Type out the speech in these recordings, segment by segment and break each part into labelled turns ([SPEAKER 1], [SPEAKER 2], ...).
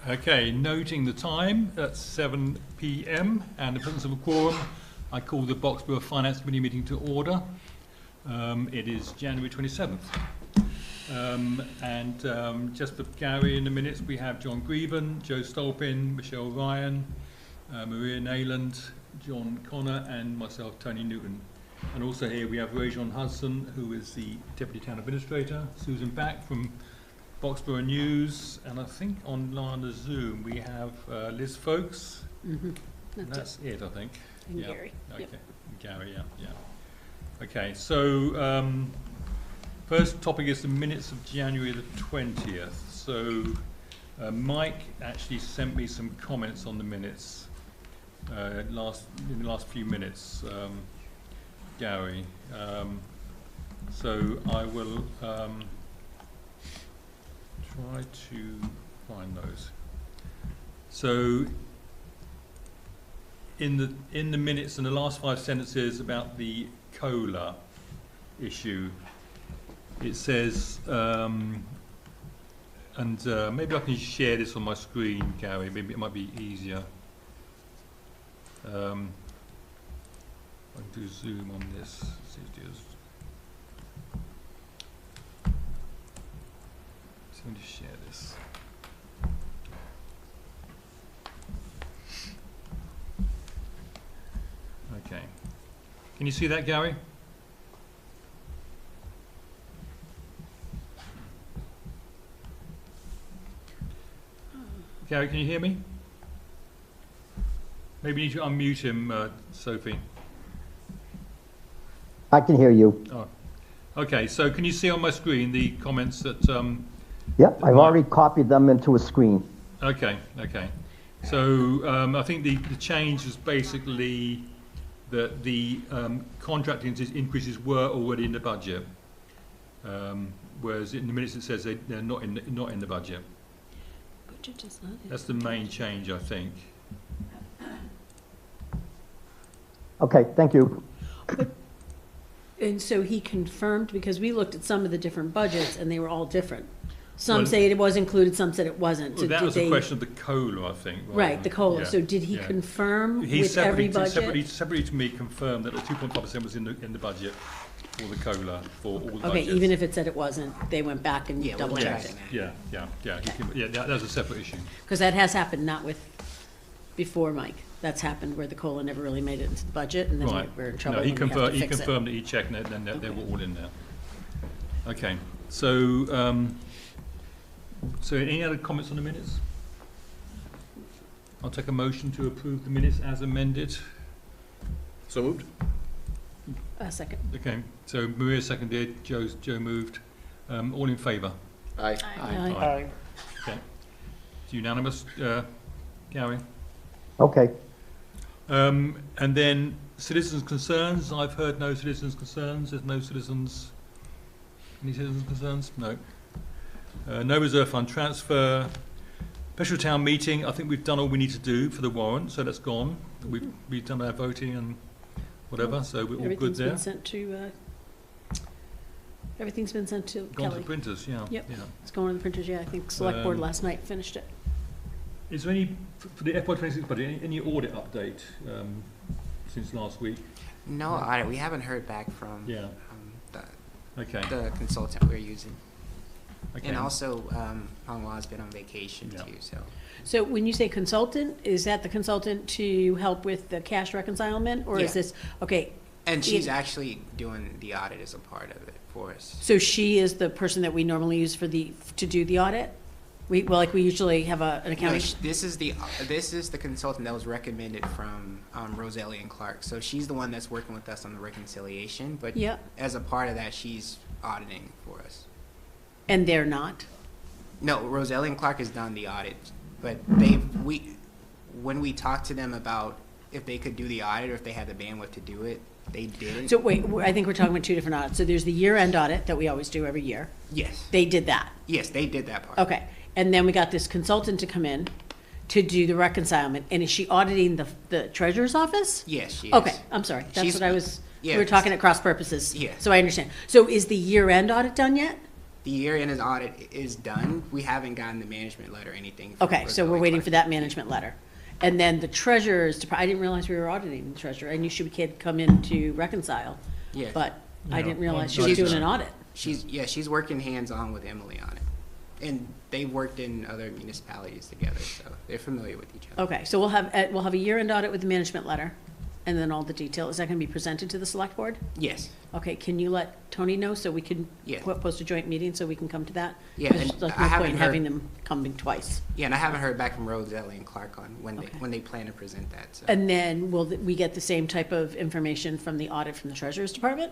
[SPEAKER 1] Okay, noting the time at 7 p.m. and the presence of a quorum, I call the Boxborough Finance Committee meeting to order. It is January 27th. Just for Gary in the minutes, we have John Greben, Joe Stolpin, Michelle Ryan, Maria Nayland, John Connor, and myself, Tony Newton. And also here we have Rajon Hudson, who is the Deputy Town Administrator, Susan Back from Boxborough News, and I think online on the Zoom we have Liz Folks.
[SPEAKER 2] Mm-hmm.
[SPEAKER 1] That's it, I think.
[SPEAKER 2] And
[SPEAKER 1] yeah.
[SPEAKER 2] Gary.
[SPEAKER 1] Okay.
[SPEAKER 2] Yep.
[SPEAKER 1] Gary, yeah. Okay, so first topic is the minutes of January the 20th. So Mike actually sent me some comments on the minutes in the last few minutes, Gary. So I will try to find those. So in the minutes, in the last 5 sentences about the COLA issue, it says, maybe I can share this on my screen, Gary. Maybe it might be easier. I can do Zoom on this. Let me just share this. Okay. Can you see that, Gary? Gary, can you hear me? Maybe you need to unmute him, Sophie.
[SPEAKER 3] I can hear you.
[SPEAKER 1] Oh. Okay, so can you see on my screen the comments that...
[SPEAKER 3] Yep, I've already copied them into a screen.
[SPEAKER 1] Okay. So I think the change is basically that the contracting increases were already in the budget, whereas in the minutes it says they're not in the budget.
[SPEAKER 2] Budget is not in.
[SPEAKER 1] That's the main change, I think.
[SPEAKER 3] Okay, thank you.
[SPEAKER 2] And so he confirmed, because we looked at some of the different budgets and they were all different. Some say it was included, some said it wasn't.
[SPEAKER 1] Well,
[SPEAKER 2] So
[SPEAKER 1] that
[SPEAKER 2] did
[SPEAKER 1] was a question of the COLA, I think.
[SPEAKER 2] Right, the COLA.
[SPEAKER 1] Yeah,
[SPEAKER 2] So did he confirm
[SPEAKER 1] he
[SPEAKER 2] with every budget?
[SPEAKER 1] Separately to me confirmed that the 2.5% was in the budget for the COLA for all the budgets.
[SPEAKER 2] Okay, even if it said it wasn't, they went back and double checked it.
[SPEAKER 1] Yeah. That was a separate issue.
[SPEAKER 2] Because that has happened, not with before, Mike. That's happened where the COLA never really made it into the budget, and then we're in trouble.
[SPEAKER 1] No, he
[SPEAKER 2] and we have to fix it.
[SPEAKER 1] confirmed that he checked, and then they were all in there. Okay, so so any other comments on the minutes? I'll take a motion to approve the minutes as amended.
[SPEAKER 4] So moved.
[SPEAKER 2] Second.
[SPEAKER 1] Okay, so Maria seconded, Joe moved. All in favour?
[SPEAKER 4] Aye.
[SPEAKER 2] Aye.
[SPEAKER 1] Okay. It's unanimous, Gary.
[SPEAKER 3] Okay.
[SPEAKER 1] And then citizens' concerns. I've heard no citizens' concerns. There's no citizens. Any citizens' concerns? No. No reserve fund transfer. Special town meeting. I think we've done all we need to do for the warrant, so that's gone. We've done our voting and whatever, so we're all good there.
[SPEAKER 2] Everything's been sent to
[SPEAKER 1] Gone
[SPEAKER 2] Kelly.
[SPEAKER 1] to printers, yeah.
[SPEAKER 2] Yep.
[SPEAKER 1] Yeah.
[SPEAKER 2] It's going to the printers. Yeah, I think select board last night finished it.
[SPEAKER 1] Is there any, for the FY26 budget, any audit update since last week?
[SPEAKER 5] No audit. We haven't heard back from the consultant we're using.
[SPEAKER 1] Okay.
[SPEAKER 5] And also, Hong Wa's been on vacation too, so.
[SPEAKER 2] So when you say consultant, is that the consultant to help with the cash reconcilement, or is this, okay?
[SPEAKER 5] And she's actually doing the audit as a part of it for us.
[SPEAKER 2] So she is the person that we normally use to do the audit? We usually have an accounting.
[SPEAKER 5] No, this is the consultant that was recommended from Roselli and Clark. So she's the one that's working with us on the reconciliation, but as a part of that, she's auditing for us.
[SPEAKER 2] And they're not?
[SPEAKER 5] No, Roselli and Clark has done the audit, but when we talked to them about if they could do the audit or if they had the bandwidth to do it, they didn't.
[SPEAKER 2] So wait, I think we're talking about two different audits. So there's the year-end audit that we always do every year.
[SPEAKER 5] Yes.
[SPEAKER 2] They did that?
[SPEAKER 5] Yes, they did that part.
[SPEAKER 2] Okay. And then we got this consultant to come in to do the reconcilement. And is she auditing the treasurer's office?
[SPEAKER 5] Yes, she is.
[SPEAKER 2] Okay, I'm sorry. That's what I was
[SPEAKER 5] Yeah.
[SPEAKER 2] We're talking at cross purposes.
[SPEAKER 5] Yeah.
[SPEAKER 2] So I understand. So is the year-end audit done yet?
[SPEAKER 5] The year-end audit is done. We haven't gotten the management letter or anything. from
[SPEAKER 2] Okay, so we're
[SPEAKER 5] Rosalie
[SPEAKER 2] waiting
[SPEAKER 5] Clark.
[SPEAKER 2] for that management letter. And then the treasurer's, I didn't realize we were auditing the treasurer. I knew she could come in to reconcile,
[SPEAKER 5] Yeah.
[SPEAKER 2] but I
[SPEAKER 1] Yeah,
[SPEAKER 2] didn't realize she
[SPEAKER 1] I'm
[SPEAKER 2] was
[SPEAKER 1] not
[SPEAKER 2] doing an
[SPEAKER 1] sure.
[SPEAKER 2] audit.
[SPEAKER 5] She's working hands-on with Emily on it. And they've worked in other municipalities together, so they're familiar with each other.
[SPEAKER 2] Okay, so we'll have a year-end audit with the management letter, and then all the detail. Is that gonna be presented to the select board?
[SPEAKER 5] Yes.
[SPEAKER 2] Okay, can you let Tony know so we can
[SPEAKER 5] Yeah.
[SPEAKER 2] post a joint meeting so we can come to that?
[SPEAKER 5] Yeah,
[SPEAKER 2] 'Cause
[SPEAKER 5] and
[SPEAKER 2] there's like
[SPEAKER 5] I
[SPEAKER 2] no
[SPEAKER 5] haven't
[SPEAKER 2] point in
[SPEAKER 5] heard-
[SPEAKER 2] having them coming twice.
[SPEAKER 5] Yeah, and I haven't heard back from Rosalie and Clark on when
[SPEAKER 2] Okay.
[SPEAKER 5] they plan to present that, so.
[SPEAKER 2] And then will we get the same type of information from the audit from the treasurer's department?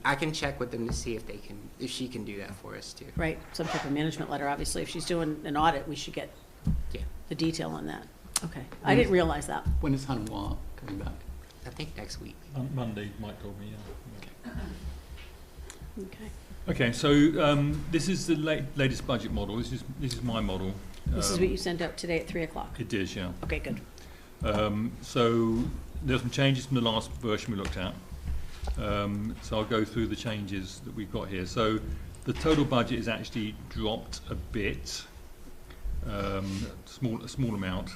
[SPEAKER 5] I can check with them to see if she can do that for us too.
[SPEAKER 2] Right, some type of management letter, obviously. If she's doing an audit, we should get
[SPEAKER 5] Yeah,
[SPEAKER 2] the detail on that. Okay, I didn't realize that.
[SPEAKER 6] When is Hanwha coming back?
[SPEAKER 5] I think next week.
[SPEAKER 1] On Monday, Mike told me, yeah.
[SPEAKER 2] Okay.
[SPEAKER 1] Okay, so this is the latest budget model. This is my model.
[SPEAKER 2] This is what you sent out today at 3:00.
[SPEAKER 1] It is, yeah.
[SPEAKER 2] Okay, good.
[SPEAKER 1] So there's some changes from the last version we looked at. So I'll go through the changes that we've got here. So the total budget is actually dropped a bit, a small amount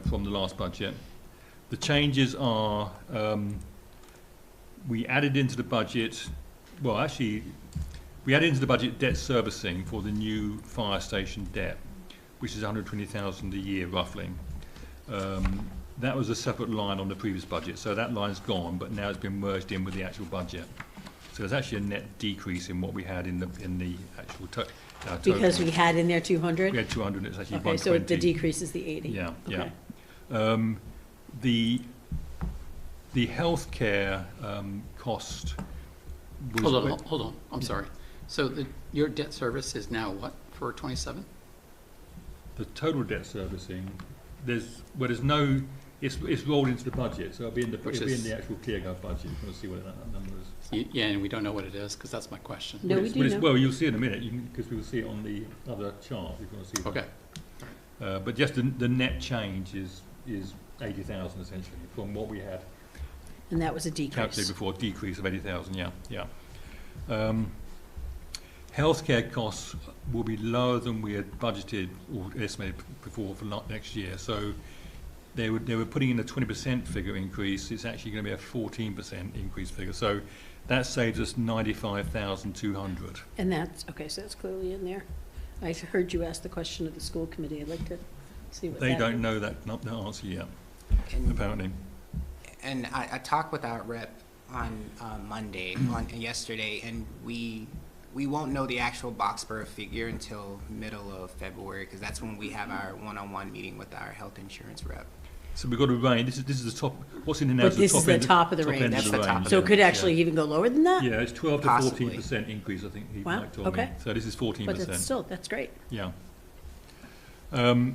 [SPEAKER 1] from the last budget. The changes are we added into the budget, well actually we added into the budget debt servicing for the new fire station debt, which is 120,000 a year roughly. That was a separate line on the previous budget, so that line's gone, but now it's been merged in with the actual budget. So there's actually a net decrease in what we had in the actual total.
[SPEAKER 2] Because we had in there 200?
[SPEAKER 1] We had 200, it's actually
[SPEAKER 2] Okay,
[SPEAKER 1] 120.
[SPEAKER 2] so the decrease is the 80?
[SPEAKER 1] Yeah,
[SPEAKER 2] Okay.
[SPEAKER 1] yeah. The healthcare cost was...
[SPEAKER 6] Hold on, I'm sorry. So your debt service is now what, for 27?
[SPEAKER 1] The total debt servicing, there's no, it's rolled into the budget, so it'll be in the actual ClearGov budget. You can see what that number is.
[SPEAKER 6] Yeah, and we don't know what it is, because that's my question.
[SPEAKER 2] No, we do know.
[SPEAKER 1] Well, you'll see in a minute, because we will see it on the other chart, if you want to see that.
[SPEAKER 6] Okay.
[SPEAKER 1] But just the net change is 80,000 essentially from what we had
[SPEAKER 2] And that was a
[SPEAKER 1] calculated
[SPEAKER 2] decrease.
[SPEAKER 1] before, decrease of 80,000, yeah. Healthcare costs will be lower than we had budgeted or estimated before for next year. So they were putting in a 20% figure increase. It's actually going to be a 14% increase figure. So that saves us 95,200.
[SPEAKER 2] And that's, okay, so that's clearly in there. I heard you ask the question of the school committee. I'd like to see what that...
[SPEAKER 1] They don't know that answer yet,
[SPEAKER 5] And,
[SPEAKER 1] apparently.
[SPEAKER 5] and I talked with our rep on Monday, yesterday, and we won't know the actual Boxborough figure until middle of February, because that's when we have our one-on-one meeting with our health insurance rep.
[SPEAKER 1] So we've got a range. This is the top. What's in the now?
[SPEAKER 2] But this is the top of the range.
[SPEAKER 5] That's the top of
[SPEAKER 2] So it
[SPEAKER 5] the
[SPEAKER 2] could actually even go lower than that?
[SPEAKER 1] Yeah, it's 12 to
[SPEAKER 5] Possibly.
[SPEAKER 1] 14% increase. I think he
[SPEAKER 2] Wow,
[SPEAKER 1] Mike told
[SPEAKER 2] okay.
[SPEAKER 1] me. So this is 14%.
[SPEAKER 2] But it's still, that's great.
[SPEAKER 1] Yeah. So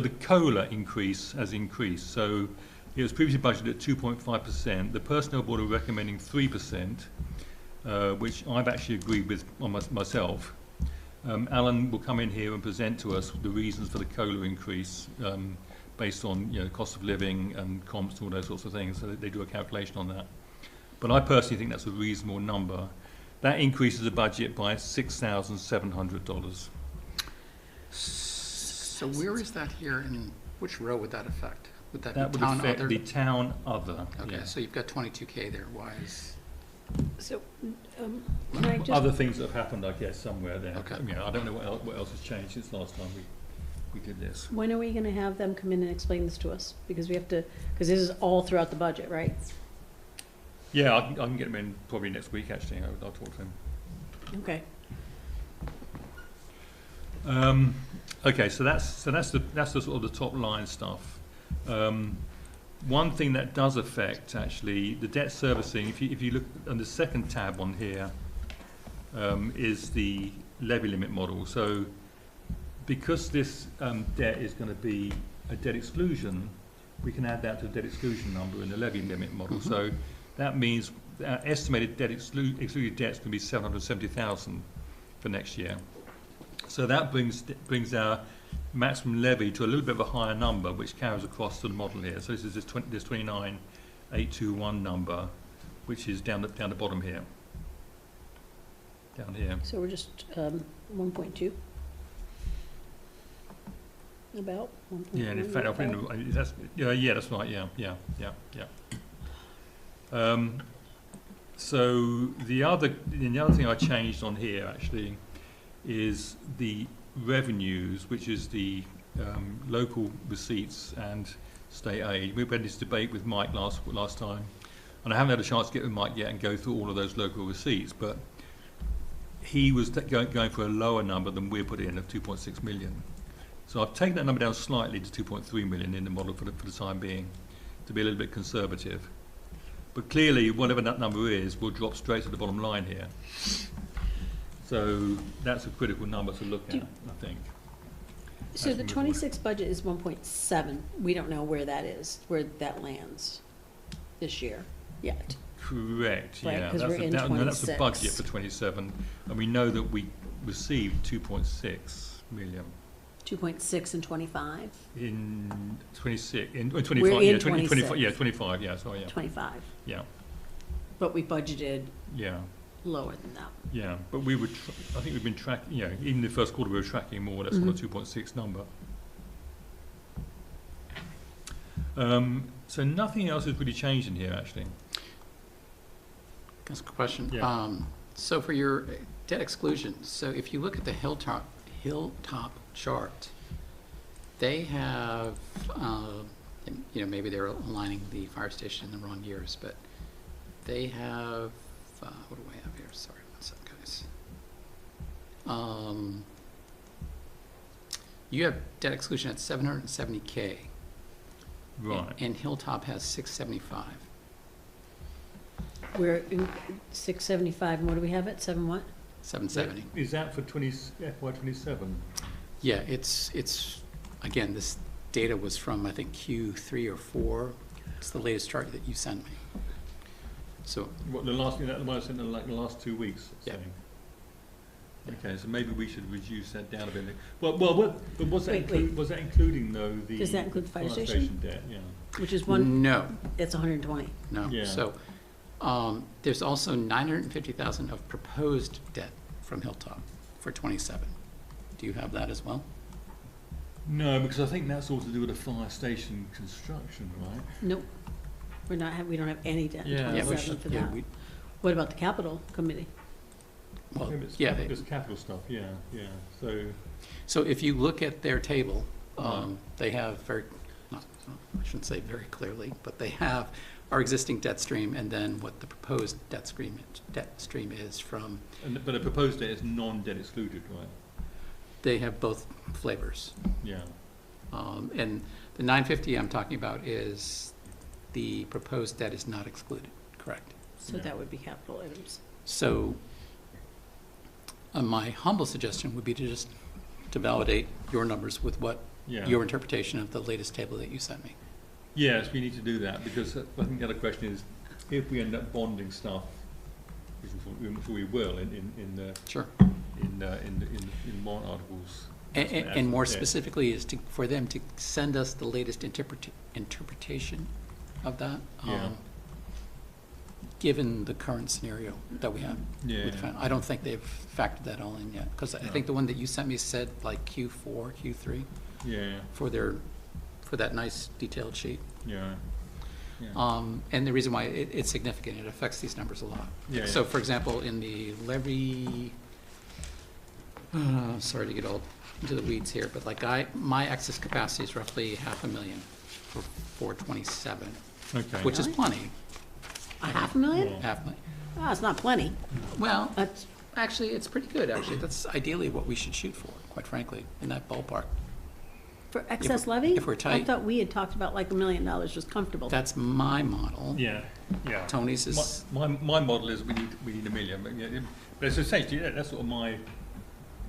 [SPEAKER 1] the COLA increase has increased. So it was previously budgeted at 2.5%. The personnel board are recommending 3%, which I've actually agreed with on myself. Alan will come in here and present to us the reasons for the COLA increase based on cost of living and comps and all those sorts of things. So they do a calculation on that. But I personally think that's a reasonable number. That increases the budget by $6,700.
[SPEAKER 6] So where is that here, and which row would that affect? Would that
[SPEAKER 1] That
[SPEAKER 6] be
[SPEAKER 1] would
[SPEAKER 6] town
[SPEAKER 1] affect
[SPEAKER 6] other?
[SPEAKER 1] the town other.
[SPEAKER 6] Okay,
[SPEAKER 1] yeah.
[SPEAKER 6] so you've got 22K there, why is,
[SPEAKER 2] So, can I just...
[SPEAKER 1] Other things that have happened, I guess, somewhere there.
[SPEAKER 6] Okay.
[SPEAKER 1] I don't know what else has changed since last time we did this.
[SPEAKER 2] When are we going to have them come in and explain this to us? Because we have to, because this is all throughout the budget, right?
[SPEAKER 1] Yeah, I can get them in probably next week, actually. I'll talk to him.
[SPEAKER 2] Okay.
[SPEAKER 1] Okay, so that's the sort of the top line stuff. One thing that does affect actually the debt servicing, if you look on the second tab on here, is the levy limit model. So because this debt is going to be a debt exclusion, we can add that to the debt exclusion number in the levy limit model.
[SPEAKER 6] Mm-hmm.
[SPEAKER 1] So that means our estimated debt excluded debts can be 770,000 for next year. So that brings our maximum levy to a little bit of a higher number, which carries across to the model here. So this is this 29,821 number, which is down the bottom here. Down here.
[SPEAKER 2] So we're just 1.2? About 1.1?
[SPEAKER 1] Yeah, and in fact, that's that's right. Yeah. So the other thing I changed on here actually is the revenues, which is the local receipts and state aid. We had this debate with Mike last time, and I haven't had a chance to get with Mike yet and go through all of those local receipts, but he was going for a lower number than we put in of 2.6 million. So I've taken that number down slightly to 2.3 million in the model for the time being, to be a little bit conservative. But clearly, whatever that number is, will drop straight to the bottom line here. So that's a critical number to look at, I think.
[SPEAKER 2] So
[SPEAKER 1] As
[SPEAKER 2] the
[SPEAKER 1] we move
[SPEAKER 2] 26 budget is 1.7. We don't know where that lands this year yet.
[SPEAKER 1] Correct,
[SPEAKER 2] Right,
[SPEAKER 1] yeah.
[SPEAKER 2] 'cause we're in
[SPEAKER 1] That's the
[SPEAKER 2] 26.
[SPEAKER 1] budget for 27, and we know that we received 2.6 million
[SPEAKER 2] 2.6 and 25?
[SPEAKER 1] in 26, in 25,
[SPEAKER 2] We're
[SPEAKER 1] yeah,
[SPEAKER 2] in
[SPEAKER 1] 25, yeah,
[SPEAKER 2] 26.
[SPEAKER 1] 25, yeah, sorry, yeah.
[SPEAKER 2] 25.
[SPEAKER 1] Yeah,
[SPEAKER 2] But we budgeted
[SPEAKER 1] yeah,
[SPEAKER 2] lower than that.
[SPEAKER 1] yeah. But we would, I think we've been tracking, you know, even the first quarter we were tracking more or less on the 2.6 number. So nothing else has really changed in here, actually.
[SPEAKER 6] That's a good question.
[SPEAKER 1] Yeah.
[SPEAKER 6] So for your debt exclusion, so if you look at the Hilltop chart, they have, maybe they're aligning the fire station in the wrong years, but they have, what do I have here? Sorry, one second, guys. You have debt exclusion at 770K.
[SPEAKER 1] Right.
[SPEAKER 6] And Hilltop has 675.
[SPEAKER 2] We're in 675, and what do we have it? 7 what?
[SPEAKER 6] 770.
[SPEAKER 1] Is that for FY27?
[SPEAKER 6] Yeah, it's again, this data was from, I think, Q3 or 4. It's the latest chart that you sent me. So,
[SPEAKER 1] What, the last, that one I sent in like the last 2 weeks,
[SPEAKER 6] Yeah.
[SPEAKER 1] saying? Okay, so maybe we should reduce that down a bit. But was that,
[SPEAKER 2] Wait.
[SPEAKER 1] was that including though the?
[SPEAKER 2] Does that include the fire station?
[SPEAKER 1] debt, yeah.
[SPEAKER 2] Which is one,
[SPEAKER 6] no,
[SPEAKER 2] it's 120.
[SPEAKER 6] no.
[SPEAKER 1] Yeah.
[SPEAKER 6] So, there's also 950,000 of proposed debt from Hilltop for 27. Do you have that as well?
[SPEAKER 1] No, because I think that's all to do with the fire station construction, right?
[SPEAKER 2] Nope. We don't have any debt in
[SPEAKER 1] Yeah, we
[SPEAKER 2] 27
[SPEAKER 1] should-
[SPEAKER 2] for that. What about the capital committee?
[SPEAKER 6] Well,
[SPEAKER 1] It's
[SPEAKER 6] yeah,
[SPEAKER 1] it's capital stuff, yeah,
[SPEAKER 6] so if you look at their table,
[SPEAKER 1] Right.
[SPEAKER 6] they have I shouldn't say very clearly, but they have our existing debt stream and then what the proposed debt stream is from,
[SPEAKER 1] but the proposed debt is non-debt excluded, right?
[SPEAKER 6] they have both flavors.
[SPEAKER 1] Yeah,
[SPEAKER 6] And the 950 I'm talking about is the proposed debt is not excluded, correct?
[SPEAKER 2] So
[SPEAKER 1] Yeah.
[SPEAKER 2] that would be capital items.
[SPEAKER 6] So my humble suggestion would be to validate your numbers with what
[SPEAKER 1] yeah.
[SPEAKER 6] your interpretation of the latest table that you sent me.
[SPEAKER 1] Yes, we need to do that, because I think the other question is, if we end up bonding stuff, which I'm sure we will in the
[SPEAKER 6] Sure.
[SPEAKER 1] warrant articles.
[SPEAKER 6] And more
[SPEAKER 1] Yeah.
[SPEAKER 6] specifically is for them to send us the latest interpretation of that,
[SPEAKER 1] Yeah.
[SPEAKER 6] given the current scenario that we have.
[SPEAKER 1] Yeah.
[SPEAKER 6] I don't think they've factored that all in yet, because I
[SPEAKER 1] No.
[SPEAKER 6] think the one that you sent me said like Q4, Q3
[SPEAKER 1] Yeah,
[SPEAKER 6] for that nice detailed sheet.
[SPEAKER 1] yeah.
[SPEAKER 6] And the reason why it's significant, it affects these numbers a lot.
[SPEAKER 1] Yeah,
[SPEAKER 6] So
[SPEAKER 1] yeah.
[SPEAKER 6] for example, in the levy, sorry to get all into the weeds here, but like my excess capacity is roughly 500,000 for 427,
[SPEAKER 1] Okay.
[SPEAKER 6] which is
[SPEAKER 2] Really?
[SPEAKER 6] plenty,
[SPEAKER 2] A 500,000?
[SPEAKER 1] Yeah.
[SPEAKER 6] 500,000.
[SPEAKER 2] Ah, it's not plenty.
[SPEAKER 6] Well,
[SPEAKER 2] That's,
[SPEAKER 6] actually, it's pretty good, actually. That's ideally what we should shoot for, quite frankly, in that ballpark.
[SPEAKER 2] for excess levy?
[SPEAKER 6] if we're
[SPEAKER 2] I
[SPEAKER 6] tight.
[SPEAKER 2] thought we had talked about like $1 million was comfortable.
[SPEAKER 6] That's my model.
[SPEAKER 1] Yeah, yeah.
[SPEAKER 6] Tony's is,
[SPEAKER 1] My model is we need $1 million, but yeah, but it's essentially, that's sort of my,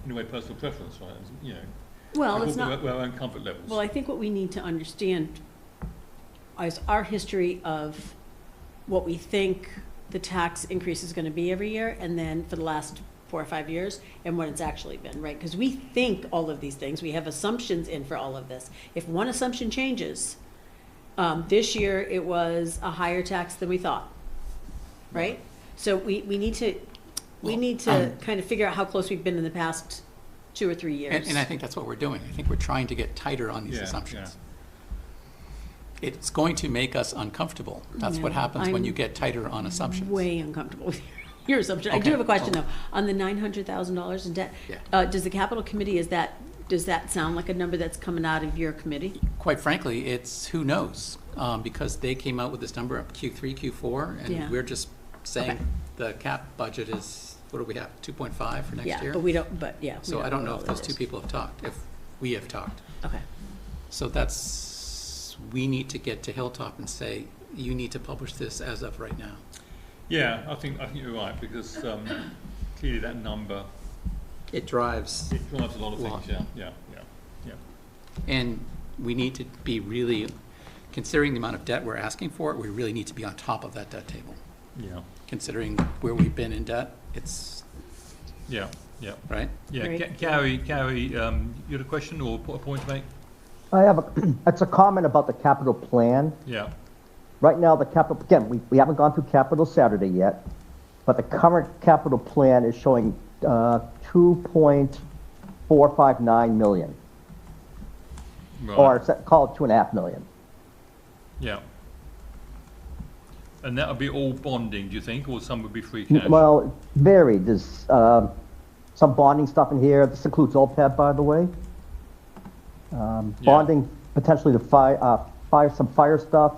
[SPEAKER 1] in a way, personal preference, right? You know,
[SPEAKER 2] Well, it's not,
[SPEAKER 1] our own comfort levels.
[SPEAKER 2] well, I think what we need to understand is our history of what we think the tax increase is gonna be every year, and then for the last 4 or 5 years and what it's actually been, right? Because we think all of these things, we have assumptions in for all of this. If one assumption changes, this year it was a higher tax than we thought, right? So we need to kind of figure out how close we've been in the past 2 or 3 years.
[SPEAKER 6] And I think that's what we're doing. I think we're trying to get tighter on these
[SPEAKER 1] Yeah,
[SPEAKER 6] assumptions. It's going to make us uncomfortable. That's what
[SPEAKER 2] Yeah,
[SPEAKER 6] happens when
[SPEAKER 2] I'm
[SPEAKER 6] you get tighter on assumptions.
[SPEAKER 2] Way uncomfortable with your assumption. I do
[SPEAKER 6] Okay.
[SPEAKER 2] have a question
[SPEAKER 6] Oh.
[SPEAKER 2] though. On the $900,000 in debt,
[SPEAKER 6] Yeah.
[SPEAKER 2] does the capital committee, does that sound like a number that's coming out of your committee?
[SPEAKER 6] Quite frankly, it's who knows, because they came out with this number of Q3, Q4,
[SPEAKER 2] Yeah.
[SPEAKER 6] and we're just saying
[SPEAKER 2] Okay.
[SPEAKER 6] the cap budget is, what do we have, 2.5 for next year?
[SPEAKER 2] Yeah, but we don't, but yeah. we
[SPEAKER 6] So I don't know
[SPEAKER 2] what
[SPEAKER 6] if
[SPEAKER 2] all
[SPEAKER 6] those
[SPEAKER 2] that
[SPEAKER 6] two
[SPEAKER 2] is.
[SPEAKER 6] people have talked, if we have talked.
[SPEAKER 2] Okay.
[SPEAKER 6] So we need to get to Hilltop and say, you need to publish this as of right now.
[SPEAKER 1] Yeah, I think you're right, because clearly that number,
[SPEAKER 6] It drives,
[SPEAKER 1] it drives a lot of
[SPEAKER 6] Lot.
[SPEAKER 1] things, yeah.
[SPEAKER 6] and we need to be really, considering the amount of debt we're asking for, we really need to be on top of that debt table.
[SPEAKER 1] Yeah,
[SPEAKER 6] Considering where we've been in debt, it's,
[SPEAKER 1] yeah.
[SPEAKER 6] right?
[SPEAKER 1] Yeah,
[SPEAKER 2] Great.
[SPEAKER 1] Gary, you had a question or a point to make?
[SPEAKER 3] I have it's a comment about the capital plan.
[SPEAKER 1] Yeah,
[SPEAKER 3] Right now, the capital, again, we haven't gone through capital Saturday yet, but the current capital plan is showing 2.459 million, or call it 2.5 million.
[SPEAKER 1] yeah. And that would be all bonding, do you think, or some would be free cash?
[SPEAKER 3] Well, it varied. There's some bonding stuff in here. This includes OPEB, by the way. Bonding, potentially the some fire stuff,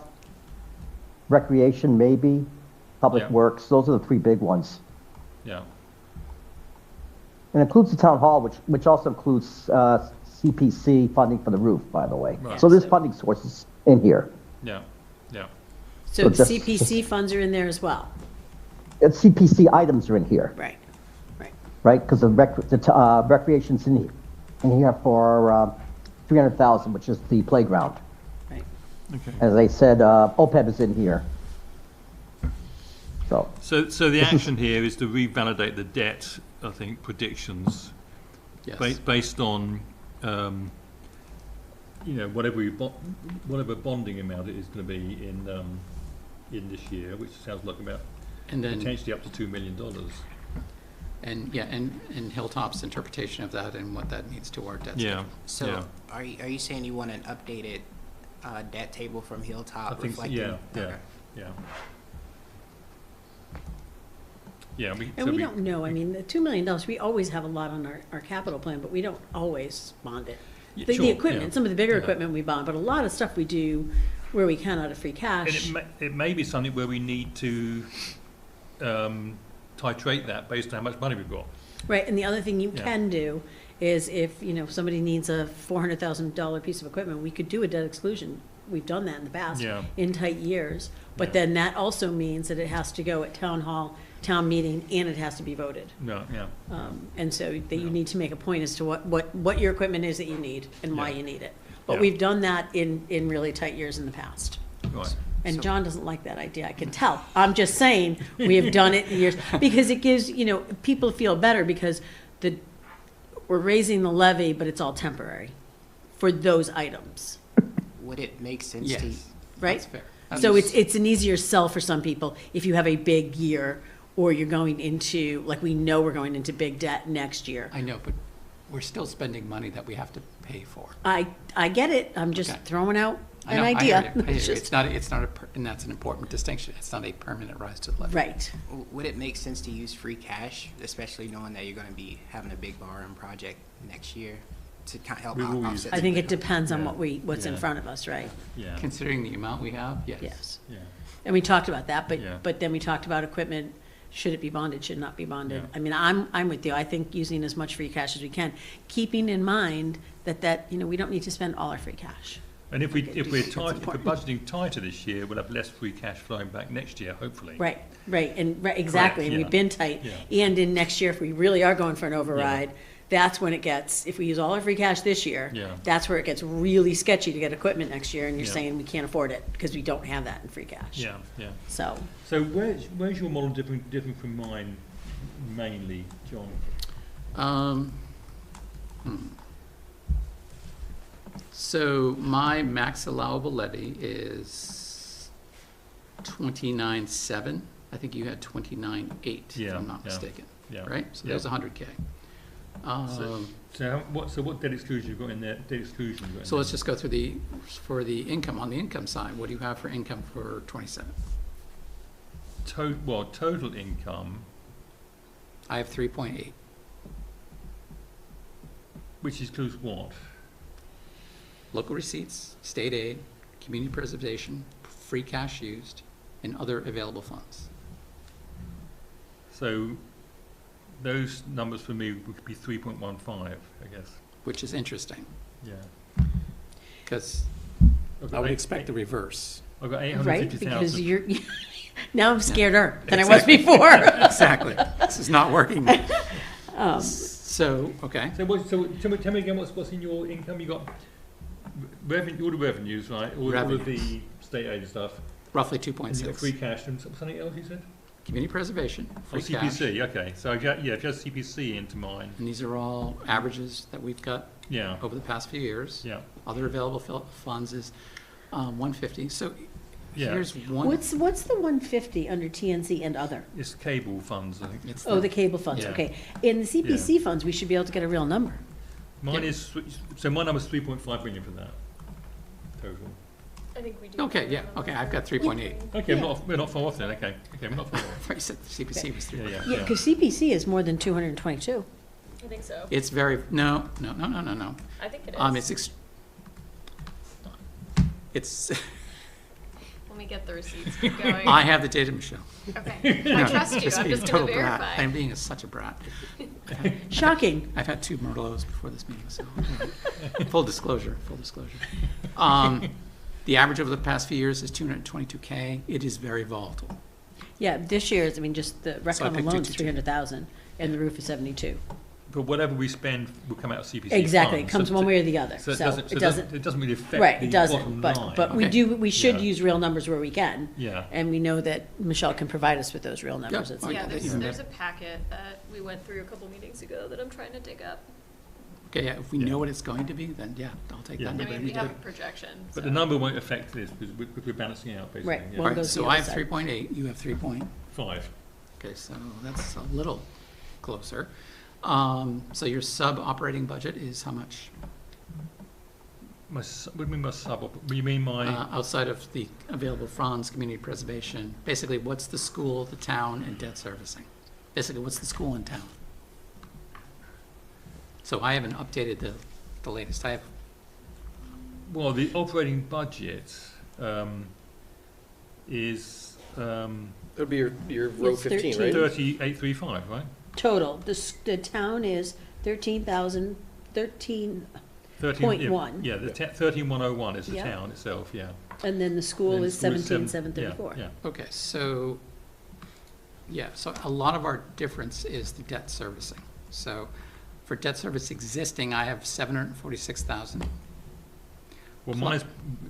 [SPEAKER 3] recreation maybe, public
[SPEAKER 1] Yeah.
[SPEAKER 3] works. Those are the 3 big ones.
[SPEAKER 1] Yeah,
[SPEAKER 3] And it includes the town hall, which also includes CPC funding for the roof, by the way.
[SPEAKER 1] Right.
[SPEAKER 3] So there's funding sources in here.
[SPEAKER 1] yeah.
[SPEAKER 2] So
[SPEAKER 3] So
[SPEAKER 2] the
[SPEAKER 3] just-
[SPEAKER 2] CPC funds are in there as well?
[SPEAKER 3] And CPC items are in here,
[SPEAKER 2] Right.
[SPEAKER 3] right? Because the recreation's in here for 300,000, which is the playground.
[SPEAKER 2] Right.
[SPEAKER 1] Okay.
[SPEAKER 3] As I said, OPEB is in here. So,
[SPEAKER 1] So the action here is to revalidate the debt, I think, predictions
[SPEAKER 6] Yes.
[SPEAKER 1] based on, whatever bonding amount it is going to be in this year, which sounds like about
[SPEAKER 6] And then,
[SPEAKER 1] potentially up to $2 million.
[SPEAKER 6] and Hilltop's interpretation of that and what that means to our debt
[SPEAKER 1] Yeah,
[SPEAKER 6] schedule.
[SPEAKER 1] yeah.
[SPEAKER 5] So are you saying you want an updated debt table from
[SPEAKER 1] I
[SPEAKER 5] Hilltop
[SPEAKER 1] think, so,
[SPEAKER 5] reflecting?
[SPEAKER 1] yeah.
[SPEAKER 5] Okay.
[SPEAKER 1] Yeah,
[SPEAKER 2] And we don't know, I mean, the $2 million, we always have a lot on our capital plan, but we don't always bond it.
[SPEAKER 1] Yeah,
[SPEAKER 2] The
[SPEAKER 1] sure, yeah.
[SPEAKER 2] equipment, some of the bigger
[SPEAKER 1] Yeah.
[SPEAKER 2] equipment we bond, but a lot of stuff we do where we can out of free
[SPEAKER 1] And
[SPEAKER 2] cash.
[SPEAKER 1] it may be something where we need to titrate that based on how much money we've got.
[SPEAKER 2] Right, and the other thing you
[SPEAKER 1] Yeah.
[SPEAKER 2] can do is if, somebody needs a $400,000 piece of equipment, we could do a debt exclusion. We've done that in the past,
[SPEAKER 1] Yeah.
[SPEAKER 2] in tight years. But
[SPEAKER 1] Yeah.
[SPEAKER 2] then that also means that it has to go at town hall, town meeting, and it has to be voted.
[SPEAKER 1] No, yeah.
[SPEAKER 2] And so that you
[SPEAKER 1] Yeah.
[SPEAKER 2] need to make a point as to what your equipment is that you need and why
[SPEAKER 1] Yeah.
[SPEAKER 2] you need it. But
[SPEAKER 1] Yeah.
[SPEAKER 2] we've done that in really tight years in the past.
[SPEAKER 1] Right.
[SPEAKER 2] And
[SPEAKER 5] So-
[SPEAKER 2] John doesn't like that idea, I can tell. I'm just saying, we have done it in years, because it gives, people feel better because we're raising the levy, but it's all temporary for those items,
[SPEAKER 5] Would it make sense to?
[SPEAKER 6] Yes,
[SPEAKER 2] right?
[SPEAKER 6] that's fair.
[SPEAKER 2] So it's an easier sell for some people if you have a big year, or you're going into, like, we know we're going into big debt next year.
[SPEAKER 6] I know, but we're still spending money that we have to pay for.
[SPEAKER 2] I get it, I'm just
[SPEAKER 6] Okay.
[SPEAKER 2] throwing out
[SPEAKER 6] I
[SPEAKER 2] an
[SPEAKER 6] know, I hear
[SPEAKER 2] idea.
[SPEAKER 6] you, I hear
[SPEAKER 2] It's
[SPEAKER 6] you.
[SPEAKER 2] just-
[SPEAKER 6] And that's an important distinction. It's not a permanent rise to the levy.
[SPEAKER 2] Right,
[SPEAKER 5] Would it make sense to use free cash, especially knowing that you're going to be having a big borrowing project next year to help
[SPEAKER 1] We will use
[SPEAKER 5] offset?
[SPEAKER 2] I think it depends on
[SPEAKER 1] Yeah.
[SPEAKER 2] what's in
[SPEAKER 1] Yeah.
[SPEAKER 2] front of us, right?
[SPEAKER 1] Yeah.
[SPEAKER 6] Considering the amount we have, yes.
[SPEAKER 2] Yes.
[SPEAKER 1] Yeah.
[SPEAKER 2] And we talked about that,
[SPEAKER 1] Yeah.
[SPEAKER 2] but then we talked about equipment, should it be bonded, should it not be bonded?
[SPEAKER 1] Yeah.
[SPEAKER 2] I mean, I'm with you, I think using as much free cash as we can, keeping in mind that, we don't need to spend all our free cash.
[SPEAKER 1] And if we're tight, if we're
[SPEAKER 2] important.
[SPEAKER 1] budgeting tighter this year, we'll have less free cash flowing back next year, hopefully.
[SPEAKER 2] Right, exactly, and
[SPEAKER 1] yeah.
[SPEAKER 2] we've been tight.
[SPEAKER 1] Yeah.
[SPEAKER 2] And in next year, if we really are going for an override, that's when it gets, if we use all our free cash this year,
[SPEAKER 1] Yeah.
[SPEAKER 2] that's where it gets really sketchy to get equipment next year, and you're
[SPEAKER 1] Yeah.
[SPEAKER 2] saying we can't afford it, because we don't have that in free cash.
[SPEAKER 1] Yeah, yeah.
[SPEAKER 2] So,
[SPEAKER 1] So where's your model different from mine mainly, John?
[SPEAKER 6] Um, So my max allowable levy is 29.7. I think you had 29.8, if
[SPEAKER 1] Yeah,
[SPEAKER 6] I'm not
[SPEAKER 1] yeah,
[SPEAKER 6] mistaken,
[SPEAKER 1] yeah.
[SPEAKER 6] right? So
[SPEAKER 1] Yeah.
[SPEAKER 6] there's 100K.
[SPEAKER 1] So what debt exclusion you've got in there? Debt exclusion you've got in
[SPEAKER 6] So
[SPEAKER 1] there?
[SPEAKER 6] let's just go through for the income, on the income side, what do you have for income for 27?
[SPEAKER 1] Total income,
[SPEAKER 6] I have 3.8.
[SPEAKER 1] which includes what?
[SPEAKER 6] Local receipts, state aid, community preservation, free cash used, and other available funds.
[SPEAKER 1] So those numbers for me would be 3.15, I guess.
[SPEAKER 6] Which is interesting,
[SPEAKER 1] Yeah.
[SPEAKER 6] because
[SPEAKER 1] I've
[SPEAKER 6] I
[SPEAKER 1] got
[SPEAKER 6] would
[SPEAKER 1] eight-
[SPEAKER 6] expect the reverse.
[SPEAKER 1] I've got
[SPEAKER 2] Right,
[SPEAKER 1] 850,000.
[SPEAKER 2] because you're, now I'm scared than I was before.
[SPEAKER 6] Exactly. This is not working.
[SPEAKER 2] Um,
[SPEAKER 6] So, okay,
[SPEAKER 1] So tell me again what's in your income? You got revenue, all the revenues, right? All of the state aid stuff.
[SPEAKER 6] roughly
[SPEAKER 1] And you got
[SPEAKER 6] 2.6.
[SPEAKER 1] free cash and something else you said?
[SPEAKER 6] Community preservation,
[SPEAKER 1] Oh,
[SPEAKER 6] free cash.
[SPEAKER 1] CPC, okay. So if you have CPC into mine,
[SPEAKER 6] And these are all averages that we've got
[SPEAKER 1] yeah,
[SPEAKER 6] over the past few years.
[SPEAKER 1] yeah,
[SPEAKER 6] Other available funds is 150. So
[SPEAKER 1] yeah.
[SPEAKER 6] here's one.
[SPEAKER 2] What's the 150 under TNC and other?
[SPEAKER 1] It's cable funds, I think.
[SPEAKER 6] It's
[SPEAKER 2] Oh, the cable funds,
[SPEAKER 1] Yeah.
[SPEAKER 2] okay. In the CPC funds, we should be able to get a real number.
[SPEAKER 1] Mine
[SPEAKER 6] Yeah.
[SPEAKER 1] is, so my number's 3.5 million for that, total.
[SPEAKER 7] I think we do.
[SPEAKER 6] Okay, yeah, okay, I've got 3.8.
[SPEAKER 1] Okay,
[SPEAKER 2] Yeah.
[SPEAKER 1] we're not far off then, okay, we're not far
[SPEAKER 6] I
[SPEAKER 1] off.
[SPEAKER 6] thought you said the CPC was 3.
[SPEAKER 1] Yeah.
[SPEAKER 2] Yeah, because CPC is more than 222.
[SPEAKER 7] I think so.
[SPEAKER 6] It's very, no.
[SPEAKER 7] I think it is.
[SPEAKER 6] It's,
[SPEAKER 7] Let me get the receipts. Keep going.
[SPEAKER 6] I have the data, Michelle.
[SPEAKER 7] Okay.
[SPEAKER 6] No,
[SPEAKER 7] I trust you.
[SPEAKER 6] just
[SPEAKER 7] I'm
[SPEAKER 6] being
[SPEAKER 7] just
[SPEAKER 6] a
[SPEAKER 7] going to
[SPEAKER 6] total brat.
[SPEAKER 7] verify.
[SPEAKER 6] I'm being such a brat.
[SPEAKER 2] Shocking.
[SPEAKER 6] I've had 2 Merlots before this meeting, so, full disclosure. The average over the past few years is 222K. It is very volatile.
[SPEAKER 2] Yeah, this year's, I mean, just the
[SPEAKER 6] So I
[SPEAKER 2] rec-com
[SPEAKER 6] picked
[SPEAKER 2] alone is
[SPEAKER 6] 222.
[SPEAKER 2] 300,000, and the roof is 72.
[SPEAKER 1] But whatever we spend will come out of CPC
[SPEAKER 2] Exactly, it
[SPEAKER 1] funds.
[SPEAKER 2] comes
[SPEAKER 1] So-
[SPEAKER 2] one way or the other,
[SPEAKER 1] So
[SPEAKER 2] so it doesn't,
[SPEAKER 1] it doesn't really affect
[SPEAKER 2] right,
[SPEAKER 1] the
[SPEAKER 2] it
[SPEAKER 1] bottom
[SPEAKER 2] doesn't,
[SPEAKER 1] line.
[SPEAKER 2] but we
[SPEAKER 6] Okay.
[SPEAKER 2] we should
[SPEAKER 1] Yeah.
[SPEAKER 2] use real numbers where we can.
[SPEAKER 1] Yeah,
[SPEAKER 2] And we know that Michelle can provide us with those real numbers.
[SPEAKER 6] Yeah.
[SPEAKER 2] It's-
[SPEAKER 6] Oh,
[SPEAKER 7] Yeah, there's,
[SPEAKER 6] even
[SPEAKER 7] there's
[SPEAKER 6] better.
[SPEAKER 7] a packet that we went through a couple meetings ago that I'm trying to dig up.
[SPEAKER 6] Okay, yeah, if we
[SPEAKER 1] Yeah.
[SPEAKER 6] know what it's going to be, then yeah, I'll take
[SPEAKER 1] Yeah.
[SPEAKER 6] that
[SPEAKER 7] I
[SPEAKER 6] number
[SPEAKER 7] mean,
[SPEAKER 6] any
[SPEAKER 7] we
[SPEAKER 6] day.
[SPEAKER 7] have a projection.
[SPEAKER 1] but
[SPEAKER 7] so.
[SPEAKER 1] the number won't affect this because we're balancing out basically.
[SPEAKER 2] Right,
[SPEAKER 1] yeah.
[SPEAKER 2] well-
[SPEAKER 6] All right,
[SPEAKER 2] goes to
[SPEAKER 6] so
[SPEAKER 2] the
[SPEAKER 6] I
[SPEAKER 2] other
[SPEAKER 6] have
[SPEAKER 2] side.
[SPEAKER 6] 3.8, you have 3 point.
[SPEAKER 1] 5.
[SPEAKER 6] Okay, so that's a little closer. So your sub-operating budget is how much?
[SPEAKER 1] What do you mean by sub? What do you mean my?
[SPEAKER 6] Outside of the available funds, community preservation, basically what's the school, the town, and debt servicing? Basically, what's the school in town? So I haven't updated the latest. I have,
[SPEAKER 1] Well, the operating budget is
[SPEAKER 4] That would be your row
[SPEAKER 2] It's
[SPEAKER 4] 15,
[SPEAKER 2] 13.
[SPEAKER 4] right?
[SPEAKER 1] 3835, right?
[SPEAKER 2] Total, the town is 13,000, 13.1.
[SPEAKER 1] Yeah, the 13101 is the
[SPEAKER 2] Yeah.
[SPEAKER 1] town itself. Yeah.
[SPEAKER 2] And then the school
[SPEAKER 1] And
[SPEAKER 2] is
[SPEAKER 1] school is
[SPEAKER 2] 17,734.
[SPEAKER 1] Yeah.
[SPEAKER 6] okay, so, yeah, so a lot of our difference is the debt servicing. So for debt service existing, I have 746,000.
[SPEAKER 1] Well,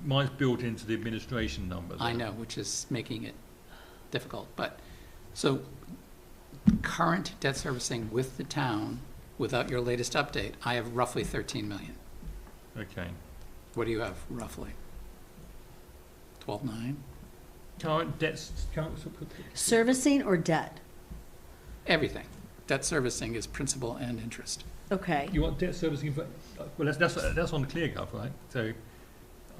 [SPEAKER 1] mine's built into the administration number.
[SPEAKER 6] I know, which is making it difficult, but, so current debt servicing with the town, without your latest update, I have roughly 13 million.
[SPEAKER 1] Okay.
[SPEAKER 6] What do you have roughly? 12.9?
[SPEAKER 1] Current debts.
[SPEAKER 2] Servicing or debt?
[SPEAKER 6] Everything. Debt servicing is principal and interest.
[SPEAKER 2] Okay,
[SPEAKER 1] You want debt servicing? Well, that's on the clear gov, right? So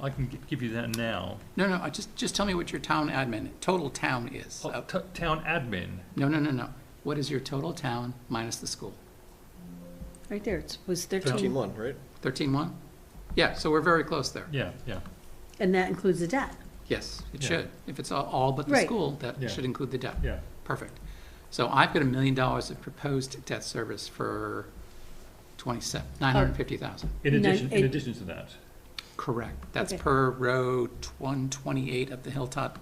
[SPEAKER 1] I can give you that now.
[SPEAKER 6] No, I just tell me what your town admin, total town is.
[SPEAKER 1] Town admin.
[SPEAKER 6] No. What is your total town minus the school?
[SPEAKER 2] right there, it was 13,
[SPEAKER 4] 13.1, right?
[SPEAKER 6] 13.1? Yeah, so we're very close there.
[SPEAKER 1] Yeah.
[SPEAKER 2] and that includes the debt.
[SPEAKER 6] Yes, it
[SPEAKER 1] Yeah.
[SPEAKER 6] should. If it's all but the
[SPEAKER 2] Right.
[SPEAKER 6] school, that
[SPEAKER 1] Yeah.
[SPEAKER 6] should include the debt.
[SPEAKER 1] Yeah.
[SPEAKER 6] Perfect. So I've got $1 million of proposed debt service for 950,000.
[SPEAKER 1] In
[SPEAKER 2] Nine-
[SPEAKER 1] addition,
[SPEAKER 2] eight-
[SPEAKER 1] in addition to that.
[SPEAKER 6] Correct. That's
[SPEAKER 2] Okay.
[SPEAKER 6] per row 128 of the Hilltop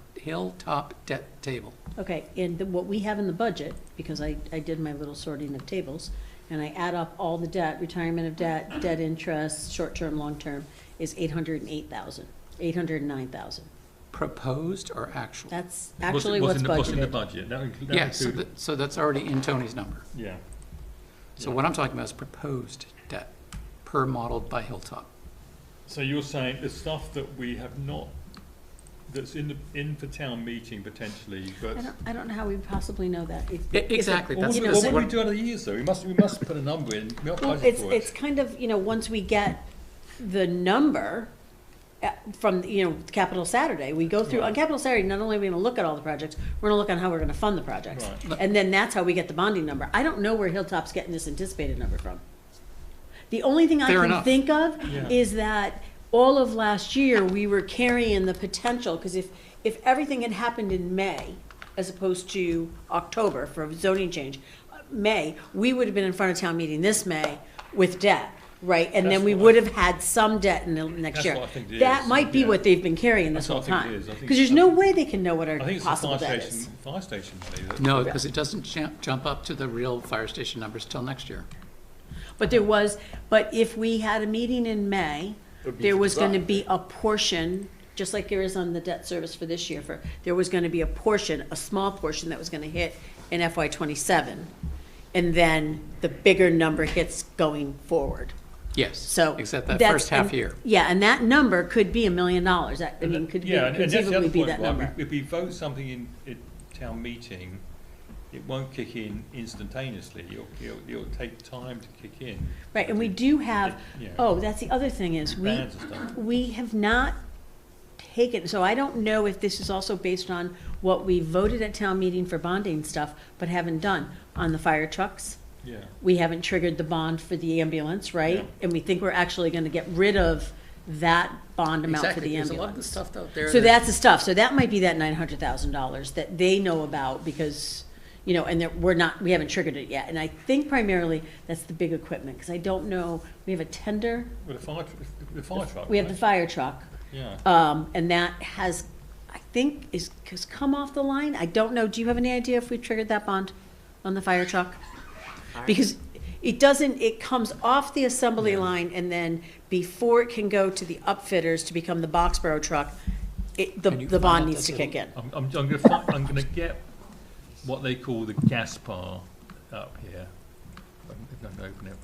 [SPEAKER 6] debt table.
[SPEAKER 2] Okay, and what we have in the budget, because I did my little sorting of tables, and I add up all the debt, retirement of debt, debt interest, short-term, long-term, is 808,000, 809,000.
[SPEAKER 6] Proposed or actual?
[SPEAKER 2] That's actually what's
[SPEAKER 1] What's in the
[SPEAKER 2] budgeted.
[SPEAKER 1] budget? That
[SPEAKER 6] Yeah,
[SPEAKER 1] includes.
[SPEAKER 6] so that's already in Tony's number.
[SPEAKER 1] Yeah.
[SPEAKER 6] So what I'm talking about is proposed debt per modeled by Hilltop.
[SPEAKER 1] So you're saying the stuff that we have not, that's in for town meeting potentially, but.
[SPEAKER 2] I don't know how we possibly know that.
[SPEAKER 6] Exactly,
[SPEAKER 1] What
[SPEAKER 6] that's
[SPEAKER 1] would
[SPEAKER 6] that's
[SPEAKER 1] we
[SPEAKER 6] what,
[SPEAKER 1] do out of the years though? We must put a number in, we have
[SPEAKER 2] Well,
[SPEAKER 1] budget for
[SPEAKER 2] it's
[SPEAKER 1] it.
[SPEAKER 2] kind of, once we get the number from, Capital Saturday, we go through, on
[SPEAKER 1] Right.
[SPEAKER 2] Capital Saturday, not only are we gonna look at all the projects, we're gonna look on how we're gonna fund the projects.
[SPEAKER 1] Right.
[SPEAKER 2] And then that's how we get the bonding number. I don't know where Hilltop's getting this anticipated number from. The only thing I
[SPEAKER 6] Fair
[SPEAKER 2] can
[SPEAKER 6] enough.
[SPEAKER 2] think of
[SPEAKER 1] Yeah.
[SPEAKER 2] is that all of last year, we were carrying the potential, because if everything had happened in May, as opposed to October for a zoning change, May, we would have been in front of town meeting this May with debt, right? And then
[SPEAKER 1] That's
[SPEAKER 2] we
[SPEAKER 1] what
[SPEAKER 2] would have had some debt in the next
[SPEAKER 1] That's
[SPEAKER 2] year.
[SPEAKER 1] what I think it
[SPEAKER 2] That
[SPEAKER 1] is,
[SPEAKER 2] might be
[SPEAKER 1] yeah.
[SPEAKER 2] what they've been carrying this
[SPEAKER 1] That's
[SPEAKER 2] whole
[SPEAKER 1] what I think it
[SPEAKER 2] time.
[SPEAKER 1] is. I think-
[SPEAKER 2] Because there's no way they can know what our
[SPEAKER 1] I think it's the
[SPEAKER 2] possible
[SPEAKER 1] fire
[SPEAKER 2] debt is.
[SPEAKER 1] station money.
[SPEAKER 6] no, because it doesn't jump up to the real fire station numbers till next year.
[SPEAKER 2] But if we had a meeting in May,
[SPEAKER 4] Would be
[SPEAKER 2] there
[SPEAKER 4] for
[SPEAKER 2] was gonna
[SPEAKER 4] design.
[SPEAKER 2] be a portion, just like there is on the debt service for this year, there was gonna be a portion, a small portion that was gonna hit in FY '27. And then the bigger number hits going forward.
[SPEAKER 6] Yes,
[SPEAKER 2] So.
[SPEAKER 6] except that
[SPEAKER 2] that's-
[SPEAKER 6] first half
[SPEAKER 2] and-
[SPEAKER 6] year.
[SPEAKER 2] Yeah, and that number could be $1 million. Could
[SPEAKER 1] Yeah, and that's the
[SPEAKER 2] conceivably
[SPEAKER 1] other
[SPEAKER 2] be
[SPEAKER 1] point,
[SPEAKER 2] that
[SPEAKER 1] right?
[SPEAKER 2] number.
[SPEAKER 1] If we vote something in town meeting, it won't kick in instantaneously. It'll take time to kick in.
[SPEAKER 2] Right, and we do have,
[SPEAKER 1] Yeah.
[SPEAKER 2] that's the other thing is,
[SPEAKER 1] Bands and stuff.
[SPEAKER 2] we have not taken, so I don't know if this is also based on what we voted at town meeting for bonding stuff, but haven't done on the fire trucks.
[SPEAKER 1] Yeah.
[SPEAKER 2] We haven't triggered the bond for the ambulance, right?
[SPEAKER 1] Yeah.
[SPEAKER 2] And we think we're actually gonna get rid of that bond amount for
[SPEAKER 6] Exactly,
[SPEAKER 2] the
[SPEAKER 6] there's a lot of
[SPEAKER 2] ambulance.
[SPEAKER 6] stuff out there.
[SPEAKER 2] So that's the stuff, so that might be that $900,000 that they know about because, and that we haven't triggered it yet. And I think primarily that's the big equipment, because I don't know, we have a tender,
[SPEAKER 1] With the fire truck.
[SPEAKER 2] we have the
[SPEAKER 1] right?
[SPEAKER 2] fire truck.
[SPEAKER 1] Yeah.
[SPEAKER 2] And that has, I think, has come off the line. I don't know, do you have any idea if we triggered that bond on the fire truck? Because it comes off the assembly
[SPEAKER 1] Yeah.
[SPEAKER 2] line, and then before it can go to the upfitters to become the Boxborough truck,
[SPEAKER 6] Can you
[SPEAKER 2] the
[SPEAKER 6] find
[SPEAKER 2] bond
[SPEAKER 6] out
[SPEAKER 2] needs to
[SPEAKER 6] that
[SPEAKER 2] kick in.
[SPEAKER 1] I'm gonna get what they call the gas bar up here. If I can open it.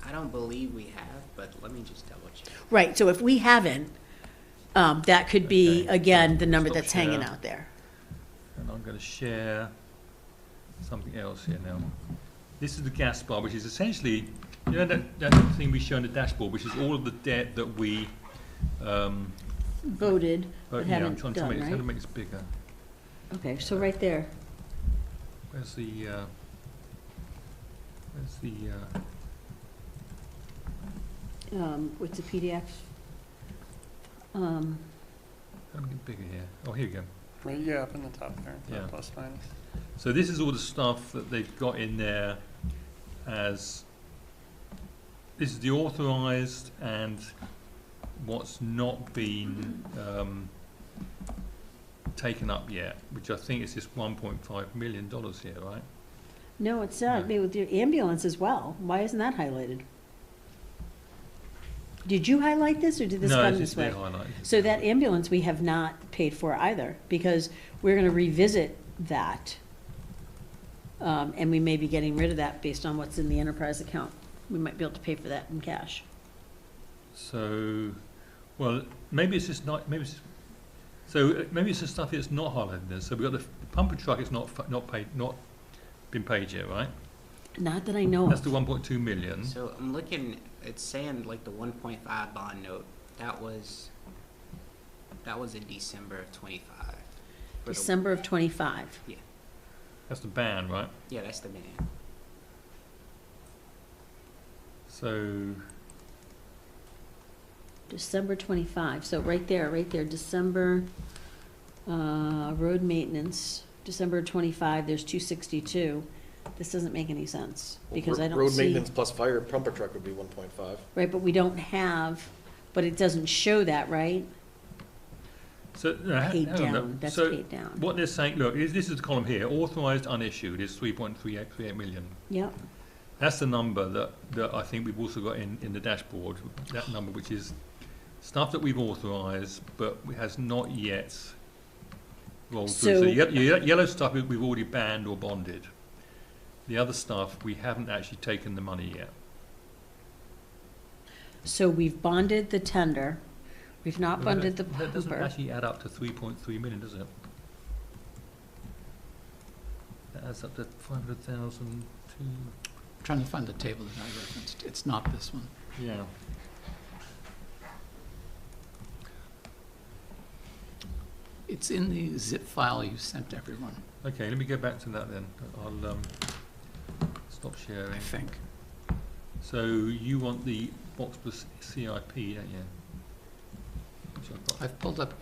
[SPEAKER 5] I don't believe we have, but let me just double check.
[SPEAKER 2] Right, so if we haven't, that could be,
[SPEAKER 1] Okay.
[SPEAKER 2] again, the number
[SPEAKER 1] Stop
[SPEAKER 2] that's hanging
[SPEAKER 1] share.
[SPEAKER 2] out there.
[SPEAKER 1] And I'm gonna share something else here now. This is the gas bar, which is essentially, that thing we show on the dashboard, which is all of the debt that we,
[SPEAKER 2] Voted, but
[SPEAKER 1] yeah, I'm
[SPEAKER 2] haven't
[SPEAKER 1] trying to
[SPEAKER 2] done,
[SPEAKER 1] make, trying to
[SPEAKER 2] right?
[SPEAKER 1] make this bigger.
[SPEAKER 2] Okay, so right there,
[SPEAKER 1] Where's the,
[SPEAKER 2] what's the PDF?
[SPEAKER 1] how do we get bigger here? Oh, here we go.
[SPEAKER 8] Right, yeah, up in the top there,
[SPEAKER 1] Yeah.
[SPEAKER 8] plus minus.
[SPEAKER 1] So this is all the stuff that they've got in there as, this is the authorized and what's not been, taken up yet, which I think is this $1.5 million here, right?
[SPEAKER 2] No, it's not,
[SPEAKER 1] No.
[SPEAKER 2] with your ambulance as well. Why isn't that highlighted? Did you highlight this, or did this
[SPEAKER 1] No,
[SPEAKER 2] come
[SPEAKER 1] it's
[SPEAKER 2] this
[SPEAKER 1] just
[SPEAKER 2] way?
[SPEAKER 1] there highlighted.
[SPEAKER 2] So that ambulance, we have not paid for either, because we're gonna revisit that. And we may be getting rid of that based on what's in the enterprise account. We might be able to pay for that in cash.
[SPEAKER 1] So, well, maybe it's just not, maybe it's, so maybe it's the stuff that's not highlighted there. So we've got the pumper truck, it's not paid, not been paid yet, right?
[SPEAKER 2] Not that I know
[SPEAKER 1] That's
[SPEAKER 2] of.
[SPEAKER 1] the 1.2 million.
[SPEAKER 5] So I'm looking, it's saying like the 1.5 bond note, that was in December of '25. For the-
[SPEAKER 2] December of '25.
[SPEAKER 1] That's the ban, right?
[SPEAKER 5] Yeah, that's the ban.
[SPEAKER 1] So,
[SPEAKER 2] December '25, so right there, December, road maintenance, December '25, there's 262. This doesn't make any sense, because I don't
[SPEAKER 4] Road
[SPEAKER 2] see,
[SPEAKER 4] maintenance plus fire pumper truck would be 1.5.
[SPEAKER 2] right, but we don't have, but it doesn't show that, right?
[SPEAKER 1] so,
[SPEAKER 2] Paid
[SPEAKER 1] hang on,
[SPEAKER 2] down,
[SPEAKER 1] look.
[SPEAKER 2] that's
[SPEAKER 1] So
[SPEAKER 2] paid down.
[SPEAKER 1] what they're saying, look, this is the column here, authorized unissued is 3.38 million.
[SPEAKER 2] Yep,
[SPEAKER 1] That's the number that I think we've also got in the dashboard, that number, which is stuff that we've authorized, but has not yet rolled through. So
[SPEAKER 2] So-
[SPEAKER 1] yellow stuff we've already banned or bonded. The other stuff, we haven't actually taken the money yet.
[SPEAKER 2] So we've bonded the tender, we've not
[SPEAKER 1] Well,
[SPEAKER 2] bonded the
[SPEAKER 1] that doesn't
[SPEAKER 2] pumper.
[SPEAKER 1] actually add up to 3.3 million, does it? That adds up to 500,000 to,
[SPEAKER 6] I'm trying to find the table that I referenced. It's not this one.
[SPEAKER 1] yeah.
[SPEAKER 6] It's in the zip file you sent everyone,
[SPEAKER 1] Okay, let me go back to that then. I'll stop
[SPEAKER 6] I
[SPEAKER 1] sharing.
[SPEAKER 6] think.
[SPEAKER 1] So you want the box plus CIP, don't you? Which I've got.
[SPEAKER 6] I've pulled up,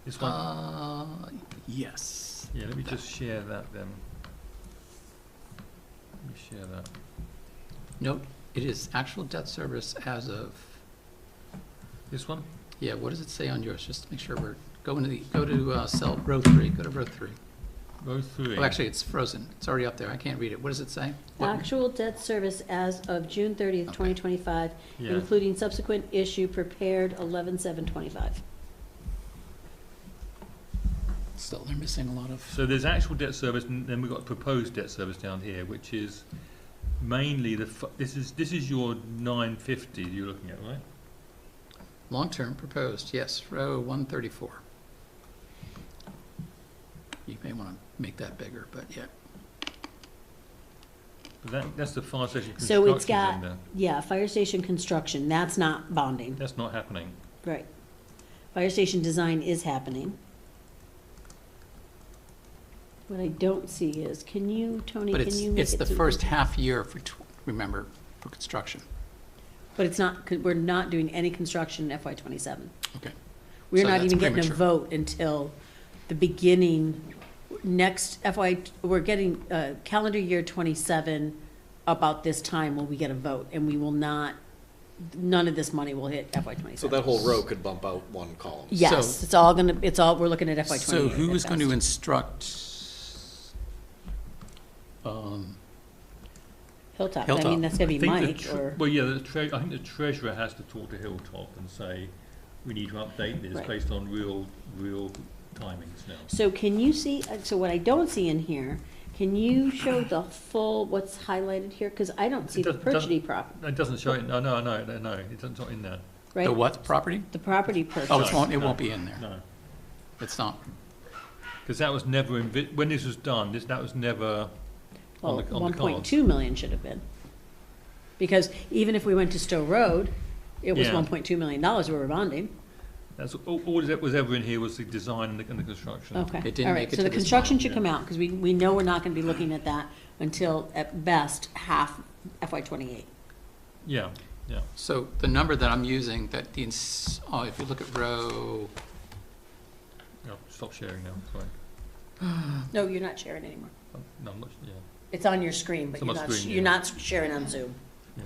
[SPEAKER 1] This one?
[SPEAKER 6] yes.
[SPEAKER 1] Yeah, let me just share that then. Let me share that.
[SPEAKER 6] Note, it is actual debt service as of,
[SPEAKER 1] This one?
[SPEAKER 6] yeah, what does it say on yours? Just to make sure we're, go to cell, row 3, go to row 3.
[SPEAKER 1] Row 3.
[SPEAKER 6] Oh, actually, it's frozen. It's already up there. I can't read it. What does it say? What-
[SPEAKER 2] Actual debt service as of June 30th,
[SPEAKER 6] Okay.
[SPEAKER 2] 2025,
[SPEAKER 1] Yeah.
[SPEAKER 2] including subsequent issue prepared 11/7/25.
[SPEAKER 6] Still, they're missing a lot of,
[SPEAKER 1] So there's actual debt service, and then we've got proposed debt service down here, which is mainly this is your 950 you're looking at, right?
[SPEAKER 6] long-term proposed, yes, row 134. You may want to make that bigger, but yeah.
[SPEAKER 1] But that's the fire station
[SPEAKER 2] So it's
[SPEAKER 1] construction's
[SPEAKER 2] got,
[SPEAKER 1] in there.
[SPEAKER 2] yeah, fire station construction, that's not bonding,
[SPEAKER 1] That's not happening.
[SPEAKER 2] right. Fire station design is happening. What I don't see is, can you, Tony,
[SPEAKER 6] But
[SPEAKER 2] can you make
[SPEAKER 6] it's
[SPEAKER 2] it
[SPEAKER 6] the
[SPEAKER 2] so-
[SPEAKER 6] first half year for, remember, for construction.
[SPEAKER 2] But it's not, we're not doing any construction in FY '27.
[SPEAKER 6] Okay.
[SPEAKER 2] We're
[SPEAKER 6] So
[SPEAKER 2] not
[SPEAKER 6] that's
[SPEAKER 2] even getting a
[SPEAKER 6] premature.
[SPEAKER 2] vote until the beginning, next we're getting calendar year '27 about this time when we get a vote, and we will not, none of this money will hit FY '27.
[SPEAKER 4] So that whole row could bump out one column.
[SPEAKER 2] Yes,
[SPEAKER 6] So-
[SPEAKER 2] we're looking at FY '28.
[SPEAKER 6] So who is
[SPEAKER 2] at
[SPEAKER 6] going to
[SPEAKER 2] best.
[SPEAKER 6] instruct,
[SPEAKER 2] Hilltop, I
[SPEAKER 6] Hilltop?
[SPEAKER 2] mean, that's gonna be
[SPEAKER 1] I think
[SPEAKER 2] Mike, or,
[SPEAKER 1] well, yeah, I think the treasurer has to talk to Hilltop and say, we need to update this
[SPEAKER 2] Right.
[SPEAKER 1] based on real timings now.
[SPEAKER 2] so can you see, so what I don't see in here, can you show the full, what's highlighted here? Because I don't see
[SPEAKER 1] It
[SPEAKER 2] the
[SPEAKER 1] doesn't-
[SPEAKER 2] purchase prop,
[SPEAKER 1] It doesn't show it, no, it's not in there.
[SPEAKER 2] right?
[SPEAKER 6] the what property?
[SPEAKER 2] The property purchase.
[SPEAKER 6] Oh,
[SPEAKER 1] No,
[SPEAKER 6] it
[SPEAKER 1] no,
[SPEAKER 6] won't be in there.
[SPEAKER 1] No,
[SPEAKER 6] It's not.
[SPEAKER 1] because that was never, when this was done, that was never on
[SPEAKER 2] Well,
[SPEAKER 1] the
[SPEAKER 2] one
[SPEAKER 1] cards.
[SPEAKER 2] point two million should have been. Because even if we went to Stowe Road, it was
[SPEAKER 1] Yeah.
[SPEAKER 2] $1.2 million we were bonding.
[SPEAKER 1] That's, all that was ever in here was the design and the construction.
[SPEAKER 2] Okay,
[SPEAKER 6] It didn't
[SPEAKER 2] all
[SPEAKER 6] make
[SPEAKER 2] right,
[SPEAKER 6] it
[SPEAKER 2] so
[SPEAKER 6] to
[SPEAKER 2] the
[SPEAKER 6] this
[SPEAKER 2] construction
[SPEAKER 6] model,
[SPEAKER 2] should come out, because we know we're not gonna be looking at that until at best half FY '28.
[SPEAKER 1] Yeah, yeah.
[SPEAKER 6] So the number that I'm using, that if you look at row,
[SPEAKER 1] Yeah, stop sharing now, sorry.
[SPEAKER 2] No, you're not sharing anymore.
[SPEAKER 1] No, I'm not, yeah,
[SPEAKER 2] It's on your screen, but
[SPEAKER 1] It's on
[SPEAKER 2] you're
[SPEAKER 1] my
[SPEAKER 2] not,
[SPEAKER 1] screen,
[SPEAKER 2] you're
[SPEAKER 1] yeah.
[SPEAKER 2] not sharing on Zoom.
[SPEAKER 1] yeah.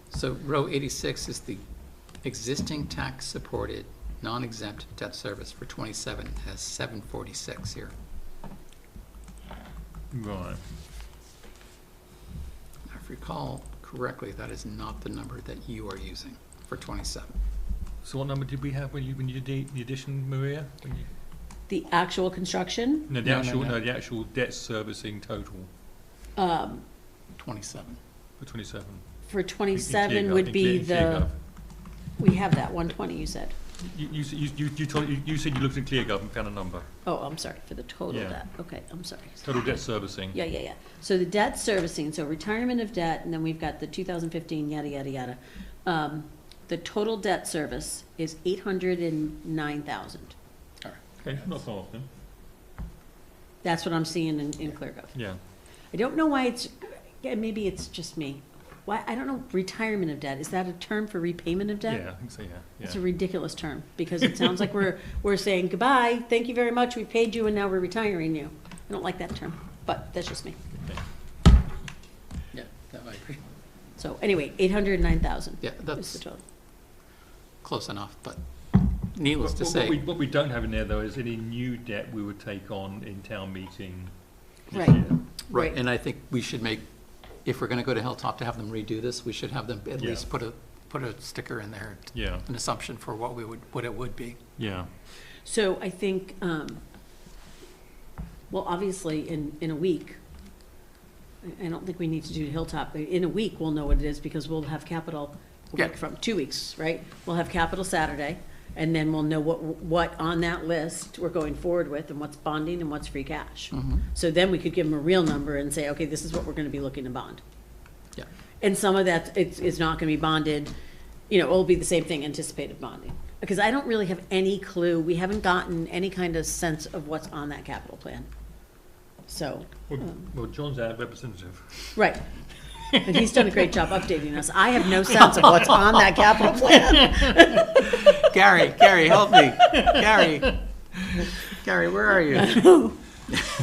[SPEAKER 6] so row 86 is the existing tax-supported, non-exempt debt service for 27. It has 746 here.
[SPEAKER 1] Right.
[SPEAKER 6] If you recall correctly, that is not the number that you are using for 27.
[SPEAKER 1] So what number did we have when you did the addition, Maria?
[SPEAKER 2] The actual construction,
[SPEAKER 1] No,
[SPEAKER 6] No.
[SPEAKER 1] the actual debt servicing total
[SPEAKER 6] 27.
[SPEAKER 1] for 27.
[SPEAKER 2] for
[SPEAKER 1] In
[SPEAKER 2] '27
[SPEAKER 1] ClearGov,
[SPEAKER 2] would
[SPEAKER 1] in
[SPEAKER 2] be
[SPEAKER 1] ClearGov.
[SPEAKER 2] we have that 120, you said.
[SPEAKER 1] You said you looked at ClearGov and found a number.
[SPEAKER 2] Oh, I'm sorry, for the total
[SPEAKER 1] Yeah.
[SPEAKER 2] debt, okay, I'm sorry.
[SPEAKER 1] Total debt servicing.
[SPEAKER 2] Yeah. So the debt servicing, so retirement of debt, and then we've got the 2015, yada, yada, yada. The total debt service is 809,000.
[SPEAKER 1] Okay, not far off then.
[SPEAKER 2] That's what I'm seeing in ClearGov.
[SPEAKER 1] Yeah.
[SPEAKER 2] I don't know why it's, yeah, maybe it's just me. Why, I don't know, retirement of debt, is that a term for repayment of debt?
[SPEAKER 1] Yeah, I think so, yeah.
[SPEAKER 2] It's a ridiculous term, because it sounds like we're saying goodbye, thank you very much, we paid you and now we're retiring you. I don't like that term, but that's just me.
[SPEAKER 1] Okay.
[SPEAKER 6] Yeah, that I agree.
[SPEAKER 2] So anyway, 809,000
[SPEAKER 6] Yeah,
[SPEAKER 2] is the
[SPEAKER 6] that's
[SPEAKER 2] total.
[SPEAKER 6] close enough, but needless to
[SPEAKER 1] What
[SPEAKER 6] say,
[SPEAKER 1] what we don't have in there, though, is any new debt we would take on in town meeting this
[SPEAKER 2] Right.
[SPEAKER 1] year.
[SPEAKER 6] right, and I think we should make, if we're going to go to Hilltop to have them redo this, we should have them at
[SPEAKER 1] Yeah.
[SPEAKER 6] least put a sticker in there,
[SPEAKER 1] Yeah,
[SPEAKER 6] an assumption for what it would be.
[SPEAKER 1] yeah.
[SPEAKER 2] So I think, well, obviously, in a week, I don't think we need to do Hilltop. In a week, we'll know what it is because we'll have capital a
[SPEAKER 6] Yeah.
[SPEAKER 2] week from 2 weeks, right? We'll have capital Saturday, and then we'll know what on that list we're going forward with and what's bonding and what's free cash. So then we could give them a real number and say, okay, this is what we're gonna be looking to bond.
[SPEAKER 6] Yeah.
[SPEAKER 2] And some of that, it's not gonna be bonded, it'll be the same thing, anticipated bonding. Because I don't really have any clue, we haven't gotten any kind of sense of what's on that capital plan. So,
[SPEAKER 1] Well, John's our representative.
[SPEAKER 2] right. And he's done a great job updating us. I have no sense of what's on that capital plan.
[SPEAKER 6] Gary, help me. Gary, where are you?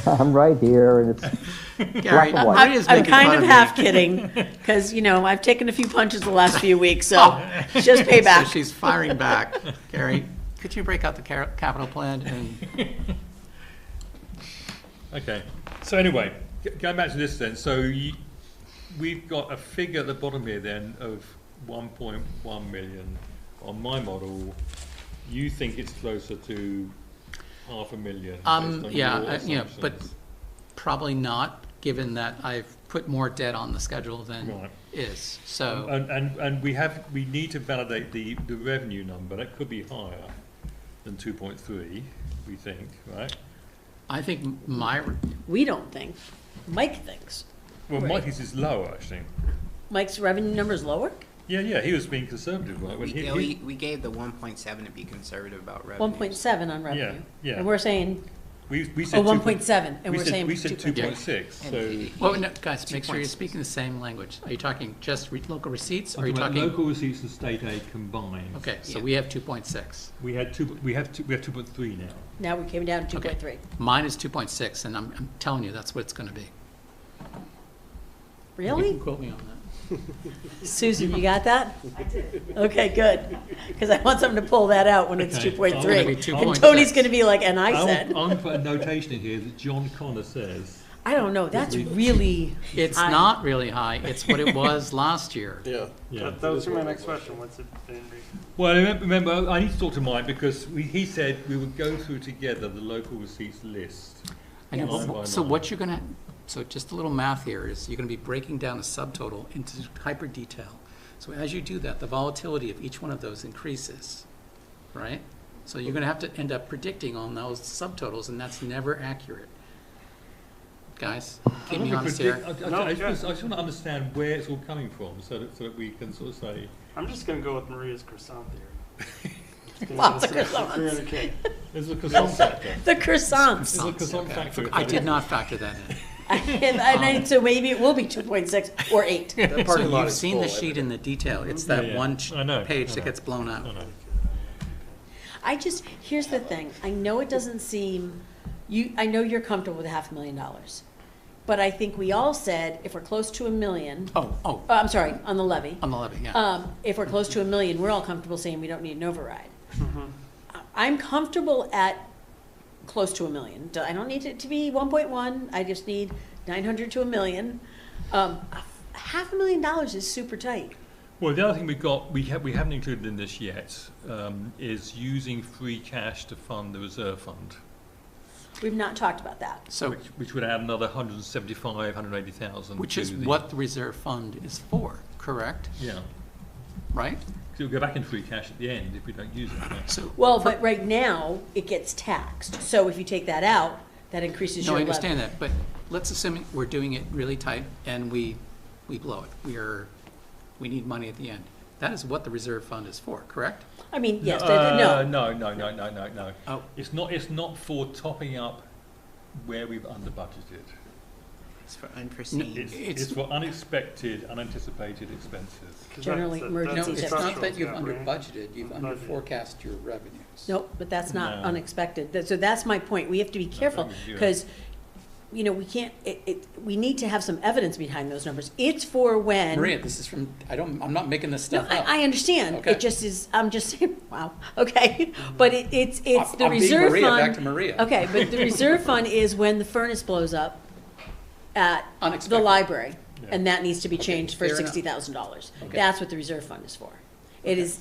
[SPEAKER 3] I'm right here, and it's
[SPEAKER 6] Gary,
[SPEAKER 3] and white.
[SPEAKER 6] Maria's
[SPEAKER 2] I'm
[SPEAKER 6] making
[SPEAKER 2] kind
[SPEAKER 6] fun
[SPEAKER 2] of
[SPEAKER 6] me.
[SPEAKER 2] half kidding, because, I've taken a few punches the last few weeks, so it's just
[SPEAKER 6] So
[SPEAKER 2] payback.
[SPEAKER 6] she's firing back. Gary, could you break out the capital plan and,
[SPEAKER 1] Okay, so anyway, going back to this then, so we've got a figure at the bottom here then of 1.1 million. On my model, you think it's closer to 500,000 based on
[SPEAKER 6] yeah,
[SPEAKER 1] your
[SPEAKER 6] but
[SPEAKER 1] assumptions.
[SPEAKER 6] probably not, given that I've put more debt on the schedule than
[SPEAKER 1] Right.
[SPEAKER 6] is, so.
[SPEAKER 1] And we need to validate the revenue number, that could be higher than 2.3, we think, right?
[SPEAKER 6] I think
[SPEAKER 2] We don't think. Mike thinks.
[SPEAKER 1] Well,
[SPEAKER 2] Right.
[SPEAKER 1] Mikey's is lower, actually.
[SPEAKER 2] Mike's revenue number is lower?
[SPEAKER 1] Yeah, he was being conservative, right? When
[SPEAKER 5] We gave the 1.7 to be conservative about revenue.
[SPEAKER 2] 1.7 on revenue.
[SPEAKER 1] yeah.
[SPEAKER 2] And we're saying,
[SPEAKER 1] we said
[SPEAKER 2] 1.7, and we're saying
[SPEAKER 1] we said
[SPEAKER 2] 2.3.
[SPEAKER 1] 2.6,
[SPEAKER 5] And
[SPEAKER 1] so.
[SPEAKER 5] he-
[SPEAKER 6] well, no, guys, make sure you're
[SPEAKER 5] 2.6.
[SPEAKER 6] speaking the same language. Are you talking just local receipts, or are you
[SPEAKER 1] I'm talking
[SPEAKER 6] talking?
[SPEAKER 1] about local receipts and state aid combined.
[SPEAKER 6] Okay, so
[SPEAKER 5] Yeah.
[SPEAKER 6] we have 2.6.
[SPEAKER 1] We have 2.3 now.
[SPEAKER 2] Now we came down to
[SPEAKER 6] Okay.
[SPEAKER 2] 2.3.
[SPEAKER 6] Mine is 2.6, and I'm telling you, that's what it's gonna be. You
[SPEAKER 2] Really?
[SPEAKER 6] can quote me on that.
[SPEAKER 2] Susan, you got that? I did. Okay, good. Because I want someone to pull that out when it's
[SPEAKER 1] Okay.
[SPEAKER 2] 2.3.
[SPEAKER 6] It's gonna be
[SPEAKER 2] And
[SPEAKER 6] 2.6.
[SPEAKER 2] Tony's gonna be like, and I said,
[SPEAKER 1] I'm gonna put a notation in here that John Connor says.
[SPEAKER 2] I don't know, that's really.
[SPEAKER 6] It's
[SPEAKER 2] high.
[SPEAKER 6] not really high, it's what it was last year.
[SPEAKER 4] Yeah.
[SPEAKER 1] Yeah.
[SPEAKER 8] That was my next question, what's it been?
[SPEAKER 1] Well, remember, I need to talk to Mike because he said we would go through together the local receipts list.
[SPEAKER 6] I know,
[SPEAKER 1] Line by
[SPEAKER 6] but- so
[SPEAKER 1] line.
[SPEAKER 6] what you're gonna, so just a little math here is you're gonna be breaking down a subtotal into hyper detail. So as you do that, the volatility of each one of those increases, right? So you're gonna have to end up predicting on those subtotals, and that's never accurate. Guys, keep me honest here.
[SPEAKER 1] I
[SPEAKER 8] No,
[SPEAKER 1] just want to understand where it's all coming from so that we can sort of say.
[SPEAKER 8] I'm just gonna go with Maria's croissant theory. It's gonna
[SPEAKER 2] Lots
[SPEAKER 8] be
[SPEAKER 2] of
[SPEAKER 8] the
[SPEAKER 2] croissants.
[SPEAKER 8] 300K.
[SPEAKER 1] There's a croissant factor.
[SPEAKER 2] The croissants.
[SPEAKER 1] There's a croissant factor.
[SPEAKER 6] I did not factor that in.
[SPEAKER 2] So maybe it will be 2.6 or 8.
[SPEAKER 4] That
[SPEAKER 6] So
[SPEAKER 4] parking lot
[SPEAKER 6] you've
[SPEAKER 4] is
[SPEAKER 6] seen the
[SPEAKER 4] full
[SPEAKER 6] sheet
[SPEAKER 4] every
[SPEAKER 6] in the detail, it's that
[SPEAKER 1] Yeah,
[SPEAKER 6] one
[SPEAKER 1] I know,
[SPEAKER 6] page
[SPEAKER 1] I
[SPEAKER 6] that
[SPEAKER 1] know.
[SPEAKER 6] gets blown out.
[SPEAKER 1] I know.
[SPEAKER 2] Here's the thing, I know it doesn't seem, I know you're comfortable with $500,000. But I think we all said, if we're close to $1 million, I'm sorry, on the levy.
[SPEAKER 6] On the levy, yeah.
[SPEAKER 2] If we're close to $1 million, we're all comfortable saying we don't need an override. I'm comfortable at close to $1 million. I don't need it to be 1.1, I just need 900 to $1 million. $500,000 is super tight.
[SPEAKER 1] Well, the other thing we haven't included in this yet, is using free cash to fund the reserve fund,
[SPEAKER 2] We've not talked about that.
[SPEAKER 6] So,
[SPEAKER 1] which would add another 180,000.
[SPEAKER 6] which is
[SPEAKER 1] to the-
[SPEAKER 6] what the reserve fund is for, correct?
[SPEAKER 1] Yeah,
[SPEAKER 6] Right?
[SPEAKER 1] so it'll go back in free cash at the end if we don't use it. Right?
[SPEAKER 6] So,
[SPEAKER 2] Well, but right now, it gets taxed. So if you take that out, that increases
[SPEAKER 6] no,
[SPEAKER 2] your
[SPEAKER 6] I
[SPEAKER 2] levy.
[SPEAKER 6] understand that, but let's assume we're doing it really tight and we blow it. We need money at the end. That is what the reserve fund is for, correct?
[SPEAKER 2] I mean, yes,
[SPEAKER 1] No.
[SPEAKER 2] no.
[SPEAKER 1] No.
[SPEAKER 6] Oh.
[SPEAKER 1] It's not for topping up where we've under budgeted.
[SPEAKER 5] It's for unforeseen.
[SPEAKER 1] It's for unexpected, unanticipated expenses.
[SPEAKER 8] 'Cause
[SPEAKER 2] Generally,
[SPEAKER 8] that's
[SPEAKER 2] emergency
[SPEAKER 6] No, it's
[SPEAKER 2] Structural
[SPEAKER 6] not that you've
[SPEAKER 8] gap,
[SPEAKER 6] under
[SPEAKER 8] right?
[SPEAKER 6] budgeted, you've under
[SPEAKER 8] Budgeted.
[SPEAKER 6] forecast your revenues.
[SPEAKER 2] Nope, but that's not
[SPEAKER 1] No.
[SPEAKER 2] unexpected. So that's my point. We have to be careful
[SPEAKER 1] Yeah.
[SPEAKER 2] because, we can't, we need to have some evidence behind those numbers. It's for when.
[SPEAKER 6] Maria, this is from, I'm not making this
[SPEAKER 2] No,
[SPEAKER 6] stuff up.
[SPEAKER 2] I understand.
[SPEAKER 6] Okay.
[SPEAKER 2] It just is, I'm just saying, wow, okay. But it's the
[SPEAKER 6] I'm being
[SPEAKER 2] reserve
[SPEAKER 6] Maria,
[SPEAKER 2] fund.
[SPEAKER 6] back to Maria.
[SPEAKER 2] Okay, but the reserve fund is when the furnace blows up at the
[SPEAKER 6] Unexpected.
[SPEAKER 2] library,
[SPEAKER 1] Yeah.
[SPEAKER 2] and that needs to be changed for
[SPEAKER 6] fair enough.
[SPEAKER 2] $60,000.
[SPEAKER 6] Okay.
[SPEAKER 2] That's what the reserve fund is for. It is,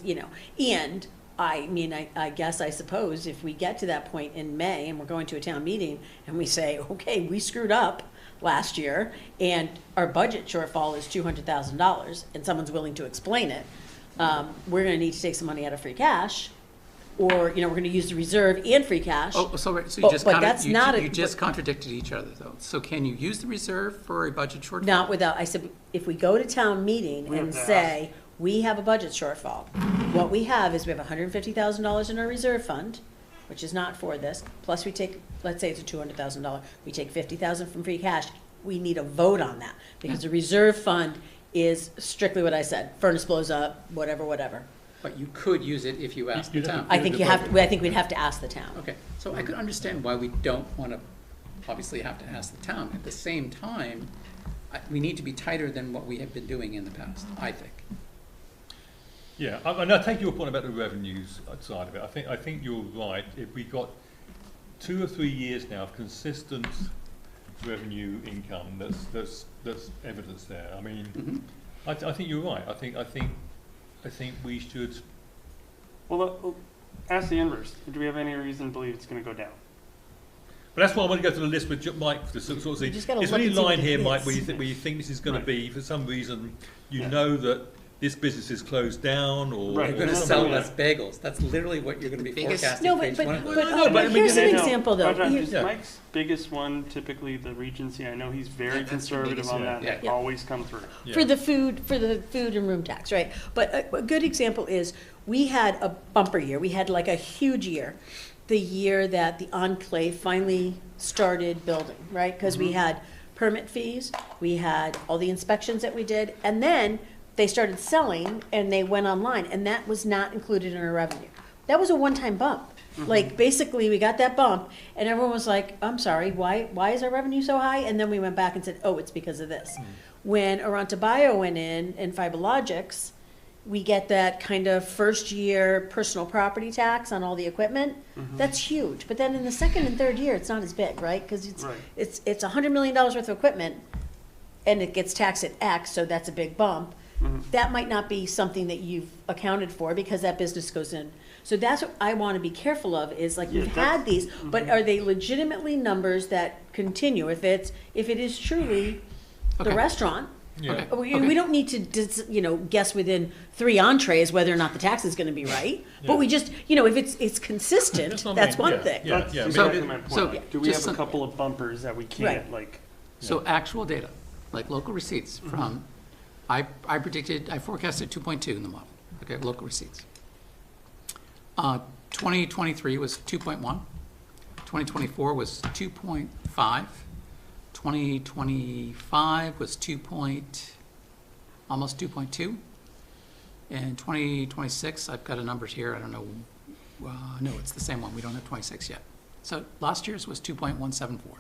[SPEAKER 2] and I mean, I suppose if we get to that point in May and we're going to a town meeting and we say, okay, we screwed up, last year, and our budget shortfall is $200,000, and someone's willing to explain it, we're gonna need to take some money out of free cash, or, we're gonna use the reserve and free cash.
[SPEAKER 6] Oh, so you
[SPEAKER 2] But-
[SPEAKER 6] just
[SPEAKER 2] but that's not a-
[SPEAKER 6] you just contradicted each other, though. So can you use the reserve for a budget shortfall?
[SPEAKER 2] Not without, I said, if we go to town meeting
[SPEAKER 8] We have
[SPEAKER 2] and
[SPEAKER 8] to
[SPEAKER 2] say, we have a budget shortfall, what we have is we have $150,000 in our reserve fund, which is not for this, plus we take, let's say it's a $200,000, we take $50,000 from free cash, we need a vote on that, because the reserve fund is strictly what I said, furnace blows up, whatever.
[SPEAKER 6] But you could use it if you asked the
[SPEAKER 1] You'd have
[SPEAKER 6] town.
[SPEAKER 1] to-
[SPEAKER 2] I think I think we'd have to ask the town.
[SPEAKER 6] Okay, so I could understand why we don't want to, obviously have to ask the town. At the same time, we need to be tighter than what we have been doing in the past, I think.
[SPEAKER 1] Yeah, and I take your point about the revenues side of it. I think you're right. If we got 2 or 3 years now of consistent revenue income, that's evidence there. I mean,
[SPEAKER 6] Mhm.
[SPEAKER 1] I think you're right. I think we should.
[SPEAKER 8] Well, ask the inverse. Do we have any reason to believe it's going to go down?
[SPEAKER 1] But that's why I want to go through the list with Mike to sort of see.
[SPEAKER 2] You just gotta
[SPEAKER 1] Is
[SPEAKER 2] look
[SPEAKER 1] there any
[SPEAKER 2] and see what
[SPEAKER 1] line
[SPEAKER 2] it
[SPEAKER 1] here,
[SPEAKER 2] is.
[SPEAKER 1] Mike, where you think this is going
[SPEAKER 8] Right.
[SPEAKER 1] to be for some reason? You
[SPEAKER 8] Yeah.
[SPEAKER 1] know that this business is closed down, or
[SPEAKER 8] Right.
[SPEAKER 6] You're going to
[SPEAKER 8] Yeah.
[SPEAKER 6] sell
[SPEAKER 8] Yeah.
[SPEAKER 6] less bagels. That's literally what you're going to be
[SPEAKER 5] Biggest-
[SPEAKER 6] forecasting
[SPEAKER 2] No,
[SPEAKER 6] for
[SPEAKER 2] but,
[SPEAKER 6] each
[SPEAKER 2] but,
[SPEAKER 6] one of
[SPEAKER 2] but,
[SPEAKER 6] those.
[SPEAKER 1] No, but I mean,
[SPEAKER 2] here's an
[SPEAKER 1] you know,
[SPEAKER 2] example, though.
[SPEAKER 8] Roger,
[SPEAKER 2] Here-
[SPEAKER 8] is
[SPEAKER 1] Yeah.
[SPEAKER 8] Mike's biggest one typically the Regency? I know he's very
[SPEAKER 5] That's the
[SPEAKER 8] conservative
[SPEAKER 5] biggest
[SPEAKER 8] on
[SPEAKER 1] one.
[SPEAKER 8] that.
[SPEAKER 6] Yeah.
[SPEAKER 8] They
[SPEAKER 2] Yeah.
[SPEAKER 8] always come through.
[SPEAKER 1] Yeah.
[SPEAKER 2] For the food and room tax, right? But a good example is, we had a bumper year, we had like a huge year, the year that the Enclave finally started building, right? Because we had permit fees, we had all the inspections that we did, and then they started selling and they went online, and that was not included in our revenue. That was a one-time bump. Like, basically, we got that bump, and everyone was like, I'm sorry, why is our revenue so high? And then we went back and said, oh, it's because of this. When Aranta Bio went in and FiberLogix, we get that kind of first-year personal property tax on all the equipment. That's huge. But then in the second and third year, it's not as big, right? Because
[SPEAKER 8] Right.
[SPEAKER 2] it's $100 million worth of equipment, and it gets taxed at X, so that's a big bump. That might not be something that you've accounted for, because that business goes in. So that's what I want to be careful of, is like,
[SPEAKER 8] Yeah,
[SPEAKER 2] we've
[SPEAKER 8] that's-
[SPEAKER 2] had these, but are they legitimately numbers that continue? If it is truly the
[SPEAKER 6] Okay.
[SPEAKER 2] restaurant,
[SPEAKER 1] Yeah.
[SPEAKER 6] Okay.
[SPEAKER 2] we don't need to, guess within 3 entrees whether or not the tax is gonna be right. But
[SPEAKER 1] Yeah.
[SPEAKER 2] we just, if it's consistent,
[SPEAKER 1] That's what I
[SPEAKER 2] that's
[SPEAKER 1] mean,
[SPEAKER 2] one
[SPEAKER 1] yeah,
[SPEAKER 2] thing.
[SPEAKER 1] yeah.
[SPEAKER 8] That's
[SPEAKER 1] I mean,
[SPEAKER 8] exactly my point.
[SPEAKER 6] so
[SPEAKER 8] Like, do we
[SPEAKER 6] just
[SPEAKER 8] have
[SPEAKER 6] some-
[SPEAKER 8] a couple of bumpers that we can't,
[SPEAKER 2] Right.
[SPEAKER 8] like,
[SPEAKER 6] So actual data, like local receipts from, I forecasted 2.2 in the model, okay, local receipts. 2023 was 2.1, 2024 was 2.5, 2025 was almost 2.2, and 2026, I've got a numbers here, I don't know, no, it's the same one, we don't have 26 yet. So last year's was 2.174.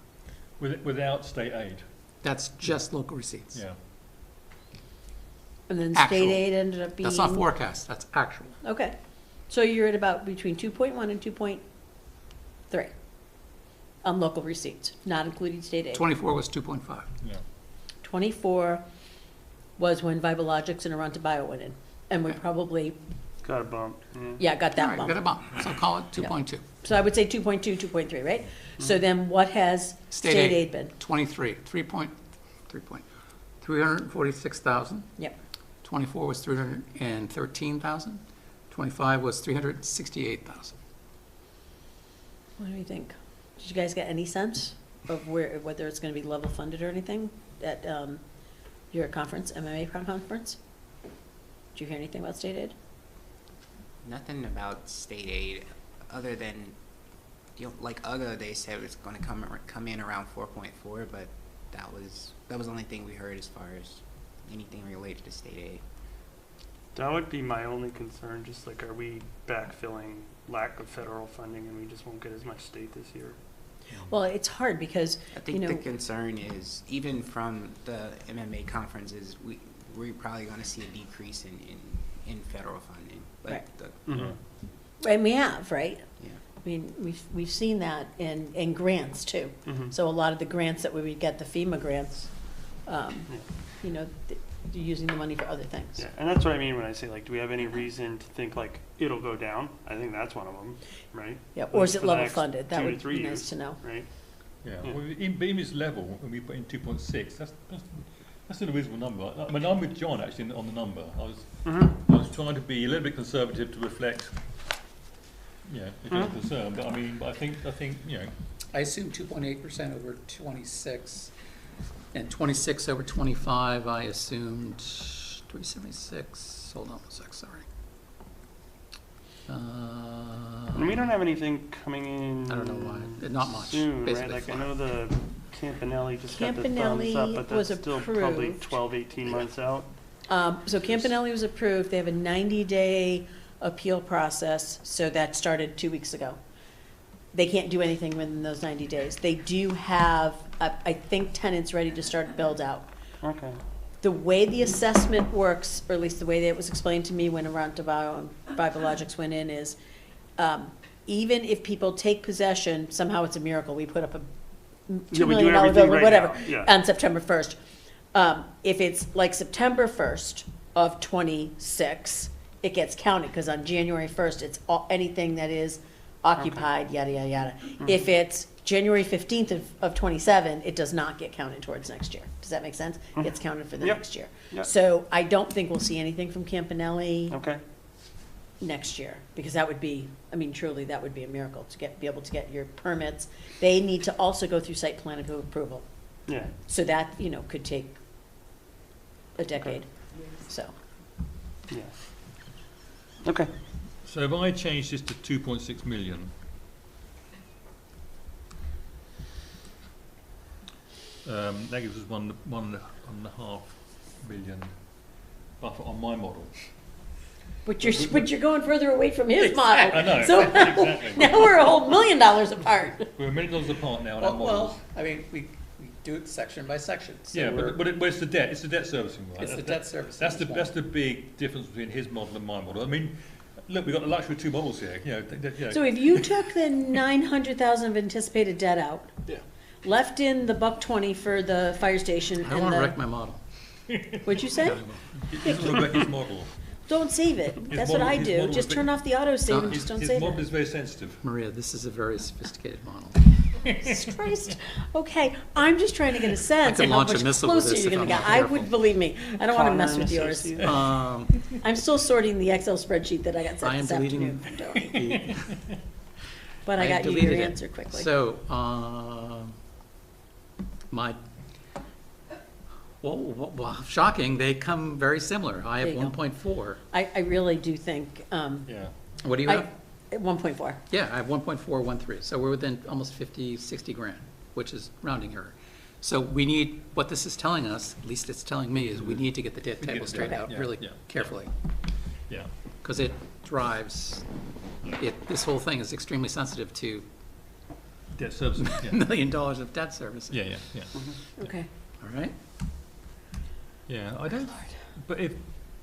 [SPEAKER 1] Without state aid.
[SPEAKER 6] That's just local receipts.
[SPEAKER 1] Yeah.
[SPEAKER 2] And then
[SPEAKER 6] Actual.
[SPEAKER 2] state aid ended up being.
[SPEAKER 6] That's not forecast, that's actual.
[SPEAKER 2] Okay, so you're at about between 2.1 and 2.3 on local receipts, not including state aid.
[SPEAKER 6] 24 was 2.5.
[SPEAKER 1] Yeah.
[SPEAKER 2] 24 was when FiberLogix and Aranta Bio went in, and we
[SPEAKER 6] Okay.
[SPEAKER 2] probably,
[SPEAKER 8] got a bump?
[SPEAKER 2] got
[SPEAKER 6] All
[SPEAKER 2] that
[SPEAKER 6] right, got a
[SPEAKER 2] bump.
[SPEAKER 6] bump, so call it 2.2.
[SPEAKER 2] So I would say 2.2, 2.3, right? So then what has
[SPEAKER 6] State
[SPEAKER 2] state
[SPEAKER 6] aid.
[SPEAKER 2] aid been?
[SPEAKER 6] 23, 346,000.
[SPEAKER 2] Yep.
[SPEAKER 6] 24 was 313,000. 25 was 368,000.
[SPEAKER 2] What do you think? Did you guys get any sense of whether it's gonna be level funded or anything at, your conference, MMA conference? Did you hear anything about state aid?
[SPEAKER 5] Nothing about state aid, other than, like UGA, they said it's gonna come in around 4.4, but that was the only thing we heard as far as anything related to state aid.
[SPEAKER 8] That would be my only concern, just like, are we backfilling lack of federal funding and we just won't get as much state this year?
[SPEAKER 2] Well, it's hard because,
[SPEAKER 5] I think the concern is, even from the MMA conferences, we're probably gonna see a decrease in federal funding. Like
[SPEAKER 2] Right. And we have, right?
[SPEAKER 5] Yeah.
[SPEAKER 2] I mean, we've seen that in grants too. So a lot of the grants that we would get, the FEMA grants, you're using the money for other things.
[SPEAKER 8] Yeah, and that's what I mean when I say, like, do we have any reason to think, like, it'll go down? I think that's one of them, right?
[SPEAKER 2] Yeah, or is
[SPEAKER 8] Like,
[SPEAKER 2] it
[SPEAKER 8] for the
[SPEAKER 2] level
[SPEAKER 8] next
[SPEAKER 2] funded? That
[SPEAKER 8] 2 to
[SPEAKER 2] would
[SPEAKER 8] 3
[SPEAKER 2] be nice
[SPEAKER 8] years,
[SPEAKER 2] to know.
[SPEAKER 8] Right?
[SPEAKER 1] Yeah,
[SPEAKER 8] Yeah.
[SPEAKER 1] well, in Bemis level, when we put in 2.6, that's still a reasonable number. I mean, I'm with John actually on the number. I was trying to be a little bit conservative to reflect, the general concern. But I think,
[SPEAKER 6] I assume 2.8% over 26, and 26 over 25, I assumed 376, hold on a sec, sorry.
[SPEAKER 8] And we don't have anything coming in.
[SPEAKER 6] I don't know why, not much,
[SPEAKER 8] Soon, right?
[SPEAKER 6] basically
[SPEAKER 8] Like I
[SPEAKER 6] flat.
[SPEAKER 8] know the Campanelli just got the thumbs up,
[SPEAKER 2] Campanelli
[SPEAKER 8] but
[SPEAKER 2] was
[SPEAKER 8] that's still probably
[SPEAKER 2] approved.
[SPEAKER 8] 12, 18 months out.
[SPEAKER 2] So Campanelli was approved, they have a 90-day appeal process, so that started 2 weeks ago. They can't do anything within those 90 days. They do have, I think, tenants ready to start build out.
[SPEAKER 8] Okay.
[SPEAKER 2] The way the assessment works, or at least the way that it was explained to me when Aranta Biologics went in, is even if people take possession, somehow it's a miracle, we put up a
[SPEAKER 8] Yeah,
[SPEAKER 2] $2
[SPEAKER 8] we do
[SPEAKER 2] million
[SPEAKER 8] everything
[SPEAKER 2] bill or
[SPEAKER 8] right
[SPEAKER 2] whatever
[SPEAKER 8] now, yeah.
[SPEAKER 2] on September 1st. If it's like September 1st of 26, it gets counted, because on January 1st, it's anything that is occupied, yada, yada, yada. If it's January 15th of 27, it does not get counted towards next year. Does that make sense? It gets counted for the
[SPEAKER 8] Yep.
[SPEAKER 2] next year.
[SPEAKER 8] Yep.
[SPEAKER 2] So I don't think we'll see anything from Campanelli
[SPEAKER 8] Okay.
[SPEAKER 2] next year, because that would be, truly, that would be a miracle to be able to get your permits. They need to also go through site plan approval.
[SPEAKER 8] Yeah.
[SPEAKER 2] So that, could take a decade, so.
[SPEAKER 8] Yeah. Okay.
[SPEAKER 1] so if I change this to 2.6 million, that gives us 1.5 million buffer on my model.
[SPEAKER 2] But you're going further away from his model.
[SPEAKER 1] I know,
[SPEAKER 2] So
[SPEAKER 1] exactly.
[SPEAKER 2] now we're a whole $1 million apart.
[SPEAKER 1] We're $1 million apart now on our models.
[SPEAKER 6] We do it section by section. So
[SPEAKER 1] Yeah,
[SPEAKER 6] we're-
[SPEAKER 1] but it's the debt. It's the debt servicing, right?
[SPEAKER 6] It's the debt servicing
[SPEAKER 1] That's
[SPEAKER 6] as well.
[SPEAKER 1] that's the big difference between his model and my model. Look, we've got the luxury of two models here.
[SPEAKER 2] So if you took the 900,000 of anticipated debt out,
[SPEAKER 4] Yeah.
[SPEAKER 2] left in the $120 for the fire station
[SPEAKER 6] I don't want
[SPEAKER 2] and
[SPEAKER 6] to wreck my model.
[SPEAKER 2] what'd you say?
[SPEAKER 1] This is Rebecca's model.
[SPEAKER 2] Don't save it.
[SPEAKER 1] His
[SPEAKER 2] That's what
[SPEAKER 1] model-
[SPEAKER 2] I
[SPEAKER 1] his
[SPEAKER 2] do.
[SPEAKER 1] model
[SPEAKER 2] Just
[SPEAKER 1] is-
[SPEAKER 2] turn off the auto save and
[SPEAKER 6] His-
[SPEAKER 2] just don't
[SPEAKER 1] His
[SPEAKER 2] save
[SPEAKER 1] model
[SPEAKER 2] it.
[SPEAKER 1] is very sensitive.
[SPEAKER 6] Maria, this is a very sophisticated model.
[SPEAKER 2] Jesus Christ. Okay, I'm just trying to get a sense
[SPEAKER 6] could
[SPEAKER 2] of how
[SPEAKER 6] launch a
[SPEAKER 2] much
[SPEAKER 6] missile with
[SPEAKER 2] closer
[SPEAKER 6] this
[SPEAKER 2] you're
[SPEAKER 6] if
[SPEAKER 2] gonna
[SPEAKER 6] I'm
[SPEAKER 2] get.
[SPEAKER 6] not
[SPEAKER 2] I
[SPEAKER 6] careful.
[SPEAKER 2] would, believe me, I don't wanna
[SPEAKER 8] Connor
[SPEAKER 2] mess
[SPEAKER 8] and
[SPEAKER 2] with yours.
[SPEAKER 8] Associates.
[SPEAKER 2] I'm still sorting the Excel spreadsheet that I got
[SPEAKER 6] I
[SPEAKER 2] sent
[SPEAKER 6] am
[SPEAKER 2] this
[SPEAKER 6] deleting
[SPEAKER 2] afternoon from Tony.
[SPEAKER 6] the-
[SPEAKER 2] But I got you
[SPEAKER 6] deleted
[SPEAKER 2] your
[SPEAKER 6] it.
[SPEAKER 2] answer quickly.
[SPEAKER 6] So, well, shocking, they come very similar. I have
[SPEAKER 2] There you go.
[SPEAKER 6] 1.4.
[SPEAKER 2] I really do think,
[SPEAKER 1] Yeah.
[SPEAKER 6] What do you have?
[SPEAKER 2] 1.4.
[SPEAKER 6] Yeah, I have 1.413, so we're within almost 50, 60 grand, which is rounding error. So we need, what this is telling us, at least it's telling me, is we need to get the debt
[SPEAKER 1] We need
[SPEAKER 6] table
[SPEAKER 1] to
[SPEAKER 6] straightened
[SPEAKER 1] get-
[SPEAKER 6] out
[SPEAKER 1] yeah,
[SPEAKER 6] really
[SPEAKER 1] yeah,
[SPEAKER 6] carefully,
[SPEAKER 1] Yeah.
[SPEAKER 6] because it drives, this whole thing is extremely sensitive to
[SPEAKER 1] Debt servicing.
[SPEAKER 6] $1
[SPEAKER 1] Yeah.
[SPEAKER 6] million of debt service.
[SPEAKER 1] Yeah. Yeah.
[SPEAKER 2] Okay.
[SPEAKER 6] All right?
[SPEAKER 1] Yeah. I don't. But if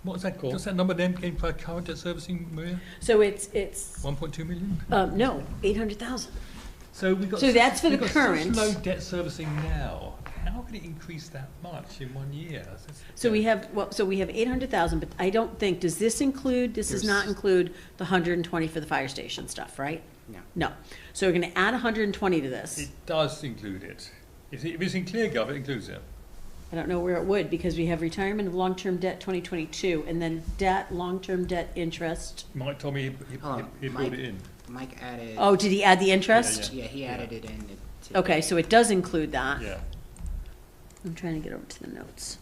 [SPEAKER 1] what's that? What's that number then? Came for current debt servicing, Maria?
[SPEAKER 2] So it's,
[SPEAKER 1] 1.2 million.
[SPEAKER 2] no, 800,000.
[SPEAKER 1] So we got.
[SPEAKER 2] So that's for
[SPEAKER 1] we've
[SPEAKER 2] the
[SPEAKER 1] got
[SPEAKER 2] current.
[SPEAKER 1] Such low debt servicing now. How can it increase that much in 1 year?
[SPEAKER 2] So we have, we have 800,000, but I don't think, does this include, this does not
[SPEAKER 6] Here's-
[SPEAKER 2] include the 120 for the fire station stuff, right?
[SPEAKER 5] No.
[SPEAKER 2] No. So we're gonna add 120 to this.
[SPEAKER 1] It does include it. If it's in ClearGov, it includes it.
[SPEAKER 2] I don't know where it would, because we have retirement of long-term debt 2022, and then debt, long-term debt interest.
[SPEAKER 1] Mike told me
[SPEAKER 5] Hold on,
[SPEAKER 1] he
[SPEAKER 5] Mike.
[SPEAKER 1] brought it in.
[SPEAKER 5] Mike added.
[SPEAKER 2] Oh, did he add the interest?
[SPEAKER 5] Yeah, he added it in.
[SPEAKER 2] Okay, so it does include that.
[SPEAKER 1] Yeah.
[SPEAKER 2] I'm trying to get over to the notes.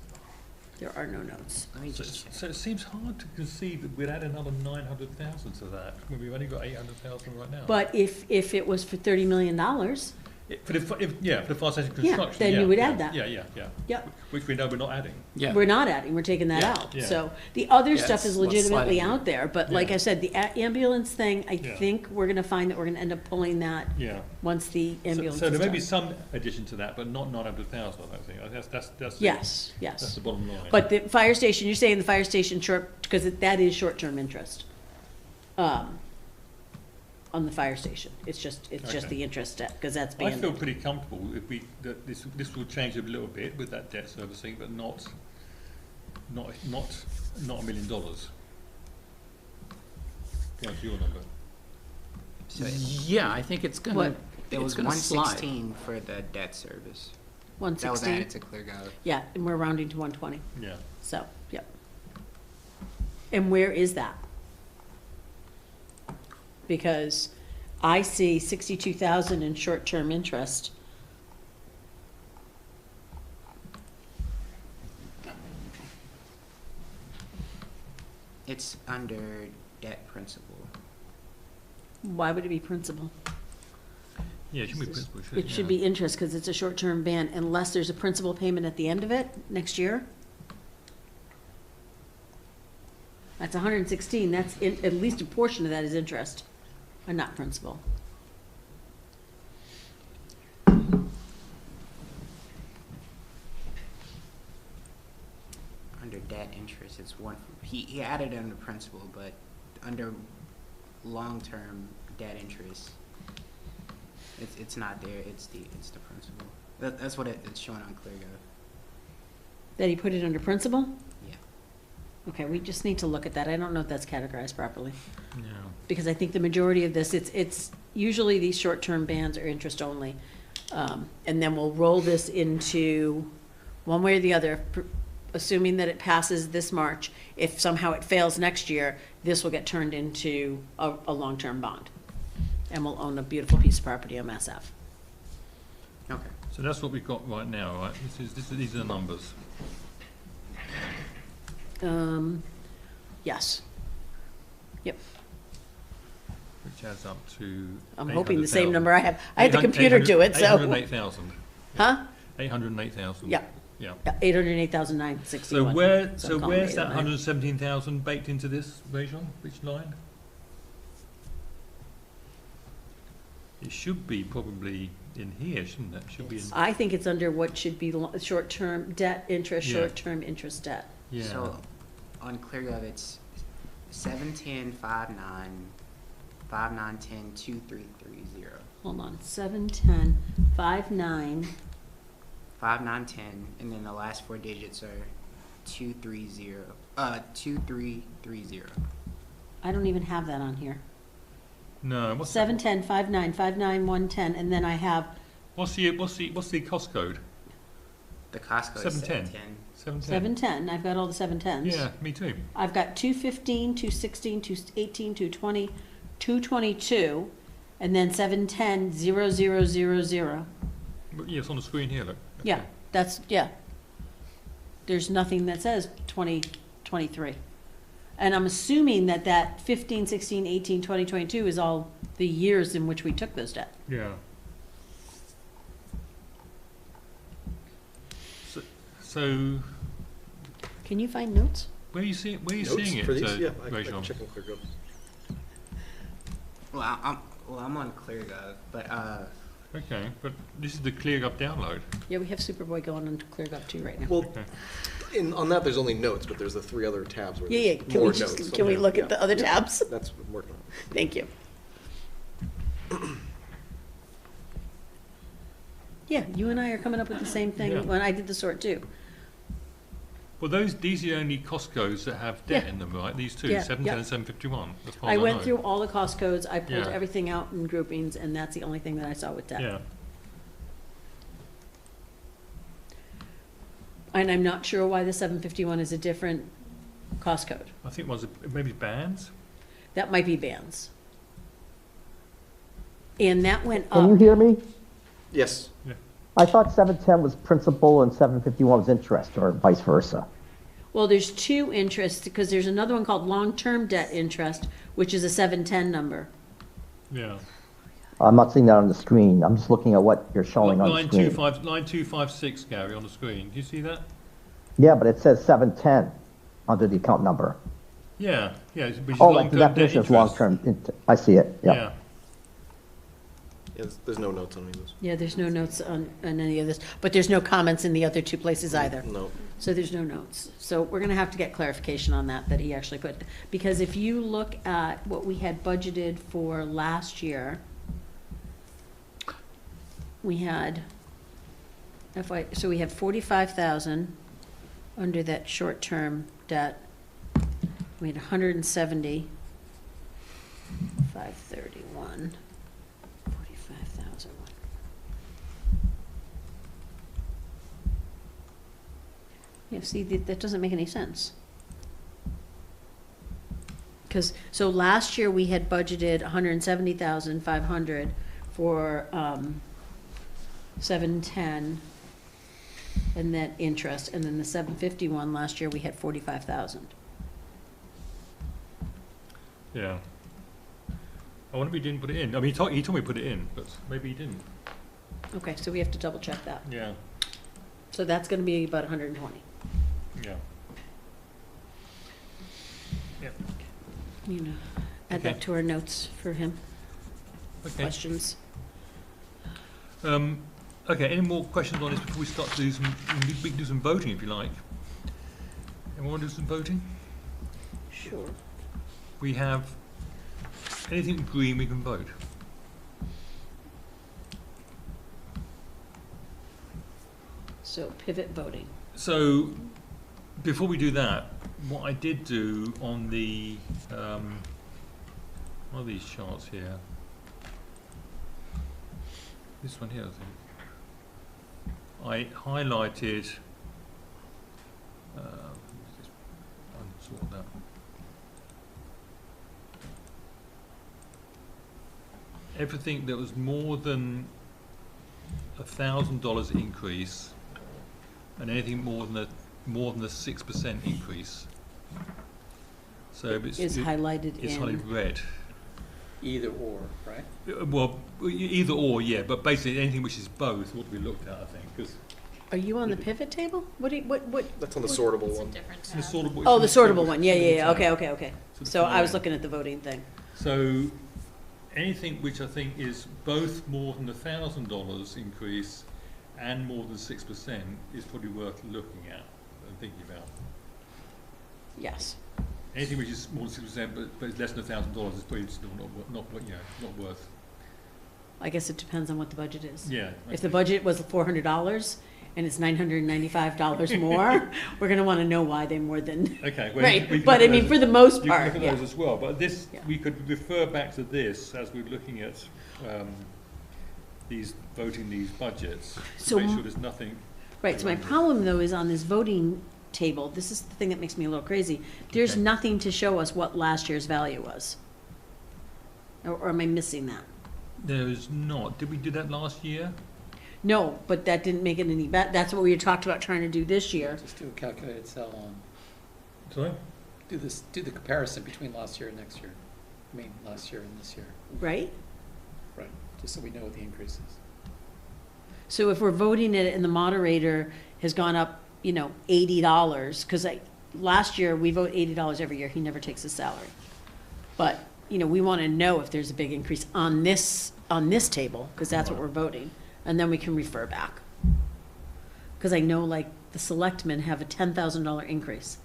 [SPEAKER 2] There are no notes.
[SPEAKER 5] Let me
[SPEAKER 1] So,
[SPEAKER 5] just check.
[SPEAKER 1] so it seems hard to conceive that we'd add another 900,000 to that when we've only got 800,000 right now.
[SPEAKER 2] But if it was for $30 million,
[SPEAKER 1] For the fire station
[SPEAKER 2] Yeah,
[SPEAKER 1] construction.
[SPEAKER 2] then you would add that.
[SPEAKER 1] Yeah.
[SPEAKER 2] yep,
[SPEAKER 1] Which we know we're not adding.
[SPEAKER 6] Yeah.
[SPEAKER 2] we're not adding, we're taking that
[SPEAKER 6] Yeah,
[SPEAKER 2] out.
[SPEAKER 1] yeah.
[SPEAKER 2] So the other
[SPEAKER 6] Yeah,
[SPEAKER 2] stuff is
[SPEAKER 6] it's what's
[SPEAKER 2] legitimately
[SPEAKER 6] sliding.
[SPEAKER 2] out there, but like
[SPEAKER 1] Yeah.
[SPEAKER 2] I said, the ambulance thing, I
[SPEAKER 1] Yeah.
[SPEAKER 2] think we're gonna find that we're gonna end up pulling that
[SPEAKER 1] Yeah.
[SPEAKER 2] once the ambulance
[SPEAKER 1] So
[SPEAKER 2] is
[SPEAKER 1] there may
[SPEAKER 2] done.
[SPEAKER 1] be some addition to that, but not 900,000, I don't think. That's
[SPEAKER 2] Yes,
[SPEAKER 1] That's
[SPEAKER 2] yes.
[SPEAKER 1] the bottom line.
[SPEAKER 2] But the fire station, you're saying the fire station short, because that is short-term interest. On the fire station. It's just
[SPEAKER 1] Okay.
[SPEAKER 2] the interest debt, because that's
[SPEAKER 1] I feel
[SPEAKER 2] banded.
[SPEAKER 1] pretty comfortable that this will change a little bit with that debt servicing, but not $1 million. That's your number.
[SPEAKER 6] Yeah, I think it's gonna,
[SPEAKER 2] What?
[SPEAKER 5] It was
[SPEAKER 6] gonna slide.
[SPEAKER 5] 116 for the debt service. That was
[SPEAKER 2] 116?
[SPEAKER 5] added to ClearGov.
[SPEAKER 2] Yeah, and we're rounding to 120,
[SPEAKER 1] Yeah.
[SPEAKER 2] so, yep. And where is that? Because I see 62,000 in short-term interest.
[SPEAKER 5] It's under debt principal.
[SPEAKER 2] Why would it be principal?
[SPEAKER 1] Yeah, it should be principal,
[SPEAKER 2] It should be interest, because it's a short-term ban, unless there's a principal payment at the end of it, next year. That's 116, that's, at least a portion of that is interest, and not principal.
[SPEAKER 5] Under debt interest, it's one, he added it under principal, but under long-term debt interest, it's not there, it's the principal. That's what it's showing on ClearGov.
[SPEAKER 2] That he put it under principal?
[SPEAKER 5] Yeah.
[SPEAKER 2] Okay, we just need to look at that, I don't know if that's categorized properly.
[SPEAKER 1] Yeah.
[SPEAKER 2] Because I think the majority of this, it's usually these short-term bans are interest only. And then we'll roll this into, one way or the other, assuming that it passes this March. If somehow it fails next year, this will get turned into a long-term bond. And we'll own a beautiful piece of property on Mass Ave.
[SPEAKER 5] Okay.
[SPEAKER 1] So that's what we've got right now, right? These are the numbers.
[SPEAKER 2] Yes. Yep,
[SPEAKER 1] Which adds up to.
[SPEAKER 2] I'm hoping the same
[SPEAKER 1] 800,000.
[SPEAKER 2] number I have. I had the computer do it, so.
[SPEAKER 1] 808,000.
[SPEAKER 2] Huh?
[SPEAKER 1] 808,000.
[SPEAKER 2] Yeah.
[SPEAKER 1] Yeah.
[SPEAKER 2] 808,961.
[SPEAKER 1] So
[SPEAKER 2] call it
[SPEAKER 1] where's that
[SPEAKER 2] 809.
[SPEAKER 1] 117,000 baked into this, Rajon? Which line? It should be probably in here, shouldn't it? Should be in.
[SPEAKER 2] I think it's under what should be short-term debt interest,
[SPEAKER 1] Yeah.
[SPEAKER 2] short-term interest debt.
[SPEAKER 1] Yeah.
[SPEAKER 5] So on ClearGov, it's 710 59 5910 2330.
[SPEAKER 2] Hold on, 710 59.
[SPEAKER 5] 5910, and then the last four digits are 230. 2330.
[SPEAKER 2] I don't even have that on here.
[SPEAKER 1] No. What's
[SPEAKER 2] 710 59 59 110, and then I have
[SPEAKER 1] What's the cost code?
[SPEAKER 5] The Costco is
[SPEAKER 1] 710.
[SPEAKER 5] 710.
[SPEAKER 1] 710.
[SPEAKER 2] 710. I've got all the 710s.
[SPEAKER 1] Yeah, me too.
[SPEAKER 2] I've got 215, 216, 218, 220, 222, and then 710 0000.
[SPEAKER 1] Yeah, it's on the screen here, look.
[SPEAKER 2] Yeah, that's, yeah. There's nothing that says 2023. And I'm assuming that that 15, 16, 18, 20, 22 is all the years in which we took those debt.
[SPEAKER 1] Yeah. So
[SPEAKER 2] Can you find notes?
[SPEAKER 1] where are you seeing
[SPEAKER 4] Notes
[SPEAKER 1] it,
[SPEAKER 4] for these? Yeah, I
[SPEAKER 1] Rajon?
[SPEAKER 4] can check on ClearGov.
[SPEAKER 5] Well, I'm on ClearGov, but
[SPEAKER 1] Okay, but this is the ClearGov download.
[SPEAKER 2] Yeah, we have Superboy going on ClearGov too right now.
[SPEAKER 4] Well,
[SPEAKER 1] Okay.
[SPEAKER 4] on that, there's only notes, but there's the three other tabs where
[SPEAKER 2] Yeah,
[SPEAKER 4] there's
[SPEAKER 2] can
[SPEAKER 4] more
[SPEAKER 2] we
[SPEAKER 4] notes.
[SPEAKER 2] just, can we
[SPEAKER 4] Okay.
[SPEAKER 2] look
[SPEAKER 4] Yeah,
[SPEAKER 2] at the other
[SPEAKER 4] yeah,
[SPEAKER 2] tabs?
[SPEAKER 4] That's what I'm working on.
[SPEAKER 2] Thank you. Yeah, you and I are coming up with the same thing
[SPEAKER 1] Yeah.
[SPEAKER 2] when I did the sort too.
[SPEAKER 1] Well, these are the only cost codes that have debt
[SPEAKER 2] Yeah.
[SPEAKER 1] in them, right? These two,
[SPEAKER 2] Yeah,
[SPEAKER 1] 710
[SPEAKER 2] yeah.
[SPEAKER 1] and 751. As far
[SPEAKER 2] I
[SPEAKER 1] as
[SPEAKER 2] went
[SPEAKER 1] know.
[SPEAKER 2] through all the cost codes, I pulled
[SPEAKER 1] Yeah.
[SPEAKER 2] everything out in groupings, and that's the only thing that I saw with debt.
[SPEAKER 1] Yeah.
[SPEAKER 2] And I'm not sure why the 751 is a different cost code.
[SPEAKER 1] I think maybe bands.
[SPEAKER 2] That might be bands. And that went
[SPEAKER 3] Can you
[SPEAKER 2] up.
[SPEAKER 3] hear me?
[SPEAKER 4] Yes.
[SPEAKER 3] I thought 710 was principal and 751 was interest, or vice versa.
[SPEAKER 2] Well, there's two interests, because there's another one called long-term debt interest, which is a 710 number.
[SPEAKER 1] Yeah.
[SPEAKER 3] I'm not seeing that on the screen. I'm just looking at what you're showing on the
[SPEAKER 1] Line
[SPEAKER 3] screen.
[SPEAKER 1] 256, Gary, on the screen. Do you see that?
[SPEAKER 3] Yeah, but it says 710 under the account number.
[SPEAKER 1] Yeah. Yeah. Which is
[SPEAKER 3] Oh, like
[SPEAKER 1] long-term
[SPEAKER 3] the
[SPEAKER 1] debt
[SPEAKER 3] definition is
[SPEAKER 1] interest.
[SPEAKER 3] long-term. I see it, yeah.
[SPEAKER 1] Yeah.
[SPEAKER 4] Yeah, there's no notes on any of those.
[SPEAKER 2] Yeah, there's no notes on any of this, but there's no comments in the other two places either.
[SPEAKER 4] No.
[SPEAKER 2] So there's no notes. So we're gonna have to get clarification on that he actually put. Because if you look at what we had budgeted for last year, we had, so we had 45,000 under that short-term debt. We had 170, 531, 45,000, Yeah, see, that doesn't make any sense. Because, so last year we had budgeted 170,500 for 710, and then interest, and then the 751 last year we had 45,000.
[SPEAKER 1] Yeah. I wonder if he didn't put it in. I mean, he told me to put it in, but maybe he didn't.
[SPEAKER 2] Okay, so we have to double check that.
[SPEAKER 1] Yeah,
[SPEAKER 2] So that's gonna be about 120.
[SPEAKER 1] yeah. Yeah.
[SPEAKER 2] You know, add that
[SPEAKER 1] Okay.
[SPEAKER 2] to our notes for him,
[SPEAKER 1] Okay.
[SPEAKER 2] questions.
[SPEAKER 1] Okay, any more questions on this before we start to do some, we can do some voting if you like. Anyone want to do some voting?
[SPEAKER 2] Sure.
[SPEAKER 1] We have, anything green we can vote.
[SPEAKER 2] So pivot voting.
[SPEAKER 1] So, before we do that, what I did do on the, one of these charts here, this one here, I think, I highlighted, just unsort that. Everything that was more than $1,000 increase, and anything more than a 6% increase. So it's
[SPEAKER 2] Highlighted
[SPEAKER 1] it's
[SPEAKER 2] in.
[SPEAKER 1] highlighted red.
[SPEAKER 6] Either or, right?
[SPEAKER 1] Well, either or, yeah, but basically anything which is both ought to be looked at, I think, because
[SPEAKER 2] Are you on the pivot table? What do you, what?
[SPEAKER 4] That's on the
[SPEAKER 2] what-
[SPEAKER 4] sortable
[SPEAKER 7] It's a
[SPEAKER 4] one.
[SPEAKER 7] different
[SPEAKER 1] it's the
[SPEAKER 7] tab.
[SPEAKER 1] sortable.
[SPEAKER 2] Oh, the
[SPEAKER 1] it's the
[SPEAKER 2] sortable one, yeah, yeah, yeah,
[SPEAKER 1] tab.
[SPEAKER 2] okay, okay, okay.
[SPEAKER 1] So the
[SPEAKER 2] So I was
[SPEAKER 1] fine.
[SPEAKER 2] looking at the voting thing.
[SPEAKER 1] So anything which I think is both more than $1,000 increase and more than 6% is probably worth looking at and thinking about.
[SPEAKER 2] Yes.
[SPEAKER 1] Anything which is more than 6% but it's less than $1,000 is probably still not worth.
[SPEAKER 2] I guess it depends on what the budget is.
[SPEAKER 1] Yeah.
[SPEAKER 2] If the budget was $400 and it's $995 more, we're gonna wanna know why they more than,
[SPEAKER 1] Okay. Well, we
[SPEAKER 2] right,
[SPEAKER 1] can
[SPEAKER 2] but
[SPEAKER 1] look
[SPEAKER 2] I
[SPEAKER 1] at
[SPEAKER 2] mean,
[SPEAKER 1] those-
[SPEAKER 2] for the most
[SPEAKER 1] you can
[SPEAKER 2] part,
[SPEAKER 1] look at
[SPEAKER 2] yeah.
[SPEAKER 1] those as well, but this,
[SPEAKER 2] Yeah.
[SPEAKER 1] we could refer back to this as we're looking at voting these budgets, to
[SPEAKER 2] So
[SPEAKER 1] make
[SPEAKER 2] m-
[SPEAKER 1] sure there's nothing.
[SPEAKER 2] Right, so my problem though is on this voting table, this is the thing that makes me a little crazy. There's
[SPEAKER 1] Okay.
[SPEAKER 2] nothing to show us what last year's value was. Or am I missing that?
[SPEAKER 1] There is not. Did we do that last year?
[SPEAKER 2] No, but that didn't make it any that's what we had talked about trying to do this year.
[SPEAKER 6] Just do a calculated cell on,
[SPEAKER 1] Sorry?
[SPEAKER 6] do the comparison between last year and next year. I mean, last year and this year,
[SPEAKER 2] Right?
[SPEAKER 6] right, just so we know what the increase is.
[SPEAKER 2] So if we're voting it and the moderator has gone up, you know, $80, because last year, we vote $80 every year, he never takes his salary. But, you know, we want to know if there's a big increase on this table, because that's what we're voting, and then we can refer back. Because I know, like, the selectmen have a $10,000 increase.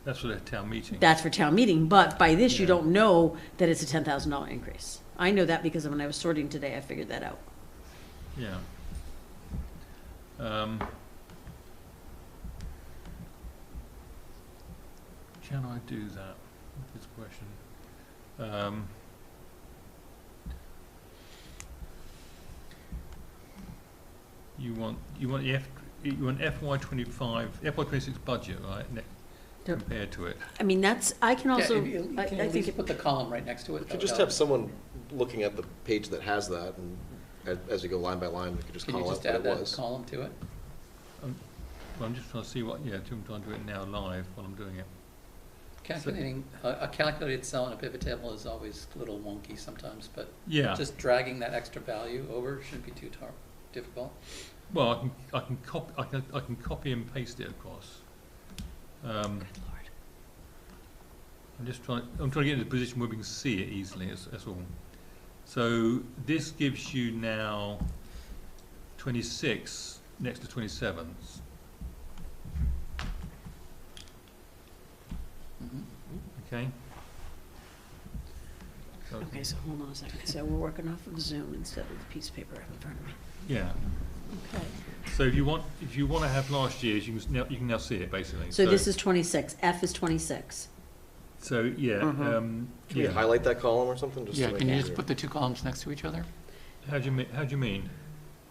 [SPEAKER 1] That's for the town meeting.
[SPEAKER 2] That's for town meeting, but by this, you
[SPEAKER 1] Yeah.
[SPEAKER 2] don't know that it's a $10,000 increase. I know that because when I was sorting today, I figured that out.
[SPEAKER 1] Yeah. Can I do that? Good question. You want FY26 budget, right?
[SPEAKER 2] Yep.
[SPEAKER 1] Compared to it.
[SPEAKER 2] I mean, that's, I can also,
[SPEAKER 6] Yeah, if you
[SPEAKER 2] I
[SPEAKER 6] can
[SPEAKER 2] I
[SPEAKER 6] at
[SPEAKER 2] think,
[SPEAKER 6] least put the column right next to it.
[SPEAKER 4] If you just have someone looking at the page that has that, and as you go line by line, we could just
[SPEAKER 6] Can you
[SPEAKER 4] call out
[SPEAKER 6] just
[SPEAKER 4] what
[SPEAKER 6] add
[SPEAKER 4] it
[SPEAKER 6] that
[SPEAKER 4] was.
[SPEAKER 6] column to it?
[SPEAKER 1] Well, I'm just trying to see what, I'm trying to do it now live while I'm doing it.
[SPEAKER 6] Calculating, a calculated cell in a pivot table is always a little wonky sometimes, but
[SPEAKER 1] Yeah.
[SPEAKER 6] just dragging that extra value over shouldn't be too difficult.
[SPEAKER 1] Well, I can copy and paste it across.
[SPEAKER 2] good lord.
[SPEAKER 1] I'm trying to get in a position where we can see it easily, that's all. So this gives you now 26 next to 27. Okay?
[SPEAKER 2] Okay, so hold on a second. So we're working off of Zoom instead of the piece of paper I have in front of me.
[SPEAKER 1] Yeah.
[SPEAKER 2] Okay.
[SPEAKER 1] So if you want to have last year's, you can now see it basically.
[SPEAKER 2] So this is 26. F is 26.
[SPEAKER 1] So yeah.
[SPEAKER 4] Can we
[SPEAKER 1] Yeah.
[SPEAKER 4] highlight that column or something? Just to
[SPEAKER 6] Yeah,
[SPEAKER 4] make
[SPEAKER 6] can
[SPEAKER 4] it
[SPEAKER 6] you just
[SPEAKER 4] easier?
[SPEAKER 6] put the two columns next to each other?
[SPEAKER 1] How do you mean?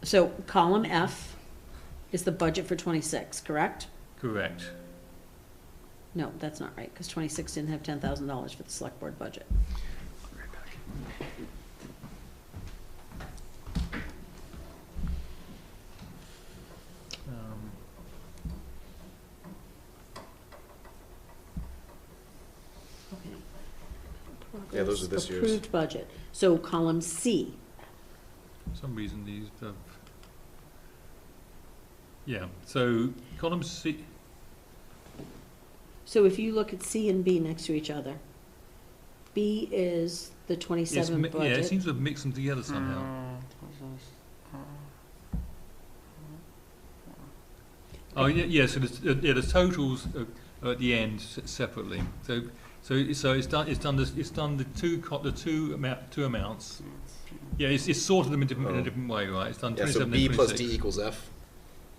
[SPEAKER 2] So column F is the budget for 26, correct?
[SPEAKER 1] Correct.
[SPEAKER 2] No, that's not right, because 26 didn't have $10,000 for the select board budget. Okay.
[SPEAKER 4] Yeah, those are this year's.
[SPEAKER 2] Approved budget. So column C.
[SPEAKER 1] For some reason these have, yeah, so column C,
[SPEAKER 2] So if you look at C and B next to each other, B is the 27
[SPEAKER 1] yeah,
[SPEAKER 2] budget.
[SPEAKER 1] it seems to have mixed them together somehow. Oh, yeah, so the totals are at the end separately. So it's done the two amounts. Yeah, it's sorted them in a different way, right? It's done
[SPEAKER 4] Yeah, so
[SPEAKER 1] 27
[SPEAKER 4] B
[SPEAKER 1] and
[SPEAKER 4] plus
[SPEAKER 1] 26.
[SPEAKER 4] D equals F,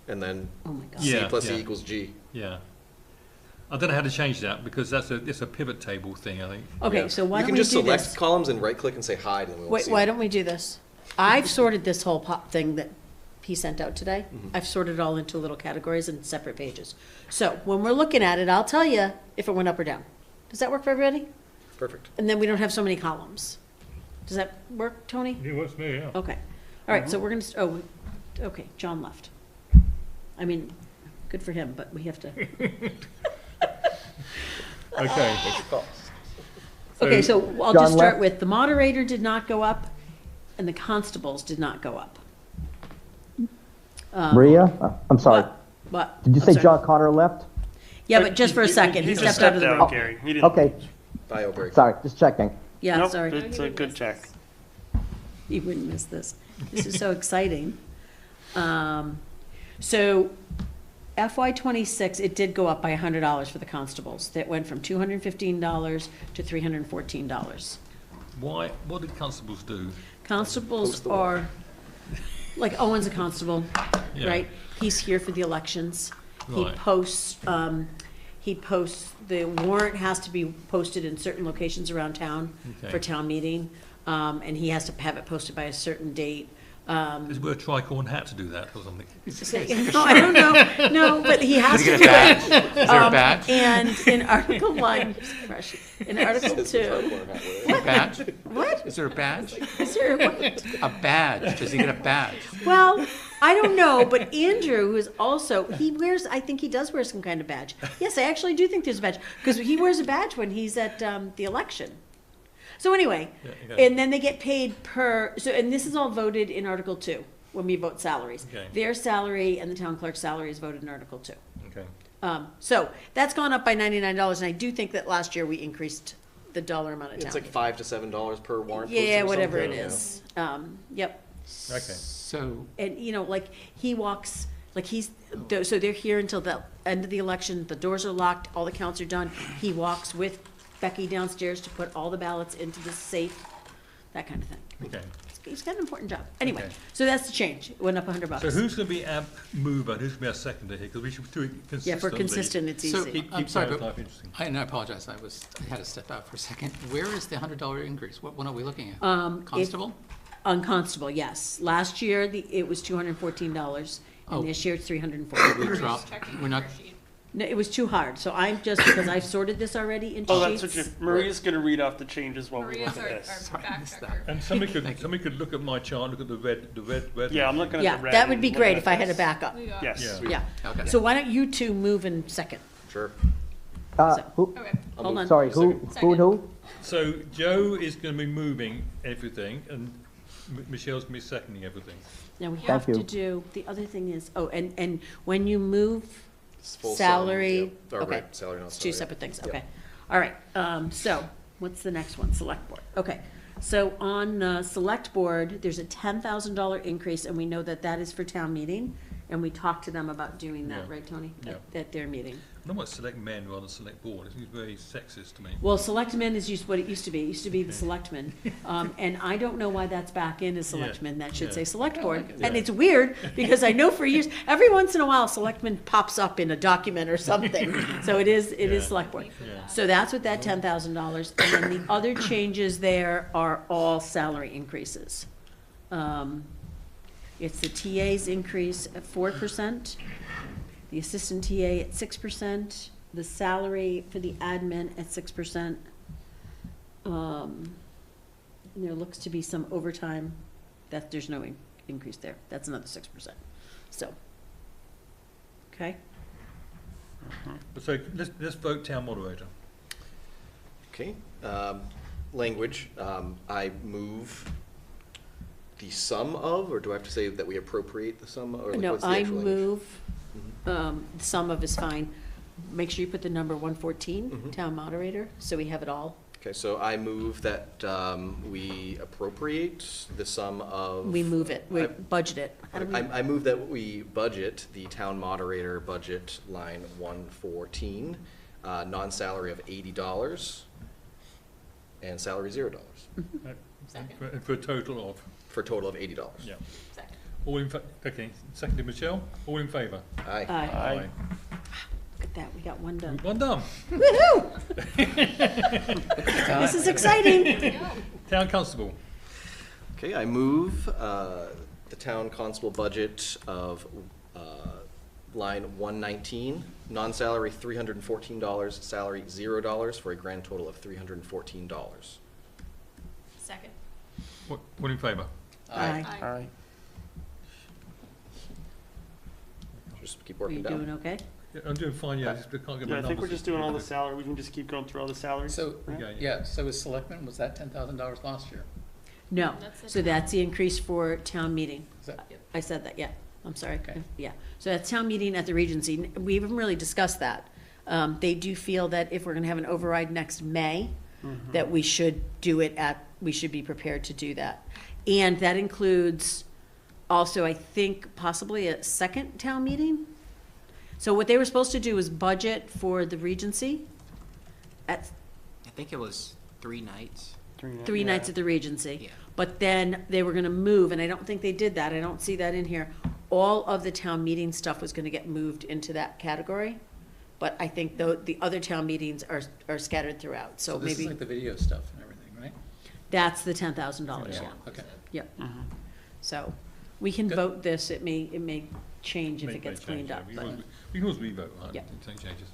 [SPEAKER 4] and then
[SPEAKER 2] Oh my God.
[SPEAKER 4] C
[SPEAKER 1] Yeah,
[SPEAKER 4] plus
[SPEAKER 1] yeah.
[SPEAKER 4] E equals G.
[SPEAKER 1] Yeah. I don't know how to change that because it's a pivot table thing, I think.
[SPEAKER 2] Okay,
[SPEAKER 4] Yeah.
[SPEAKER 2] so why
[SPEAKER 4] You
[SPEAKER 2] don't
[SPEAKER 4] can
[SPEAKER 2] we
[SPEAKER 4] just
[SPEAKER 2] do
[SPEAKER 4] select
[SPEAKER 2] this?
[SPEAKER 4] columns and right-click and say hide, and we won't
[SPEAKER 2] Wait,
[SPEAKER 4] see
[SPEAKER 2] why
[SPEAKER 4] it.
[SPEAKER 2] don't we do this? I've sorted this whole pop thing that he sent out today. I've sorted it all into little categories and separate pages. So when we're looking at it, I'll tell you if it went up or down. Does that work for everybody?
[SPEAKER 4] Perfect.
[SPEAKER 2] And then we don't have so many columns. Does that work, Tony?
[SPEAKER 1] It works for me, yeah.
[SPEAKER 2] Okay. All right, so we're gonna, okay, John left. I mean, good for him, but we have to.
[SPEAKER 1] Okay.
[SPEAKER 4] Make your calls.
[SPEAKER 2] Okay, so I'll
[SPEAKER 3] John
[SPEAKER 2] just start
[SPEAKER 3] left.
[SPEAKER 2] with, the moderator did not go up, and the constables did not go up.
[SPEAKER 3] Maria, I'm sorry.
[SPEAKER 2] What?
[SPEAKER 3] Did you
[SPEAKER 2] I'm
[SPEAKER 3] say
[SPEAKER 2] sorry.
[SPEAKER 3] John Connor left?
[SPEAKER 2] Yeah, but just for a second, he
[SPEAKER 8] just
[SPEAKER 2] stepped out of the
[SPEAKER 8] out,
[SPEAKER 2] room.
[SPEAKER 8] Gary. He didn't.
[SPEAKER 3] Okay,
[SPEAKER 4] Bio break.
[SPEAKER 3] sorry, just checking.
[SPEAKER 2] Yeah,
[SPEAKER 8] Nope,
[SPEAKER 2] sorry,
[SPEAKER 8] it's a good check.
[SPEAKER 2] you wouldn't miss this. This is so exciting. So FY '26, it did go up by $100 for the constables. That went from $215 to $314.
[SPEAKER 1] Why? What did constables do?
[SPEAKER 2] Constables
[SPEAKER 4] Post the
[SPEAKER 2] are, like Owen's a constable,
[SPEAKER 1] Yeah.
[SPEAKER 2] right? He's here for the elections. He
[SPEAKER 1] Right.
[SPEAKER 2] posts, the warrant has to be posted in certain locations around town
[SPEAKER 1] Okay.
[SPEAKER 2] for town meeting. And he has to have it posted by a certain date.
[SPEAKER 1] Is it wear a tricorn hat to do that or something?
[SPEAKER 2] No, I don't know, no, but he has to do it.
[SPEAKER 6] Is there a badge?
[SPEAKER 2] And in Article 1, in Article
[SPEAKER 4] Says the
[SPEAKER 2] 2,
[SPEAKER 4] tricorn hat with it.
[SPEAKER 6] A badge?
[SPEAKER 2] what?
[SPEAKER 6] Is there a badge?
[SPEAKER 2] Is there, what?
[SPEAKER 6] A badge. Does he get a badge?
[SPEAKER 2] Well, I don't know, but Andrew, who is also, he wears, I think he does wear some kind of badge. Yes, I actually do think there's a badge, because he wears a badge when he's at the election. So anyway,
[SPEAKER 1] Yeah, okay.
[SPEAKER 2] and then they get paid per, so, and this is all voted in Article 2, when we vote salaries.
[SPEAKER 1] Okay.
[SPEAKER 2] Their salary and the town clerk's salary is voted in Article 2.
[SPEAKER 1] Okay.
[SPEAKER 2] So that's gone up by $99, and I do think that last year we increased the dollar amount of town.
[SPEAKER 4] It's like $5 to $7 per warrant.
[SPEAKER 2] Yeah,
[SPEAKER 4] posting or
[SPEAKER 2] whatever it
[SPEAKER 4] something, yeah.
[SPEAKER 2] is. Yep.
[SPEAKER 1] Okay.
[SPEAKER 6] So,
[SPEAKER 2] And, you know, like, he walks, like, so they're here until the end of the election, the doors are locked, all the counts are done. He walks with Becky downstairs to put all the ballots into the safe, that kind of thing.
[SPEAKER 1] Okay.
[SPEAKER 2] He's got an important job. Anyway,
[SPEAKER 1] Okay.
[SPEAKER 2] so that's the change. It went up $100.
[SPEAKER 1] So who's going to be our mover and who's going to be our seconder here? Because we should do it consistently.
[SPEAKER 2] Yeah, for consistent, it's
[SPEAKER 6] So-
[SPEAKER 2] easy.
[SPEAKER 1] Keep
[SPEAKER 6] I'm sorry,
[SPEAKER 1] Sarah's
[SPEAKER 6] but-
[SPEAKER 1] life interesting.
[SPEAKER 6] and I apologize, I had to step out for a second. Where is the $100 increase? What are we looking at? Constable?
[SPEAKER 2] On constable, yes. Last year, it was $214,
[SPEAKER 6] Oh.
[SPEAKER 2] and this year it's $340.
[SPEAKER 6] We dropped, we're not,
[SPEAKER 2] No, it was too hard, so I'm just, because I've sorted this already into
[SPEAKER 8] Oh, that's what
[SPEAKER 2] sheets.
[SPEAKER 8] Maria's gonna read off the changes while we
[SPEAKER 7] Maria's
[SPEAKER 8] look
[SPEAKER 7] our,
[SPEAKER 8] at this.
[SPEAKER 7] our back checker.
[SPEAKER 1] And somebody could look at my chart, look at the red.
[SPEAKER 8] Yeah, I'm looking at
[SPEAKER 2] Yeah,
[SPEAKER 8] the red.
[SPEAKER 2] that would
[SPEAKER 8] and
[SPEAKER 2] be
[SPEAKER 8] looking
[SPEAKER 2] great
[SPEAKER 8] at
[SPEAKER 2] if I had a
[SPEAKER 8] this.
[SPEAKER 2] backup.
[SPEAKER 7] We got-
[SPEAKER 8] Yes.
[SPEAKER 1] Yeah.
[SPEAKER 2] Yeah.
[SPEAKER 6] okay.
[SPEAKER 2] So why don't you two move in second?
[SPEAKER 4] Sure.
[SPEAKER 3] Who,
[SPEAKER 7] Okay.
[SPEAKER 4] I'll
[SPEAKER 2] Hold
[SPEAKER 4] move
[SPEAKER 2] on.
[SPEAKER 3] sorry, who,
[SPEAKER 7] Second.
[SPEAKER 3] who?
[SPEAKER 1] So Joe is going to be moving everything, and Michelle's going to be seconding everything.
[SPEAKER 2] Now, we
[SPEAKER 3] Thank
[SPEAKER 2] have to
[SPEAKER 3] you.
[SPEAKER 2] do, the other thing is, and when you move
[SPEAKER 4] It's full
[SPEAKER 2] salary,
[SPEAKER 4] yeah. Or,
[SPEAKER 2] okay.
[SPEAKER 4] right, salary, not
[SPEAKER 2] It's two
[SPEAKER 4] salary.
[SPEAKER 2] separate things,
[SPEAKER 4] Yep.
[SPEAKER 2] okay. All right, so, what's the next one? Select board, okay. So on, select board, there's a $10,000 increase, and we know that that is for town meeting, and we talked to them about doing that,
[SPEAKER 1] Yeah.
[SPEAKER 2] right, Tony?
[SPEAKER 1] Yeah.
[SPEAKER 2] At their meeting.
[SPEAKER 1] I don't want select men rather than select board. It seems very sexist to me.
[SPEAKER 2] Well, selectmen is what it used to be. It used to be the selectmen. And I don't know why that's back in as selectmen. That should
[SPEAKER 1] Yeah.
[SPEAKER 2] say select board.
[SPEAKER 6] like it.
[SPEAKER 2] And
[SPEAKER 1] Yeah.
[SPEAKER 2] it's weird because I know for years, every once in a while, selectmen pops up in a document or something. So it is
[SPEAKER 1] Yeah.
[SPEAKER 2] select board.
[SPEAKER 1] Yeah.
[SPEAKER 2] So that's what that $10,000. And then the other changes there are all salary increases. It's the TA's increase at 4%. the assistant TA at 6%, the salary for the admin at 6%. And there looks to be some overtime, that there's no increase there, that's another 6%, so. Okay,
[SPEAKER 1] So let's vote town moderator.
[SPEAKER 4] Okay, language, I move the sum of, or do I have to say that we appropriate the sum, or like,
[SPEAKER 2] no,
[SPEAKER 4] what's the
[SPEAKER 2] I
[SPEAKER 4] actual language?
[SPEAKER 2] move, the sum of is fine, make sure you put the number 114,
[SPEAKER 4] Mhm.
[SPEAKER 2] town moderator, so we have it all.
[SPEAKER 4] Okay, so I move that we appropriate the sum of.
[SPEAKER 2] We move it, we
[SPEAKER 4] I-
[SPEAKER 2] budget it. How do we-
[SPEAKER 4] I move that we budget the town moderator budget line 114, non-salary of $80 and salary $0
[SPEAKER 7] Second.
[SPEAKER 1] For a total of,
[SPEAKER 4] for a total of $80.
[SPEAKER 1] yeah.
[SPEAKER 7] Second.
[SPEAKER 1] All in, okay, seconded Michelle, all in favour?
[SPEAKER 4] Aye.
[SPEAKER 2] Aye. Look at that, we got one done.
[SPEAKER 1] One done.
[SPEAKER 2] Woo-hoo! This is exciting.
[SPEAKER 1] Town constable,
[SPEAKER 4] Okay, I move the town constable budget of line 119, non-salary $314, salary $0 for a grand total of $314.
[SPEAKER 7] Second.
[SPEAKER 1] all in favour?
[SPEAKER 2] Aye.
[SPEAKER 8] Aye.
[SPEAKER 4] Just keep
[SPEAKER 2] Are
[SPEAKER 4] working
[SPEAKER 2] you
[SPEAKER 4] down.
[SPEAKER 2] doing okay?
[SPEAKER 1] Yeah, I'm doing fine, yeah, I just can't get my
[SPEAKER 8] Yeah, I
[SPEAKER 1] numbers.
[SPEAKER 8] think we're just doing all the salary, we can just keep going through all the salaries.
[SPEAKER 6] So,
[SPEAKER 8] right?
[SPEAKER 6] yeah, so as selectmen, was that $10,000 last year?
[SPEAKER 2] No,
[SPEAKER 7] That's the
[SPEAKER 2] so that's the increase for town meeting.
[SPEAKER 6] Is that,
[SPEAKER 2] I said that, yeah, I'm sorry.
[SPEAKER 6] Okay.
[SPEAKER 2] Yeah, so that's town meeting at the Regency. We haven't really discussed that. They do feel that if we're gonna have an override next May, that we should do it we should be prepared to do that. And that includes also, I think, possibly a second town meeting? So what they were supposed to do is budget for the Regency at
[SPEAKER 5] I think it was 3 nights.
[SPEAKER 2] 3 nights at the Regency.
[SPEAKER 5] Yeah.
[SPEAKER 2] But then they were gonna move, and I don't think they did that, I don't see that in here. All of the town meeting stuff was gonna get moved into that category. But I think the other town meetings are scattered throughout, so
[SPEAKER 6] this is
[SPEAKER 2] maybe,
[SPEAKER 6] like the video stuff and everything, right?
[SPEAKER 2] that's the $10,000,
[SPEAKER 6] Yeah,
[SPEAKER 2] yeah.
[SPEAKER 6] okay.
[SPEAKER 2] Yep. So, we can
[SPEAKER 6] Good.
[SPEAKER 2] vote this, it may change if
[SPEAKER 1] May-
[SPEAKER 2] it gets
[SPEAKER 1] may
[SPEAKER 2] cleaned
[SPEAKER 1] change,
[SPEAKER 2] up,
[SPEAKER 1] yeah.
[SPEAKER 2] but,
[SPEAKER 1] We can always revote, right?
[SPEAKER 2] Yeah.
[SPEAKER 1] If anything changes.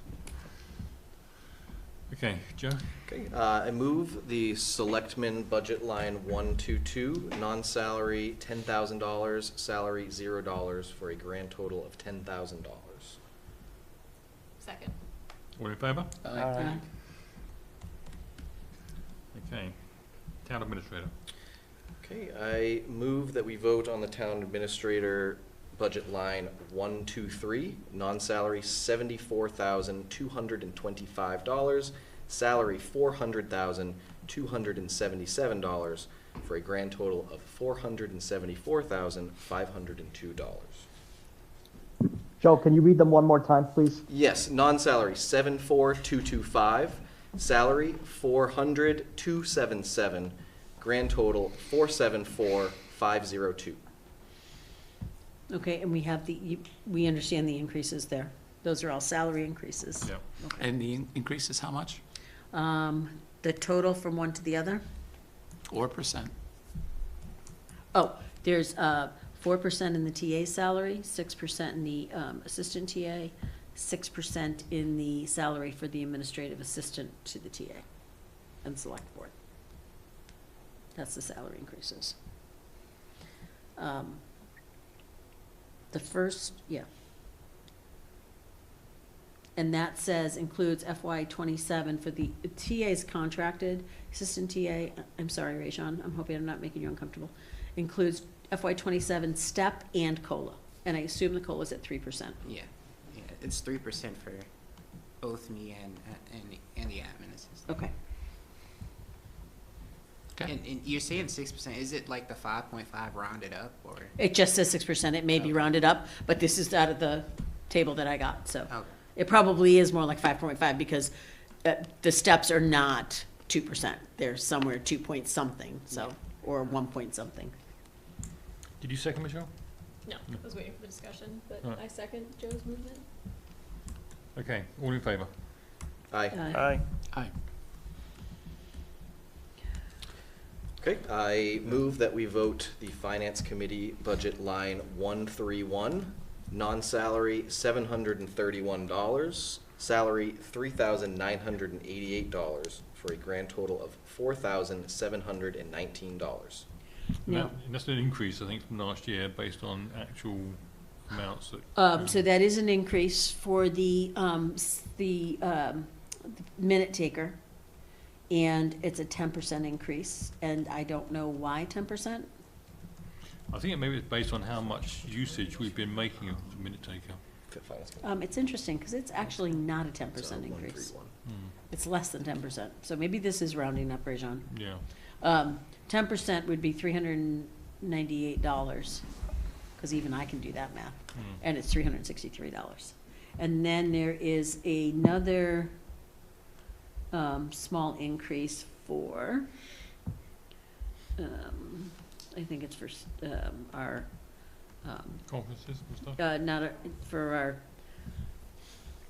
[SPEAKER 1] Okay, Joe?
[SPEAKER 4] Okay, I move the selectmen budget line 122, non-salary $10,000, salary $0 for a grand total of $10,000.
[SPEAKER 7] Second.
[SPEAKER 1] All in favour?
[SPEAKER 8] Aye.
[SPEAKER 1] Okay. Town administrator.
[SPEAKER 4] Okay, I move that we vote on the town administrator budget line 123, non-salary $74,225, salary $400,277 for a grand total of $474,502.
[SPEAKER 3] Joe, can you read them one more time, please?
[SPEAKER 4] Yes, non-salary 74,225, salary 400,277, grand total 474,502.
[SPEAKER 2] okay, and we have we understand the increases there. Those are all salary increases.
[SPEAKER 1] Yeah.
[SPEAKER 6] And the increase is how much?
[SPEAKER 2] The total from one to the other?
[SPEAKER 6] Or percent?
[SPEAKER 2] Oh, there's 4% in the TA salary, 6% in the assistant TA, 6% in the salary for the administrative assistant to the TA and select board. That's the salary increases. The first, yeah. And that says includes FY '27 for the TA's contracted, assistant TA, I'm sorry, Rajon, I'm hoping I'm not making you uncomfortable, includes FY '27 step and COLA. And I assume the COLA's at 3%.
[SPEAKER 5] Yeah, yeah, it's 3% for both me and the admin assistant.
[SPEAKER 2] Okay.
[SPEAKER 6] Okay.
[SPEAKER 5] And you're saying 6%, is it like the 5.5 rounded up, or?
[SPEAKER 2] It just says 6%, it may be
[SPEAKER 5] Okay.
[SPEAKER 2] rounded up, but this is out of the table that I got, so.
[SPEAKER 5] Okay.
[SPEAKER 2] It probably is more like 5.5 because the steps are not 2%. They're somewhere 2 point something, so, or 1 point something.
[SPEAKER 1] Did you second, Michelle?
[SPEAKER 7] No, I was waiting for the discussion, but
[SPEAKER 1] Alright.
[SPEAKER 7] I second Joe's movement.
[SPEAKER 1] Okay, all in favour?
[SPEAKER 4] Aye.
[SPEAKER 8] Aye.
[SPEAKER 6] Aye.
[SPEAKER 4] Okay, I move that we vote the finance committee budget line 131, non-salary $731, salary $3,988, for a grand total of $4,719.
[SPEAKER 2] No.
[SPEAKER 1] And that's an increase, I think, from last year based on actual amounts that.
[SPEAKER 2] So that is an increase for the minute taker, and it's a 10% increase, and I don't know why 10%.
[SPEAKER 1] I think maybe it's based on how much usage we've been making of the minute taker.
[SPEAKER 2] It's interesting, because it's actually not a 10%
[SPEAKER 4] So,
[SPEAKER 2] increase.
[SPEAKER 4] 131.
[SPEAKER 2] It's less than 10%, so maybe this is rounding up, Rajon.
[SPEAKER 1] Yeah.
[SPEAKER 2] 10% would be $398, because even I can do that math, and it's $363. And then there is another small increase for, I think it's for our,
[SPEAKER 1] Conferences and stuff?
[SPEAKER 2] for our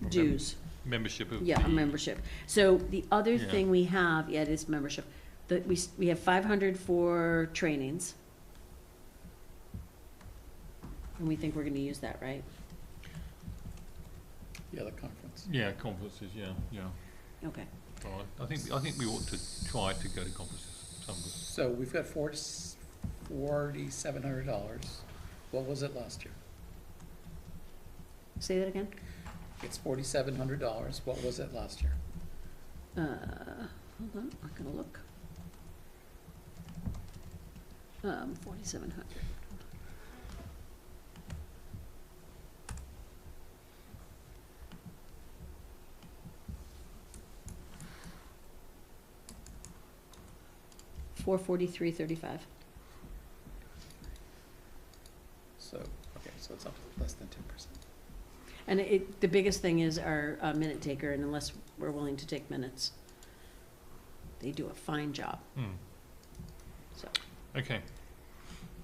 [SPEAKER 2] dues.
[SPEAKER 1] Membership of.
[SPEAKER 2] Yeah,
[SPEAKER 1] the-
[SPEAKER 2] membership. So the other
[SPEAKER 1] Yeah.
[SPEAKER 2] thing we have, it is membership. We have 500 for trainings. And we think we're gonna use that, right?
[SPEAKER 6] Yeah, the conference.
[SPEAKER 1] Yeah, conferences, yeah.
[SPEAKER 2] Okay.
[SPEAKER 1] So I think we ought to try to go to conferences, some of us.
[SPEAKER 6] So we've got $4,700. What was it last year?
[SPEAKER 2] Say that again?
[SPEAKER 6] It's $4,700. What was it last year?
[SPEAKER 2] Hold on, I'm gonna look. 4,700. $443.35.
[SPEAKER 6] So, okay, so it's up less than 10%.
[SPEAKER 2] And the biggest thing is our minute taker, and unless we're willing to take minutes, they do a fine job, so.
[SPEAKER 1] Okay.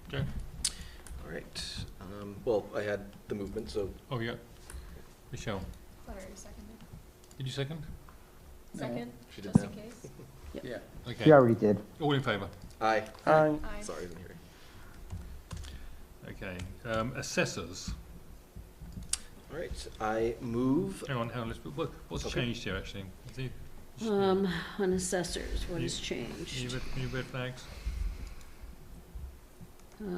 [SPEAKER 1] Joe?
[SPEAKER 4] All right. Well, I had the movement, so
[SPEAKER 1] Oh, yeah. Michelle,
[SPEAKER 7] Thought I already seconded.
[SPEAKER 1] did you second?
[SPEAKER 6] No.
[SPEAKER 7] Second,
[SPEAKER 4] She did
[SPEAKER 7] just in
[SPEAKER 4] now.
[SPEAKER 7] case.
[SPEAKER 6] Yeah.
[SPEAKER 1] Okay.
[SPEAKER 3] She already did.
[SPEAKER 1] All in favour?
[SPEAKER 4] aye.
[SPEAKER 8] Aye.
[SPEAKER 7] Aye.
[SPEAKER 4] Sorry, I didn't hear you.
[SPEAKER 1] Okay. Assessors.
[SPEAKER 4] All right. I move.
[SPEAKER 1] Hang on, what's
[SPEAKER 4] Okay.
[SPEAKER 1] changed here, actually? Is it-
[SPEAKER 2] On assessors, what has
[SPEAKER 1] Any
[SPEAKER 2] changed?
[SPEAKER 1] any red flags?
[SPEAKER 8] That's
[SPEAKER 2] I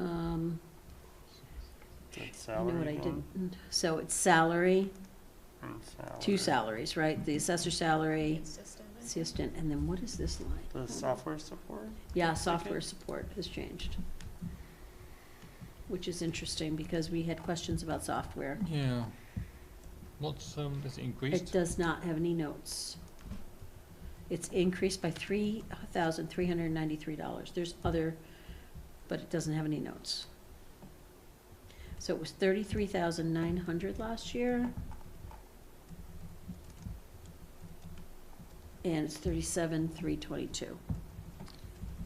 [SPEAKER 2] know what
[SPEAKER 8] salary
[SPEAKER 2] I
[SPEAKER 8] one
[SPEAKER 2] didn't, so it's salary,
[SPEAKER 8] and salary.
[SPEAKER 2] 2 salaries, right? The assessor salary,
[SPEAKER 7] Assistant, I think.
[SPEAKER 2] assistant, and then what is this line?
[SPEAKER 8] The software support?
[SPEAKER 2] Yeah, software support has changed. Which is interesting, because we had questions about software.
[SPEAKER 1] Yeah. What's, has it
[SPEAKER 2] It
[SPEAKER 1] increased?
[SPEAKER 2] does not have any notes. It's increased by $3,393. There's other, but it doesn't have any notes. So it was 33,900 last year. And it's 37,322.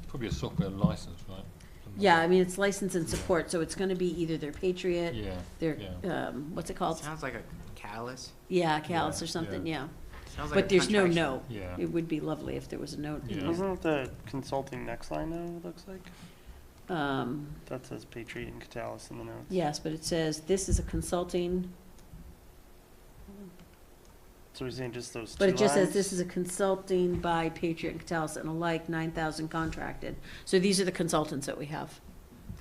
[SPEAKER 1] Probably a software license, right?
[SPEAKER 2] Yeah, I mean, it's license and support, so it's gonna be either their Patriot,
[SPEAKER 1] Yeah.
[SPEAKER 2] their,
[SPEAKER 1] yeah.
[SPEAKER 2] what's it called?
[SPEAKER 5] Sounds like a callus.
[SPEAKER 2] Yeah, Calus
[SPEAKER 1] Yeah,
[SPEAKER 2] or something, yeah.
[SPEAKER 5] Sounds like a
[SPEAKER 2] But there's no
[SPEAKER 5] contraction.
[SPEAKER 2] note.
[SPEAKER 1] Yeah.
[SPEAKER 2] It would be lovely if there was a note in
[SPEAKER 1] Yeah.
[SPEAKER 2] there.
[SPEAKER 8] Isn't the consulting next line though, it looks like?
[SPEAKER 2] Um,
[SPEAKER 8] That says Patriot and Catalyst in the notes.
[SPEAKER 2] yes, but it says, this is a consulting,
[SPEAKER 8] So we're saying just those two
[SPEAKER 2] but it just says,
[SPEAKER 8] lines?
[SPEAKER 2] this is a consulting by Patriot and Catalyst and alike, 9,000 contracted. So these are the consultants that we have,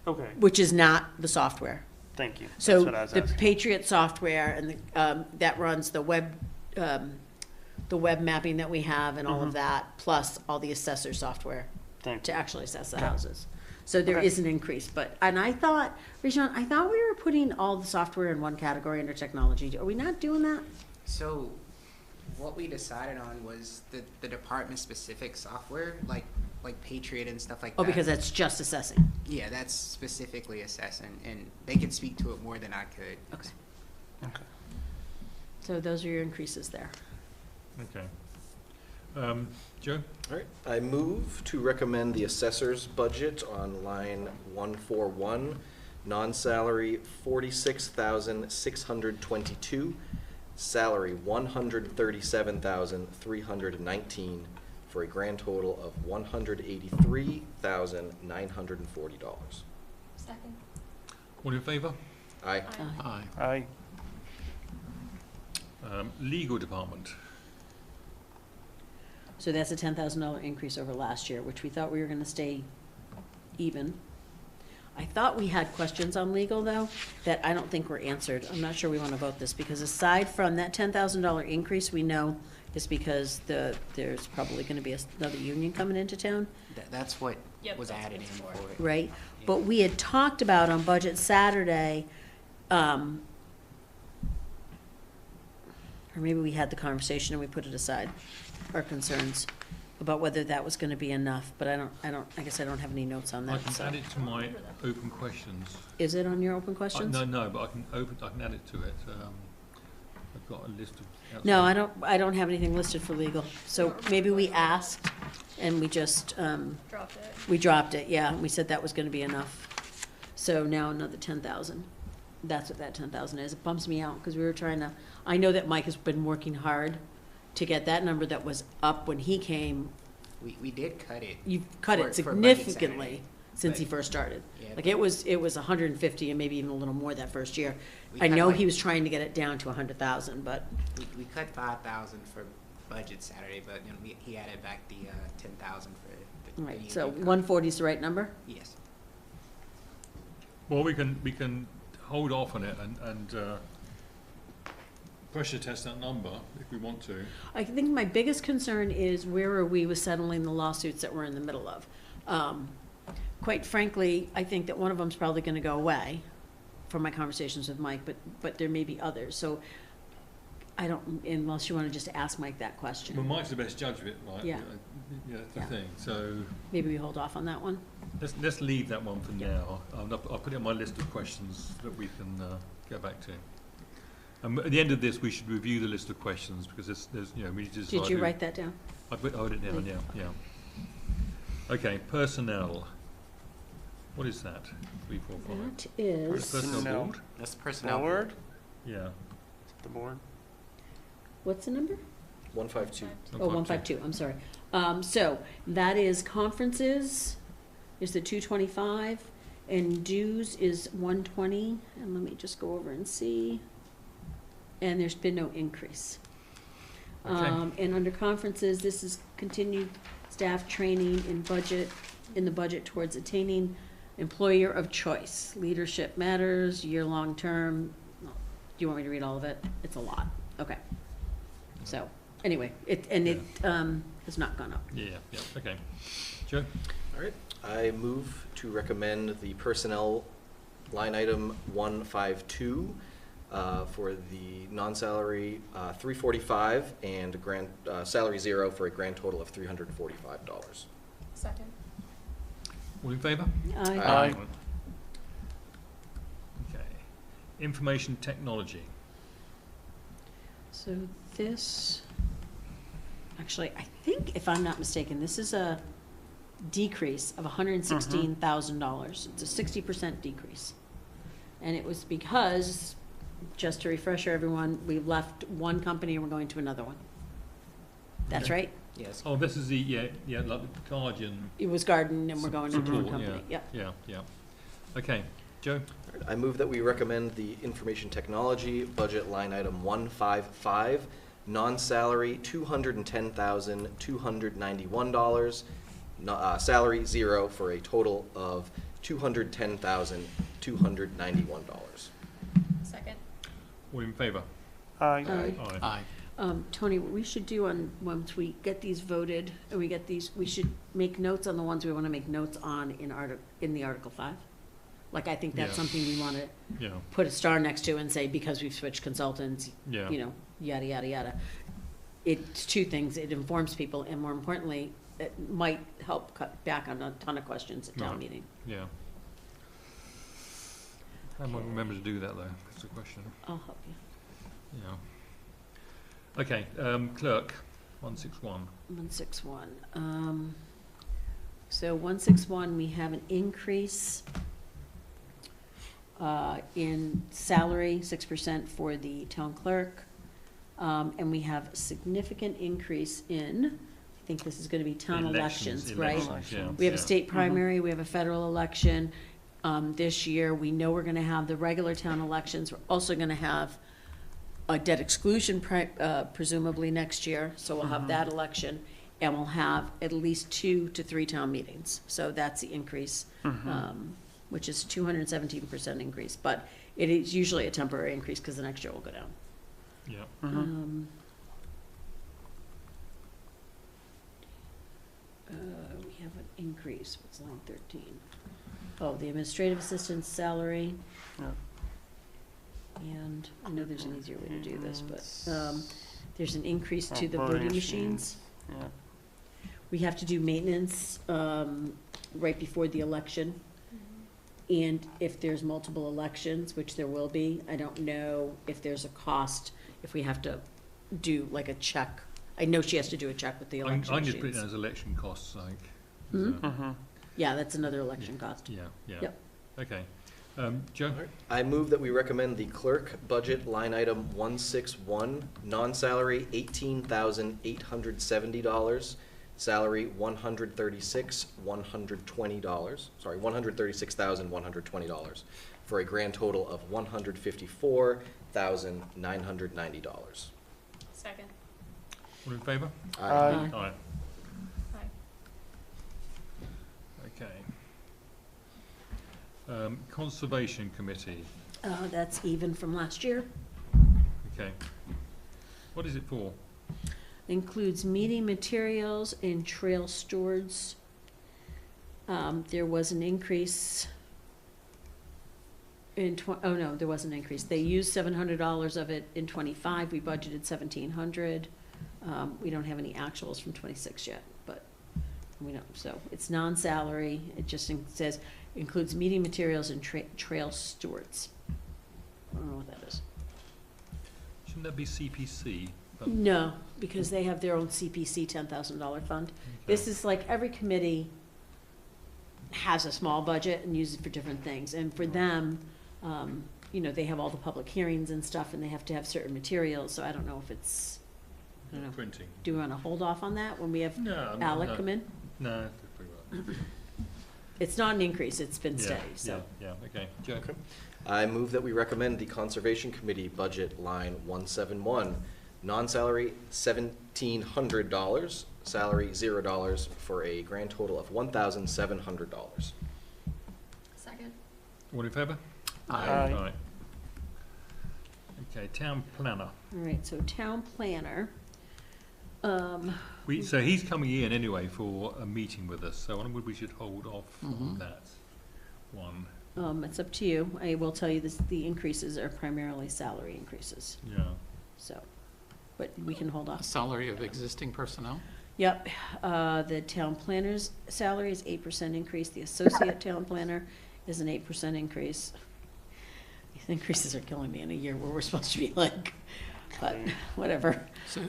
[SPEAKER 8] Okay,
[SPEAKER 2] which is not the software.
[SPEAKER 8] thank you. That's
[SPEAKER 2] So
[SPEAKER 8] what I was
[SPEAKER 2] the
[SPEAKER 8] asking.
[SPEAKER 2] Patriot software and that runs the web mapping that we have and all of
[SPEAKER 8] Mhm.
[SPEAKER 2] that, plus all the assessor software
[SPEAKER 8] Thank
[SPEAKER 2] to
[SPEAKER 8] you.
[SPEAKER 2] actually assess the houses. So there
[SPEAKER 8] Okay.
[SPEAKER 2] is an increase, and I thought, Rajon, I thought we were putting all the software in one category under technology. Are we not doing that?
[SPEAKER 5] So what we decided on was the department-specific software, like Patriot and stuff like that.
[SPEAKER 2] Oh, because that's just assessing.
[SPEAKER 5] Yeah, that's specifically assessing, and they can speak to it more than I could.
[SPEAKER 2] Okay.
[SPEAKER 8] Okay.
[SPEAKER 2] So those are your increases there.
[SPEAKER 1] Okay. Joe?
[SPEAKER 4] All right. I move to recommend the assessor's budget on line 141, non-salary $46,622, salary $137,319, for a grand total of $183,940.
[SPEAKER 7] Second.
[SPEAKER 1] All in favour?
[SPEAKER 4] Aye.
[SPEAKER 6] Aye.
[SPEAKER 8] Aye.
[SPEAKER 1] Legal department.
[SPEAKER 2] So that's a $10,000 increase over last year, which we thought we were gonna stay even. I thought we had questions on legal, though, that I don't think were answered. I'm not sure we wanna vote this, because aside from that $10,000 increase, we know is because there's probably gonna be another union coming into town,
[SPEAKER 5] That's what
[SPEAKER 7] Yep,
[SPEAKER 5] was
[SPEAKER 7] that's what
[SPEAKER 5] added in
[SPEAKER 7] it's for.
[SPEAKER 5] for it.
[SPEAKER 2] right? But we had talked about on Budget Saturday, or maybe we had the conversation and we put it aside, our concerns about whether that was gonna be enough, but I guess I don't have any notes on
[SPEAKER 1] I
[SPEAKER 2] that,
[SPEAKER 1] can
[SPEAKER 2] so.
[SPEAKER 1] add it to my open questions.
[SPEAKER 2] Is it on your open questions?
[SPEAKER 1] No, but I can add it to it. I've got a list of.
[SPEAKER 2] No, I don't have anything listed for legal, so maybe we asked and we just,
[SPEAKER 7] Dropped it.
[SPEAKER 2] we dropped it, yeah, we said that was gonna be enough. So now another 10,000, that's what that 10,000 is, it bumps me out, because we were trying to, I know that Mike has been working hard to get that number that was up when he came,
[SPEAKER 5] We did cut it.
[SPEAKER 2] you've cut
[SPEAKER 5] For-
[SPEAKER 2] it
[SPEAKER 5] for Budget
[SPEAKER 2] significantly
[SPEAKER 5] Saturday.
[SPEAKER 2] since he
[SPEAKER 5] But-
[SPEAKER 2] first started.
[SPEAKER 5] Yeah,
[SPEAKER 2] Like,
[SPEAKER 5] but-
[SPEAKER 2] it was 150 and maybe even a little more that first year.
[SPEAKER 5] We
[SPEAKER 2] I
[SPEAKER 5] cut
[SPEAKER 2] know
[SPEAKER 5] like-
[SPEAKER 2] he was trying to get it down to 100,000, but,
[SPEAKER 5] We cut 5,000 for budget Saturday, but, you know, he added back the 10,000 for the.
[SPEAKER 2] right,
[SPEAKER 5] union
[SPEAKER 2] so
[SPEAKER 5] cut.
[SPEAKER 2] 140 is the right number?
[SPEAKER 5] Yes.
[SPEAKER 1] Well, we can hold off on it and pressure test that number if we want to.
[SPEAKER 2] I think my biggest concern is where are we with settling the lawsuits that we're in the middle of? Quite frankly, I think that one of them's probably gonna go away from my conversations with Mike, but there may be others, so I don't, unless you wanna just ask Mike that
[SPEAKER 1] Well,
[SPEAKER 2] question.
[SPEAKER 1] Mike's the best judge of it, right?
[SPEAKER 2] Yeah.
[SPEAKER 1] Yeah, that's the
[SPEAKER 2] Yeah.
[SPEAKER 1] thing. So
[SPEAKER 2] Maybe we hold off on that one?
[SPEAKER 1] let's leave that one for now. I'll put it on my list of questions that we can get back to. At the end of this, we should review the list of questions because there's we need to decide.
[SPEAKER 2] Did you
[SPEAKER 1] who-
[SPEAKER 2] write that down?
[SPEAKER 1] I wrote it down. Yeah. Okay, personnel. What is that? 3, 4, 5.
[SPEAKER 2] That is,
[SPEAKER 1] Personnel
[SPEAKER 8] No.
[SPEAKER 1] board.
[SPEAKER 5] That's personnel.
[SPEAKER 8] Board?
[SPEAKER 1] Yeah.
[SPEAKER 8] The board?
[SPEAKER 2] what's the number?
[SPEAKER 4] 152.
[SPEAKER 2] Oh, 152, I'm sorry. So that is conferences is the 225 and dues is 120. And let me just go over and see. And there's been no increase.
[SPEAKER 1] Okay.
[SPEAKER 2] And under conferences, this is continued staff training in the budget towards attaining employer of choice. Leadership matters, year-long term. Do you want me to read all of it? It's a lot. Okay. So, anyway, it has not gone up.
[SPEAKER 1] Yeah. Okay. Joe?
[SPEAKER 4] All right. I move to recommend the personnel line item 152 for the non-salary 345 and grand salary 0 for a grand total of $345.
[SPEAKER 7] Second.
[SPEAKER 1] All in favour?
[SPEAKER 8] Aye.
[SPEAKER 1] Okay. Information technology.
[SPEAKER 2] So this, actually, I think, if I'm not mistaken, this is a decrease of $116,000. It's a 60% decrease. And it was because, just to refresh everyone, we left one company and we're going to another one. That's
[SPEAKER 1] Okay.
[SPEAKER 2] right?
[SPEAKER 5] Yes.
[SPEAKER 1] Oh, this is the like the Guardian.
[SPEAKER 2] It was Garden and we're going to a different
[SPEAKER 1] support,
[SPEAKER 2] company. Yep.
[SPEAKER 1] Yeah. Okay, Joe.
[SPEAKER 4] All right, I move that we recommend the information technology budget line item 155, non-salary $210,291, salary 0 for a total of $210,291.
[SPEAKER 7] Second.
[SPEAKER 1] All in favour?
[SPEAKER 8] Aye.
[SPEAKER 2] Aye.
[SPEAKER 6] Aye.
[SPEAKER 2] Tony, what we should do once we get these voted, and we get these, we should make notes on the ones we want to make notes on in the Article 5. Like, I think that's
[SPEAKER 1] Yeah.
[SPEAKER 2] something we want to
[SPEAKER 1] Yeah.
[SPEAKER 2] put a star next to and say, because we've switched consultants,
[SPEAKER 1] Yeah.
[SPEAKER 2] yada, yada, yada. It's two things, it informs people, and more importantly, it might help cut back on a ton of questions at town
[SPEAKER 1] Right.
[SPEAKER 2] meeting.
[SPEAKER 1] Yeah. How am I remember to do that though? That's the question.
[SPEAKER 2] I'll help you.
[SPEAKER 1] Yeah. Okay, clerk, 161.
[SPEAKER 2] 161. So 161, we have an increase in salary, 6% for the town clerk. And we have a significant increase in, I think this is gonna be town elections, right?
[SPEAKER 1] Elections, yeah,
[SPEAKER 2] We have a
[SPEAKER 1] yeah.
[SPEAKER 2] state primary, we have a federal election. This year, we know we're gonna have the regular town elections. We're also gonna have a debt exclusion presumably next year, so we'll have that election. And we'll have at least 2 to 3 town meetings. So that's the increase, which is 217% increase. But it is usually a temporary increase because the next year will go down.
[SPEAKER 1] Yeah.
[SPEAKER 2] We have an increase, what's line 13? Oh, the administrative assistant's salary. And I know there's an easier way to do this, but there's an increase to the voting machines.
[SPEAKER 8] Yeah.
[SPEAKER 2] We have to do maintenance right before the election. And if there's multiple elections, which there will be, I don't know if there's a cost, if we have to do like a check. I know she has to do a check with the election
[SPEAKER 1] I just put it
[SPEAKER 2] machines.
[SPEAKER 1] down as election costs, I think.
[SPEAKER 2] Hmm? Yeah, that's another election cost.
[SPEAKER 1] Yeah, yeah.
[SPEAKER 2] Yep.
[SPEAKER 1] Okay. Joe?
[SPEAKER 4] I move that we recommend the clerk budget line item 161, non-salary $18,870, salary $136,120, $136,120, for a grand total of $154,990.
[SPEAKER 7] Second.
[SPEAKER 1] All in favour?
[SPEAKER 4] Aye.
[SPEAKER 1] Aye.
[SPEAKER 7] Aye.
[SPEAKER 1] Okay. Conservation Committee,
[SPEAKER 2] That's even from last year.
[SPEAKER 1] okay. What is it for?
[SPEAKER 2] Includes meeting materials and trail stewards. There was an increase in there was an increase. They used $700 of it in '25. We budgeted $1,700. We don't have any actuals from '26 yet, but we don't, so it's non-salary. It just says, includes meeting materials and trail stewards. I don't know what that is.
[SPEAKER 1] Shouldn't that be CPC? But-
[SPEAKER 2] No, because they have their own CPC $10,000 fund. This is like every committee has a small budget and uses it for different things. And for them, they have all the public hearings and stuff and they have to have certain materials. So I don't know if it's, I don't know.
[SPEAKER 1] Printing.
[SPEAKER 2] Do we want to hold off on that when we have
[SPEAKER 1] No.
[SPEAKER 2] Alec
[SPEAKER 1] no.
[SPEAKER 2] come in?
[SPEAKER 1] No, that's pretty well.
[SPEAKER 2] It's not an increase, it's been steady, so.
[SPEAKER 1] Yeah, okay. Joe?
[SPEAKER 4] Okay. I move that we recommend the Conservation Committee budget line 171, non-salary $1,700, salary $0, for a grand total of $1,700.
[SPEAKER 7] Second.
[SPEAKER 1] All in favour?
[SPEAKER 8] Aye.
[SPEAKER 1] Aye. Okay, town planner.
[SPEAKER 2] All right, so town planner.
[SPEAKER 1] So he's coming in anyway for a meeting with us, so I wonder if we should hold off on that one.
[SPEAKER 2] It's up to you. I will tell you this, the increases are primarily salary increases,
[SPEAKER 1] Yeah.
[SPEAKER 2] so, but we can hold off.
[SPEAKER 6] Salary of existing personnel?
[SPEAKER 2] Yep, the town planner's salary is 8% increase, the associate town planner is an 8% increase. These increases are killing me in a year where we're supposed to be like, but whatever.
[SPEAKER 6] So,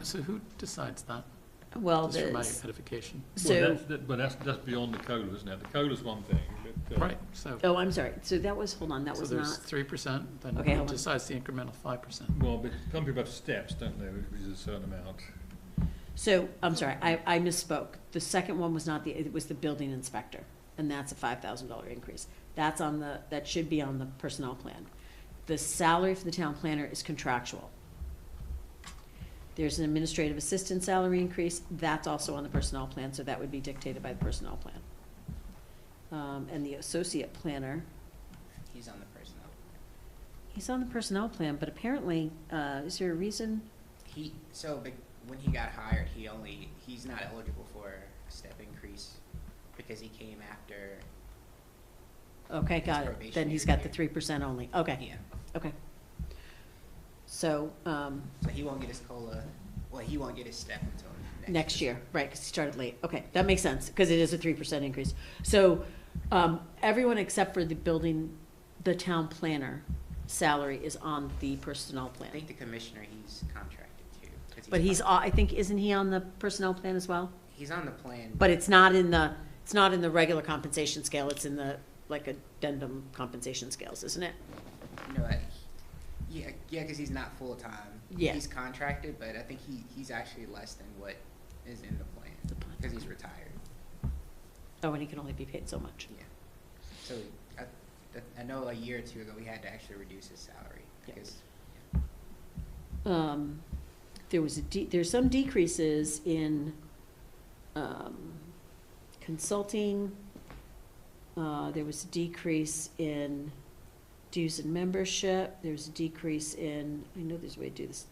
[SPEAKER 6] so who decides that?
[SPEAKER 2] Well,
[SPEAKER 6] Just for my
[SPEAKER 2] the,
[SPEAKER 6] edification.
[SPEAKER 2] so,
[SPEAKER 1] But that's beyond the COLA, isn't it? The COLA's one thing, but.
[SPEAKER 6] Right, so,
[SPEAKER 2] oh, I'm sorry, so that was, hold on, that
[SPEAKER 6] so
[SPEAKER 2] was
[SPEAKER 6] there's
[SPEAKER 2] not,
[SPEAKER 6] 3%, then
[SPEAKER 2] Okay,
[SPEAKER 6] who
[SPEAKER 2] hold on.
[SPEAKER 6] decides the incremental 5%?
[SPEAKER 1] Well, but some people have steps, don't they, which is a certain amount.
[SPEAKER 2] so, I'm sorry, I misspoke. The second one was not it was the building inspector, and that's a $5,000 increase. That's on that should be on the personnel plan. The salary for the town planner is contractual. There's an administrative assistant salary increase, that's also on the personnel plan, so that would be dictated by the personnel plan. And the associate planner,
[SPEAKER 5] He's on the personnel.
[SPEAKER 2] he's on the personnel plan, but apparently, is there a reason?
[SPEAKER 5] But when he got hired, he's not eligible for a step increase because he came after.
[SPEAKER 2] Okay,
[SPEAKER 5] His
[SPEAKER 2] got it,
[SPEAKER 5] probationary
[SPEAKER 2] then he's got the
[SPEAKER 5] period.
[SPEAKER 2] 3% only, okay,
[SPEAKER 5] Yeah.
[SPEAKER 2] okay. So,
[SPEAKER 5] So he won't get his COLA, he won't get his step until
[SPEAKER 2] next year, right, because he started late. Okay, that makes sense, because it is a 3% increase. So, everyone except for the town planner salary is on the personnel
[SPEAKER 5] I
[SPEAKER 2] plan.
[SPEAKER 5] think the commissioner, he's contracted to. 'Cause
[SPEAKER 2] But he's, I think, isn't he on the personnel plan as well?
[SPEAKER 5] He's on the plan.
[SPEAKER 2] But it's not in the regular compensation scale, it's in the, like, addendum compensation scales, isn't it?
[SPEAKER 5] Yeah, because he's not full-time.
[SPEAKER 2] Yeah.
[SPEAKER 5] He's contracted, but I think he's actually less than what is in the plan, because he's retired.
[SPEAKER 2] Oh, and he can only be paid so much.
[SPEAKER 5] Yeah. So I I know a year or two ago, we had to actually reduce his salary because,
[SPEAKER 2] There's some decreases in, consulting. There was a decrease in dues and membership. There's a decrease in, I know there's a way to do this.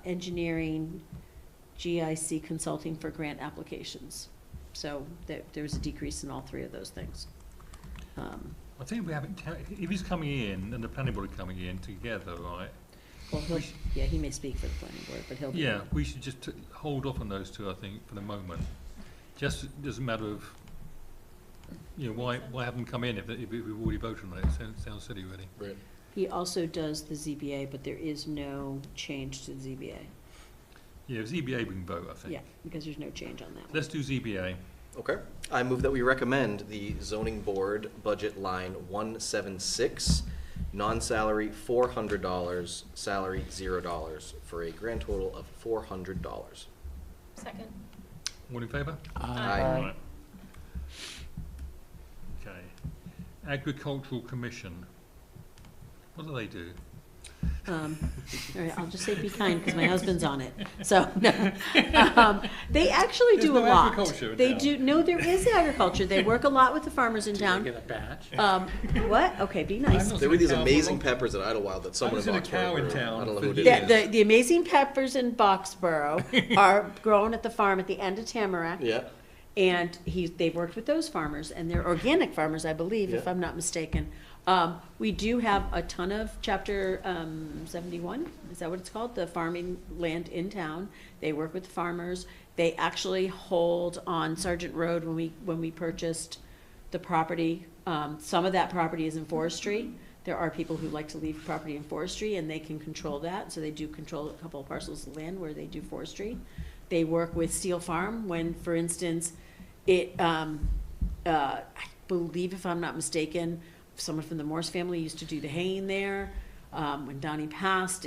[SPEAKER 2] Engineering, GIC consulting for grant applications. So there was a decrease in all three of those things.
[SPEAKER 1] I think we haven't, if he's coming in and the planning board are coming in together, right?
[SPEAKER 2] Well, he may speak for the planning board, but he'll be.
[SPEAKER 1] Yeah, we should just hold off on those two, I think, for the moment. Just a matter of, why have them come in if we've already voted on it? It sounds silly, really.
[SPEAKER 4] Right.
[SPEAKER 2] He also does the ZBA, but there is no change to the ZBA.
[SPEAKER 1] Yeah, ZBA we can vote, I think.
[SPEAKER 2] Yeah, because there's no change on that one.
[SPEAKER 1] Let's do ZBA.
[SPEAKER 4] Okay. I move that we recommend the zoning board budget line 176, non-salary $400, salary $0, for a grand total of $400.
[SPEAKER 7] Second.
[SPEAKER 1] All in favour?
[SPEAKER 4] Aye.
[SPEAKER 1] Right. Okay. Agricultural Commission. What do they do?
[SPEAKER 2] All right, I'll just say be kind, because my husband's on it. So, they actually
[SPEAKER 1] There's
[SPEAKER 2] do
[SPEAKER 1] no
[SPEAKER 2] a lot.
[SPEAKER 1] agriculture in
[SPEAKER 2] They
[SPEAKER 1] town.
[SPEAKER 2] do, no, there is agriculture. They work a lot with the farmers in
[SPEAKER 6] Do they
[SPEAKER 2] town.
[SPEAKER 6] get a badge?
[SPEAKER 2] What? Okay, be nice.
[SPEAKER 1] not
[SPEAKER 4] There were these
[SPEAKER 1] Town
[SPEAKER 4] amazing
[SPEAKER 1] Hall.
[SPEAKER 4] peppers at Idlewild that someone
[SPEAKER 1] was
[SPEAKER 4] in
[SPEAKER 1] in a cow in
[SPEAKER 4] Boxborough grew.
[SPEAKER 1] town
[SPEAKER 4] I don't know
[SPEAKER 1] for
[SPEAKER 4] who did
[SPEAKER 1] years.
[SPEAKER 4] it.
[SPEAKER 2] The amazing peppers in Boxborough are grown at the farm at the end of Tamarack.
[SPEAKER 4] Yeah.
[SPEAKER 2] And they've worked with those farmers, and they're organic farmers, I believe, if
[SPEAKER 4] Yeah.
[SPEAKER 2] I'm not mistaken. We do have a ton of chapter 71, is that what it's called? The farming land in town. They work with the farmers. They actually hold on Sergeant Road when we purchased the property. Some of that property is in forestry. There are people who like to leave property in forestry, and they can control that. So they do control a couple of parcels of land where they do forestry. They work with Steel Farm when, for instance, I believe, if I'm not mistaken, someone from the Morse family used to do the haying there. When Donnie passed,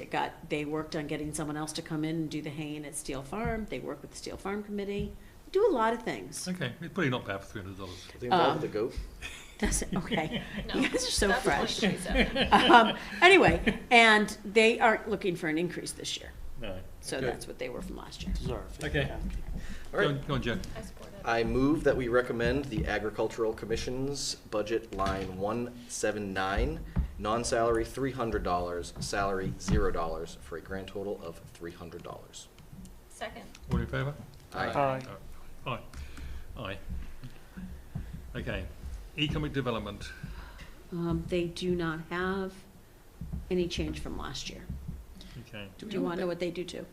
[SPEAKER 2] they worked on getting someone else to come in and do the haying at Steel Farm. They work with the Steel Farm Committee. Do a lot of things.
[SPEAKER 1] Okay, it's probably not bad for $300.
[SPEAKER 4] Are they involved with the goat?
[SPEAKER 2] That's okay.
[SPEAKER 7] No,
[SPEAKER 2] You guys are so
[SPEAKER 7] that's
[SPEAKER 2] fresh.
[SPEAKER 7] 2027.
[SPEAKER 2] Anyway, and they aren't looking for an increase this year.
[SPEAKER 1] No.
[SPEAKER 2] So
[SPEAKER 1] Okay.
[SPEAKER 2] that's what they were from last year.
[SPEAKER 1] Okay.
[SPEAKER 4] All right.
[SPEAKER 1] Go on, Joe.
[SPEAKER 7] I support it.
[SPEAKER 4] I move that we recommend the Agricultural Commission's budget line 179, non-salary $300, salary $0, for a grand total of $300.
[SPEAKER 7] Second.
[SPEAKER 1] All in favour?
[SPEAKER 4] Aye.
[SPEAKER 1] Aye. Aye. Okay. Economic Development.
[SPEAKER 2] They do not have any change from last year.
[SPEAKER 1] Okay.
[SPEAKER 2] Do you want to know what they do too?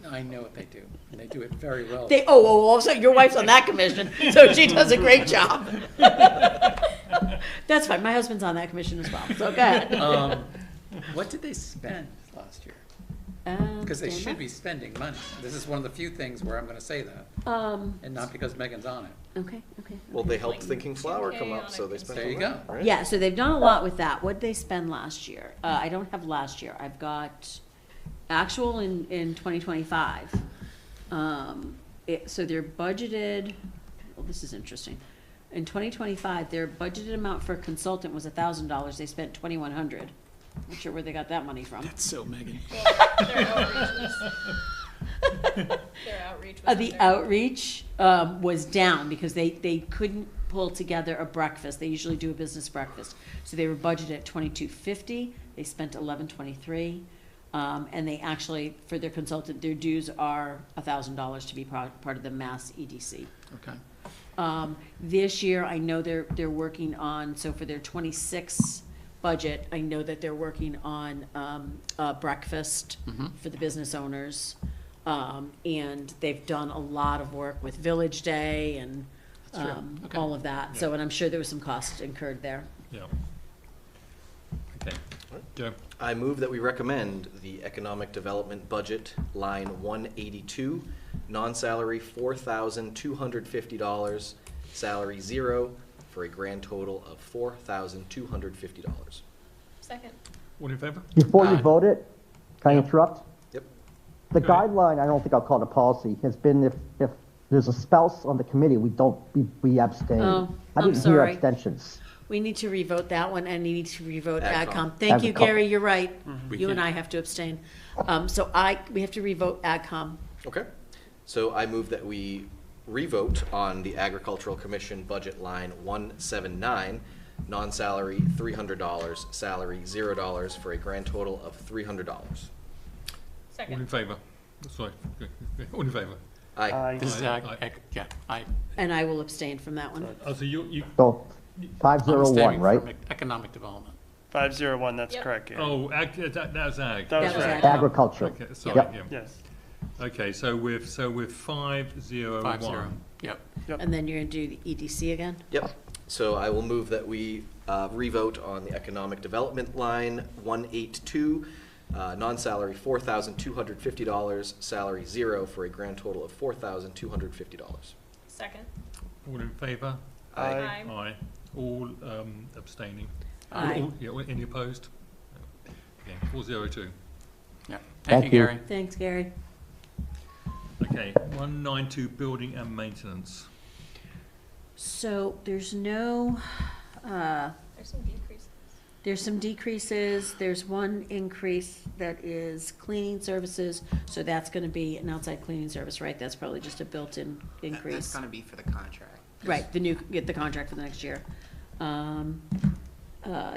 [SPEAKER 6] I know what they do, and they do it very well.
[SPEAKER 2] So your wife's on that commission, so she does a great job. That's fine, my husband's on that commission as well, so go ahead.
[SPEAKER 6] What did they spend last year? Because they
[SPEAKER 2] Stand
[SPEAKER 6] should
[SPEAKER 2] by.
[SPEAKER 6] be spending money. This is one of the few things where I'm gonna say that, and not because Megan's on it.
[SPEAKER 2] Okay.
[SPEAKER 4] Well, they helped Thinking Flower come
[SPEAKER 7] 2K
[SPEAKER 4] up,
[SPEAKER 7] on
[SPEAKER 4] so
[SPEAKER 7] a
[SPEAKER 4] they spent
[SPEAKER 6] There
[SPEAKER 4] a
[SPEAKER 6] you
[SPEAKER 4] lot,
[SPEAKER 6] go.
[SPEAKER 4] right?
[SPEAKER 2] Yeah, so they've done a lot with that. What did they spend last year? I don't have last year. I've got actual in 2025. So they're budgeted, well, this is interesting. In 2025, their budgeted amount for a consultant was $1,000. They spent $2,100. Not sure where they got that money from.
[SPEAKER 6] That's so Megan.
[SPEAKER 7] Well, their outreach was
[SPEAKER 2] The
[SPEAKER 7] under.
[SPEAKER 2] outreach was down because they couldn't pull together a breakfast. They usually do a business breakfast. So they were budgeted at $2,250. They spent $1,123. And they actually, for their consultant, their dues are $1,000 to be part of the Mass EDC.
[SPEAKER 6] Okay.
[SPEAKER 2] This year, I know they're working on, so for their 26 budget, I know that they're working on a breakfast for the business owners. And they've done a lot of work with Village Day and
[SPEAKER 6] That's true. Okay.
[SPEAKER 2] all of that. So, and I'm sure there was some cost incurred there.
[SPEAKER 1] Yeah. Okay. Joe.
[SPEAKER 4] I move that we recommend the Economic Development budget line 182, non-salary $4,250, salary $0, for a grand total of $4,250.
[SPEAKER 7] Second.
[SPEAKER 1] All in favour?
[SPEAKER 3] Before you
[SPEAKER 6] Aye.
[SPEAKER 3] vote it, can I interrupt?
[SPEAKER 4] Yep.
[SPEAKER 3] The
[SPEAKER 1] Go ahead.
[SPEAKER 3] guideline, I don't think I'll call it a policy, has been if there's a spouse on the committee, we abstain.
[SPEAKER 2] Oh,
[SPEAKER 3] I
[SPEAKER 2] I'm
[SPEAKER 3] didn't hear
[SPEAKER 2] sorry.
[SPEAKER 3] abstentions.
[SPEAKER 2] We need to revote that one, and we need to revote
[SPEAKER 4] AgCom.
[SPEAKER 2] AgCom. Thank you,
[SPEAKER 3] AgCom.
[SPEAKER 2] Gary, you're right.
[SPEAKER 6] We
[SPEAKER 2] You and
[SPEAKER 6] can-
[SPEAKER 2] I have to abstain. We have to revote AgCom.
[SPEAKER 4] Okay, so I move that we revote on the Agricultural Commission budget line 179, non-salary $300, salary $0, for a grand total of $300.
[SPEAKER 1] All in
[SPEAKER 7] Second.
[SPEAKER 1] favour? Sorry, all in favour?
[SPEAKER 4] Aye.
[SPEAKER 6] This is,
[SPEAKER 1] Aye.
[SPEAKER 6] yeah, I.
[SPEAKER 2] And I will abstain from that one.
[SPEAKER 1] Oh, so you,
[SPEAKER 3] So,
[SPEAKER 6] I'm
[SPEAKER 3] 501,
[SPEAKER 6] abstaining
[SPEAKER 3] right?
[SPEAKER 6] from Economic development.
[SPEAKER 8] 501, that's
[SPEAKER 7] Yep.
[SPEAKER 8] correct, Gary.
[SPEAKER 1] oh, that was ag.
[SPEAKER 8] That was
[SPEAKER 2] That was
[SPEAKER 8] right.
[SPEAKER 2] ag.
[SPEAKER 3] Agriculture.
[SPEAKER 1] Okay, sorry,
[SPEAKER 3] Yep.
[SPEAKER 1] yeah.
[SPEAKER 8] Yes.
[SPEAKER 1] Okay, so with 501.
[SPEAKER 6] 5-0, yep.
[SPEAKER 2] And then you're going to do the EDC again?
[SPEAKER 4] Yep, so I will move that we revote on the Economic Development line 182, non-salary $4,250, salary $0, for a grand total of $4,250.
[SPEAKER 7] Second.
[SPEAKER 1] All in favour?
[SPEAKER 8] Aye.
[SPEAKER 1] Aye. All abstaining?
[SPEAKER 2] Aye.
[SPEAKER 1] Yeah, any opposed? Okay, 402.
[SPEAKER 6] Yeah.
[SPEAKER 3] Thank
[SPEAKER 6] Thank
[SPEAKER 3] you.
[SPEAKER 6] you, Gary.
[SPEAKER 2] Thanks, Gary.
[SPEAKER 1] Okay, 192, building and maintenance.
[SPEAKER 2] So there's no,
[SPEAKER 7] There's some decreases.
[SPEAKER 2] there's some decreases. There's one increase that is cleaning services. So that's going to be an outside cleaning service, right? That's probably just a built-in
[SPEAKER 5] That's
[SPEAKER 2] increase.
[SPEAKER 5] gonna be for the contract.
[SPEAKER 2] Right, get the contract for the next year.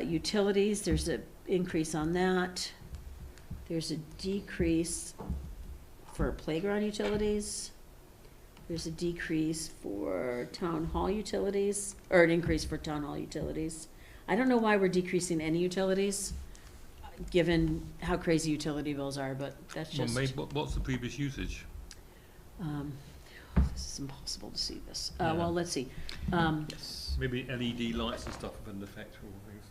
[SPEAKER 2] Utilities, there's a increase on that. There's a decrease for playground utilities. There's a decrease for town hall utilities, or an increase for town hall utilities. I don't know why we're decreasing any utilities, given how crazy utility bills are, but that's
[SPEAKER 1] Well,
[SPEAKER 2] just.
[SPEAKER 1] maybe, what's the previous usage?
[SPEAKER 2] This is impossible to see this.
[SPEAKER 1] Yeah.
[SPEAKER 2] Well, let's see.
[SPEAKER 6] Yes.
[SPEAKER 1] Maybe LED lights and stuff have an effect or things.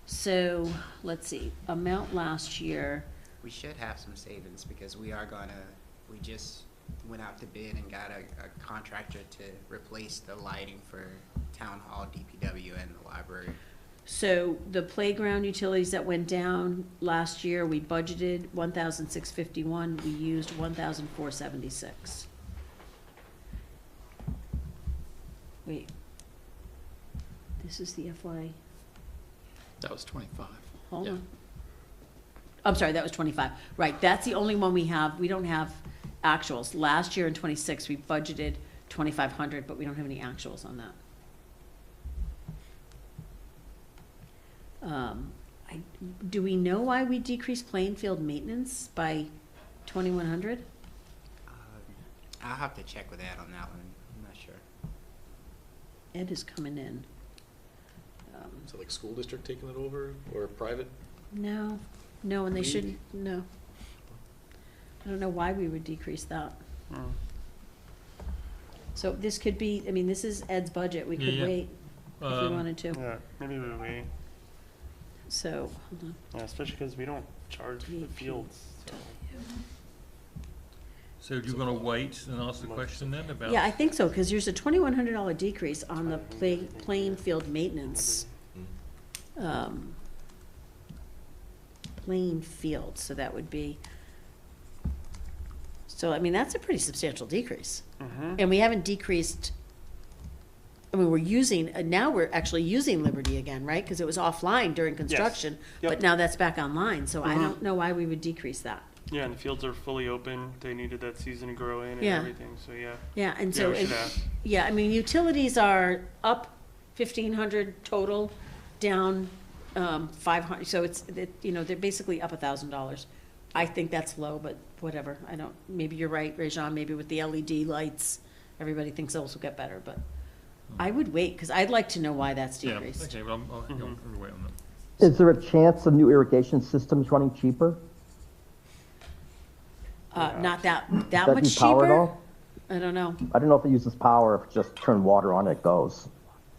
[SPEAKER 2] So, let's see, amount last year,
[SPEAKER 5] We should have some savings because we just went out to bid and got a contractor to replace the lighting for town hall, DPW, and the library.
[SPEAKER 2] so the playground utilities that went down last year, we budgeted 1,651, we used 1,476. Wait. This is the FY,
[SPEAKER 6] That was 25.
[SPEAKER 2] hold
[SPEAKER 6] Yeah.
[SPEAKER 2] on. I'm sorry, that was 25. Right, that's the only one we have, we don't have actuals. Last year in 26, we budgeted 2,500, but we don't have any actuals on that. Do we know why we decreased playing field maintenance by 2,100?
[SPEAKER 5] I'll have to check with Ed on that one. I'm not sure.
[SPEAKER 2] Ed is coming in.
[SPEAKER 4] Is it like school district taking it over, or private?
[SPEAKER 2] No, and they shouldn't, no. I don't know why we would decrease that.
[SPEAKER 8] Mm.
[SPEAKER 2] So this could be, I mean, this is Ed's budget, we could
[SPEAKER 1] Yeah.
[SPEAKER 2] wait if we wanted to.
[SPEAKER 8] Yeah, maybe we wait.
[SPEAKER 2] So, hold on.
[SPEAKER 8] Yeah, especially because we don't charge for the fields. So.
[SPEAKER 1] So do you want to wait and ask the question then about?
[SPEAKER 2] Yeah, I think so, because there's a $2,100 decrease on the playing field maintenance. Playing field, so that would be, so I mean, that's a pretty substantial decrease.
[SPEAKER 8] Mm-hmm.
[SPEAKER 2] And we haven't decreased, I mean, we're using, now we're actually using Liberty again, right? Because it was offline during construction, but
[SPEAKER 8] Yep.
[SPEAKER 2] now that's back online, so I
[SPEAKER 8] Mhm.
[SPEAKER 2] don't know why we would decrease that.
[SPEAKER 8] Yeah, and the fields are fully open. They needed that season to grow in and
[SPEAKER 2] Yeah.
[SPEAKER 8] everything. So yeah.
[SPEAKER 2] Yeah, and
[SPEAKER 8] Yeah,
[SPEAKER 2] so,
[SPEAKER 8] we should ask.
[SPEAKER 2] yeah, I mean, utilities are up 1,500 total, down 500, so it's, they're basically up $1,000. I think that's low, but whatever, I don't, maybe you're right, Rajon, maybe with the LED lights, everybody thinks those will get better, but I would wait, because I'd like to know why that's
[SPEAKER 1] Yeah,
[SPEAKER 2] decreased.
[SPEAKER 1] okay, well, I'll
[SPEAKER 8] Mhm.
[SPEAKER 1] wait on that.
[SPEAKER 3] Is there a chance of new irrigation systems running cheaper?
[SPEAKER 2] Not that
[SPEAKER 3] Does that
[SPEAKER 2] much
[SPEAKER 3] use power at
[SPEAKER 2] cheaper?
[SPEAKER 3] all?
[SPEAKER 2] I don't know.
[SPEAKER 3] I don't know if it uses power, if just turn water on, it goes.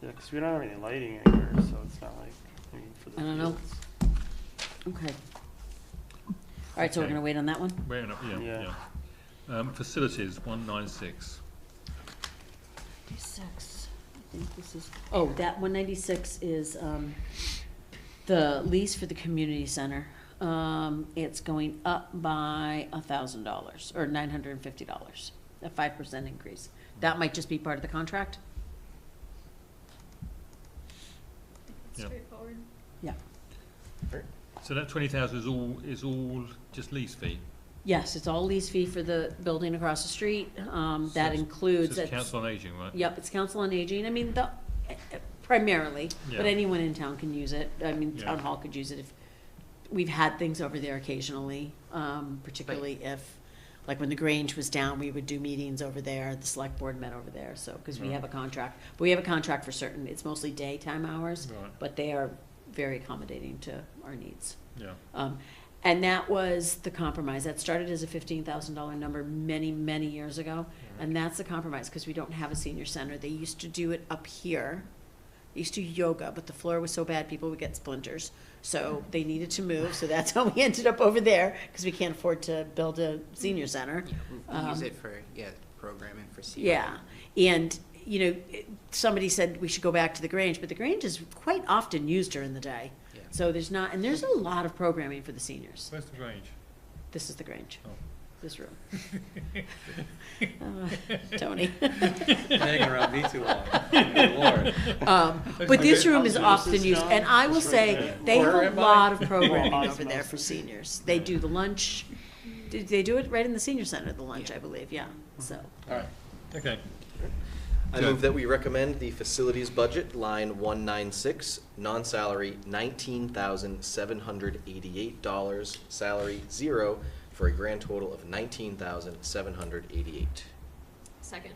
[SPEAKER 8] Yeah, because we don't have any lighting anywhere, so it's not like for the
[SPEAKER 2] I don't know.
[SPEAKER 8] fields.
[SPEAKER 2] Okay. All right, so we're
[SPEAKER 1] Okay.
[SPEAKER 2] gonna wait on that one?
[SPEAKER 1] Wait on,
[SPEAKER 8] Yeah.
[SPEAKER 1] yeah. Facilities, 196.
[SPEAKER 2] 96, I think this is, oh, that 196 is, the lease for the community center. It's going up by $1,000, or $950, a 5% increase. That might just be part of the contract?
[SPEAKER 1] Yeah.
[SPEAKER 7] Straightforward.
[SPEAKER 2] Yeah.
[SPEAKER 1] So that 20,000 is all just lease fee?
[SPEAKER 2] Yes, it's all lease fee for the building across the street. That
[SPEAKER 1] So
[SPEAKER 2] includes.
[SPEAKER 1] it's Council on Aging, right?
[SPEAKER 2] Yep, it's Council on Aging. I mean, primarily, but
[SPEAKER 1] Yeah.
[SPEAKER 2] anyone in town can use it. I mean,
[SPEAKER 1] Yeah.
[SPEAKER 2] Town Hall could use it if, we've had things over there occasionally, particularly if, like when the Grange was down, we would do meetings over there, the select board met over there, so, because we have a contract. But we have a contract for certain, it's mostly daytime hours,
[SPEAKER 1] Right.
[SPEAKER 2] but they are very accommodating to our needs.
[SPEAKER 1] Yeah.
[SPEAKER 2] And that was the compromise. That started as a $15,000 number many, many years ago. And that's the compromise, because we don't have a senior center. They used to do it up here. They used to do yoga, but the floor was so bad, people would get splinters. So they needed to move, so that's how we ended up over there, because we can't afford to build a senior center.
[SPEAKER 5] We use it for, programming for seniors.
[SPEAKER 2] Yeah, and, somebody said we should go back to the Grange, but the Grange is quite often used during the day.
[SPEAKER 5] Yeah.
[SPEAKER 2] So there's not, and there's a lot of programming for the seniors.
[SPEAKER 1] Where's the Grange?
[SPEAKER 2] This is the Grange.
[SPEAKER 1] Oh.
[SPEAKER 2] This room. Tony.
[SPEAKER 9] Hanging around me too long. Good Lord.
[SPEAKER 2] But this room is
[SPEAKER 8] This
[SPEAKER 2] often
[SPEAKER 8] is
[SPEAKER 2] used,
[SPEAKER 8] John.
[SPEAKER 2] and I will
[SPEAKER 8] This right
[SPEAKER 2] say,
[SPEAKER 8] there.
[SPEAKER 2] they have
[SPEAKER 9] Where
[SPEAKER 2] a
[SPEAKER 9] am I?
[SPEAKER 2] lot of programming
[SPEAKER 8] Well,
[SPEAKER 2] over there
[SPEAKER 8] Osmos.
[SPEAKER 2] for seniors. They do the lunch, they do it right in the senior center, the lunch, I believe, yeah, so.
[SPEAKER 1] All right, okay.
[SPEAKER 4] I
[SPEAKER 1] Joe.
[SPEAKER 4] move that we recommend the facilities budget, line 196, non-salary $19,788, salary 0, for a grand total of $19,788.
[SPEAKER 7] Second.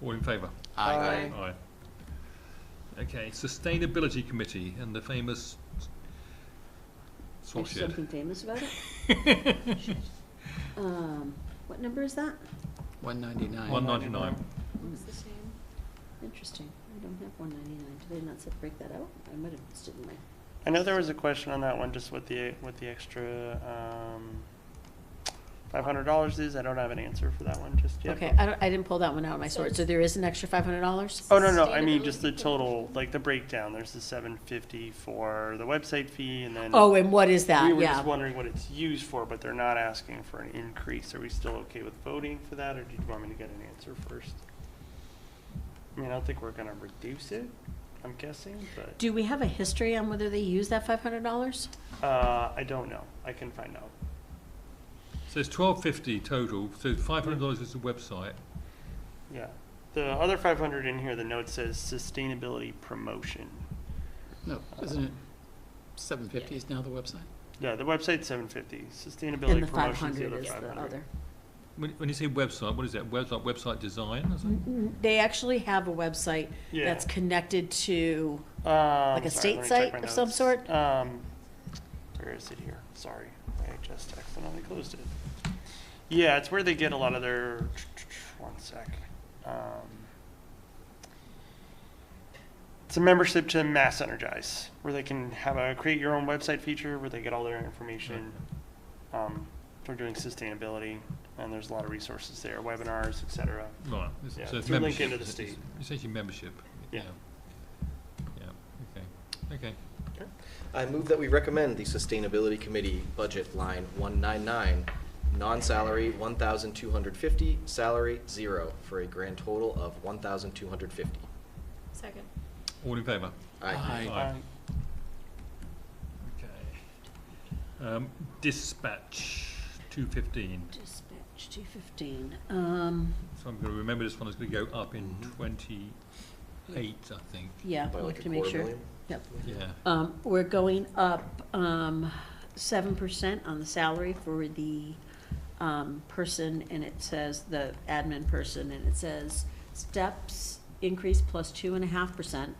[SPEAKER 1] All in favour?
[SPEAKER 5] Aye.
[SPEAKER 1] Aye. Okay, Sustainability Committee and the famous swap
[SPEAKER 2] There's
[SPEAKER 1] shed.
[SPEAKER 2] something famous about it? What number is that?
[SPEAKER 6] 199.
[SPEAKER 1] 199.
[SPEAKER 7] It's the same.
[SPEAKER 2] Interesting, I don't have 199, did they not break that out? I might have missed it in my.
[SPEAKER 8] I know there was a question on that one, just what the extra, $500 is. I don't have an answer for that one just yet.
[SPEAKER 2] Okay, I didn't pull that one out of my sword, so there is an extra $500?
[SPEAKER 8] Oh, no, I mean, just the
[SPEAKER 7] Sustainability
[SPEAKER 8] total, like the breakdown. There's the $750 for the website fee, and then.
[SPEAKER 2] Oh, and what is that?
[SPEAKER 8] We were
[SPEAKER 2] Yeah.
[SPEAKER 8] just wondering what it's used for, but they're not asking for an increase. Are we still okay with voting for that, or do you want me to get an answer first? I mean, I don't think we're gonna reduce it, I'm guessing, but,
[SPEAKER 2] Do we have a history on whether they use that $500?
[SPEAKER 8] I don't know. I can find out.
[SPEAKER 1] So it's $1,250 total, so $500 is the website.
[SPEAKER 8] Yeah. The other 500 in here, the note says sustainability promotion.
[SPEAKER 6] No, isn't it 750 is now the website?
[SPEAKER 8] Yeah, the website's $750.
[SPEAKER 2] And
[SPEAKER 8] Sustainability
[SPEAKER 2] the
[SPEAKER 8] promotion's the
[SPEAKER 2] 500
[SPEAKER 8] other
[SPEAKER 2] is the
[SPEAKER 8] 500.
[SPEAKER 2] other.
[SPEAKER 1] When you say website, what is that? Website design or something?
[SPEAKER 2] They actually have a website
[SPEAKER 8] Yeah.
[SPEAKER 2] that's connected to,
[SPEAKER 8] Like
[SPEAKER 2] a state site of some sort?
[SPEAKER 8] Where is it here? Sorry, I just accidentally closed it. Yeah, it's where they get a lot of their. One sec. It's a membership to Mass Energize, where they can have a create your own website feature where they get all their information for doing sustainability, and there's a lot of resources there, webinars, etc.
[SPEAKER 1] Right.
[SPEAKER 8] Yeah,
[SPEAKER 1] So it's
[SPEAKER 8] through link
[SPEAKER 1] membership.
[SPEAKER 8] into the state.
[SPEAKER 1] It's essentially membership.
[SPEAKER 8] Yeah.
[SPEAKER 1] Yeah, okay.
[SPEAKER 4] I move that we recommend the Sustainability Committee budget, line 199, non-salary $1,250, salary 0, for a grand total of $1,250.
[SPEAKER 7] Second.
[SPEAKER 1] All in favour?
[SPEAKER 4] Aye.
[SPEAKER 1] Aye. Okay. Dispatch, 215.
[SPEAKER 2] dispatch 215.
[SPEAKER 1] So I'm going to remember this one is going to go up in 28, I think.
[SPEAKER 2] Yeah,
[SPEAKER 4] By
[SPEAKER 2] we'll
[SPEAKER 4] like
[SPEAKER 2] have
[SPEAKER 4] a
[SPEAKER 2] to make
[SPEAKER 4] quarter
[SPEAKER 2] sure.
[SPEAKER 4] million?
[SPEAKER 2] Yep.
[SPEAKER 1] Yeah.
[SPEAKER 2] We're going up 7% on the salary for the person, and it says, the admin person, and it says steps increase plus 2.5%.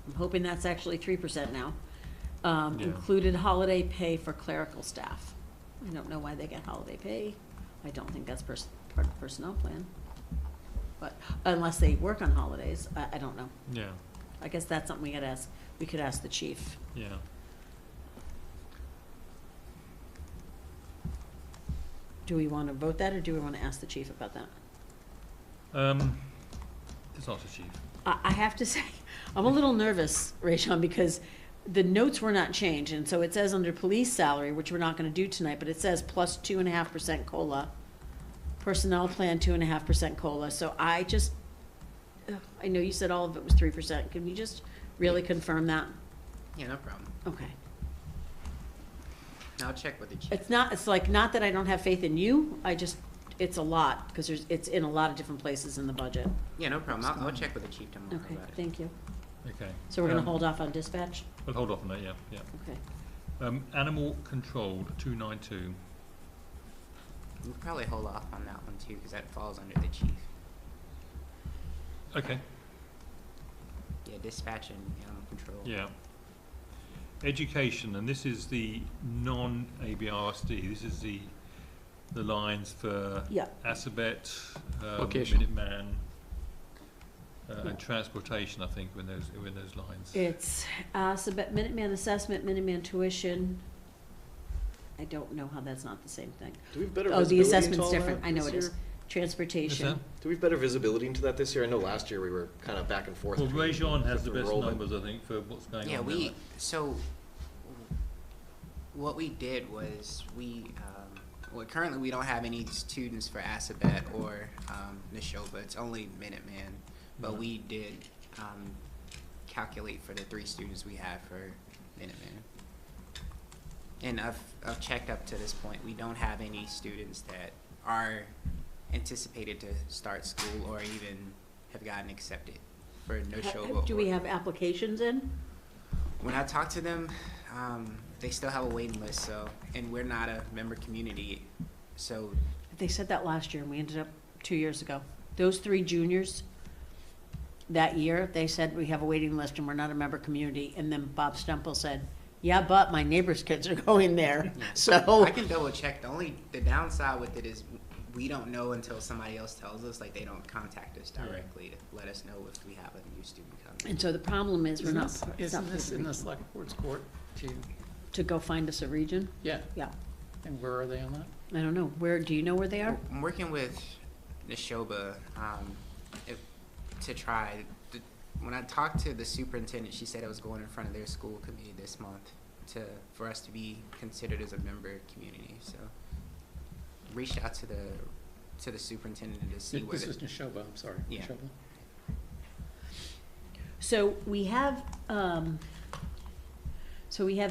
[SPEAKER 2] I'm hoping that's actually 3% now.
[SPEAKER 1] Yeah.
[SPEAKER 2] Included holiday pay for clerical staff. I don't know why they get holiday pay. I don't think that's part of the personnel plan. But unless they work on holidays, I don't know.
[SPEAKER 1] Yeah,
[SPEAKER 2] I guess that's something we could ask the chief.
[SPEAKER 1] yeah.
[SPEAKER 2] Do we want to vote that, or do we want to ask the chief about that?
[SPEAKER 1] Just ask the chief.
[SPEAKER 2] I have to say, I'm a little nervous, Rayshon, because the notes were not changed, and so it says under police salary, which we're not gonna do tonight, but it says plus 2.5% COLA. Personnel plan 2.5% COLA, so I know you said all of it was 3%, can we just really confirm that?
[SPEAKER 5] Yeah, no problem.
[SPEAKER 2] Okay.
[SPEAKER 5] I'll check with the chief.
[SPEAKER 2] It's like, not that I don't have faith in you, it's a lot, because it's in a lot of different places in the budget.
[SPEAKER 5] Yeah, no problem. I'll check with the chief tomorrow
[SPEAKER 2] Okay,
[SPEAKER 5] about it.
[SPEAKER 2] thank you.
[SPEAKER 1] Okay.
[SPEAKER 2] So we're gonna hold off on dispatch?
[SPEAKER 1] We'll hold off on that, yeah, yeah.
[SPEAKER 2] Okay.
[SPEAKER 1] Animal control, 292.
[SPEAKER 5] We'll probably hold off on that one too, because that falls under the chief.
[SPEAKER 1] Okay,
[SPEAKER 5] Yeah, dispatch and animal control.
[SPEAKER 1] yeah. Education, and this is the non-ABRSD, this is the lines for
[SPEAKER 2] Yeah.
[SPEAKER 1] Assabet,
[SPEAKER 6] Vocational.
[SPEAKER 1] Minuteman,
[SPEAKER 2] Yeah.
[SPEAKER 1] and transportation, I think, in those lines.
[SPEAKER 2] It's, Minuteman assessment, Minuteman tuition. I don't know how that's not the same thing.
[SPEAKER 4] Do we have better
[SPEAKER 2] Oh, the
[SPEAKER 4] visibility into
[SPEAKER 2] assessment's
[SPEAKER 4] all
[SPEAKER 2] different,
[SPEAKER 4] that
[SPEAKER 2] I know
[SPEAKER 4] this
[SPEAKER 2] it is.
[SPEAKER 4] year?
[SPEAKER 2] Transportation.
[SPEAKER 1] What's
[SPEAKER 4] Do we have better visibility into that this year? I know last year we were kind of back and forth.
[SPEAKER 1] Well,
[SPEAKER 4] between
[SPEAKER 1] Rajon has the best
[SPEAKER 4] enrollment.
[SPEAKER 1] numbers, I think, for what's going
[SPEAKER 5] Yeah,
[SPEAKER 1] on there.
[SPEAKER 5] so what we did was well, currently we don't have any students for Assabet or Neshoba. It's only Minuteman, but
[SPEAKER 1] Right.
[SPEAKER 5] we did calculate for the 3 students we have for Minuteman. And I've checked up to this point. We don't have any students that are anticipated to start school or even have gotten accepted for Neshoba.
[SPEAKER 2] Do we have applications in?
[SPEAKER 5] When I talk to them, they still have a waiting list, so, and we're not a member community, so,
[SPEAKER 2] They said that last year, and we ended up 2 years ago. Those 3 juniors, that year, they said, we have a waiting list and we're not a member community. And then Bob Stempel said, yeah, but my neighbor's kids are going there. So,
[SPEAKER 5] I can double check. The downside with it is we don't know until somebody else tells us, like, they don't contact us directly to let us know if we have a new student coming.
[SPEAKER 2] and so the problem is, we're not.
[SPEAKER 6] Isn't this in the select board's court
[SPEAKER 2] To go find us a region?
[SPEAKER 6] Yeah,
[SPEAKER 2] Yeah.
[SPEAKER 6] and where are they on that?
[SPEAKER 2] I don't know. Do you know where they are?
[SPEAKER 5] I'm working with Neshoba to try. When I talked to the superintendent, she said it was going in front of their school committee this month for us to be considered as a member community. So reached out to the superintendent to see where.
[SPEAKER 6] This is Neshoba, I'm sorry.
[SPEAKER 5] Yeah.
[SPEAKER 6] Neshoba.
[SPEAKER 2] So we have,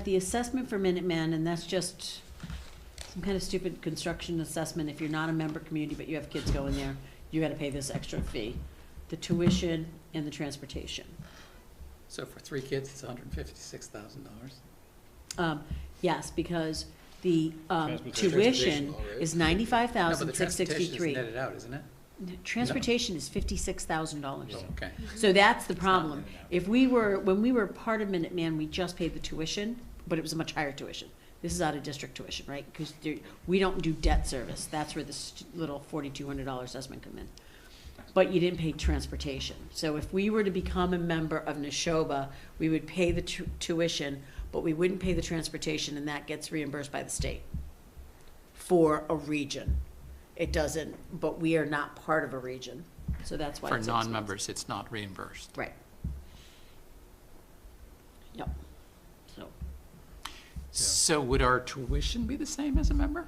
[SPEAKER 2] the assessment for Minuteman, and that's just some kind of stupid construction assessment. If you're not a member community, but you have kids going there, you gotta pay this extra fee. The tuition and the transportation.
[SPEAKER 6] So for 3 kids, it's $156,000.
[SPEAKER 2] Yes, because the,
[SPEAKER 1] Transportation.
[SPEAKER 2] tuition
[SPEAKER 4] All right.
[SPEAKER 2] is
[SPEAKER 6] No, but the
[SPEAKER 2] $95,663.
[SPEAKER 6] transportation is netted out, isn't it?
[SPEAKER 2] Transportation is $56,000.
[SPEAKER 6] Oh, okay.
[SPEAKER 2] So that's the
[SPEAKER 6] not
[SPEAKER 2] problem.
[SPEAKER 6] netted out.
[SPEAKER 2] If when we were part of Minuteman, we just paid the tuition, but it was a much higher tuition. This is out of district tuition, right? Because we don't do debt service. That's where this little $4,200 assessment come in. But you didn't pay transportation. So if we were to become a member of Neshoba, we would pay the tuition, but we wouldn't pay the transportation, and that gets reimbursed by the state for a region. It doesn't, but we are not part of a region, so that's why
[SPEAKER 6] For
[SPEAKER 2] it's expensive.
[SPEAKER 6] non-members, it's not reimbursed.
[SPEAKER 2] Right. Yep. So,
[SPEAKER 6] So would our tuition be the same as a member?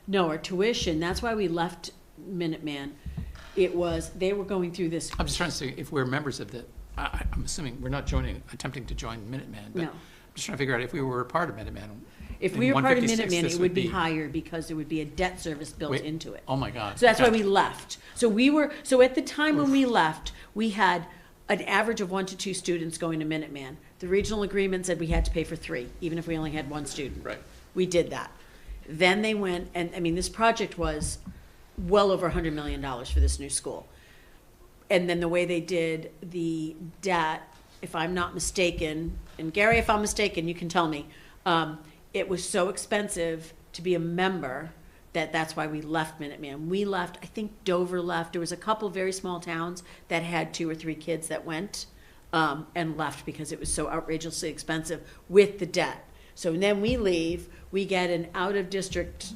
[SPEAKER 2] no, our tuition, that's why we left Minuteman. They were going through this.
[SPEAKER 6] I'm just trying to say, if we're members of the, I'm assuming we're not attempting to join Minuteman, but
[SPEAKER 2] No.
[SPEAKER 6] I'm just trying to figure out if we were a part of Minuteman.
[SPEAKER 2] If
[SPEAKER 6] then
[SPEAKER 2] we were part of
[SPEAKER 6] 156,
[SPEAKER 2] Minuteman,
[SPEAKER 6] this
[SPEAKER 2] it would be higher because there would be a debt service built
[SPEAKER 6] Wait,
[SPEAKER 2] into it.
[SPEAKER 6] Oh, my God.
[SPEAKER 2] So that's why
[SPEAKER 6] Okay.
[SPEAKER 2] we left. So at the time when we left, we had an average of 1 to 2 students going to Minuteman. The regional agreement said we had to pay for 3, even if we only had 1 student.
[SPEAKER 6] Right.
[SPEAKER 2] We did that. Then they went, and, I mean, this project was well over $100 million for this new school. And then the way they did the debt, if I'm not mistaken, and Gary, if I'm mistaken, you can tell me, it was so expensive to be a member that's why we left Minuteman. We left, I think Dover left. There was a couple very small towns that had 2 or 3 kids that went and left because it was so outrageously expensive with the debt. So then we leave, we get an out-of-district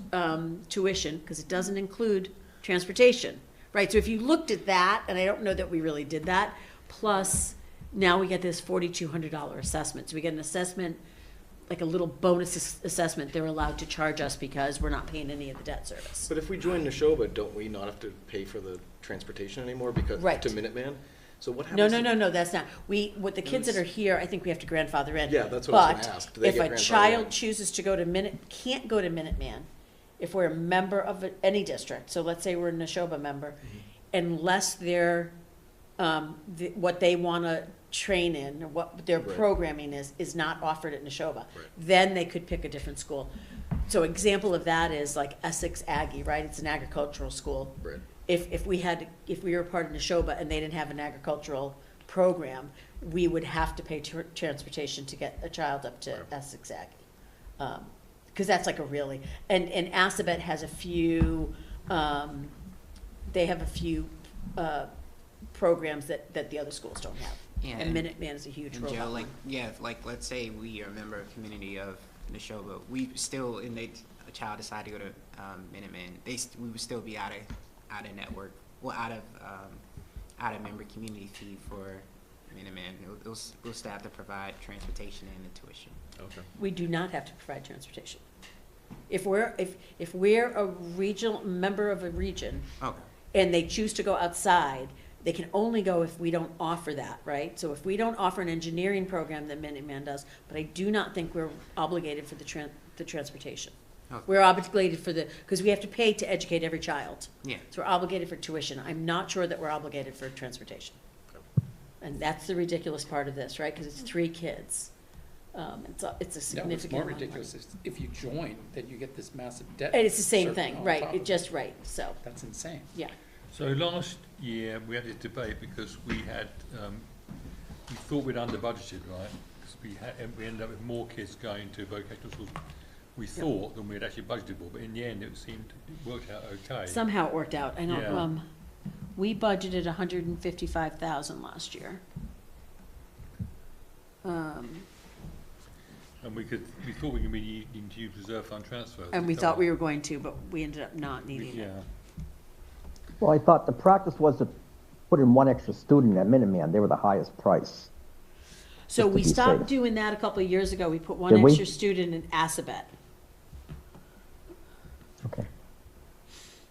[SPEAKER 2] tuition, because it doesn't include transportation, right? So if you looked at that, and I don't know that we really did that, plus now we get this $4,200 assessment. So we get an assessment, like a little bonus assessment they're allowed to charge us because we're not paying any of the debt service.
[SPEAKER 4] But if we join Neshoba, don't we not have to pay for the transportation anymore because
[SPEAKER 2] Right.
[SPEAKER 4] to Minuteman? So what
[SPEAKER 2] No,
[SPEAKER 4] happens?
[SPEAKER 2] no, that's not. With the kids that are here, I think we have to grandfather in.
[SPEAKER 4] Yeah, that's what I was gonna ask. Do they
[SPEAKER 2] But
[SPEAKER 4] get
[SPEAKER 2] if a
[SPEAKER 4] grandfathered
[SPEAKER 2] child
[SPEAKER 4] in?
[SPEAKER 2] chooses to go to can't go to Minuteman, if we're a member of any district, so let's say we're a Neshoba member, unless they're, what they wanna train in, or what their
[SPEAKER 4] Right.
[SPEAKER 2] programming is not offered at Neshoba,
[SPEAKER 4] Right.
[SPEAKER 2] then they could pick a different school. So example of that is like Essex Aggie, right? It's an agricultural school.
[SPEAKER 4] Right.
[SPEAKER 2] If we were a part of Neshoba and they didn't have an agricultural program, we would have to pay transportation to get a child up to
[SPEAKER 4] Right.
[SPEAKER 2] Essex Aggie. Because that's like a really, and Assabet has a few, they have a few programs that the other schools don't have.
[SPEAKER 5] Yeah,
[SPEAKER 2] And Minuteman is a huge
[SPEAKER 5] And
[SPEAKER 2] robot.
[SPEAKER 5] Joe, like let's say we are a member of community of Neshoba, we still, and a child decide to go to Minuteman, we would still be out of network, well, out of member community fee for Minuteman. We'll still have to provide transportation and the tuition.
[SPEAKER 4] Okay.
[SPEAKER 2] We do not have to provide transportation. If we're a regional, member of a region,
[SPEAKER 5] Okay.
[SPEAKER 2] and they choose to go outside, they can only go if we don't offer that, right? So if we don't offer an engineering program that Minuteman does, but I do not think we're obligated for the transportation.
[SPEAKER 5] Okay.
[SPEAKER 2] We're obligated because we have to pay to educate every child.
[SPEAKER 5] Yeah.
[SPEAKER 2] So we're obligated for tuition. I'm not sure that we're obligated for transportation. And that's the ridiculous part of this, right? Because it's 3 kids. It's a
[SPEAKER 6] No, it's
[SPEAKER 2] significant
[SPEAKER 6] more
[SPEAKER 2] amount of money.
[SPEAKER 6] ridiculous is if you join, then you get this massive debt.
[SPEAKER 2] And it's the same
[SPEAKER 6] surge
[SPEAKER 2] thing,
[SPEAKER 6] on
[SPEAKER 2] right?
[SPEAKER 6] top
[SPEAKER 2] It
[SPEAKER 6] of
[SPEAKER 2] just, right, so,
[SPEAKER 6] That's insane.
[SPEAKER 2] yeah.
[SPEAKER 1] So last year, we had this debate because we had, we thought we'd under budgeted, right? Because we ended up with more kids going to vocational schools, we thought, than we had actually budgeted for, but in the end, it worked out okay.
[SPEAKER 2] Somehow it worked out. I
[SPEAKER 1] Yeah.
[SPEAKER 2] know, we budgeted 155,000 last year.
[SPEAKER 1] And we thought we could be needing to use reserve fund transfers.
[SPEAKER 2] And we thought we were going to, but we ended up not
[SPEAKER 1] We-
[SPEAKER 2] needing it.
[SPEAKER 1] Yeah,
[SPEAKER 3] Well, I thought the practice was to put in 1 extra student at Minuteman. They were the highest price.
[SPEAKER 2] So
[SPEAKER 3] Just to
[SPEAKER 2] we
[SPEAKER 3] be
[SPEAKER 2] stopped
[SPEAKER 3] safe.
[SPEAKER 2] doing that a couple of years ago. We put 1
[SPEAKER 3] Did we?
[SPEAKER 2] extra student in Assabet.
[SPEAKER 3] Okay.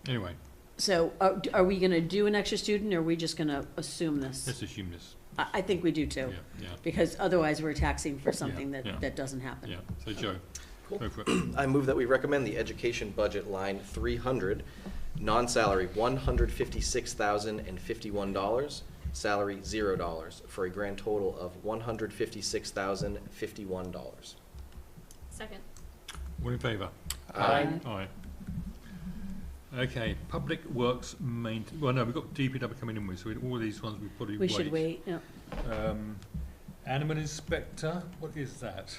[SPEAKER 1] anyway,
[SPEAKER 2] So are we gonna do an extra student, or are we just gonna assume this?
[SPEAKER 1] let's assume this,
[SPEAKER 2] I think we do
[SPEAKER 1] yeah,
[SPEAKER 2] too,
[SPEAKER 1] yeah,
[SPEAKER 2] because otherwise we're taxing for something
[SPEAKER 1] yeah.
[SPEAKER 2] that doesn't happen.
[SPEAKER 1] yeah. So Joe,
[SPEAKER 4] Cool.
[SPEAKER 1] go for it.
[SPEAKER 4] I move that we recommend the education budget line 300, non-salary $156,051, salary $0, for a grand total of $156,051.
[SPEAKER 7] Second.
[SPEAKER 1] All in favour?
[SPEAKER 2] Aye.
[SPEAKER 1] Aye. Okay, public works well, no, we've got DPW coming in with, so all these ones we probably
[SPEAKER 2] We should wait, yeah.
[SPEAKER 1] Animal inspector, what is that?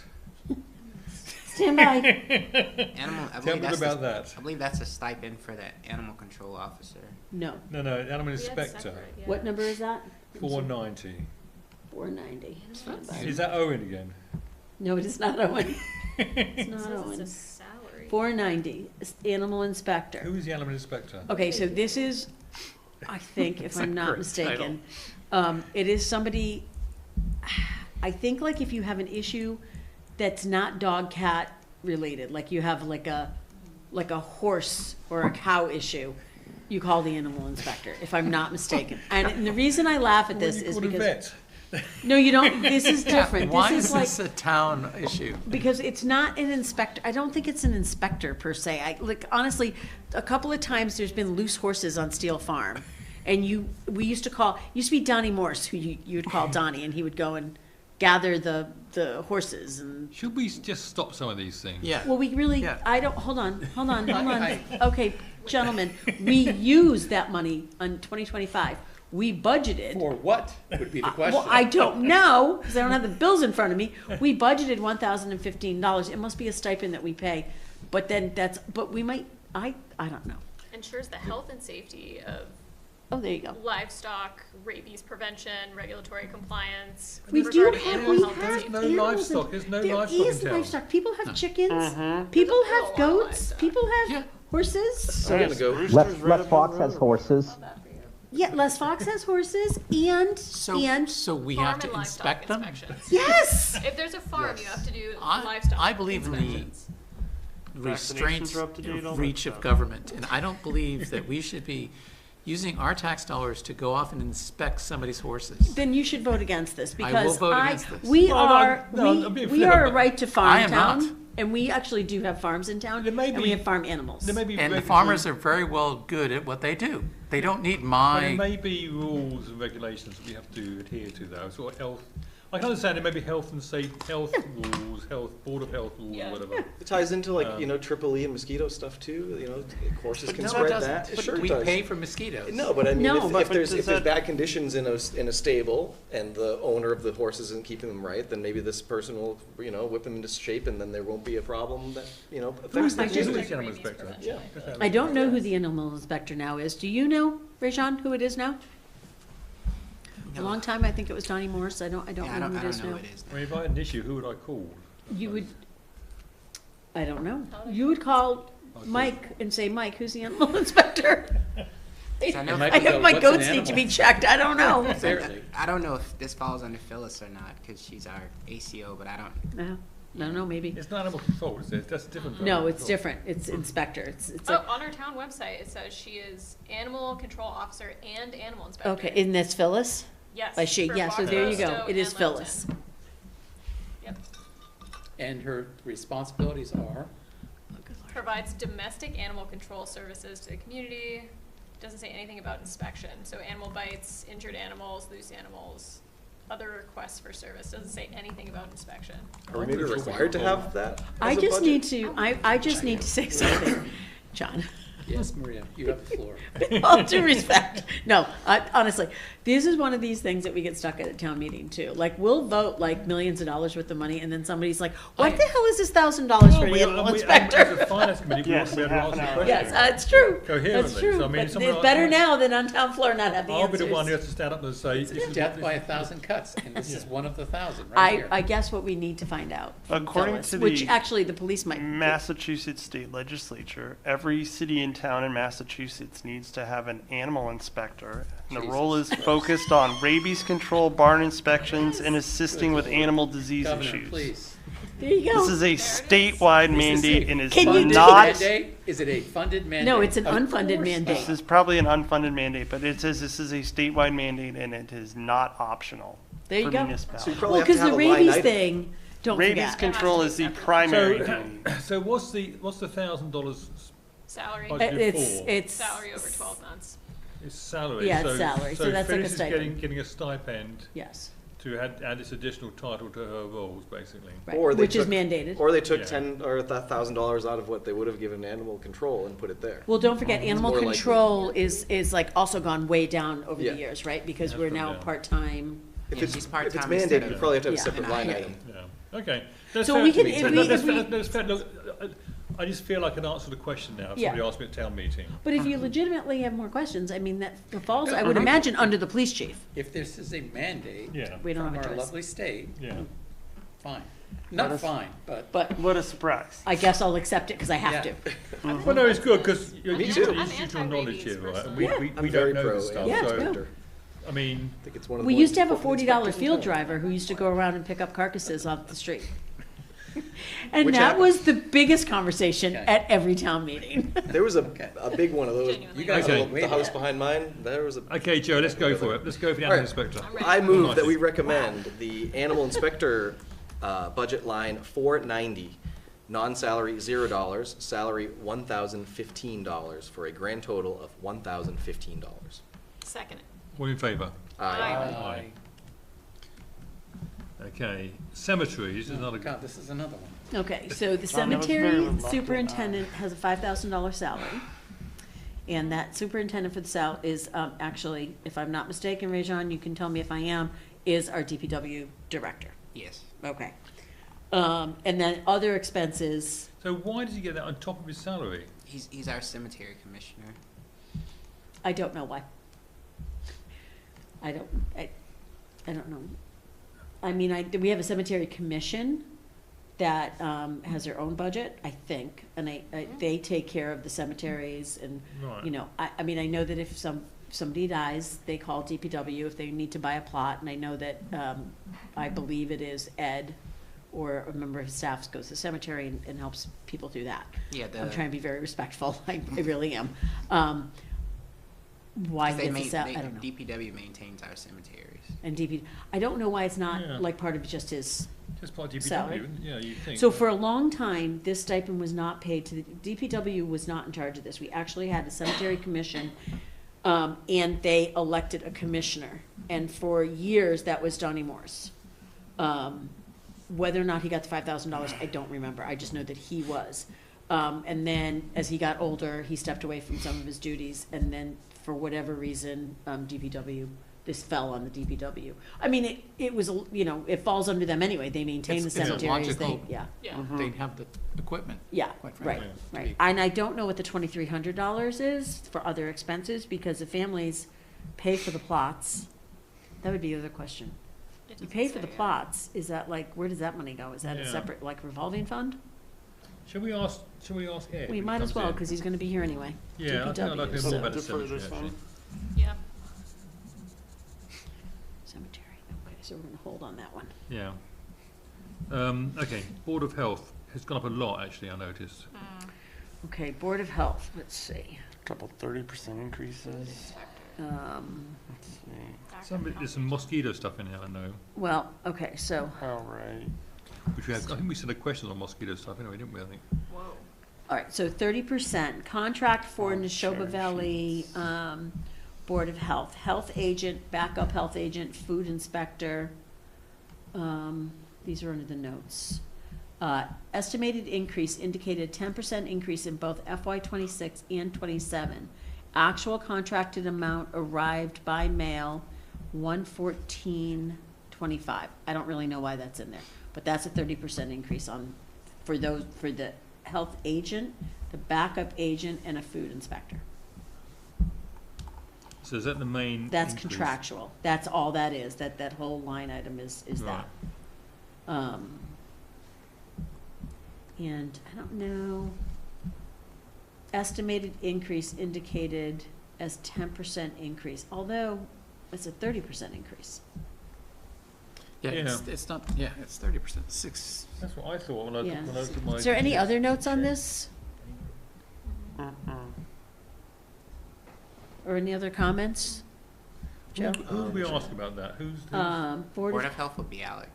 [SPEAKER 2] Stand by.
[SPEAKER 5] Animal, I
[SPEAKER 1] Tell
[SPEAKER 5] believe
[SPEAKER 1] me
[SPEAKER 5] that's
[SPEAKER 1] about
[SPEAKER 5] the-
[SPEAKER 1] that.
[SPEAKER 5] I believe that's a stipend for the animal control officer.
[SPEAKER 2] No.
[SPEAKER 1] No, animal
[SPEAKER 7] We had
[SPEAKER 1] inspector,
[SPEAKER 7] separate, yeah.
[SPEAKER 2] What number is that?
[SPEAKER 1] 490.
[SPEAKER 2] 490. Stand by.
[SPEAKER 1] Is that Owen again?
[SPEAKER 2] No, it is not Owen. It's
[SPEAKER 7] It
[SPEAKER 2] not
[SPEAKER 7] says
[SPEAKER 2] Owen.
[SPEAKER 7] it's a salary.
[SPEAKER 2] 490, animal inspector.
[SPEAKER 1] Who is the animal inspector?
[SPEAKER 2] Okay, so this is, I think, if
[SPEAKER 1] It's a
[SPEAKER 2] I'm not
[SPEAKER 1] great
[SPEAKER 2] mistaken, it is somebody, I think like if you have an issue that's not dog cat related, like you have like a horse or a cow issue, you call the animal inspector, if I'm not mistaken. And the reason I laugh at this
[SPEAKER 1] What do you
[SPEAKER 2] is
[SPEAKER 1] call a
[SPEAKER 2] because,
[SPEAKER 1] vet?
[SPEAKER 2] no, you don't, this is different.
[SPEAKER 6] Why
[SPEAKER 2] This
[SPEAKER 6] is
[SPEAKER 2] like,
[SPEAKER 6] this a town issue?
[SPEAKER 2] because it's not an inspector, I don't think it's an inspector per se. Like, honestly, a couple of times there's been loose horses on Steel Farm. And we used to be Donnie Morse, who you'd call Donnie, and he would go and gather the horses and,
[SPEAKER 1] Should we just stop some of these things?
[SPEAKER 6] Yeah.
[SPEAKER 2] well, we really,
[SPEAKER 6] Yeah.
[SPEAKER 2] hold on. Okay, gentlemen, we use that money on 2025. We budgeted.
[SPEAKER 6] For what would be the question?
[SPEAKER 2] Well, I don't know, because I don't have the bills in front of me. We budgeted $1,015. It must be a stipend that we pay. But then but we might, I don't know.
[SPEAKER 7] Ensures the health and safety of
[SPEAKER 2] Oh, there you go.
[SPEAKER 7] livestock, rabies prevention, regulatory compliance.
[SPEAKER 2] We do
[SPEAKER 7] regarding
[SPEAKER 2] have,
[SPEAKER 7] animal
[SPEAKER 2] we
[SPEAKER 7] health and
[SPEAKER 2] have
[SPEAKER 1] There's no
[SPEAKER 7] safety.
[SPEAKER 2] animals
[SPEAKER 1] livestock.
[SPEAKER 2] in-
[SPEAKER 1] There's no
[SPEAKER 2] there
[SPEAKER 1] livestock in
[SPEAKER 2] is
[SPEAKER 1] town.
[SPEAKER 2] livestock. People have chickens.
[SPEAKER 6] Mm-hmm.
[SPEAKER 2] People
[SPEAKER 7] There's a
[SPEAKER 2] have
[SPEAKER 7] lot of
[SPEAKER 2] goats.
[SPEAKER 7] livestock.
[SPEAKER 2] People have
[SPEAKER 6] Yeah.
[SPEAKER 2] horses.
[SPEAKER 4] I'm gonna go.
[SPEAKER 3] Les Fox has horses.
[SPEAKER 2] Yeah, Les Fox has horses and
[SPEAKER 6] So we
[SPEAKER 7] Farm
[SPEAKER 6] have to
[SPEAKER 7] and livestock
[SPEAKER 6] inspect them?
[SPEAKER 7] inspections.
[SPEAKER 2] yes.
[SPEAKER 7] If there's a farm, you have to do
[SPEAKER 6] I
[SPEAKER 7] livestock
[SPEAKER 6] believe in the
[SPEAKER 7] inspections.
[SPEAKER 6] restraint
[SPEAKER 8] Vaccinations are up to date, all that
[SPEAKER 6] reach of
[SPEAKER 8] stuff.
[SPEAKER 6] government, and I don't believe that we should be using our tax dollars to go off and inspect somebody's horses.
[SPEAKER 2] Then you should vote against this
[SPEAKER 6] I will
[SPEAKER 2] because
[SPEAKER 6] vote against this.
[SPEAKER 2] we
[SPEAKER 1] Well,
[SPEAKER 2] are,
[SPEAKER 1] no, I'm being
[SPEAKER 2] we
[SPEAKER 1] fair,
[SPEAKER 2] are a
[SPEAKER 1] but-
[SPEAKER 2] right to
[SPEAKER 6] I
[SPEAKER 2] farm
[SPEAKER 6] am not.
[SPEAKER 2] town. And we actually do have farms in town
[SPEAKER 1] There may
[SPEAKER 2] and we
[SPEAKER 1] be-
[SPEAKER 2] have farm animals.
[SPEAKER 1] There may be
[SPEAKER 6] And the
[SPEAKER 1] regulatory-
[SPEAKER 6] farmers are very well good at what they do. They don't need
[SPEAKER 1] Well, there
[SPEAKER 6] my,
[SPEAKER 1] may be rules and regulations that we have to adhere to though, sort of health. I can understand there may be health and health rules, board of health rules,
[SPEAKER 7] Yeah.
[SPEAKER 1] or whatever.
[SPEAKER 4] It ties into like, Triple E and mosquito stuff too, horses can
[SPEAKER 6] no, it
[SPEAKER 4] spread
[SPEAKER 6] doesn't.
[SPEAKER 4] that. It
[SPEAKER 6] But
[SPEAKER 4] sure
[SPEAKER 6] we
[SPEAKER 4] does.
[SPEAKER 6] pay for mosquitoes.
[SPEAKER 4] No, but I mean,
[SPEAKER 2] No,
[SPEAKER 4] if
[SPEAKER 8] but
[SPEAKER 4] there's
[SPEAKER 8] does
[SPEAKER 4] if there's
[SPEAKER 8] that-
[SPEAKER 4] bad conditions in a stable and the owner of the horse isn't keeping them right, then maybe this person will whip them into shape, and then there won't be a problem that affects
[SPEAKER 2] I
[SPEAKER 4] them.
[SPEAKER 2] just-
[SPEAKER 1] Who's
[SPEAKER 7] Like
[SPEAKER 1] the animal
[SPEAKER 7] rabies
[SPEAKER 1] inspector?
[SPEAKER 7] prevention,
[SPEAKER 4] Yeah.
[SPEAKER 2] I don't know who the animal inspector now is. Do you know, Rajan, who it is now? A
[SPEAKER 5] No.
[SPEAKER 2] long time, I think it was Donnie Morse. I don't
[SPEAKER 5] Yeah,
[SPEAKER 2] know who it is
[SPEAKER 5] know
[SPEAKER 2] now.
[SPEAKER 5] who it is.
[SPEAKER 1] I mean, if I had an issue, who would I call?
[SPEAKER 2] You would, I don't know.
[SPEAKER 7] How do
[SPEAKER 2] You would call Mike and say, Mike, who's the animal inspector?
[SPEAKER 5] I know-
[SPEAKER 6] Mike
[SPEAKER 2] I
[SPEAKER 6] would
[SPEAKER 2] have
[SPEAKER 6] go,
[SPEAKER 2] my
[SPEAKER 6] "What's an
[SPEAKER 2] goats need to
[SPEAKER 6] animal?"
[SPEAKER 2] be checked. I don't know.
[SPEAKER 6] Seriously.
[SPEAKER 5] I don't know if this falls under Phyllis or not, because she's our ACO, but I don't.
[SPEAKER 2] No, maybe.
[SPEAKER 1] It's not animal control, is it? That's different. from
[SPEAKER 2] No,
[SPEAKER 1] animal
[SPEAKER 2] it's
[SPEAKER 1] control.
[SPEAKER 2] different. It's inspector. It's
[SPEAKER 7] Oh,
[SPEAKER 2] like,
[SPEAKER 7] on our town website, it says she is animal control officer and animal inspector.
[SPEAKER 2] okay, isn't this Phyllis?
[SPEAKER 7] Yes.
[SPEAKER 2] By she,
[SPEAKER 7] for
[SPEAKER 2] yeah, so
[SPEAKER 7] Fox,
[SPEAKER 2] there you go.
[SPEAKER 7] Stowe,
[SPEAKER 2] It is
[SPEAKER 7] and
[SPEAKER 2] Phyllis.
[SPEAKER 7] Littleton. Yep.
[SPEAKER 6] And her responsibilities are,
[SPEAKER 7] Provides domestic animal control services to the community. Doesn't say anything about inspection. So animal bites, injured animals, loose animals, other requests for service. Doesn't say anything about inspection.
[SPEAKER 4] Are we maybe required to have that?
[SPEAKER 2] I
[SPEAKER 4] as a
[SPEAKER 2] just
[SPEAKER 4] budget?
[SPEAKER 2] need to, I just need to say something, John.
[SPEAKER 6] yes, Maria, you have the floor.
[SPEAKER 2] With all due respect. No, honestly, this is one of these things that we get stuck at town meeting too. Like, we'll vote like millions of dollars worth of money and then somebody's like, what the hell is this $1,000 for the animal
[SPEAKER 1] As
[SPEAKER 2] inspector?
[SPEAKER 1] a finance committee, we
[SPEAKER 8] Yes,
[SPEAKER 1] ought to be able to
[SPEAKER 8] half
[SPEAKER 1] answer
[SPEAKER 8] an
[SPEAKER 1] the
[SPEAKER 8] hour.
[SPEAKER 1] question.
[SPEAKER 2] Yes, it's true.
[SPEAKER 1] Coherently.
[SPEAKER 2] That's true.
[SPEAKER 1] So, I mean,
[SPEAKER 2] But
[SPEAKER 1] someone
[SPEAKER 2] it's
[SPEAKER 1] else
[SPEAKER 2] better
[SPEAKER 1] might-
[SPEAKER 2] now than on town floor not have the
[SPEAKER 1] I'll be the one who
[SPEAKER 2] answers.
[SPEAKER 1] has to stand up and say. this is
[SPEAKER 6] Death
[SPEAKER 1] what-
[SPEAKER 6] by 1,000 cuts, and this is one of the 1,000 right here.
[SPEAKER 2] I guess what we need to find out from
[SPEAKER 8] According
[SPEAKER 2] Phyllis,
[SPEAKER 8] to
[SPEAKER 2] which
[SPEAKER 8] the
[SPEAKER 2] actually the police might.
[SPEAKER 8] Massachusetts State Legislature, every city and town in Massachusetts needs to have an animal inspector. And the role is focused on rabies control, barn inspections, and assisting with animal disease
[SPEAKER 6] Governor,
[SPEAKER 8] issues.
[SPEAKER 6] please.
[SPEAKER 2] There you go.
[SPEAKER 8] This is a statewide mandate and is
[SPEAKER 2] Can you do
[SPEAKER 8] not.
[SPEAKER 2] that?
[SPEAKER 6] Mandate? Is it a funded mandate?
[SPEAKER 2] No, it's an
[SPEAKER 6] Of
[SPEAKER 2] unfunded
[SPEAKER 6] course
[SPEAKER 2] mandate.
[SPEAKER 8] This is probably an unfunded mandate, but it says this is a statewide mandate and it is not optional
[SPEAKER 2] There you
[SPEAKER 8] for
[SPEAKER 2] go.
[SPEAKER 4] So you
[SPEAKER 8] municipalities.
[SPEAKER 4] probably
[SPEAKER 2] Well,
[SPEAKER 4] have to
[SPEAKER 2] because
[SPEAKER 4] have
[SPEAKER 2] the
[SPEAKER 4] a line
[SPEAKER 2] rabies
[SPEAKER 4] item.
[SPEAKER 2] thing, don't
[SPEAKER 8] Rabies
[SPEAKER 2] forget.
[SPEAKER 8] control is the primary
[SPEAKER 1] So,
[SPEAKER 8] duty.
[SPEAKER 1] so what's the $1,000
[SPEAKER 7] Salary.
[SPEAKER 1] budget
[SPEAKER 2] It's,
[SPEAKER 1] for?
[SPEAKER 2] it's.
[SPEAKER 7] Salary over 12 months.
[SPEAKER 1] It's salary.
[SPEAKER 2] Yeah, it's salary. So that's like a
[SPEAKER 1] Phyllis is
[SPEAKER 2] stipend.
[SPEAKER 1] getting a stipend
[SPEAKER 2] Yes,
[SPEAKER 1] to add this additional title to her roles, basically.
[SPEAKER 2] right,
[SPEAKER 4] Or they
[SPEAKER 2] which is
[SPEAKER 4] took-
[SPEAKER 2] mandated.
[SPEAKER 4] Or they took
[SPEAKER 1] Yeah.
[SPEAKER 4] $10 or $1,000 out of what they would have given animal control and put it there.
[SPEAKER 2] Well, don't forget, animal
[SPEAKER 4] more likely.
[SPEAKER 2] control is like also gone way down over the
[SPEAKER 4] Yeah.
[SPEAKER 2] years, right? Because
[SPEAKER 1] Has
[SPEAKER 2] we're
[SPEAKER 1] come
[SPEAKER 2] now
[SPEAKER 1] down.
[SPEAKER 2] part-time.
[SPEAKER 4] If
[SPEAKER 5] Yeah,
[SPEAKER 4] it's,
[SPEAKER 5] she's
[SPEAKER 4] if it's
[SPEAKER 5] part-time
[SPEAKER 4] mandated,
[SPEAKER 5] instead
[SPEAKER 4] you
[SPEAKER 5] of-
[SPEAKER 4] probably have to have a
[SPEAKER 2] Yeah.
[SPEAKER 4] separate
[SPEAKER 5] And
[SPEAKER 4] line
[SPEAKER 5] I-
[SPEAKER 4] item.
[SPEAKER 1] Yeah. Okay. That's
[SPEAKER 2] So
[SPEAKER 1] fair
[SPEAKER 2] we
[SPEAKER 1] to
[SPEAKER 2] can-
[SPEAKER 1] me.
[SPEAKER 2] if
[SPEAKER 1] So
[SPEAKER 2] we-
[SPEAKER 1] that's
[SPEAKER 2] if
[SPEAKER 1] fair-
[SPEAKER 2] we-
[SPEAKER 1] that's fair. Look, I just feel I can answer the question now. If
[SPEAKER 2] Yeah.
[SPEAKER 1] somebody asked me at town meeting.
[SPEAKER 2] But if you legitimately have more questions, I mean, that falls, I would imagine, under the police chief.
[SPEAKER 6] If this is a mandate
[SPEAKER 1] Yeah.
[SPEAKER 2] We don't
[SPEAKER 6] from
[SPEAKER 2] have a
[SPEAKER 6] our
[SPEAKER 2] choice.
[SPEAKER 6] lovely state,
[SPEAKER 1] Yeah.
[SPEAKER 6] fine. Not fine, but
[SPEAKER 2] But
[SPEAKER 8] What a surprise.
[SPEAKER 2] I guess I'll accept it because I have
[SPEAKER 6] Yeah.
[SPEAKER 2] to.
[SPEAKER 1] Well, no, it's good because you're
[SPEAKER 4] Me
[SPEAKER 1] used
[SPEAKER 4] too.
[SPEAKER 1] to
[SPEAKER 7] I'm
[SPEAKER 1] institutional knowledge
[SPEAKER 7] anti-rabies
[SPEAKER 1] here, right? And
[SPEAKER 7] personally.
[SPEAKER 1] we
[SPEAKER 4] I'm
[SPEAKER 1] don't
[SPEAKER 4] very
[SPEAKER 1] know
[SPEAKER 4] pro
[SPEAKER 1] this stuff.
[SPEAKER 2] Yeah,
[SPEAKER 4] animal
[SPEAKER 2] it's
[SPEAKER 1] So,
[SPEAKER 2] good.
[SPEAKER 1] I mean,
[SPEAKER 4] I think it's one of the
[SPEAKER 2] We
[SPEAKER 4] most
[SPEAKER 2] used to have a
[SPEAKER 4] important
[SPEAKER 2] $40
[SPEAKER 4] inspectors in
[SPEAKER 2] field
[SPEAKER 4] town.
[SPEAKER 2] driver who used to go around and pick up carcasses off the street. And
[SPEAKER 4] Which
[SPEAKER 2] that
[SPEAKER 4] happened.
[SPEAKER 2] was the biggest conversation
[SPEAKER 6] Okay.
[SPEAKER 2] at every town meeting.
[SPEAKER 4] There was
[SPEAKER 6] Okay.
[SPEAKER 4] a big one of those.
[SPEAKER 7] Genuinely.
[SPEAKER 6] you guys
[SPEAKER 1] Okay.
[SPEAKER 6] are way
[SPEAKER 4] The house
[SPEAKER 6] back.
[SPEAKER 4] behind mine, there was a.
[SPEAKER 1] okay, Joe, let's go for it. Let's go for the
[SPEAKER 4] All
[SPEAKER 1] animal
[SPEAKER 4] right.
[SPEAKER 1] inspector.
[SPEAKER 7] I'm ready.
[SPEAKER 4] I move
[SPEAKER 1] Nice.
[SPEAKER 4] that we recommend the animal inspector budget line 490, non-salary $0, salary $1,015 for a grand total of $1,015.
[SPEAKER 7] Second it.
[SPEAKER 1] All in favour?
[SPEAKER 4] Aye.
[SPEAKER 1] Aye. Okay, cemeteries is another.
[SPEAKER 6] God, this is another one.
[SPEAKER 2] Okay, so the
[SPEAKER 8] that was very
[SPEAKER 2] cemetery
[SPEAKER 8] reluctant.
[SPEAKER 2] superintendent has a $5,000 salary. And that superintendent for the South is, actually, if I'm not mistaken, Rajan, you can tell me if I am, is our DPW director.
[SPEAKER 5] Yes.
[SPEAKER 2] Okay. And then other expenses,
[SPEAKER 1] So why does he get that on top of his salary?
[SPEAKER 5] He's our cemetery commissioner.
[SPEAKER 2] I don't know why. I don't know. I mean, we have a cemetery commission that has their own budget, I think, and they take care of the cemeteries and,
[SPEAKER 1] Right.
[SPEAKER 2] you know, I mean, I know that if somebody dies, they call DPW if they need to buy a plot, and I know that, I believe it is Ed or a member of his staff goes to the cemetery and helps people do that.
[SPEAKER 5] Yeah,
[SPEAKER 2] I'm trying to be very respectful, I really am. why
[SPEAKER 5] 'Cause
[SPEAKER 2] he
[SPEAKER 5] they
[SPEAKER 2] gets a I don't know.
[SPEAKER 5] DPW maintains our cemeteries.
[SPEAKER 2] And I don't know why it's
[SPEAKER 1] Yeah.
[SPEAKER 2] not like part of just his.
[SPEAKER 1] Just part of
[SPEAKER 2] Salary.
[SPEAKER 1] DPW, yeah, you think.
[SPEAKER 2] So for a long time, this stipend was not paid to the, DPW was not in charge of this. We actually had a cemetery commission, and they elected a commissioner. And for years, that was Donnie Morse. Whether or not he got the $5,000, I don't remember. I just know that he was. And then as he got older, he stepped away from some of his duties, and then for whatever reason, DPW, this fell on the DPW. I mean, it was, you know, it falls under them anyway. They maintain the
[SPEAKER 6] It's
[SPEAKER 2] cemeteries, they,
[SPEAKER 6] logical.
[SPEAKER 2] yeah.
[SPEAKER 7] Yeah.
[SPEAKER 6] They'd have the equipment.
[SPEAKER 2] Yeah,
[SPEAKER 6] Quite
[SPEAKER 2] right,
[SPEAKER 6] frankly.
[SPEAKER 2] right. And I don't know what the $2,300 is for other expenses, because if families pay for the plots, that would be the other question.
[SPEAKER 7] It
[SPEAKER 2] You
[SPEAKER 7] doesn't
[SPEAKER 2] pay for the
[SPEAKER 7] say, yeah.
[SPEAKER 2] plots, is that like, where does that money go? Is that a
[SPEAKER 1] Yeah.
[SPEAKER 2] separate, like, revolving fund?
[SPEAKER 1] Shall we ask Ed?
[SPEAKER 2] We
[SPEAKER 1] when he
[SPEAKER 2] might as
[SPEAKER 1] comes
[SPEAKER 2] well,
[SPEAKER 1] in?
[SPEAKER 2] because he's gonna be here anyway.
[SPEAKER 1] Yeah, I think I'd like to
[SPEAKER 2] DPW,
[SPEAKER 1] hear more
[SPEAKER 2] so-
[SPEAKER 1] about the
[SPEAKER 8] Defer
[SPEAKER 1] cemetery,
[SPEAKER 8] this
[SPEAKER 1] actually.
[SPEAKER 8] one.
[SPEAKER 7] Yeah.
[SPEAKER 2] Cemetery, okay, so we're gonna hold on that one.
[SPEAKER 1] Yeah. Okay, Board of Health has gone up a lot, actually, I noticed.
[SPEAKER 2] Okay, Board of Health, let's see.
[SPEAKER 8] Couple 30% increases. Let's see.
[SPEAKER 1] There's some mosquito stuff in here, I know.
[SPEAKER 2] Well, okay, so,
[SPEAKER 8] All right.
[SPEAKER 1] Which we had, I think we said a question on mosquito stuff anyway, didn't we, I think?
[SPEAKER 7] Whoa.
[SPEAKER 2] all right, so 30%, contract for
[SPEAKER 8] Oh,
[SPEAKER 2] Neshoba
[SPEAKER 8] sure,
[SPEAKER 2] Valley, Board of Health, health agent, backup health agent, food inspector. These are under the notes. Estimated increase indicated 10% increase in both FY '26 and '27. Actual contracted amount arrived by mail, 114.25. I don't really know why that's in there, but that's a 30% increase for the health agent, the backup agent, and a food inspector.
[SPEAKER 1] So is that the main
[SPEAKER 2] That's
[SPEAKER 1] increase?
[SPEAKER 2] contractual. That's all that is. That whole line item is that. And I don't know, estimated increase indicated as 10% increase, although it's a 30% increase.
[SPEAKER 6] Yeah, it's not, yeah, it's 30%,
[SPEAKER 1] That's what I thought when I
[SPEAKER 2] Yeah.
[SPEAKER 1] looked at my.
[SPEAKER 2] Is there any other notes on this, or any other comments? Joe?
[SPEAKER 1] Who did we ask about that? Who's?
[SPEAKER 2] Board
[SPEAKER 5] Board
[SPEAKER 2] of
[SPEAKER 5] of Health will be Alec.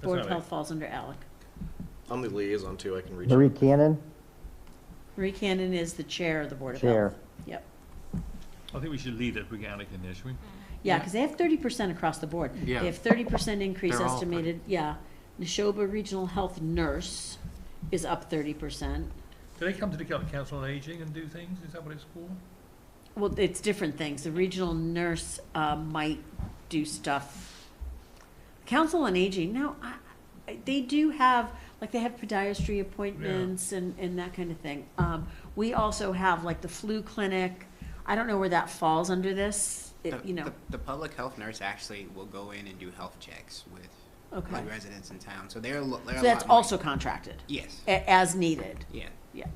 [SPEAKER 2] Board of
[SPEAKER 1] Alec.
[SPEAKER 2] Health falls under Alec.
[SPEAKER 4] I'm the liaison too, I can reach
[SPEAKER 3] Marie
[SPEAKER 4] out.
[SPEAKER 3] Cannon,
[SPEAKER 2] Marie Cannon is the chair of the Board of
[SPEAKER 3] Chair.
[SPEAKER 2] Health. Yep.
[SPEAKER 1] I think we should leave it if we get Alec in there, should we?
[SPEAKER 2] Yeah, because they have 30% across the board.
[SPEAKER 6] Yeah.
[SPEAKER 2] They have 30% increase
[SPEAKER 6] They're all
[SPEAKER 2] estimated, yeah. Neshoba Regional Health Nurse is up 30%.
[SPEAKER 1] Do they come to the Council on Aging and do things? Is that what it's for?
[SPEAKER 2] Well, it's different things. The regional nurse might do stuff. Council on Aging, now, they do have, like, they have podiatry appointments and that kind of thing. We also have, like, the flu clinic. I don't know where that falls under this, you know.
[SPEAKER 5] The public health nurse actually will go in and do health checks with
[SPEAKER 2] Okay.
[SPEAKER 5] residents in town, so they're a
[SPEAKER 2] So
[SPEAKER 5] lot
[SPEAKER 2] that's
[SPEAKER 5] more-
[SPEAKER 2] also contracted,
[SPEAKER 5] Yes,
[SPEAKER 2] as needed.
[SPEAKER 5] yeah.
[SPEAKER 2] Yeah.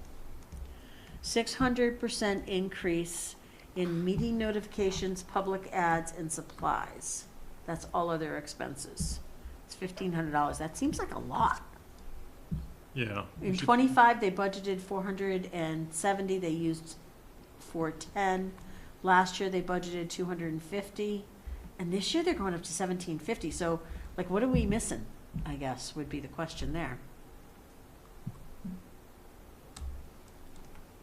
[SPEAKER 2] 600% increase in meeting notifications, public ads, and supplies. That's all other expenses. It's $1,500. That seems like a lot.
[SPEAKER 1] Yeah.
[SPEAKER 2] In '25, they budgeted 470, they used 410. Last year, they budgeted 250, and this year they're going up to 1750. So, like, what are we missing, I guess, would be the question there.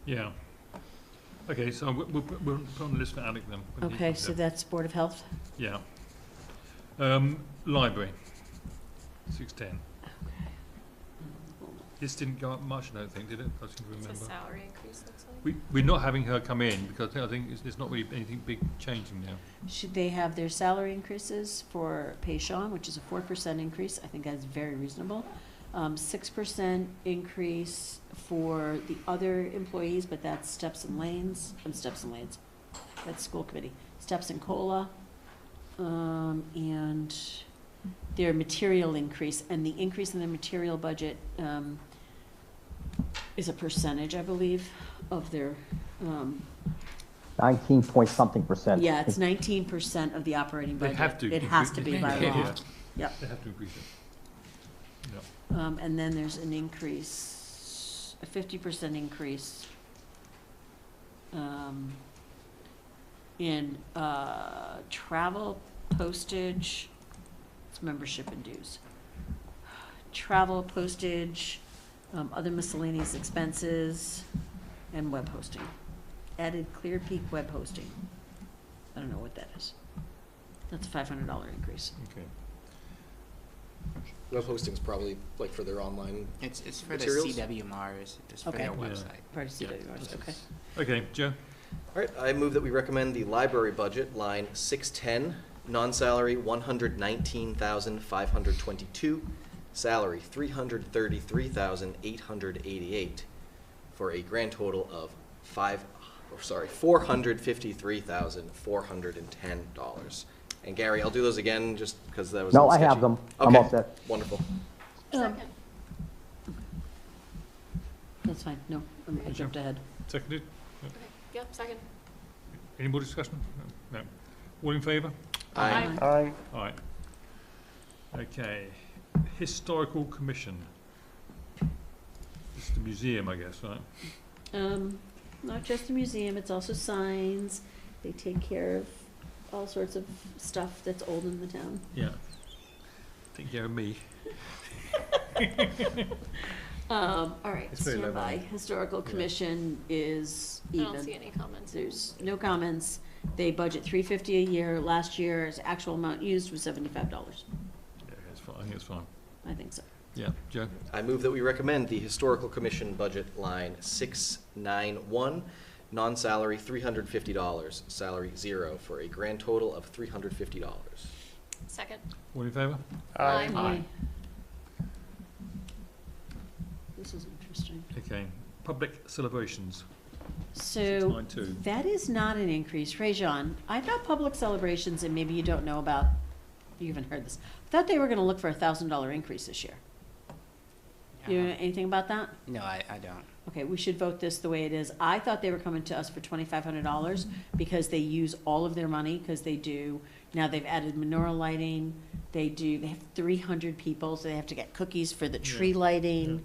[SPEAKER 1] Yeah. Okay, so we'll put on the list for Alec then. when he
[SPEAKER 2] Okay,
[SPEAKER 1] comes
[SPEAKER 2] so
[SPEAKER 1] in.
[SPEAKER 2] that's Board of Health.
[SPEAKER 1] Yeah. Library, 610. This didn't go up much, I don't think, did it? I seem to
[SPEAKER 7] It's a
[SPEAKER 1] remember.
[SPEAKER 7] salary increase, looks like.
[SPEAKER 1] We're not having her come in because I think there's not really anything big changing now.
[SPEAKER 2] Should they have their salary increases for Payshon, which is a 4% increase? I think that's very reasonable. 6% increase for the other employees, but that's Steps and Lanes, that's school committee. Steps and COLA, and their material increase, and the increase in their material budget, is a percentage, I believe, of their,
[SPEAKER 3] 19 point something percent.
[SPEAKER 2] yeah, it's 19% of the operating
[SPEAKER 1] They
[SPEAKER 2] budget.
[SPEAKER 1] have to.
[SPEAKER 2] It has to be by
[SPEAKER 1] Yeah.
[SPEAKER 2] law. Yep.
[SPEAKER 1] They have to increase it. Yeah.
[SPEAKER 2] And then there's an increase, a 50% increase, in, travel, postage, it's membership and dues. Travel, postage, other miscellaneous expenses, and web hosting. Added Clear Peak web hosting. I don't know what that is. That's a $500 increase.
[SPEAKER 1] Okay.
[SPEAKER 4] Web hosting's probably like for their online.
[SPEAKER 5] It's for
[SPEAKER 4] Materials?
[SPEAKER 5] the CW Mars, it's for
[SPEAKER 2] Okay.
[SPEAKER 5] their
[SPEAKER 1] Yeah.
[SPEAKER 5] website.
[SPEAKER 2] Part of
[SPEAKER 1] Yeah,
[SPEAKER 2] CWRs, okay.
[SPEAKER 1] Okay, Joe?
[SPEAKER 4] All right, I move that we recommend the library budget, line 610, non-salary 119,522, salary 333,888, for a grand total of $453,410. And Gary, I'll do those again just because that was.
[SPEAKER 3] No,
[SPEAKER 4] a little
[SPEAKER 3] I have
[SPEAKER 4] sketchy.
[SPEAKER 3] them. I'm all
[SPEAKER 4] Okay,
[SPEAKER 3] set.
[SPEAKER 4] wonderful.
[SPEAKER 7] Second.
[SPEAKER 2] That's fine, no, I jumped ahead.
[SPEAKER 1] Seconded?
[SPEAKER 7] Okay, yep, second.
[SPEAKER 1] Any more discussion? No. All in favour?
[SPEAKER 4] Aye.
[SPEAKER 8] Aye.
[SPEAKER 1] All right. Okay. Historical Commission. It's the museum, I guess, right?
[SPEAKER 2] Not just the museum, it's also signs, they take care of all sorts of stuff that's old in the town.
[SPEAKER 1] Yeah. Take care of me.
[SPEAKER 2] All right,
[SPEAKER 1] It's very
[SPEAKER 2] stand
[SPEAKER 1] low
[SPEAKER 2] by.
[SPEAKER 1] money.
[SPEAKER 2] Historical
[SPEAKER 1] Yeah.
[SPEAKER 2] Commission is
[SPEAKER 7] I don't see
[SPEAKER 2] even.
[SPEAKER 7] any comments.
[SPEAKER 2] There's no comments. They budget $350 a year. Last year's actual amount used was $75.
[SPEAKER 1] Yeah, it's fine. I think it's fine.
[SPEAKER 2] I think so.
[SPEAKER 1] Yeah, Joe?
[SPEAKER 4] I move that we recommend the Historical Commission budget, line 691, non-salary $350, salary 0, for a grand total of $350.
[SPEAKER 7] Second.
[SPEAKER 1] All in favour?
[SPEAKER 8] Aye.
[SPEAKER 1] Aye.
[SPEAKER 2] This is interesting.
[SPEAKER 1] Okay. Public celebrations.
[SPEAKER 2] So
[SPEAKER 1] 692.
[SPEAKER 2] that is not an increase. Rajon, I thought public celebrations, and maybe you don't know about, you haven't heard this, I thought they were gonna look for a $1,000 increase this year. You know anything about that?
[SPEAKER 5] No, I don't.
[SPEAKER 2] Okay, we should vote this the way it is. I thought they were coming to us for $2,500 because they use all of their money, because they do, now they've added menorah lighting, they have 300 people, so they have to get cookies for the tree lighting.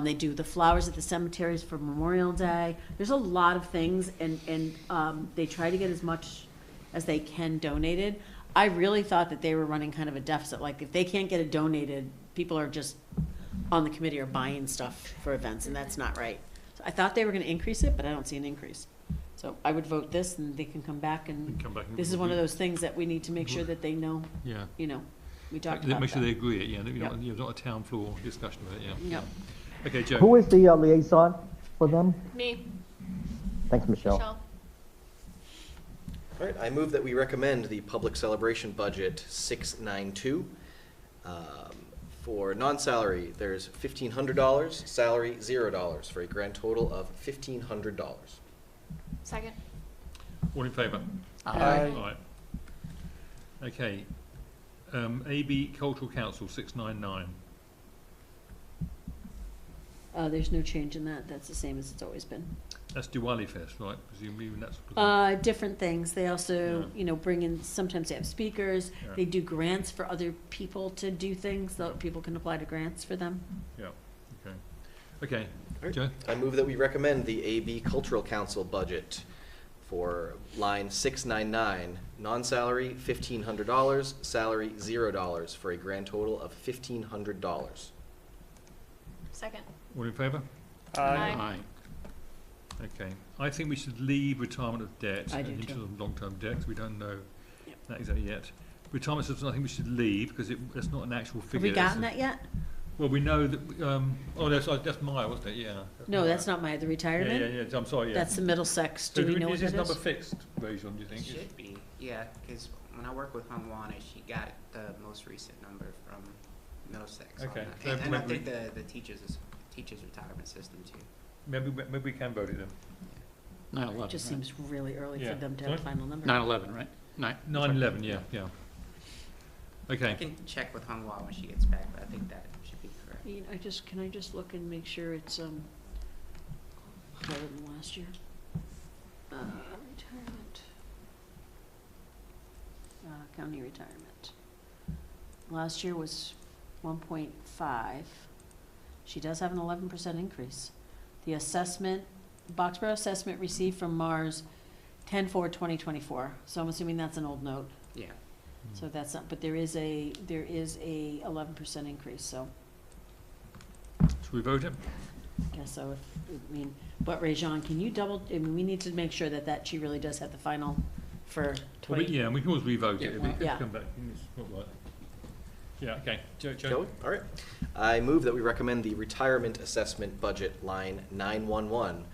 [SPEAKER 2] They do the flowers at the cemeteries for Memorial Day. There's a lot of things, and they try to get as much as they can donated. I really thought that they were running kind of a deficit, like if they can't get it donated, people are just on the committee are buying stuff for events, and that's not right. So I thought they were gonna increase it, but I don't see an increase. So I would vote this, and they can come back, and
[SPEAKER 1] Come back and
[SPEAKER 2] this is one of
[SPEAKER 1] review.
[SPEAKER 2] those things that we need to make sure that they know,
[SPEAKER 1] Yeah.
[SPEAKER 2] you know, we talked
[SPEAKER 1] Make
[SPEAKER 2] about
[SPEAKER 1] sure they
[SPEAKER 2] that.
[SPEAKER 1] agree it, yeah.
[SPEAKER 2] Yep.
[SPEAKER 1] You're not a town floor discussion of it, yeah.
[SPEAKER 2] Yep.
[SPEAKER 1] Okay, Joe?
[SPEAKER 3] Who is the liaison for them?
[SPEAKER 7] Me,
[SPEAKER 3] Thanks, Michelle.
[SPEAKER 7] Michelle.
[SPEAKER 4] All right, I move that we recommend the public celebration budget 692. For non-salary, there's $1,500, salary $0, for a grand total of $1,500.
[SPEAKER 7] Second.
[SPEAKER 1] All in favour?
[SPEAKER 8] Aye.
[SPEAKER 1] All right. Okay. AB Cultural Council, 699.
[SPEAKER 2] There's no change in that. That's the same as it's always been.
[SPEAKER 1] That's Diwali Fest, right? Presumably that's.
[SPEAKER 2] Different things. They also,
[SPEAKER 1] Yeah.
[SPEAKER 2] you know, bring in, sometimes they have speakers.
[SPEAKER 1] Yeah.
[SPEAKER 2] They do grants for other people to do things, so people can apply to grants for them.
[SPEAKER 1] Yeah, okay. Okay,
[SPEAKER 4] All right.
[SPEAKER 1] Joe?
[SPEAKER 4] I move that we recommend the AB Cultural Council budget for line 699, non-salary $1,500, salary $0, for a grand total of $1,500.
[SPEAKER 7] Second.
[SPEAKER 1] All in favour?
[SPEAKER 7] Aye.
[SPEAKER 1] Okay. I think we should leave retirement of debt
[SPEAKER 2] I
[SPEAKER 1] and
[SPEAKER 2] do
[SPEAKER 1] interest
[SPEAKER 2] too.
[SPEAKER 1] of long-term debt, 'cause we don't know
[SPEAKER 2] Yep.
[SPEAKER 1] that exactly yet. Retirement system, I think we should leave, because it's not an actual
[SPEAKER 2] Have
[SPEAKER 1] figure.
[SPEAKER 2] we gotten that yet?
[SPEAKER 1] Well, we know that, that's Maya, wasn't it? Yeah.
[SPEAKER 2] No,
[SPEAKER 1] Maya.
[SPEAKER 2] that's not my, the
[SPEAKER 1] Yeah,
[SPEAKER 2] retirement?
[SPEAKER 1] yeah, I'm sorry, yeah.
[SPEAKER 2] That's the Middlesex.
[SPEAKER 1] So
[SPEAKER 2] Do we know what
[SPEAKER 1] is this
[SPEAKER 2] that
[SPEAKER 1] number
[SPEAKER 2] is?
[SPEAKER 1] fixed, Rajon, do you
[SPEAKER 5] It
[SPEAKER 1] think?
[SPEAKER 5] should be, yeah, because when I worked with Hungwana, she got the most recent number from Middlesex on
[SPEAKER 1] Okay,
[SPEAKER 5] that.
[SPEAKER 1] so
[SPEAKER 5] And I
[SPEAKER 1] maybe-
[SPEAKER 5] think the teachers retirement system too.
[SPEAKER 1] Maybe we can vote it then.
[SPEAKER 6] 9/11,
[SPEAKER 2] It just
[SPEAKER 6] right?
[SPEAKER 2] seems really early
[SPEAKER 1] Yeah.
[SPEAKER 2] for them to have a
[SPEAKER 1] Sorry?
[SPEAKER 2] final number.
[SPEAKER 6] 9/11, right?
[SPEAKER 1] 9/11, yeah.
[SPEAKER 5] I
[SPEAKER 1] Okay,
[SPEAKER 5] can check with Hungwa when she gets back, but I think that should be correct.
[SPEAKER 2] Ian, can I just look and make sure it's, better than last year? Retirement. County retirement. Last year was 1.5. She does have an 11% increase. The assessment, Boxborough assessment received from Mars 10/4/2024, so I'm assuming that's an old note.
[SPEAKER 5] Yeah.
[SPEAKER 2] So that's not, but there is a 11% increase, so
[SPEAKER 1] Should we vote it?
[SPEAKER 2] I guess so but Rajon, can you we need to make sure that she really does have the final for
[SPEAKER 1] Well,
[SPEAKER 2] 20.
[SPEAKER 1] yeah, we can always revote it if we
[SPEAKER 2] Yeah.
[SPEAKER 1] come back. It's not right. Yeah, okay. Joe?
[SPEAKER 4] Joey? All right. I move that we recommend the retirement assessment budget line 911,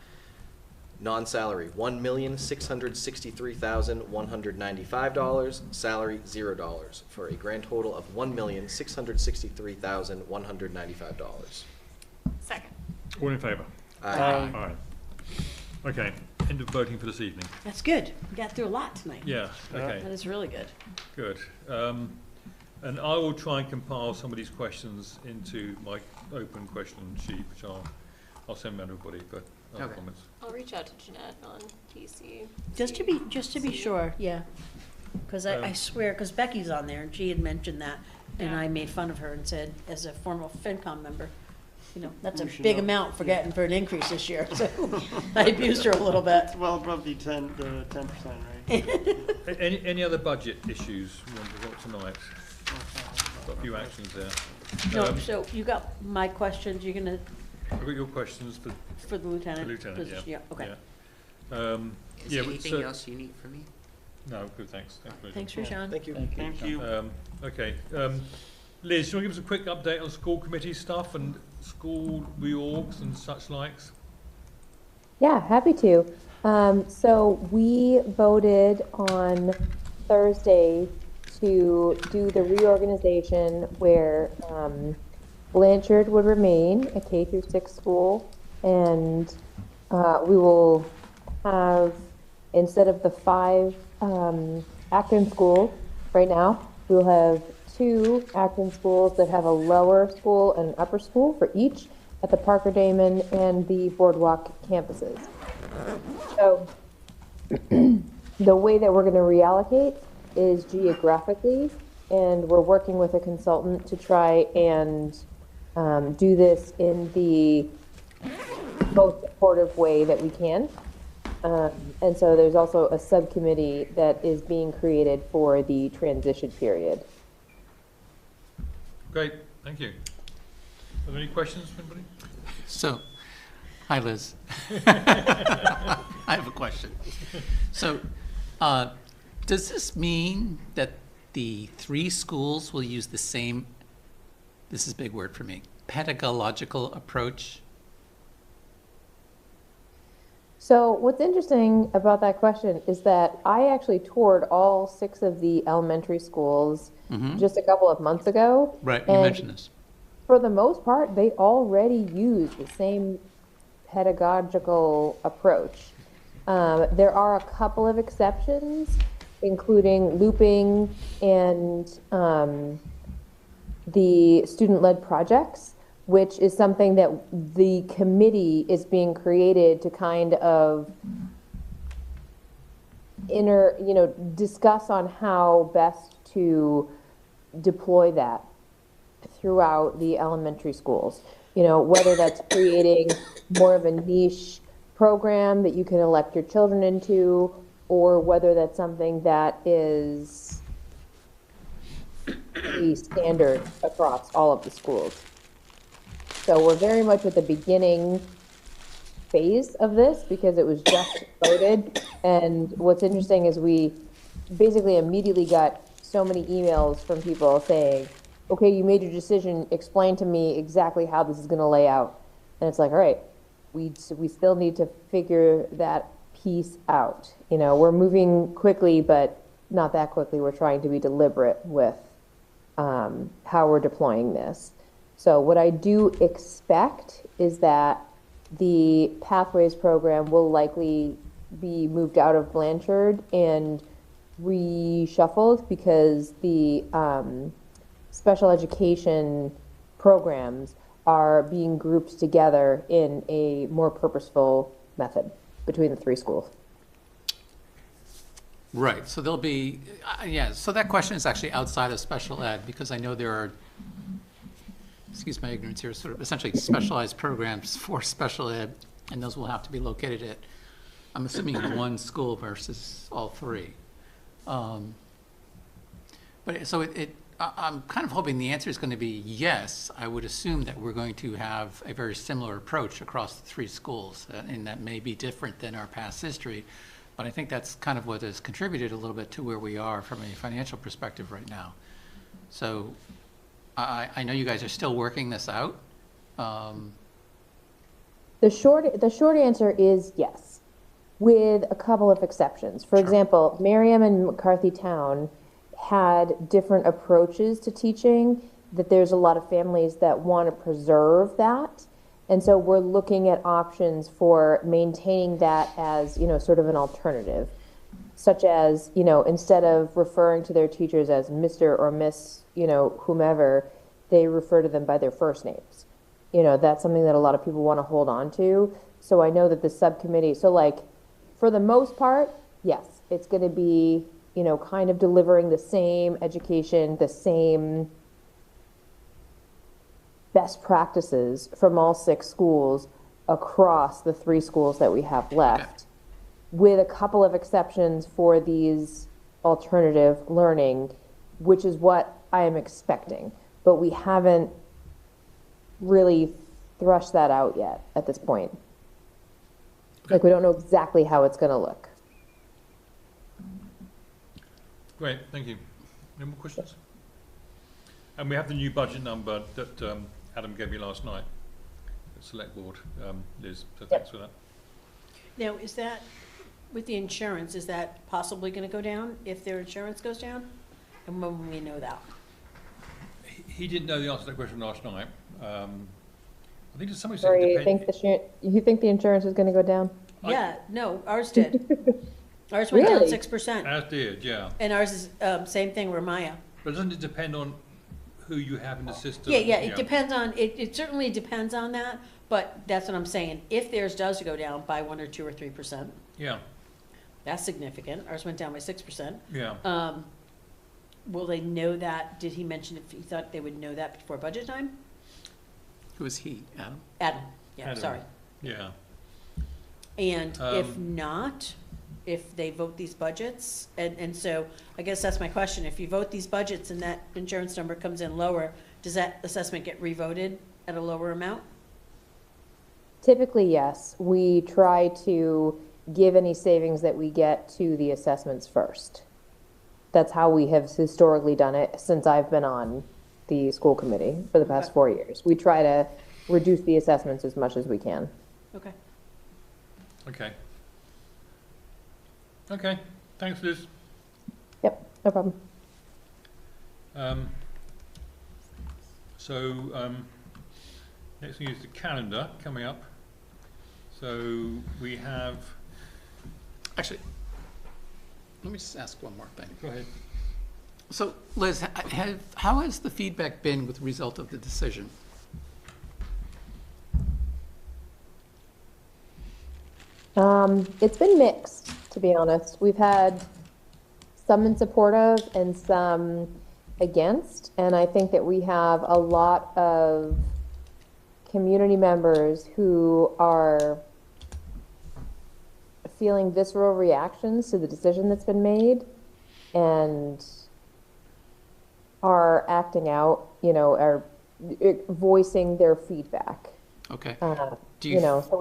[SPEAKER 4] non-salary $1,663,195, salary $0, for a grand total of $1,663,195.
[SPEAKER 7] Second.
[SPEAKER 1] All in favour?
[SPEAKER 4] Aye.
[SPEAKER 1] All right. Okay, end of voting for this evening.
[SPEAKER 2] That's good. We got through a lot tonight.
[SPEAKER 1] Yeah, okay,
[SPEAKER 2] That is really good.
[SPEAKER 1] good. And I will try and compile some of these questions into my open question sheet, which I'll send to everybody, but other
[SPEAKER 5] Okay.
[SPEAKER 1] comments.
[SPEAKER 7] I'll reach out to Jeanette on TC.
[SPEAKER 2] Just to be sure, yeah. Because I swear, because Becky's on there, and she had mentioned that, and
[SPEAKER 7] Yeah.
[SPEAKER 2] I made fun of her and said, as a former FinCom member, that's a
[SPEAKER 8] We should
[SPEAKER 2] big
[SPEAKER 8] know.
[SPEAKER 2] amount for getting for an increase this year, so I abused her a little bit.
[SPEAKER 8] It's well above the 10%, right?
[SPEAKER 1] Any other budget issues we want to vote tonight? Got a few actions there.
[SPEAKER 2] No, so you got my questions, you're gonna,
[SPEAKER 1] I've got your questions
[SPEAKER 2] for the lieutenant?
[SPEAKER 1] for Lieutenant,
[SPEAKER 2] position,
[SPEAKER 1] yeah.
[SPEAKER 2] okay.
[SPEAKER 1] Yeah.
[SPEAKER 5] Is
[SPEAKER 1] Yeah,
[SPEAKER 5] there
[SPEAKER 1] but
[SPEAKER 5] anything
[SPEAKER 1] so-
[SPEAKER 5] else you need from me?
[SPEAKER 1] No, good, thanks.
[SPEAKER 2] Thanks, Rajon.
[SPEAKER 4] Thank you.
[SPEAKER 8] Thank you.
[SPEAKER 1] Okay, Liz, do you want to give us a quick update on school committee stuff and school reorgs and such likes?
[SPEAKER 10] Yeah, happy to. So we voted on Thursday to do the reorganization where Blanchard would remain a K through 6 school, and we will have, instead of the 5 Acton schools right now, we'll have 2 Acton schools that have a lower school and an upper school for each at the Parker Damon and the Boardwalk campuses. So the way that we're going to reallocate is geographically, and we're working with a consultant to try and do this in the most supportive way that we can. And so there's also a subcommittee that is being created for the transition period.
[SPEAKER 1] Great, thank you. Are there any questions from anybody?
[SPEAKER 6] So, hi Liz. I have a question. So, does this mean that the 3 schools will use the same, this is a big word for me, pedagogical approach?
[SPEAKER 10] So what's interesting about that question is that I actually toured all 6 of the elementary schools just a couple of months ago.
[SPEAKER 6] Right, you
[SPEAKER 10] and
[SPEAKER 6] mentioned this.
[SPEAKER 10] For the most part, they already use the same pedagogical approach. There are a couple of exceptions, including looping and the student-led projects, which is something that the committee is being created to kind of discuss on how best to deploy that throughout the elementary schools. Whether that's creating more of a niche program that you can elect your children into, or whether that's something that is the standard across all of the schools. So we're very much at the beginning phase of this because it was just voted. And what's interesting is we basically immediately got so many emails from people saying, okay, you made your decision, explain to me exactly how this is going to lay out. And it's like, all right, we still need to figure that piece out. We're moving quickly, but not that quickly. We're trying to be deliberate with how we're deploying this. So what I do expect is that the Pathways program will likely be moved out of Blanchard and reshuffled because the special education programs are being grouped together in a more purposeful method between the 3 schools.
[SPEAKER 6] Right, so there'll be, so that question is actually outside of special ed, because I know there are, excuse my ignorance here, sort of essentially specialized programs for special ed, and those will have to be located at I'm assuming one school versus all three. But so I'm kind of hoping the answer is going to be yes. I would assume that we're going to have a very similar approach across the three schools, and that may be different than our past history. But I think that's kind of what has contributed a little bit to where we are from a financial perspective right now. So I know you guys are still working this out.
[SPEAKER 10] The short answer is yes, with a couple of exceptions. For example, Merriam and McCarthy Town had different approaches to teaching, that there's a lot of families that want to preserve that. And so we're looking at options for maintaining that as, sort of an alternative, such as, instead of referring to their teachers as Mr. or Miss, whomever, they refer to them by their first names. That's something that a lot of people want to hold on to. So I know that the subcommittee, for the most part, yes, it's going to be, kind of delivering the same education, the same best practices from all 6 schools across the 3 schools that we have left, with a couple of exceptions for these alternative learning, which is what I am expecting. But we haven't really thrushed that out yet at this point. Like, we don't know exactly how it's going to look.
[SPEAKER 1] Great, thank you. Any more questions? And we have the new budget number that Adam gave me last night, the select board, Liz, so thanks for that.
[SPEAKER 2] Now, is that, with the insurance, is that possibly going to go down if their insurance goes down? And when will we know that?
[SPEAKER 1] He didn't know the answer to that question last night. I think somebody said
[SPEAKER 10] Sorry,
[SPEAKER 1] it
[SPEAKER 10] you think the insurance is going to go down?
[SPEAKER 2] Yeah, no, ours did. Ours went down
[SPEAKER 10] Really?
[SPEAKER 2] 6%.
[SPEAKER 1] Ours did, yeah.
[SPEAKER 2] And ours is, same thing, Ramaya.
[SPEAKER 1] But doesn't it depend on who you have in the system?
[SPEAKER 2] Yeah, it depends on, it certainly depends on that, but that's what I'm saying. If theirs does go down by 1 or 2 or 3%,
[SPEAKER 1] Yeah,
[SPEAKER 2] that's significant. Ours went down by 6%.
[SPEAKER 1] yeah.
[SPEAKER 2] Will they know that? Did he mention if he thought they would know that before budget time?
[SPEAKER 6] Who is he, Adam?
[SPEAKER 2] Adam, yeah,
[SPEAKER 1] Adam.
[SPEAKER 2] sorry.
[SPEAKER 1] Yeah.
[SPEAKER 2] And if not, if they vote these budgets, and so I guess that's my question. If you vote these budgets and that insurance number comes in lower, does that assessment get revoted at a lower amount?
[SPEAKER 10] Typically, yes. We try to give any savings that we get to the assessments first. That's how we have historically done it since I've been on the school committee for the past 4 years. We try to reduce the assessments as much as we can.
[SPEAKER 2] Okay.
[SPEAKER 1] Okay. Okay, thanks, Liz.
[SPEAKER 10] Yep, no problem.
[SPEAKER 1] Next thing is the calendar coming up. So we have.
[SPEAKER 6] Actually, let me just ask one more thing.
[SPEAKER 1] Go ahead.
[SPEAKER 6] So, Liz, how has the feedback been with the result of the decision?
[SPEAKER 10] It's been mixed, to be honest. We've had some in support of and some against, and I think that we have a lot of community members who are feeling visceral reactions to the decision that's been made and are acting out, are voicing their feedback.
[SPEAKER 6] Okay.
[SPEAKER 10] So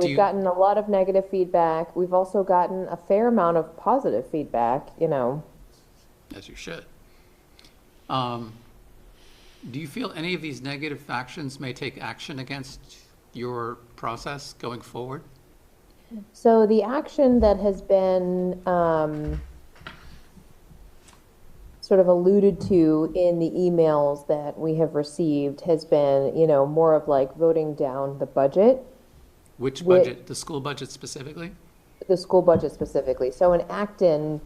[SPEAKER 10] we've gotten a lot of negative feedback. We've also gotten a fair amount of positive feedback,
[SPEAKER 6] As you should. Do you feel any of these negative actions may take action against your process going forward?
[SPEAKER 10] So the action that has been sort of alluded to in the emails that we have received has been, more of like voting down the budget.
[SPEAKER 6] Which budget? The school budget specifically?
[SPEAKER 10] The school budget specifically. So in Acton,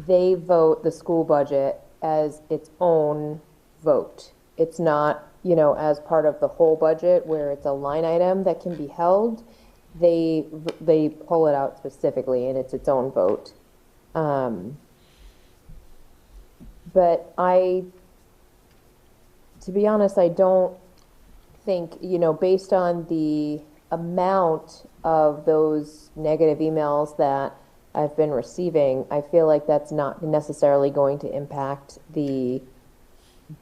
[SPEAKER 10] they vote the school budget as its own vote. It's not, as part of the whole budget where it's a line item that can be held. They pull it out specifically and it's its own vote. But to be honest, I don't think, based on the amount of those negative emails that I've been receiving, I feel like that's not necessarily going to impact the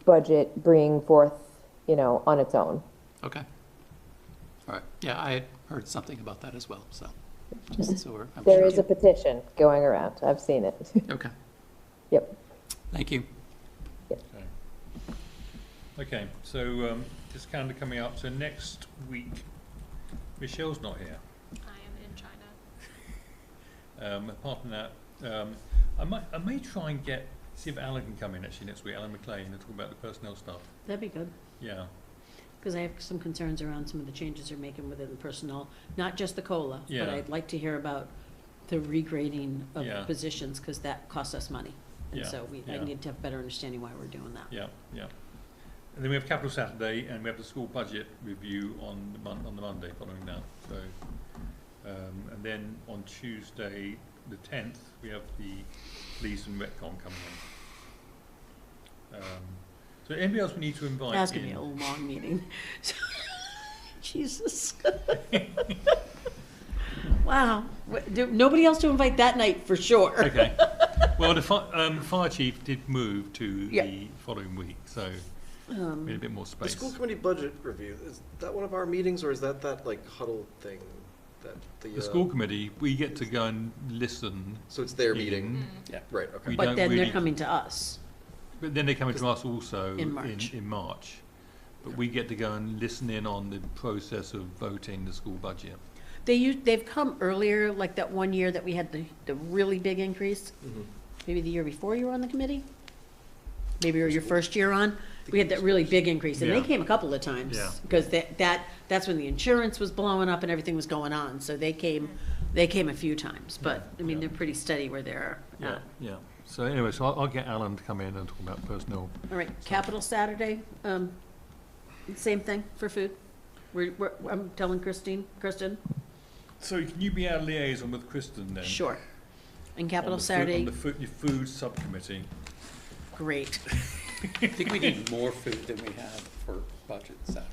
[SPEAKER 10] budget bringing forth, on its own.
[SPEAKER 6] Okay. All right. Yeah, I had heard something about that as well, so. I'm
[SPEAKER 10] There
[SPEAKER 6] sure-
[SPEAKER 10] is a petition going around. I've seen it.
[SPEAKER 6] Okay,
[SPEAKER 10] Yep.
[SPEAKER 6] thank you.
[SPEAKER 1] Okay, so this calendar coming up, so next week, Michelle's not here.
[SPEAKER 7] I am in China.
[SPEAKER 1] Apart from that, I may try and see if Alan can come in actually next week, Alan McLean, and talk about the personnel stuff.
[SPEAKER 2] That'd be good,
[SPEAKER 1] Yeah,
[SPEAKER 2] because I have some concerns around some of the changes they're making within the personnel, not just the COLA, but
[SPEAKER 1] Yeah.
[SPEAKER 2] I'd like to hear about the regrading of
[SPEAKER 1] Yeah.
[SPEAKER 2] positions, because that costs us money. And
[SPEAKER 1] Yeah,
[SPEAKER 2] so I
[SPEAKER 1] yeah.
[SPEAKER 2] need to have better understanding why we're doing that.
[SPEAKER 1] yeah, yeah. And then we have Capital Saturday, and we have the school budget review on the Monday following that. So, and then on Tuesday, the 10th, we have the police and retcon coming in. So anybody else we need to invite
[SPEAKER 2] That's gonna
[SPEAKER 1] in?
[SPEAKER 2] be a long meeting. Jesus. Wow. Nobody else to invite that night, for sure.
[SPEAKER 1] Okay. Well, the fire chief did move to
[SPEAKER 2] Yeah.
[SPEAKER 1] the following week, so we had a bit more
[SPEAKER 4] The
[SPEAKER 1] space.
[SPEAKER 4] school committee budget review, is that one of our meetings, or is that like huddle thing? That
[SPEAKER 1] The school committee, we get to go and listen.
[SPEAKER 4] So it's their meeting?
[SPEAKER 1] in,
[SPEAKER 6] Yeah.
[SPEAKER 4] Right, okay.
[SPEAKER 1] We
[SPEAKER 2] But
[SPEAKER 1] don't
[SPEAKER 2] then they're
[SPEAKER 1] really-
[SPEAKER 2] coming to us.
[SPEAKER 1] But then they come to us also
[SPEAKER 2] In March.
[SPEAKER 1] in March. But we get to go and listen in on the process of voting the school budget.
[SPEAKER 2] They've come earlier, like that one year that we had the really big increase. Maybe the year before you were on the committee? Maybe or your first year on? We had that really big increase, and they
[SPEAKER 1] Yeah.
[SPEAKER 2] came a couple of times.
[SPEAKER 1] Yeah.
[SPEAKER 2] Because that's when the insurance was blowing up and everything was going on, so they came a few times. But, I mean,
[SPEAKER 1] Yeah.
[SPEAKER 2] they're pretty steady where they're
[SPEAKER 1] Yeah,
[SPEAKER 2] at.
[SPEAKER 1] yeah. So anyway, so I'll get Alan to come in and talk about personnel.
[SPEAKER 2] All right, Capital Saturday, same thing for food. I'm telling Kristen,
[SPEAKER 1] So can you be our liaison with Kristen then?
[SPEAKER 2] sure. And
[SPEAKER 1] On
[SPEAKER 2] Capital
[SPEAKER 1] the food-
[SPEAKER 2] Saturday,
[SPEAKER 1] On the your food subcommittee.
[SPEAKER 2] great.
[SPEAKER 6] I think we need more food than we have for budget Saturday.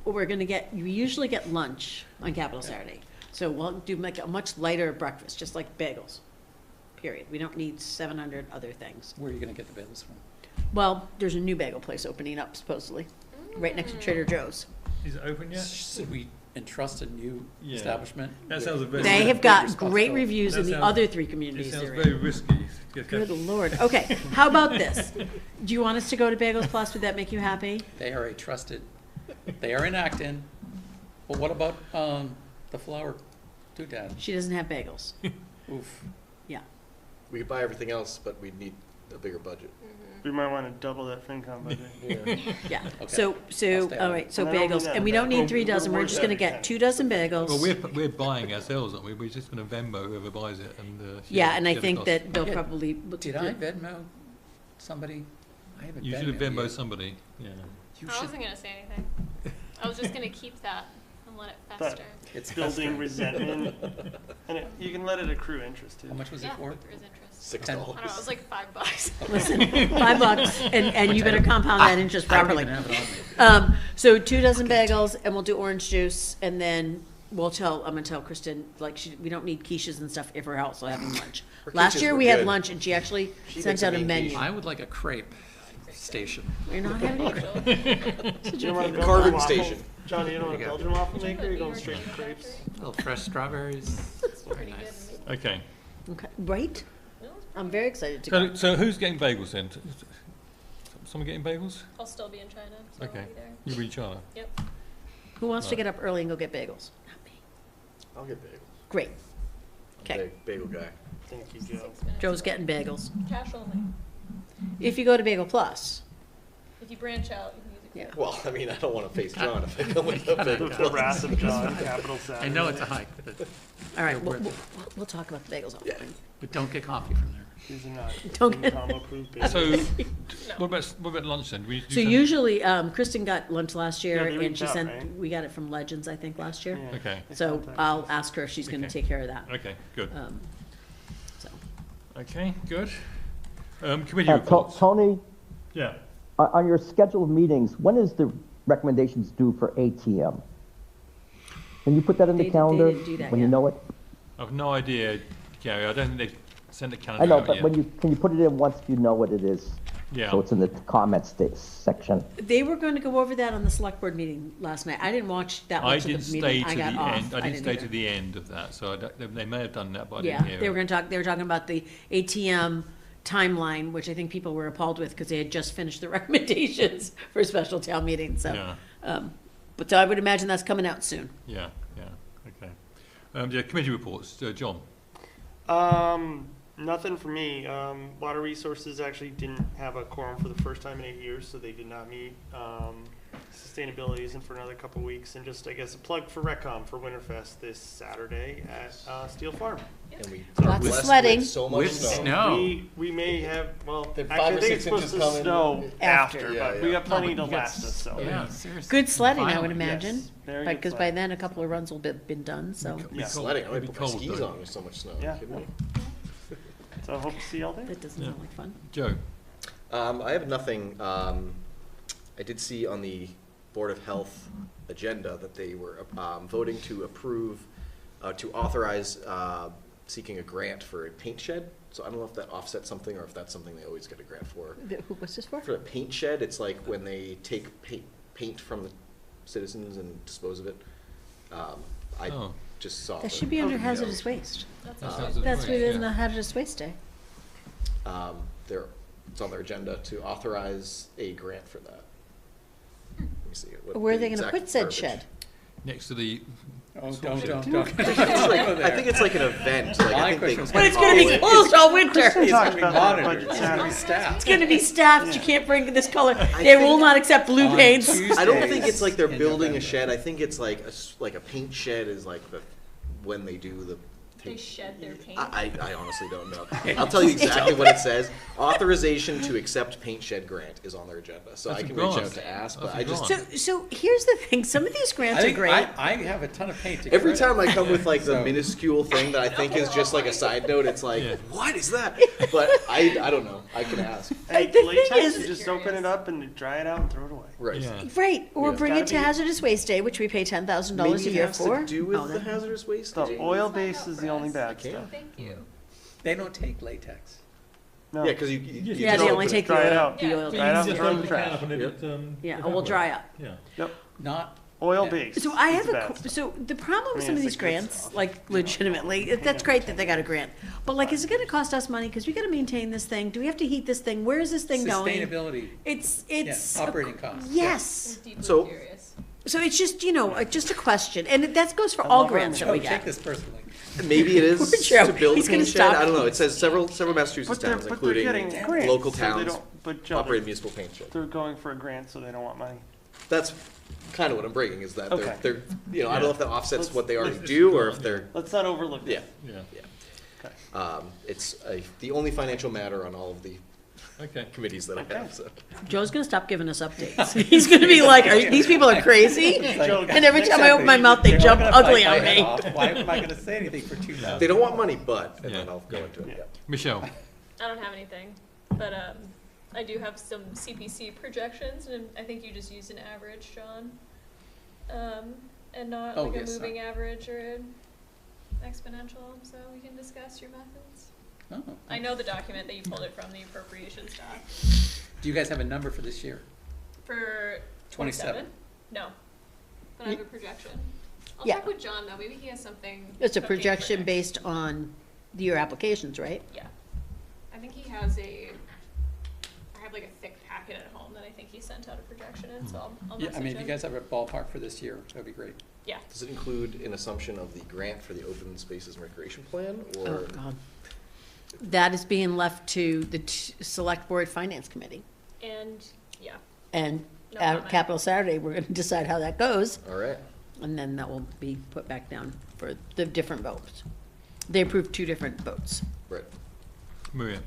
[SPEAKER 2] We're gonna we usually get lunch on Capital Saturday. So we'll make a much lighter breakfast, just like bagels, period. We don't need 700 other things.
[SPEAKER 6] Where are you gonna get the bagels from?
[SPEAKER 2] Well, there's a new bagel place opening up supposedly, right next to Trader Joe's.
[SPEAKER 1] Is it open yet?
[SPEAKER 6] Should we entrust a new
[SPEAKER 1] Yeah.
[SPEAKER 6] establishment?
[SPEAKER 1] That sounds a very.
[SPEAKER 2] They have got great reviews
[SPEAKER 1] That
[SPEAKER 2] in the
[SPEAKER 1] sounds-
[SPEAKER 2] other three
[SPEAKER 1] It
[SPEAKER 2] communities
[SPEAKER 1] sounds
[SPEAKER 2] they're
[SPEAKER 1] very
[SPEAKER 2] in.
[SPEAKER 1] risky.
[SPEAKER 2] Good Lord. Okay, how about this? Do you want us to go to Bagels Plus? Would that make you happy?
[SPEAKER 6] They are a trusted, they are in Acton. But what about, the flour doodad?
[SPEAKER 2] She doesn't have bagels.
[SPEAKER 6] Oof.
[SPEAKER 2] Yeah.
[SPEAKER 4] We could buy everything else, but we'd need a bigger budget.
[SPEAKER 8] We might want to double that FinCom budget.
[SPEAKER 2] Yeah,
[SPEAKER 6] Okay.
[SPEAKER 2] so,
[SPEAKER 6] I'll stay
[SPEAKER 2] all
[SPEAKER 6] out.
[SPEAKER 2] right, so
[SPEAKER 8] And I don't mean
[SPEAKER 2] bagels,
[SPEAKER 8] that
[SPEAKER 2] and we
[SPEAKER 8] bad.
[SPEAKER 2] don't need 3
[SPEAKER 8] We're
[SPEAKER 2] dozen, we're
[SPEAKER 8] worth
[SPEAKER 2] just gonna
[SPEAKER 8] every
[SPEAKER 2] get
[SPEAKER 8] penny.
[SPEAKER 2] 2 dozen bagels.
[SPEAKER 1] Well, we're buying ourselves, aren't we? We're just gonna Venmo whoever buys it and.
[SPEAKER 2] Yeah, and I
[SPEAKER 1] share the
[SPEAKER 2] think
[SPEAKER 1] cost.
[SPEAKER 2] that they'll
[SPEAKER 6] Yeah.
[SPEAKER 2] probably.
[SPEAKER 6] Did I Venmo somebody? I haven't
[SPEAKER 1] You should have Venmo
[SPEAKER 6] you.
[SPEAKER 1] somebody, yeah.
[SPEAKER 6] You
[SPEAKER 7] I
[SPEAKER 6] should,
[SPEAKER 7] wasn't gonna say anything. I was just gonna keep that and let it
[SPEAKER 8] But
[SPEAKER 7] fester.
[SPEAKER 6] it's
[SPEAKER 8] building
[SPEAKER 6] festering.
[SPEAKER 8] resentment, and you can let it accrue interest too.
[SPEAKER 6] How much was it
[SPEAKER 7] Yeah,
[SPEAKER 6] for?
[SPEAKER 7] there is interest.
[SPEAKER 4] $6.
[SPEAKER 7] I don't know, it was like $5.
[SPEAKER 2] Listen, $5, and you better compound that interest
[SPEAKER 6] I don't
[SPEAKER 2] properly.
[SPEAKER 6] even have it on me.
[SPEAKER 2] So 2 dozen bagels, and we'll do orange juice, and then I'm gonna tell Kristen, like, we don't need quiches and stuff if we're also having lunch.
[SPEAKER 4] Her
[SPEAKER 2] Last
[SPEAKER 4] quiches
[SPEAKER 2] year,
[SPEAKER 4] were
[SPEAKER 2] we had
[SPEAKER 4] good.
[SPEAKER 2] lunch, and she actually
[SPEAKER 4] She
[SPEAKER 2] sent
[SPEAKER 4] makes a
[SPEAKER 2] out a
[SPEAKER 4] mean
[SPEAKER 2] menu.
[SPEAKER 4] quiche.
[SPEAKER 6] I would like a crepe station.
[SPEAKER 2] You're not having it?
[SPEAKER 8] You don't want a Belgian
[SPEAKER 4] Carving
[SPEAKER 8] waffle?
[SPEAKER 4] station.
[SPEAKER 8] John, you don't want a
[SPEAKER 6] There you go.
[SPEAKER 8] Belgian waffle maker? You're going straight to crepes?
[SPEAKER 6] Little fresh strawberries. Very nice.
[SPEAKER 1] Okay,
[SPEAKER 2] Okay, right? I'm very excited to
[SPEAKER 1] so,
[SPEAKER 2] go.
[SPEAKER 1] so who's getting bagels then? Someone getting bagels?
[SPEAKER 7] I'll still be in China, so
[SPEAKER 1] Okay.
[SPEAKER 7] I'll be there.
[SPEAKER 1] You read China?
[SPEAKER 7] Yep.
[SPEAKER 2] Who wants to get up early and go get bagels? Not me.
[SPEAKER 4] I'll get bagels.
[SPEAKER 2] Great.
[SPEAKER 4] I'm a
[SPEAKER 2] Okay.
[SPEAKER 4] big bagel guy.
[SPEAKER 8] Thank you,
[SPEAKER 7] 6
[SPEAKER 8] Joe.
[SPEAKER 7] minutes.
[SPEAKER 2] Joe's getting bagels.
[SPEAKER 7] Cash only.
[SPEAKER 2] If you go to Bagel Plus,
[SPEAKER 7] If you branch out, you can use it.
[SPEAKER 2] yeah.
[SPEAKER 4] Well, I mean, I don't want to face John if I come with a
[SPEAKER 8] The,
[SPEAKER 4] bagel.
[SPEAKER 8] the wrath of John, capital Saturday.
[SPEAKER 6] I know it's a hike, but
[SPEAKER 2] All right,
[SPEAKER 6] They're
[SPEAKER 2] we'll,
[SPEAKER 6] worth
[SPEAKER 2] we'll talk about the bagels
[SPEAKER 4] Yeah.
[SPEAKER 2] offline.
[SPEAKER 6] we don't get coffee from there.
[SPEAKER 8] These are not
[SPEAKER 2] Don't get-
[SPEAKER 8] FinCom approved bagels.
[SPEAKER 1] So, what about lunch then? We do
[SPEAKER 2] So
[SPEAKER 1] some-
[SPEAKER 2] usually, Kristen got lunch last year,
[SPEAKER 8] Yeah, they
[SPEAKER 2] and
[SPEAKER 8] reached
[SPEAKER 2] she
[SPEAKER 8] out,
[SPEAKER 2] sent,
[SPEAKER 8] right?
[SPEAKER 2] we got it from Legends, I think, last year.
[SPEAKER 8] Yeah.
[SPEAKER 1] Okay,
[SPEAKER 8] They
[SPEAKER 2] So
[SPEAKER 8] contacted
[SPEAKER 2] I'll
[SPEAKER 8] us.
[SPEAKER 2] ask her if she's gonna
[SPEAKER 1] Okay.
[SPEAKER 2] take care of that.
[SPEAKER 1] okay, good.
[SPEAKER 2] So,
[SPEAKER 1] Okay, good. Committee
[SPEAKER 3] To-
[SPEAKER 1] reports.
[SPEAKER 3] Tony,
[SPEAKER 1] Yeah.
[SPEAKER 3] on your scheduled meetings, when is the recommendations due for ATM? Can you put that in
[SPEAKER 2] They
[SPEAKER 3] the calendar
[SPEAKER 2] didn't do that
[SPEAKER 3] when you
[SPEAKER 2] yet.
[SPEAKER 3] know it?
[SPEAKER 1] I've no idea. Gary. I don't think they've sent the
[SPEAKER 3] I
[SPEAKER 1] calendar
[SPEAKER 3] know,
[SPEAKER 1] out
[SPEAKER 3] but
[SPEAKER 1] yet.
[SPEAKER 3] when can you put it in once you know what it is?
[SPEAKER 1] Yeah.
[SPEAKER 3] So it's in the comments section.
[SPEAKER 2] They were going to go over that on the select board meeting last night. I didn't watch that
[SPEAKER 1] I
[SPEAKER 2] much
[SPEAKER 1] did
[SPEAKER 2] of the
[SPEAKER 1] stay
[SPEAKER 2] meeting.
[SPEAKER 1] to
[SPEAKER 2] I
[SPEAKER 1] the
[SPEAKER 2] got off.
[SPEAKER 1] end. I did stay
[SPEAKER 2] didn't
[SPEAKER 1] to the end of that, so they may have done that, but I
[SPEAKER 2] Yeah,
[SPEAKER 1] didn't hear
[SPEAKER 2] they were
[SPEAKER 1] it.
[SPEAKER 2] going to talk, they were talking about the ATM timeline, which I think people were appalled with because they had just finished the recommendations for a special town meeting, so.
[SPEAKER 1] Yeah.
[SPEAKER 2] But so I would imagine that's coming out soon.
[SPEAKER 1] Yeah, okay. Yeah, committee reports, John.
[SPEAKER 8] Nothing for me. Water Resources actually didn't have a quorum for the first time in 8 years, so they did not meet. Sustainability isn't for another couple weeks, and just, I guess, a plug for Recom for Winterfest this Saturday at Steel Farm.
[SPEAKER 4] And we
[SPEAKER 2] Lots
[SPEAKER 4] are
[SPEAKER 2] of
[SPEAKER 4] blessed
[SPEAKER 2] sledding.
[SPEAKER 4] with so much
[SPEAKER 6] With
[SPEAKER 4] snow.
[SPEAKER 6] snow.
[SPEAKER 8] We may have, well,
[SPEAKER 4] They're
[SPEAKER 8] actually,
[SPEAKER 4] 5
[SPEAKER 8] I
[SPEAKER 4] or
[SPEAKER 8] think
[SPEAKER 4] 6
[SPEAKER 8] it's supposed
[SPEAKER 4] inches
[SPEAKER 8] to
[SPEAKER 4] coming.
[SPEAKER 8] snow
[SPEAKER 2] After.
[SPEAKER 8] after,
[SPEAKER 4] Yeah,
[SPEAKER 8] but we
[SPEAKER 4] yeah.
[SPEAKER 8] got plenty to
[SPEAKER 6] No, but you
[SPEAKER 8] last
[SPEAKER 6] got
[SPEAKER 8] us, so.
[SPEAKER 6] Yeah, seriously.
[SPEAKER 2] Good sledding, I would
[SPEAKER 6] Finally.
[SPEAKER 2] imagine,
[SPEAKER 8] Yes, very good
[SPEAKER 2] because by
[SPEAKER 8] sledding.
[SPEAKER 2] then a couple of runs will be been done, so
[SPEAKER 8] Yeah.
[SPEAKER 4] Sledding, I might
[SPEAKER 1] It'd be
[SPEAKER 4] put my
[SPEAKER 1] cold,
[SPEAKER 4] skis
[SPEAKER 1] though.
[SPEAKER 4] on with so much snow.
[SPEAKER 8] Yeah.
[SPEAKER 4] Are you kidding me?
[SPEAKER 8] So I hope to see y'all there.
[SPEAKER 2] that doesn't
[SPEAKER 1] Yeah.
[SPEAKER 2] sound like fun.
[SPEAKER 1] Joe.
[SPEAKER 4] I have nothing. I did see on the Board of Health agenda that they were voting to approve, to authorize seeking a grant for a paint shed. So I don't know if that offsets something or if that's something they always get a grant for.
[SPEAKER 2] Who was this for?
[SPEAKER 4] For a paint shed, it's like when they take paint from the citizens and dispose of it. I
[SPEAKER 1] Oh.
[SPEAKER 4] just saw.
[SPEAKER 2] That
[SPEAKER 4] the
[SPEAKER 2] should be under
[SPEAKER 4] video.
[SPEAKER 2] hazardous waste.
[SPEAKER 7] That's
[SPEAKER 1] That
[SPEAKER 7] all.
[SPEAKER 1] sounds
[SPEAKER 2] That's
[SPEAKER 1] right,
[SPEAKER 2] what it is in
[SPEAKER 1] yeah.
[SPEAKER 2] the hazardous waste day.
[SPEAKER 4] It's on their agenda to authorize a grant for that. Let me see. what
[SPEAKER 2] Where are
[SPEAKER 4] the
[SPEAKER 2] they gonna
[SPEAKER 4] exact
[SPEAKER 2] put said
[SPEAKER 4] verbiage.
[SPEAKER 2] shed?
[SPEAKER 1] Next to the,
[SPEAKER 6] Oh,
[SPEAKER 4] It's
[SPEAKER 6] don't.
[SPEAKER 4] I think it's like an event. Like,
[SPEAKER 9] My
[SPEAKER 4] I think
[SPEAKER 9] question
[SPEAKER 4] they
[SPEAKER 9] was
[SPEAKER 2] But it's gonna be
[SPEAKER 4] call it-
[SPEAKER 2] closed all winter.
[SPEAKER 9] It's gonna be
[SPEAKER 8] Talked about that
[SPEAKER 9] monitored,
[SPEAKER 8] budget
[SPEAKER 9] it's gonna be
[SPEAKER 8] Saturday.
[SPEAKER 9] staffed.
[SPEAKER 2] It's gonna be staffed, you can't bring this color. They
[SPEAKER 4] think-
[SPEAKER 2] will not accept blue
[SPEAKER 9] On
[SPEAKER 2] paints.
[SPEAKER 4] I don't think
[SPEAKER 9] Tuesdays
[SPEAKER 4] it's like they're
[SPEAKER 9] in
[SPEAKER 4] building a
[SPEAKER 9] November.
[SPEAKER 4] shed. I think it's like like a paint shed is like when they do the.
[SPEAKER 7] They shed their paint.
[SPEAKER 4] I honestly don't know. I'll tell you exactly what it says. Authorization to accept paint shed grant is on their agenda, so
[SPEAKER 1] That's
[SPEAKER 4] I
[SPEAKER 1] a
[SPEAKER 4] can reach
[SPEAKER 1] grant.
[SPEAKER 4] out to ask. But
[SPEAKER 1] That's a
[SPEAKER 4] I just
[SPEAKER 1] grant.
[SPEAKER 2] So here's the thing, some of these
[SPEAKER 9] I
[SPEAKER 2] grants are
[SPEAKER 9] think
[SPEAKER 2] great.
[SPEAKER 9] I have a ton of paint to
[SPEAKER 4] every
[SPEAKER 9] get
[SPEAKER 4] time
[SPEAKER 9] rid
[SPEAKER 4] I
[SPEAKER 9] of.
[SPEAKER 4] come with like the
[SPEAKER 9] So-
[SPEAKER 4] minuscule thing that I think is just like a side note, it's like,
[SPEAKER 1] Yeah.
[SPEAKER 4] what is that? But I don't know. I can ask.
[SPEAKER 8] Hey,
[SPEAKER 2] the thing
[SPEAKER 8] latex,
[SPEAKER 2] is-
[SPEAKER 8] you just open it up and dry it out and throw it away.
[SPEAKER 4] Right.
[SPEAKER 1] yeah.
[SPEAKER 2] Right, or
[SPEAKER 4] Yeah.
[SPEAKER 2] bring
[SPEAKER 8] Gotta
[SPEAKER 2] it to
[SPEAKER 8] be-
[SPEAKER 2] hazardous waste day, which we pay $10,000 a
[SPEAKER 4] Maybe it
[SPEAKER 2] year
[SPEAKER 4] has
[SPEAKER 2] for.
[SPEAKER 4] to do with
[SPEAKER 2] Oh,
[SPEAKER 4] the
[SPEAKER 2] that-
[SPEAKER 4] hazardous waste.
[SPEAKER 8] The
[SPEAKER 4] James?
[SPEAKER 8] oil base is the only bad
[SPEAKER 4] Okay.
[SPEAKER 8] stuff.
[SPEAKER 7] Thank you.
[SPEAKER 9] They don't take latex.
[SPEAKER 8] No.
[SPEAKER 4] Yeah, because you
[SPEAKER 2] Yeah,
[SPEAKER 4] just
[SPEAKER 2] they
[SPEAKER 4] open
[SPEAKER 2] only
[SPEAKER 4] it.
[SPEAKER 2] take
[SPEAKER 8] Dry it
[SPEAKER 2] the oil,
[SPEAKER 8] out.
[SPEAKER 2] the oil.
[SPEAKER 7] Yeah.
[SPEAKER 8] Dry it out
[SPEAKER 1] Just
[SPEAKER 8] and throw it in
[SPEAKER 1] open
[SPEAKER 8] the
[SPEAKER 1] the cap
[SPEAKER 8] trash.
[SPEAKER 1] and
[SPEAKER 4] Yep.
[SPEAKER 2] Yeah, it will dry up.
[SPEAKER 1] Yeah.
[SPEAKER 8] Yep.
[SPEAKER 9] Not,
[SPEAKER 8] Oil
[SPEAKER 9] Yeah.
[SPEAKER 8] base.
[SPEAKER 2] So I
[SPEAKER 8] is
[SPEAKER 2] have
[SPEAKER 8] the
[SPEAKER 2] a,
[SPEAKER 8] bad stuff.
[SPEAKER 2] so the problem with
[SPEAKER 8] I mean,
[SPEAKER 2] some of
[SPEAKER 8] it's
[SPEAKER 2] these
[SPEAKER 8] the good
[SPEAKER 2] grants,
[SPEAKER 8] stuff,
[SPEAKER 2] like
[SPEAKER 8] you know.
[SPEAKER 2] legitimately, that's great that they got a grant. But like, is it gonna cost us money? Cause we gotta maintain this thing. Do we have to heat this thing? Where is this thing going?
[SPEAKER 9] sustainability,
[SPEAKER 2] It's,
[SPEAKER 9] yeah, operating costs.
[SPEAKER 2] yes.
[SPEAKER 7] I'm deeply
[SPEAKER 4] So-
[SPEAKER 7] curious.
[SPEAKER 2] So it's just, just a question. And that goes for
[SPEAKER 8] I
[SPEAKER 2] all
[SPEAKER 8] love
[SPEAKER 2] grants that
[SPEAKER 9] Oh,
[SPEAKER 2] we
[SPEAKER 9] take
[SPEAKER 2] get.
[SPEAKER 9] this personally.
[SPEAKER 4] Maybe it is
[SPEAKER 2] Poor Joe.
[SPEAKER 4] to build a
[SPEAKER 2] He's gonna
[SPEAKER 4] paint shed.
[SPEAKER 2] stop.
[SPEAKER 4] I don't know. It says several Massachusetts
[SPEAKER 8] But they're
[SPEAKER 4] towns,
[SPEAKER 8] getting
[SPEAKER 4] including
[SPEAKER 8] grants,
[SPEAKER 4] local
[SPEAKER 8] so they
[SPEAKER 4] towns,
[SPEAKER 8] don't- but Joe,
[SPEAKER 4] operate
[SPEAKER 8] they're-
[SPEAKER 4] municipal paint sheds.
[SPEAKER 8] They're going for a grant, so they don't want money.
[SPEAKER 4] That's kind of what I'm bringing is that
[SPEAKER 8] Okay.
[SPEAKER 4] they're I don't know if that offsets
[SPEAKER 8] Let's-
[SPEAKER 4] what they already
[SPEAKER 8] let's
[SPEAKER 4] do or if they're
[SPEAKER 8] Let's not overlook
[SPEAKER 4] yeah.
[SPEAKER 8] that.
[SPEAKER 1] Yeah.
[SPEAKER 8] Okay.
[SPEAKER 4] It's the only financial matter on all of the
[SPEAKER 1] Okay.
[SPEAKER 4] committees that I
[SPEAKER 8] Okay.
[SPEAKER 4] have. So.
[SPEAKER 2] Joe's gonna stop giving us updates. He's gonna be like, these people are crazy?
[SPEAKER 8] Joe,
[SPEAKER 2] And every time I open my mouth, they
[SPEAKER 9] They're all
[SPEAKER 2] jump
[SPEAKER 9] gonna bite
[SPEAKER 2] ugly
[SPEAKER 9] my
[SPEAKER 2] on
[SPEAKER 9] head
[SPEAKER 2] me.
[SPEAKER 9] off. Why am I gonna say anything for 2 months?
[SPEAKER 4] They don't want money, but and
[SPEAKER 1] Yeah.
[SPEAKER 4] then I'll go into it.
[SPEAKER 8] Yeah.
[SPEAKER 4] Yeah.
[SPEAKER 1] Michelle.
[SPEAKER 7] I don't have anything, but I do have some CPC projections, and I think you just used an average, John, and not
[SPEAKER 9] Oh,
[SPEAKER 7] like a
[SPEAKER 9] yes,
[SPEAKER 7] moving average or an exponential. So we can discuss your methods.
[SPEAKER 9] Oh.
[SPEAKER 7] I know the document that you pulled it from, the appropriations doc.
[SPEAKER 9] Do you guys have a number for this year?
[SPEAKER 7] For
[SPEAKER 9] 27?
[SPEAKER 7] No, but I have a projection. I'll
[SPEAKER 2] Yeah.
[SPEAKER 7] check with John though. Maybe he has something.
[SPEAKER 2] It's a
[SPEAKER 7] cooking for
[SPEAKER 2] projection
[SPEAKER 7] next-
[SPEAKER 2] based on your applications, right?
[SPEAKER 7] Yeah, I think he has I have like a thick packet at home that I think he sent out a projection in. So I'll
[SPEAKER 9] Yeah,
[SPEAKER 7] message
[SPEAKER 9] I mean, if you
[SPEAKER 7] him.
[SPEAKER 9] guys have a ballpark for this year, that'd be great.
[SPEAKER 7] Yeah.
[SPEAKER 4] Does it include an assumption of the grant for the open spaces and recreation plan, or
[SPEAKER 2] Oh, God. That is being left to the Select Board Finance Committee.
[SPEAKER 7] And yeah,
[SPEAKER 2] And
[SPEAKER 7] No
[SPEAKER 2] at
[SPEAKER 7] comment.
[SPEAKER 2] Capital Saturday, we're gonna decide how that goes,
[SPEAKER 4] all right?
[SPEAKER 2] and then that will be put back down for the different votes. They approved 2 different votes.
[SPEAKER 4] Right.
[SPEAKER 1] Maria.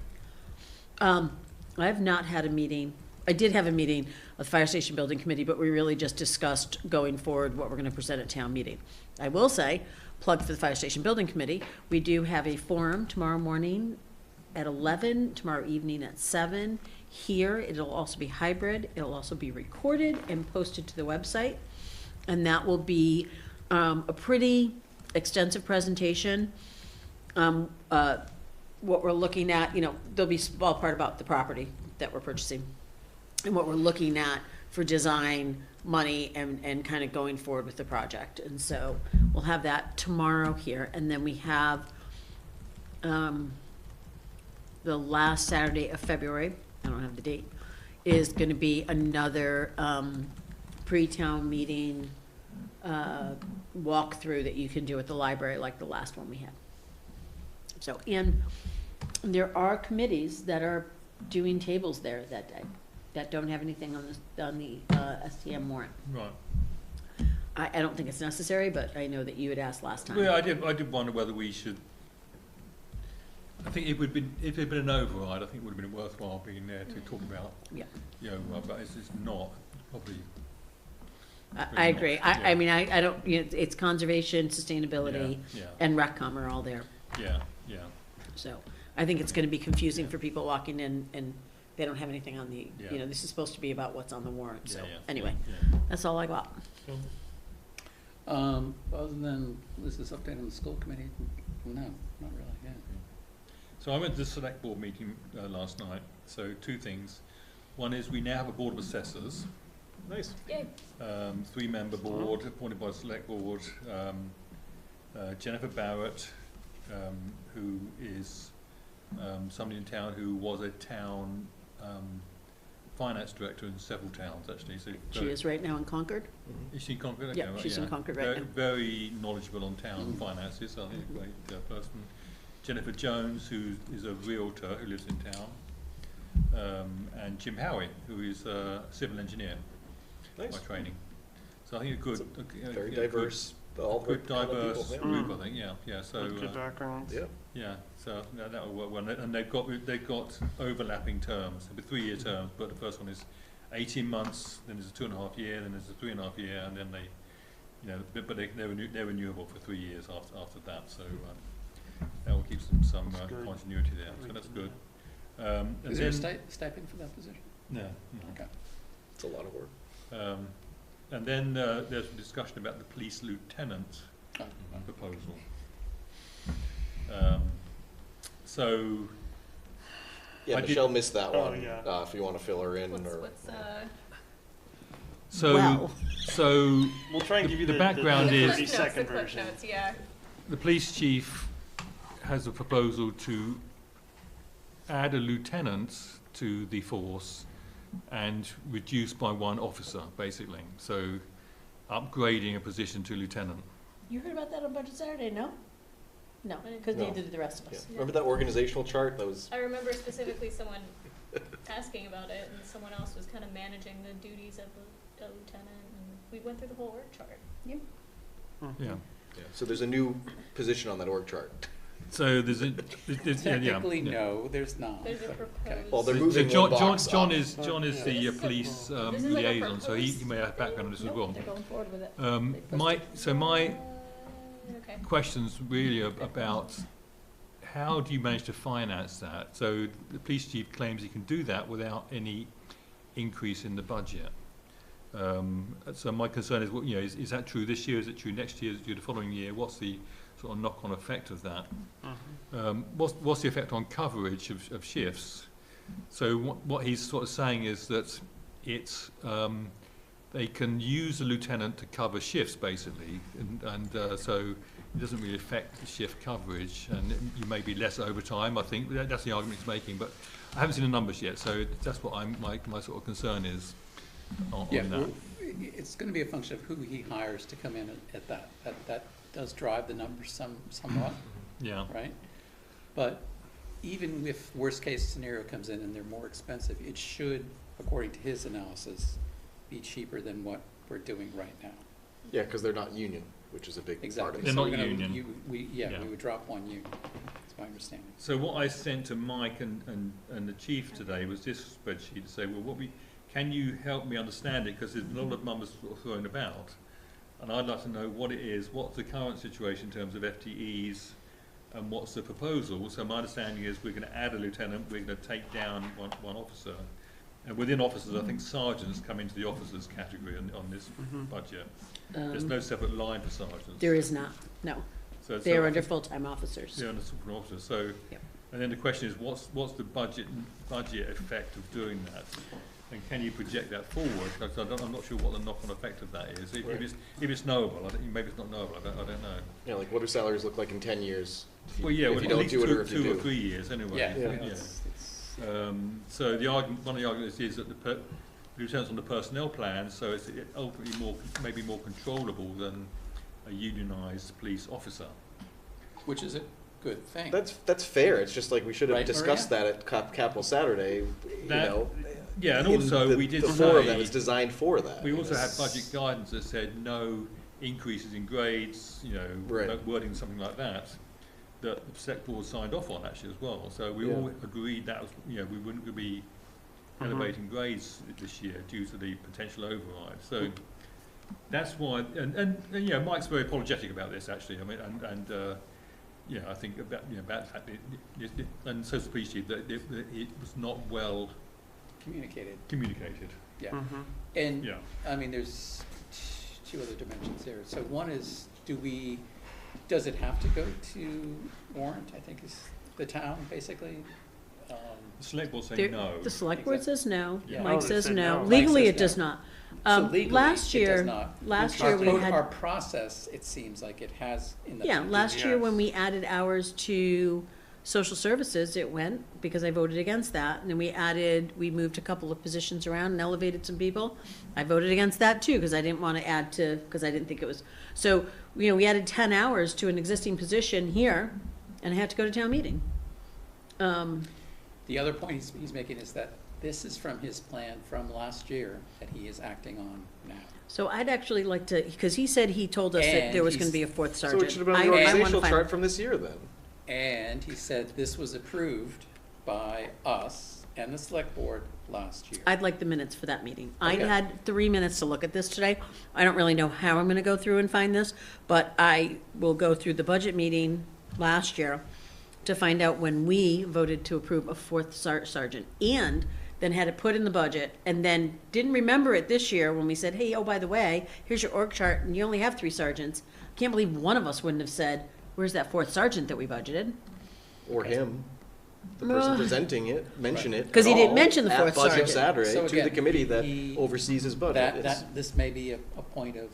[SPEAKER 2] I have not had a meeting. I did have a meeting of the Fire Station Building Committee, but we really just discussed going forward what we're gonna present at town meeting. I will say, plug for the Fire Station Building Committee, we do have a forum tomorrow morning at 11, tomorrow evening at 7. Here, it'll also be hybrid, it'll also be recorded and posted to the website. And that will be a pretty extensive presentation What we're looking at, there'll be a small part about the property that we're purchasing, and what we're looking at for design, money, and kind of going forward with the project. And so we'll have that tomorrow here, and then we have the last Saturday of February, I don't have the date, is gonna be another pre-town meeting walkthrough that you can do at the library, like the last one we had. So, and there are committees that are doing tables there that day, that don't have anything on the STM warrant.
[SPEAKER 1] Right.
[SPEAKER 2] I don't think it's necessary, but I know that you had asked last time.
[SPEAKER 1] Well, I did wonder whether we should, I think it would be, if it had been an override, I think it would have been worthwhile being there to talk about,
[SPEAKER 2] Yeah,
[SPEAKER 1] but it's not, probably.
[SPEAKER 2] I agree.
[SPEAKER 1] Yeah.
[SPEAKER 2] I mean, I don't, it's conservation, sustainability,
[SPEAKER 1] Yeah,
[SPEAKER 2] and RecCom are all there.
[SPEAKER 1] yeah.
[SPEAKER 2] So I think it's gonna be confusing for people walking in and they don't have anything on the,
[SPEAKER 1] Yeah.
[SPEAKER 2] this is supposed to be about what's on the warrant, so,
[SPEAKER 1] Yeah.
[SPEAKER 2] anyway,
[SPEAKER 1] Yeah.
[SPEAKER 2] that's all I got.
[SPEAKER 6] Other than Liz's update on the school committee, no, not really, yeah.
[SPEAKER 1] So I went to the select board meeting last night, so two things. One is we now have a board of assessors,
[SPEAKER 4] Nice.
[SPEAKER 7] Yay.
[SPEAKER 1] 3-member board appointed by the select board. Jennifer Barrett, who is somebody in town who was a town finance director in several towns, actually. So
[SPEAKER 2] She is right now in Concord.
[SPEAKER 1] Is she in Concord? Okay,
[SPEAKER 2] Yeah,
[SPEAKER 1] right,
[SPEAKER 2] she's in Concord right now.
[SPEAKER 1] Very knowledgeable on town finances, so I think a great person. Jennifer Jones, who is a realtor who lives in town, and Jim Howie, who is a civil engineer
[SPEAKER 4] Nice.
[SPEAKER 1] by training. So I think a good,
[SPEAKER 4] Very diverse, all
[SPEAKER 1] good
[SPEAKER 4] kind of
[SPEAKER 1] diverse
[SPEAKER 4] people,
[SPEAKER 1] group, I think. Yeah. So
[SPEAKER 8] With good backgrounds.
[SPEAKER 4] yeah.
[SPEAKER 1] yeah, so that will work well. And they've got overlapping terms, with 3-year terms, but the first one is 18 months, then there's a 2.5 year, then there's a 3.5 year, and then they, but they're renewable for 3 years after that. So that will keep some
[SPEAKER 8] That's good.
[SPEAKER 1] continuity there. So that's good. And
[SPEAKER 6] Is there a
[SPEAKER 1] then-
[SPEAKER 6] stipend for that position?
[SPEAKER 1] No.
[SPEAKER 6] Okay.
[SPEAKER 4] It's a lot of work.
[SPEAKER 1] And then there's a discussion about the police lieutenant
[SPEAKER 6] Oh,
[SPEAKER 1] proposal. So
[SPEAKER 4] Yeah,
[SPEAKER 1] I did-
[SPEAKER 4] Michelle missed that
[SPEAKER 8] Oh,
[SPEAKER 4] one.
[SPEAKER 8] yeah.
[SPEAKER 4] If you want to fill her in, or
[SPEAKER 2] Well.
[SPEAKER 1] so
[SPEAKER 8] We'll try and give you
[SPEAKER 1] The
[SPEAKER 8] the
[SPEAKER 1] background is-
[SPEAKER 8] 30-second version.
[SPEAKER 7] Notes, yeah.
[SPEAKER 1] the police chief has a proposal to add a lieutenant to the force and reduce by 1 officer, basically. So upgrading a position to lieutenant.
[SPEAKER 2] You heard about that on Budget Saturday, no? No, because
[SPEAKER 4] No.
[SPEAKER 2] neither did the rest of
[SPEAKER 4] yeah.
[SPEAKER 2] us.
[SPEAKER 4] Remember that organizational chart? That was,
[SPEAKER 7] I remember specifically someone asking about it, and someone else was kind of managing the duties of a lieutenant, and we went through the whole org chart.
[SPEAKER 1] Yeah.
[SPEAKER 4] yeah. So there's a new position on that org chart.
[SPEAKER 1] So there's a,
[SPEAKER 6] Technically, no, there's not.
[SPEAKER 7] There's a
[SPEAKER 6] but-
[SPEAKER 7] proposed.
[SPEAKER 4] Well, they're
[SPEAKER 1] So
[SPEAKER 4] moving
[SPEAKER 1] John,
[SPEAKER 4] one box
[SPEAKER 1] John
[SPEAKER 4] up.
[SPEAKER 1] is the
[SPEAKER 7] This is a-
[SPEAKER 1] police
[SPEAKER 7] this is like a
[SPEAKER 1] liaison, so he
[SPEAKER 7] proposed-
[SPEAKER 1] may have background on this as
[SPEAKER 2] Nope,
[SPEAKER 1] well.
[SPEAKER 2] they're going forward with it.
[SPEAKER 1] My
[SPEAKER 7] Okay.
[SPEAKER 1] questions really are about how do you manage to finance that? So the police chief claims he can do that without any increase in the budget. So my concern is, is that true this year? Is it true next year? Is it true the following year? What's the sort of knock-on effect of that? What's the effect on coverage of shifts? So what he's sort of saying is that it's they can use a lieutenant to cover shifts basically, and so it doesn't really affect the shift coverage, and you may be less overtime. I think that's the argument he's making, but I haven't seen the numbers yet, so that's what my sort of concern is on
[SPEAKER 6] Yeah,
[SPEAKER 1] that.
[SPEAKER 6] well, it's gonna be a function of who he hires to come in at that. That does drive the numbers somewhat,
[SPEAKER 1] Yeah.
[SPEAKER 6] right? But even if worst-case scenario comes in and they're more expensive, it should, according to his analysis, be cheaper than what we're doing right now.
[SPEAKER 4] Yeah, because they're not union, which is a big part
[SPEAKER 6] Exactly.
[SPEAKER 4] of
[SPEAKER 1] They're
[SPEAKER 4] it.
[SPEAKER 1] not
[SPEAKER 6] we're gonna-
[SPEAKER 1] union. Yeah.
[SPEAKER 6] We would drop 1 union, that's my understanding.
[SPEAKER 1] So what I sent to Mike and the chief today was this spreadsheet to say, well, can you help me understand it? Because there's a lot of numbers sort of thrown about. And I'd like to know what it is, what's the current situation in terms of FTEs, and what's the proposal. So my understanding is we're going to add a lieutenant, we're going to take down one officer. And within officers, I think sergeants come into the officers category on this budget. There's no separate line for sergeants.
[SPEAKER 2] There is not, no.
[SPEAKER 1] So
[SPEAKER 2] They're
[SPEAKER 1] I
[SPEAKER 2] under
[SPEAKER 1] think
[SPEAKER 2] full-time officers.
[SPEAKER 1] they're under super officers. So,
[SPEAKER 2] Yep.
[SPEAKER 1] and then the question is, what's the budget effect of doing that? And can you project that forward? Because I'm not sure what the knock-on effect of that is.
[SPEAKER 4] Right.
[SPEAKER 1] If it's knowable, maybe it's not knowable. I don't know.
[SPEAKER 4] Yeah, like what do salaries look like in 10 years?
[SPEAKER 1] Well, yeah,
[SPEAKER 4] if
[SPEAKER 1] well,
[SPEAKER 4] you
[SPEAKER 1] at
[SPEAKER 4] don't
[SPEAKER 1] least
[SPEAKER 4] do it or if you
[SPEAKER 1] two or
[SPEAKER 4] do.
[SPEAKER 1] 3 years anyway.
[SPEAKER 6] Yeah,
[SPEAKER 4] Yeah.
[SPEAKER 6] it's-
[SPEAKER 1] So the argument, one of the arguments is that the returns on the personnel plan, so it's ultimately maybe more controllable than a unionised police officer.
[SPEAKER 6] which is a good thing.
[SPEAKER 4] That's fair. It's just like we should have
[SPEAKER 6] Right,
[SPEAKER 4] discussed
[SPEAKER 6] Maria?
[SPEAKER 4] that at Capital Saturday,
[SPEAKER 1] That-
[SPEAKER 4] you know.
[SPEAKER 1] Yeah, and
[SPEAKER 4] in
[SPEAKER 1] also we did
[SPEAKER 4] the forum that
[SPEAKER 1] say,
[SPEAKER 4] was designed for that.
[SPEAKER 1] we also had
[SPEAKER 4] It's-
[SPEAKER 1] budget guidance that said no increases in grades,
[SPEAKER 4] Right.
[SPEAKER 1] wording something like that, that the select board signed off on actually as well. So we all agreed that was, we wouldn't be elevating grades this year due to the potential override. So that's why, and Mike's very apologetic about this actually. I mean, I think about the fact that, and so is the police chief, that it was not well
[SPEAKER 6] Communicated,
[SPEAKER 1] communicated.
[SPEAKER 6] yeah.
[SPEAKER 2] Mm-hmm.
[SPEAKER 6] And,
[SPEAKER 1] Yeah.
[SPEAKER 6] I mean, there's two other dimensions there. So one is, does it have to go to warrant, I think is the town, basically?
[SPEAKER 1] The select board
[SPEAKER 2] There-
[SPEAKER 1] saying no.
[SPEAKER 2] The select board says no,
[SPEAKER 1] Yeah.
[SPEAKER 2] Mike
[SPEAKER 8] Oh, they
[SPEAKER 2] says
[SPEAKER 8] said
[SPEAKER 2] no.
[SPEAKER 8] no.
[SPEAKER 6] Mike
[SPEAKER 2] Legally,
[SPEAKER 6] says
[SPEAKER 2] it does
[SPEAKER 6] no.
[SPEAKER 2] not.
[SPEAKER 6] So legally,
[SPEAKER 2] Last
[SPEAKER 6] it
[SPEAKER 2] year,
[SPEAKER 6] does not.
[SPEAKER 2] last
[SPEAKER 6] Our
[SPEAKER 2] year we
[SPEAKER 6] pro-
[SPEAKER 2] had.
[SPEAKER 6] Our process, it seems like it has in the.
[SPEAKER 2] Yeah,
[SPEAKER 6] future.
[SPEAKER 2] last year when
[SPEAKER 8] Yes.
[SPEAKER 2] we added hours to social services, it went, because I voted against that. And then we moved a couple of positions around and elevated some people. I voted against that too, because I didn't want to add to, because I didn't think it was. So, we added 10 hours to an existing position here, and I had to go to town meeting.
[SPEAKER 6] The other point he's making is that this is from his plan from last year that he is acting on now.
[SPEAKER 2] So I'd actually like to, because he said he told us that
[SPEAKER 6] And
[SPEAKER 2] there was going
[SPEAKER 6] he's-
[SPEAKER 2] to be a fourth
[SPEAKER 4] So
[SPEAKER 2] sergeant.
[SPEAKER 4] it should have been
[SPEAKER 2] I
[SPEAKER 4] the
[SPEAKER 2] wanna
[SPEAKER 4] organizational
[SPEAKER 2] find-
[SPEAKER 4] chart from this year then.
[SPEAKER 6] And he said this was approved by us and the select board last year.
[SPEAKER 2] I'd like the minutes for that meeting. I
[SPEAKER 6] Okay.
[SPEAKER 2] had 3 minutes to look at this today. I don't really know how I'm going to go through and find this, but I will go through the budget meeting last year to find out when we voted to approve a fourth sergeant, and then had it put in the budget, and then didn't remember it this year when we said, hey, oh, by the way, here's your org chart, and you only have 3 sergeants. Can't believe one of us wouldn't have said, where's that fourth sergeant that we budgeted?
[SPEAKER 4] Or him, the person presenting it, mention it.
[SPEAKER 2] 'Cause he
[SPEAKER 4] at
[SPEAKER 2] didn't
[SPEAKER 4] all
[SPEAKER 2] mention the
[SPEAKER 4] at
[SPEAKER 2] fourth
[SPEAKER 4] Budget
[SPEAKER 2] sergeant.
[SPEAKER 4] Saturday
[SPEAKER 6] So
[SPEAKER 4] to the
[SPEAKER 6] again,
[SPEAKER 4] committee that
[SPEAKER 6] he-
[SPEAKER 4] oversees his budget. It's-
[SPEAKER 6] This may be a point of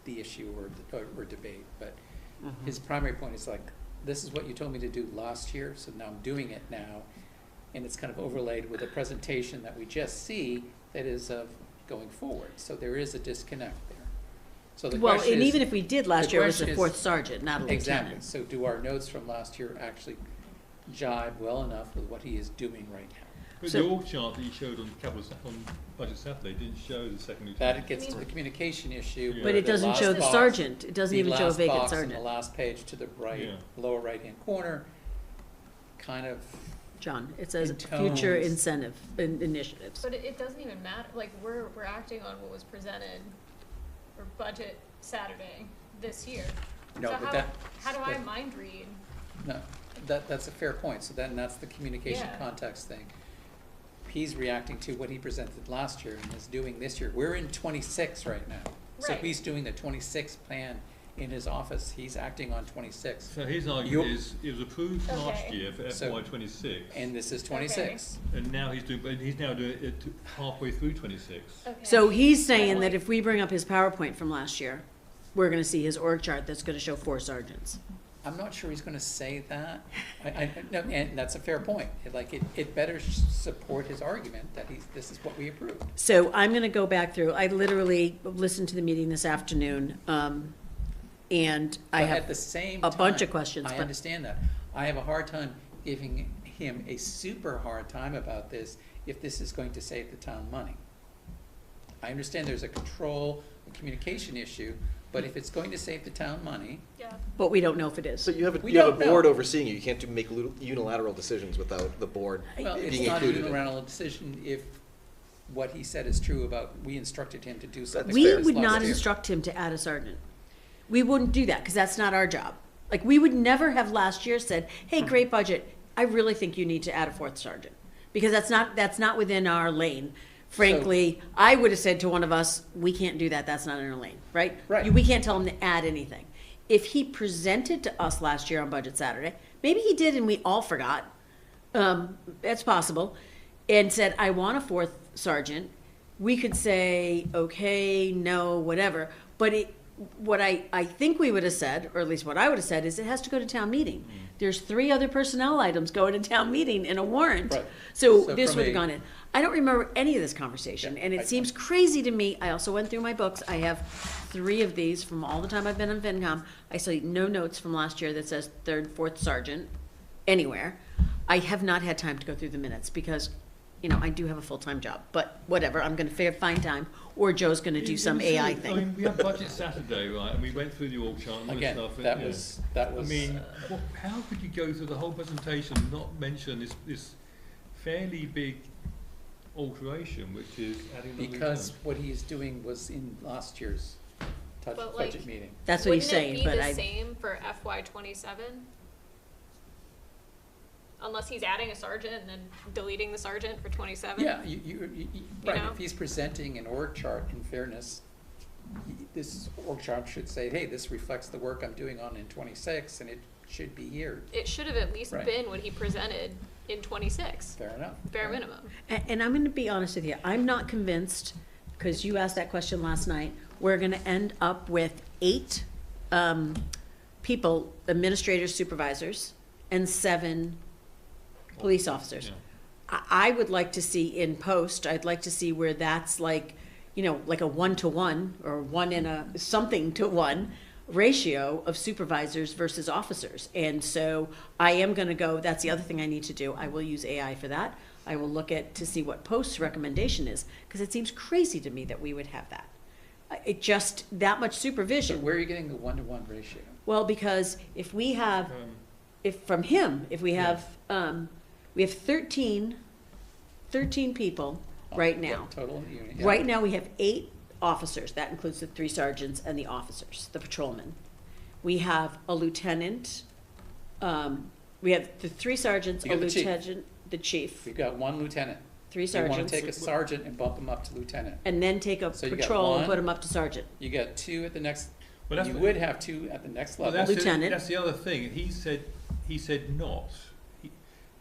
[SPEAKER 6] the issue or debate, but his primary point is like, this is what you told me to do last year, so now I'm doing it now. And it's kind of overlaid with a presentation that we just see that is of going forward. So there is a disconnect there. So the
[SPEAKER 2] Well,
[SPEAKER 6] question
[SPEAKER 2] and
[SPEAKER 6] is.
[SPEAKER 2] even if we did last
[SPEAKER 6] the
[SPEAKER 2] year, it was
[SPEAKER 6] question
[SPEAKER 2] a
[SPEAKER 6] is-
[SPEAKER 2] fourth sergeant, not a
[SPEAKER 6] Exactly,
[SPEAKER 2] lieutenant.
[SPEAKER 6] so do our notes from last year actually jive well enough with what he is doing right now?
[SPEAKER 1] But
[SPEAKER 2] So-
[SPEAKER 1] the org chart that you showed on on Budget Saturday didn't show the second lieutenant.
[SPEAKER 6] That gets to the communication issue.
[SPEAKER 1] Yeah.
[SPEAKER 2] But
[SPEAKER 6] where
[SPEAKER 2] it doesn't
[SPEAKER 6] last
[SPEAKER 2] show the
[SPEAKER 6] box-
[SPEAKER 2] sergeant. It doesn't
[SPEAKER 6] the
[SPEAKER 2] even show a
[SPEAKER 6] last
[SPEAKER 2] vacant
[SPEAKER 6] box on
[SPEAKER 2] sergeant.
[SPEAKER 6] the last page to the right,
[SPEAKER 1] Yeah.
[SPEAKER 6] lower right-hand corner, kind of,
[SPEAKER 2] John, it says
[SPEAKER 6] Intones.
[SPEAKER 2] future incentive initiatives.
[SPEAKER 7] But it doesn't even matter, like, we're acting on what was presented for budget Saturday this year.
[SPEAKER 6] No,
[SPEAKER 7] So
[SPEAKER 6] but
[SPEAKER 7] how,
[SPEAKER 6] that-
[SPEAKER 7] how do I
[SPEAKER 6] that-
[SPEAKER 7] mind read?
[SPEAKER 6] no, that's a fair point, so then that's the communication
[SPEAKER 7] Yeah.
[SPEAKER 6] context thing. He's reacting to what he presented last year and is doing this year. We're in 26 right now. So
[SPEAKER 7] Right.
[SPEAKER 6] he's doing the 26 plan in his office, he's acting on 26.
[SPEAKER 1] So his argument
[SPEAKER 6] You're-
[SPEAKER 1] is, it was approved last
[SPEAKER 7] Okay.
[SPEAKER 1] year for
[SPEAKER 6] So-
[SPEAKER 1] FY '26,
[SPEAKER 6] And this is 26.
[SPEAKER 1] and now he's now doing it halfway through '26.
[SPEAKER 7] Okay.
[SPEAKER 2] So he's saying
[SPEAKER 7] Like-
[SPEAKER 2] that if we bring up his PowerPoint from last year, we're gonna see his org chart that's gonna show 4 sergeants.
[SPEAKER 6] I'm not sure he's gonna say that. No, and that's a fair point. It better support his argument that this is what we approved.
[SPEAKER 2] So I'm gonna go back through, I literally listened to the meeting this afternoon, and I
[SPEAKER 6] But at
[SPEAKER 2] have
[SPEAKER 6] the same
[SPEAKER 2] a bunch
[SPEAKER 6] time,
[SPEAKER 2] of questions,
[SPEAKER 6] I
[SPEAKER 2] but-
[SPEAKER 6] understand that. I have a hard time giving him a super hard time about this if this is going to save the town money. I understand there's a control and communication issue, but if it's going to save the town money,
[SPEAKER 7] Yeah.
[SPEAKER 2] but we don't know if it is.
[SPEAKER 4] So you have
[SPEAKER 6] We
[SPEAKER 4] you have a
[SPEAKER 6] don't know.
[SPEAKER 4] board overseeing you. You can't make unilateral decisions without the board
[SPEAKER 6] well, it's
[SPEAKER 4] being
[SPEAKER 6] not a
[SPEAKER 4] included. in it.
[SPEAKER 6] unilateral decision if what he said is true about, we instructed him to do something.
[SPEAKER 2] We
[SPEAKER 6] like this
[SPEAKER 2] would
[SPEAKER 6] last
[SPEAKER 2] not
[SPEAKER 6] year.
[SPEAKER 2] instruct him to add a sergeant. We wouldn't do that, because that's not our job. Like, we would never have last year said, hey, great budget, I really think you need to add a 4th sergeant. Because that's not within our lane. Frankly, I would have said to one of us, we can't do that, that's not in our lane, right?
[SPEAKER 6] Right.
[SPEAKER 2] We can't tell him to add anything. if he presented to us last year on Budget Saturday, maybe he did and we all forgot, that's possible, and said, I want a fourth sergeant, we could say, okay, no, whatever. But what I think we would have said, or at least what I would have said, is it has to go to town meeting. There's 3 other personnel items going to town meeting in a warrant.
[SPEAKER 6] Right.
[SPEAKER 2] So
[SPEAKER 6] So
[SPEAKER 2] this
[SPEAKER 6] from
[SPEAKER 2] would have
[SPEAKER 6] a-
[SPEAKER 2] gone in. I don't remember any of this conversation, and it seems crazy to me. I also went through my books. I have 3 of these from all the time I've been on FinCom. I see no notes from last year that says 3rd, 4th sergeant anywhere. I have not had time to go through the minutes because, you know, I do have a full-time job, but whatever, I'm gonna find time, or Joe's gonna do some AI
[SPEAKER 1] I
[SPEAKER 2] thing.
[SPEAKER 1] mean, we had Budget Saturday, right, and we went through the org chart and all this
[SPEAKER 6] Again,
[SPEAKER 1] stuff. and,
[SPEAKER 6] that
[SPEAKER 1] you know,
[SPEAKER 6] was.
[SPEAKER 1] I mean, how could you go through the whole presentation and not mention this fairly big alteration, which is adding the
[SPEAKER 6] Because what he's doing was in last year's
[SPEAKER 7] But, like,
[SPEAKER 6] budget meeting.
[SPEAKER 2] That's what he's saying, but
[SPEAKER 7] Wouldn't it
[SPEAKER 2] I,
[SPEAKER 7] be the same for FY '27? Unless he's adding a sergeant and then deleting the sergeant for '27?
[SPEAKER 6] Yeah, right,
[SPEAKER 7] know?
[SPEAKER 6] if he's presenting an org chart, in fairness, this org chart should say, hey, this reflects the work I'm doing on in 26, and it should be here.
[SPEAKER 7] It should have at least
[SPEAKER 6] Right.
[SPEAKER 7] been what he presented in '26,
[SPEAKER 6] Fair enough.
[SPEAKER 7] bare minimum.
[SPEAKER 2] and I'm gonna be honest with you, I'm not convinced, because you asked that question last night, we're gonna end up with 8 people, administrators, supervisors, and 7 police officers.
[SPEAKER 1] Yeah.
[SPEAKER 2] I would like to see in post, I'd like to see where that's like, you know, like a 1-to-1 or 1 in a something to 1 ratio of supervisors versus officers. And so I am going to go, that's the other thing I need to do. I will use AI for that. I will look at to see what post's recommendation is, because it seems crazy to me that we would have that. It just, that much
[SPEAKER 6] So
[SPEAKER 2] supervision.
[SPEAKER 6] where are you getting the 1-to-1 ratio?
[SPEAKER 2] Well, because if we have, if from him, if we have 13 people right now.
[SPEAKER 6] Total in the unit, yeah.
[SPEAKER 2] Right now, we have 8 officers. That includes the 3 sergeants and the officers, the patrolmen. We have a lieutenant, we have the 3 sergeants,
[SPEAKER 6] You
[SPEAKER 2] a
[SPEAKER 6] got the chief.
[SPEAKER 2] lieutenant, the chief,
[SPEAKER 6] We've got 1 lieutenant.
[SPEAKER 2] 3
[SPEAKER 6] You want to
[SPEAKER 2] sergeants,
[SPEAKER 6] take a sergeant and bump him up to lieutenant.
[SPEAKER 2] and then take a
[SPEAKER 6] So you got
[SPEAKER 2] patrol and
[SPEAKER 6] 1.
[SPEAKER 2] put him up to sergeant.
[SPEAKER 6] You got 2 at the next,
[SPEAKER 1] Well, that's
[SPEAKER 6] you
[SPEAKER 1] what-
[SPEAKER 6] would have 2 at the next
[SPEAKER 1] Well,
[SPEAKER 6] level.
[SPEAKER 2] Lieutenant.
[SPEAKER 1] That's the other thing. He said not.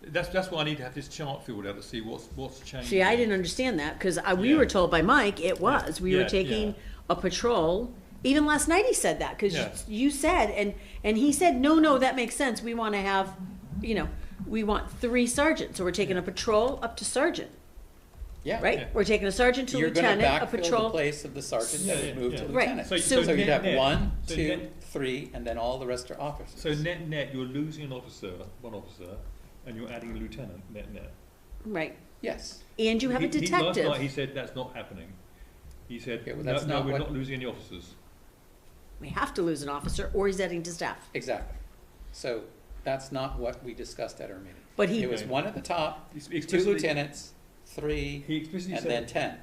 [SPEAKER 1] That's why I need to have this chart filled out to see what's changed.
[SPEAKER 2] See, I didn't understand that, because we
[SPEAKER 1] Yeah.
[SPEAKER 2] were told by Mike it was. We were
[SPEAKER 1] Yeah,
[SPEAKER 2] taking
[SPEAKER 1] yeah.
[SPEAKER 2] a patrol. Even last night he said that, because
[SPEAKER 1] Yeah.
[SPEAKER 2] you said, and he said, no, that makes sense. We want to have, you know, we want 3 sergeants. So we're taking a patrol up to sergeant,
[SPEAKER 6] Yeah.
[SPEAKER 2] right?
[SPEAKER 1] Yeah.
[SPEAKER 2] We're taking a sergeant to
[SPEAKER 6] You're gonna
[SPEAKER 2] lieutenant, a
[SPEAKER 6] backfill the
[SPEAKER 2] patrol.
[SPEAKER 6] place of the sergeant
[SPEAKER 1] Yeah,
[SPEAKER 6] that
[SPEAKER 1] yeah,
[SPEAKER 6] would move
[SPEAKER 1] yeah.
[SPEAKER 6] to
[SPEAKER 2] Right.
[SPEAKER 6] lieutenant.
[SPEAKER 2] So-
[SPEAKER 6] So you'd have
[SPEAKER 1] net-
[SPEAKER 6] 1,
[SPEAKER 1] so
[SPEAKER 6] 2,
[SPEAKER 1] net-
[SPEAKER 6] 3, and then all the rest are officers.
[SPEAKER 1] So net, you're losing an officer, one officer, and you're adding a lieutenant, net.
[SPEAKER 2] Right.
[SPEAKER 6] Yes.
[SPEAKER 2] And you have a
[SPEAKER 1] Last
[SPEAKER 2] detective.
[SPEAKER 1] night he said that's not happening. He said,
[SPEAKER 6] Okay, well,
[SPEAKER 1] no,
[SPEAKER 6] that's
[SPEAKER 1] no,
[SPEAKER 6] not
[SPEAKER 1] we're
[SPEAKER 6] what-
[SPEAKER 1] not losing any officers.
[SPEAKER 2] We have to lose an officer, or he's adding to staff.
[SPEAKER 6] Exactly. So that's not what we discussed at our meeting.
[SPEAKER 2] But he,
[SPEAKER 6] It was
[SPEAKER 1] Okay.
[SPEAKER 6] 1 at the top,
[SPEAKER 1] He's
[SPEAKER 6] 2
[SPEAKER 1] explicitly-
[SPEAKER 6] lieutenants, 3,
[SPEAKER 1] He explicitly
[SPEAKER 6] and
[SPEAKER 1] said,
[SPEAKER 6] then 10.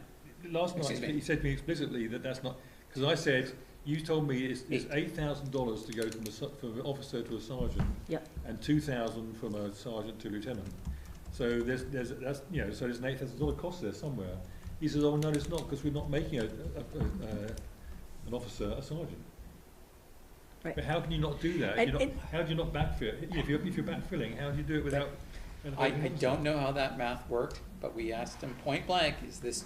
[SPEAKER 1] last night,
[SPEAKER 6] Excuse me.
[SPEAKER 1] he said to me explicitly that that's not, because I said, you told me it's
[SPEAKER 6] Eight.
[SPEAKER 1] $8,000 to go from an officer to a sergeant.
[SPEAKER 2] Yep.
[SPEAKER 1] And 2,000 from a sergeant to lieutenant. So there's that's, you know, so there's an $8,000 cost there somewhere. He says, oh, no, it's not, because we're not making an officer a sergeant.
[SPEAKER 2] Right.
[SPEAKER 1] But how can you not do that?
[SPEAKER 2] And-
[SPEAKER 1] How do you not backfill? If you're backfilling, how do you do it without?
[SPEAKER 6] I don't know how that math worked, but we asked him point blank, is this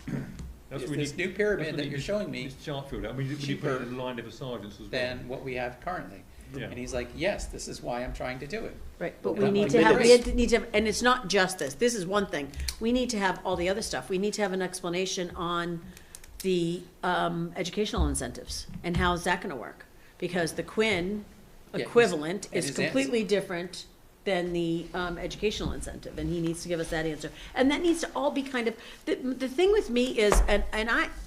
[SPEAKER 1] That's
[SPEAKER 6] is
[SPEAKER 1] what we
[SPEAKER 6] this
[SPEAKER 1] need-
[SPEAKER 6] new pyramid
[SPEAKER 1] that's what
[SPEAKER 6] that
[SPEAKER 1] we
[SPEAKER 6] you're
[SPEAKER 1] need
[SPEAKER 6] showing me
[SPEAKER 1] this chart filled out. We need to put
[SPEAKER 6] cheaper
[SPEAKER 1] it in line of the sergeants as well.
[SPEAKER 6] than what we have currently?
[SPEAKER 1] Yeah.
[SPEAKER 6] And he's like, yes, this is why I'm trying to do it.
[SPEAKER 2] right, but
[SPEAKER 6] And
[SPEAKER 2] we
[SPEAKER 6] I'm
[SPEAKER 2] need
[SPEAKER 6] like,
[SPEAKER 2] to have,
[SPEAKER 6] "Wait,
[SPEAKER 2] need to have, and it's not just this. This is one thing. We need to have all the other stuff. We need to have an explanation on the educational incentives, and how is that gonna work? Because the Quinn
[SPEAKER 6] Yeah, he's-
[SPEAKER 2] equivalent
[SPEAKER 6] and
[SPEAKER 2] is
[SPEAKER 6] his
[SPEAKER 2] completely different than the educational incentive, and he needs to give us that answer. And that needs to all be kind of, the thing with me is, and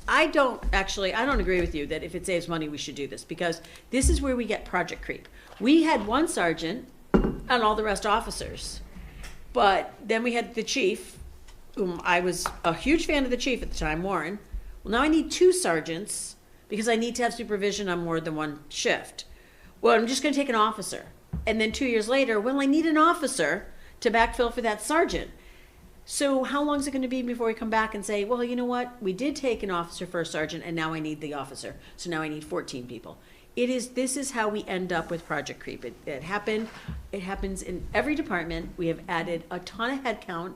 [SPEAKER 2] I don't agree with you that if it saves money, we should do this, because this is where we get project creep. We had 1 sergeant and all the rest officers, but then we had the chief, whom I was a huge fan of the chief at the time, Warren. Well, now I need 2 sergeants, because I need to have supervision on more than 1 shift. Well, I'm just gonna take an officer. And then 2 years later, well, I need an officer to backfill for that sergeant. So how long is it gonna be before we come back and say, well, you know what? We did take an officer for a sergeant, and now I need the officer. So now I need 14 people. this is how we end up with project creep. It happens in every department. We have added a ton of headcount,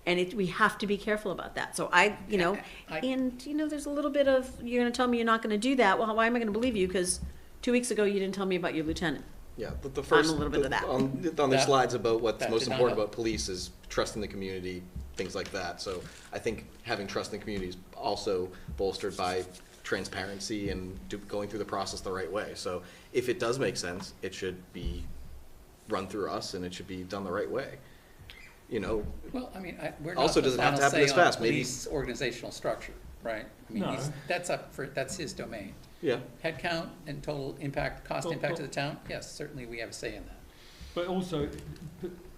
[SPEAKER 2] and we have to be careful about that. So there's a little bit of, you're gonna tell me you're not gonna do that, well, why am I gonna believe you? Because 2 weeks ago, you didn't tell me about your lieutenant.
[SPEAKER 4] Yeah, the first,
[SPEAKER 2] a little bit of that.
[SPEAKER 4] on their
[SPEAKER 6] That-
[SPEAKER 4] slides about what's
[SPEAKER 6] that
[SPEAKER 4] most
[SPEAKER 6] did not
[SPEAKER 4] important
[SPEAKER 6] help.
[SPEAKER 4] about police is trust in the community, things like that. So I think having trust in the community is also bolstered by transparency and going through the process the right way. So if it does make sense, it should be run through us and it should be done the right way.
[SPEAKER 6] Well, I mean, we're
[SPEAKER 4] Also,
[SPEAKER 6] not
[SPEAKER 4] does
[SPEAKER 6] the
[SPEAKER 4] it have to
[SPEAKER 6] final
[SPEAKER 4] happen
[SPEAKER 6] say
[SPEAKER 4] this
[SPEAKER 6] on
[SPEAKER 4] fast? Maybe-
[SPEAKER 6] police organizational structure, right? I mean,
[SPEAKER 1] No.
[SPEAKER 6] that's his domain.
[SPEAKER 4] Yeah.
[SPEAKER 6] Headcount and total impact, cost
[SPEAKER 1] Well,
[SPEAKER 6] impact to
[SPEAKER 1] well-
[SPEAKER 6] the town, yes, certainly we have a say in that.
[SPEAKER 1] But also,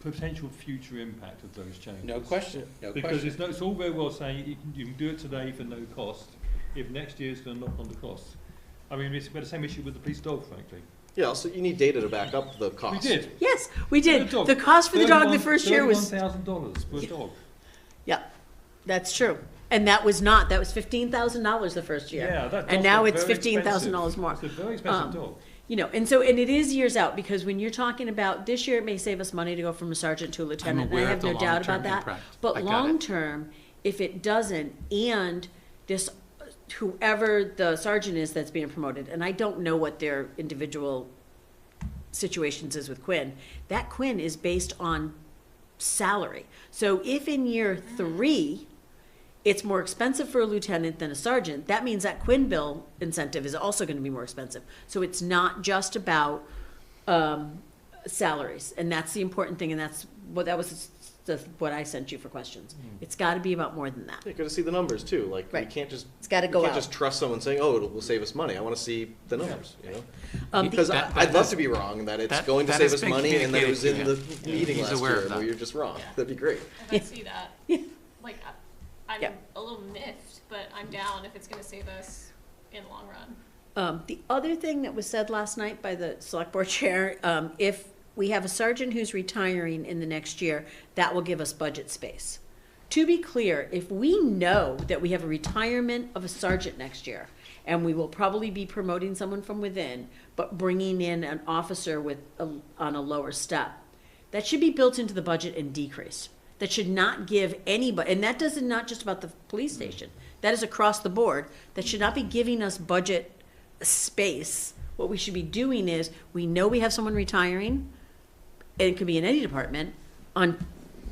[SPEAKER 1] potential future impact of those changes.
[SPEAKER 6] No question, no
[SPEAKER 1] Because
[SPEAKER 6] question.
[SPEAKER 1] it's all very well saying you can do it today for no cost, if next year's going to knock on the costs. I mean, we've got the same issue with the police dog, frankly.
[SPEAKER 4] Yeah, so you need data to back up the
[SPEAKER 1] We
[SPEAKER 4] cost.
[SPEAKER 1] did.
[SPEAKER 2] Yes, we did.
[SPEAKER 1] For a dog.
[SPEAKER 2] The cost for the dog the first year was,
[SPEAKER 1] $31,000 for a dog.
[SPEAKER 2] yeah, that's true. And that was $15,000 the first year.
[SPEAKER 1] Yeah, that
[SPEAKER 2] And
[SPEAKER 1] dog's
[SPEAKER 2] now
[SPEAKER 1] a
[SPEAKER 2] it's
[SPEAKER 1] very
[SPEAKER 2] $15,000 more.
[SPEAKER 1] It's a very expensive
[SPEAKER 2] Um,
[SPEAKER 1] dog.
[SPEAKER 2] And it is years out, because when you're talking about, this year it may save us money to go from a sergeant to a lieutenant, and I
[SPEAKER 6] aware
[SPEAKER 2] have
[SPEAKER 6] of the
[SPEAKER 2] no doubt about
[SPEAKER 6] long-term
[SPEAKER 2] that.
[SPEAKER 6] impact. I
[SPEAKER 2] But
[SPEAKER 6] got it.
[SPEAKER 2] long-term, if it doesn't, and this, whoever the sergeant is that's being promoted, and I don't know what their individual situations is with Quinn, that Quinn is based on salary. So if in year 3, it's more expensive for a lieutenant than a sergeant, that means that Quinn bill incentive is also gonna be more expensive. So it's not just about, salaries, and that's the important thing, and that's what what I sent you for questions. It's gotta be about more than that.
[SPEAKER 4] You got to see the numbers too. Like
[SPEAKER 2] Right.
[SPEAKER 4] you can't just
[SPEAKER 2] It's gotta go
[SPEAKER 4] you can't
[SPEAKER 2] out.
[SPEAKER 4] just trust someone saying, "Oh, it will save us money." I want to see the numbers.
[SPEAKER 2] The-
[SPEAKER 4] Because
[SPEAKER 6] That-
[SPEAKER 4] I'd
[SPEAKER 6] that
[SPEAKER 4] love
[SPEAKER 6] is-
[SPEAKER 4] to be wrong that it's
[SPEAKER 6] that-
[SPEAKER 4] going to
[SPEAKER 6] that
[SPEAKER 4] save
[SPEAKER 6] has
[SPEAKER 4] us
[SPEAKER 6] been
[SPEAKER 4] money and that it was in the
[SPEAKER 6] communicated to
[SPEAKER 4] meeting
[SPEAKER 6] He's
[SPEAKER 4] last
[SPEAKER 6] aware of
[SPEAKER 4] year
[SPEAKER 6] that.
[SPEAKER 4] where you're just wrong.
[SPEAKER 7] Yeah.
[SPEAKER 4] That'd be great.
[SPEAKER 7] If I see that,
[SPEAKER 2] Yeah.
[SPEAKER 7] like, I'm
[SPEAKER 2] Yeah.
[SPEAKER 7] a little miffed, but I'm down if it's gonna save us in the long run.
[SPEAKER 2] The other thing that was said last night by the select board chair, if we have a sergeant who's retiring in the next year, that will give us budget space. To be clear, if we know that we have a retirement of a sergeant next year, and we will probably be promoting someone from within, but bringing in an officer on a lower step, that should be built into the budget and decrease. That should not give anybody, and that doesn't, not just about the police station, that is across the board, that should not be giving us budget space. What we should be doing is, we know we have someone retiring, and it could be in any department, on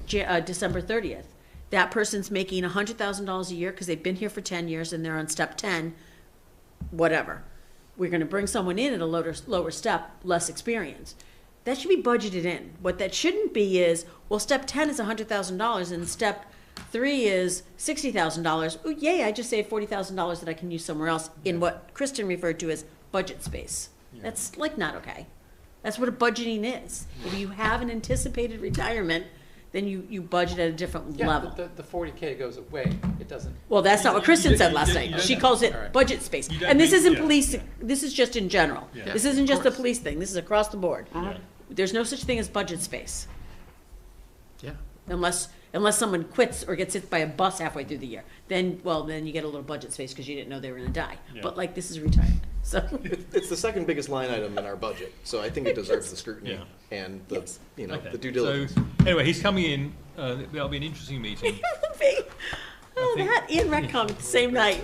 [SPEAKER 2] December 30th. That person's making $100,000 a year because they've been here for 10 years and they're on step 10, whatever. We're gonna bring someone in at a lower step, less experience. That should be budgeted in. What that shouldn't be is, well, step 10 is $100,000 and step 3 is $60,000. Oh, yay, I just saved $40,000 that I can use somewhere else in what Kristen referred to as budget space. That's like not okay. That's what a budgeting is. If you have an anticipated retirement, then you budget at a different
[SPEAKER 6] Yeah,
[SPEAKER 2] level.
[SPEAKER 6] the 40K goes away, it doesn't.
[SPEAKER 2] Well, that's not what
[SPEAKER 1] You
[SPEAKER 2] Kristen
[SPEAKER 1] don't-
[SPEAKER 2] said
[SPEAKER 1] you
[SPEAKER 2] last
[SPEAKER 1] don't-
[SPEAKER 2] night.
[SPEAKER 1] you don't-
[SPEAKER 2] She calls it
[SPEAKER 6] All right.
[SPEAKER 2] budget space.
[SPEAKER 1] You don't
[SPEAKER 2] And this
[SPEAKER 1] think-
[SPEAKER 2] isn't
[SPEAKER 1] yeah,
[SPEAKER 2] police,
[SPEAKER 1] yeah.
[SPEAKER 2] this is just in general.
[SPEAKER 1] Yeah.
[SPEAKER 2] This
[SPEAKER 6] Yeah,
[SPEAKER 2] isn't
[SPEAKER 6] of
[SPEAKER 2] just a
[SPEAKER 6] course.
[SPEAKER 2] police thing, this is across the board.
[SPEAKER 1] Yeah.
[SPEAKER 2] There's no such thing as budget space,
[SPEAKER 6] Yeah.
[SPEAKER 2] unless someone quits or gets hit by a bus halfway through the year. Then you get a little budget space because you didn't know they were gonna die.
[SPEAKER 1] Yeah.
[SPEAKER 2] But like, this is retirement, so.
[SPEAKER 4] It's the second biggest line item in our budget, so I think it deserves the scrutiny
[SPEAKER 1] Yeah.
[SPEAKER 4] and the
[SPEAKER 2] Yes.
[SPEAKER 1] Okay.
[SPEAKER 4] the due diligence.
[SPEAKER 1] So, anyway, he's coming in. That'll be an interesting meeting.
[SPEAKER 2] Oh,
[SPEAKER 1] think-
[SPEAKER 2] that and Retcom at the same night.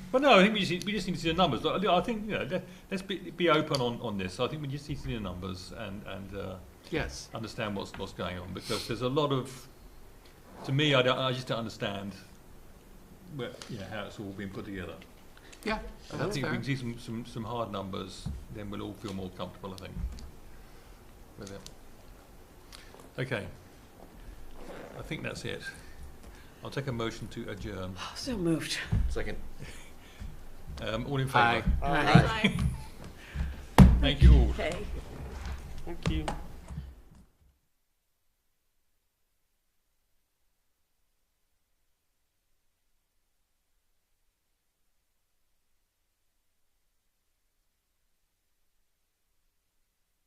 [SPEAKER 1] But no, I think we just need to see the numbers. I think let's be open on this. I think we just need to see the numbers and
[SPEAKER 6] Yes.
[SPEAKER 1] understand what's going on, because there's a lot of, to me, I just don't understand how it's all been put together.
[SPEAKER 6] Yeah,
[SPEAKER 1] I
[SPEAKER 6] that's
[SPEAKER 1] think if we
[SPEAKER 6] fair.
[SPEAKER 1] can see some hard numbers, then we'll all feel more comfortable, I think, with it. Okay. I think that's it. I'll take a motion to adjourn.
[SPEAKER 2] So moved.
[SPEAKER 4] Second.
[SPEAKER 1] All in
[SPEAKER 6] Aye.
[SPEAKER 1] favour?
[SPEAKER 2] Aye.
[SPEAKER 7] Bye.
[SPEAKER 1] Thank you all.
[SPEAKER 2] Okay.
[SPEAKER 8] Thank you.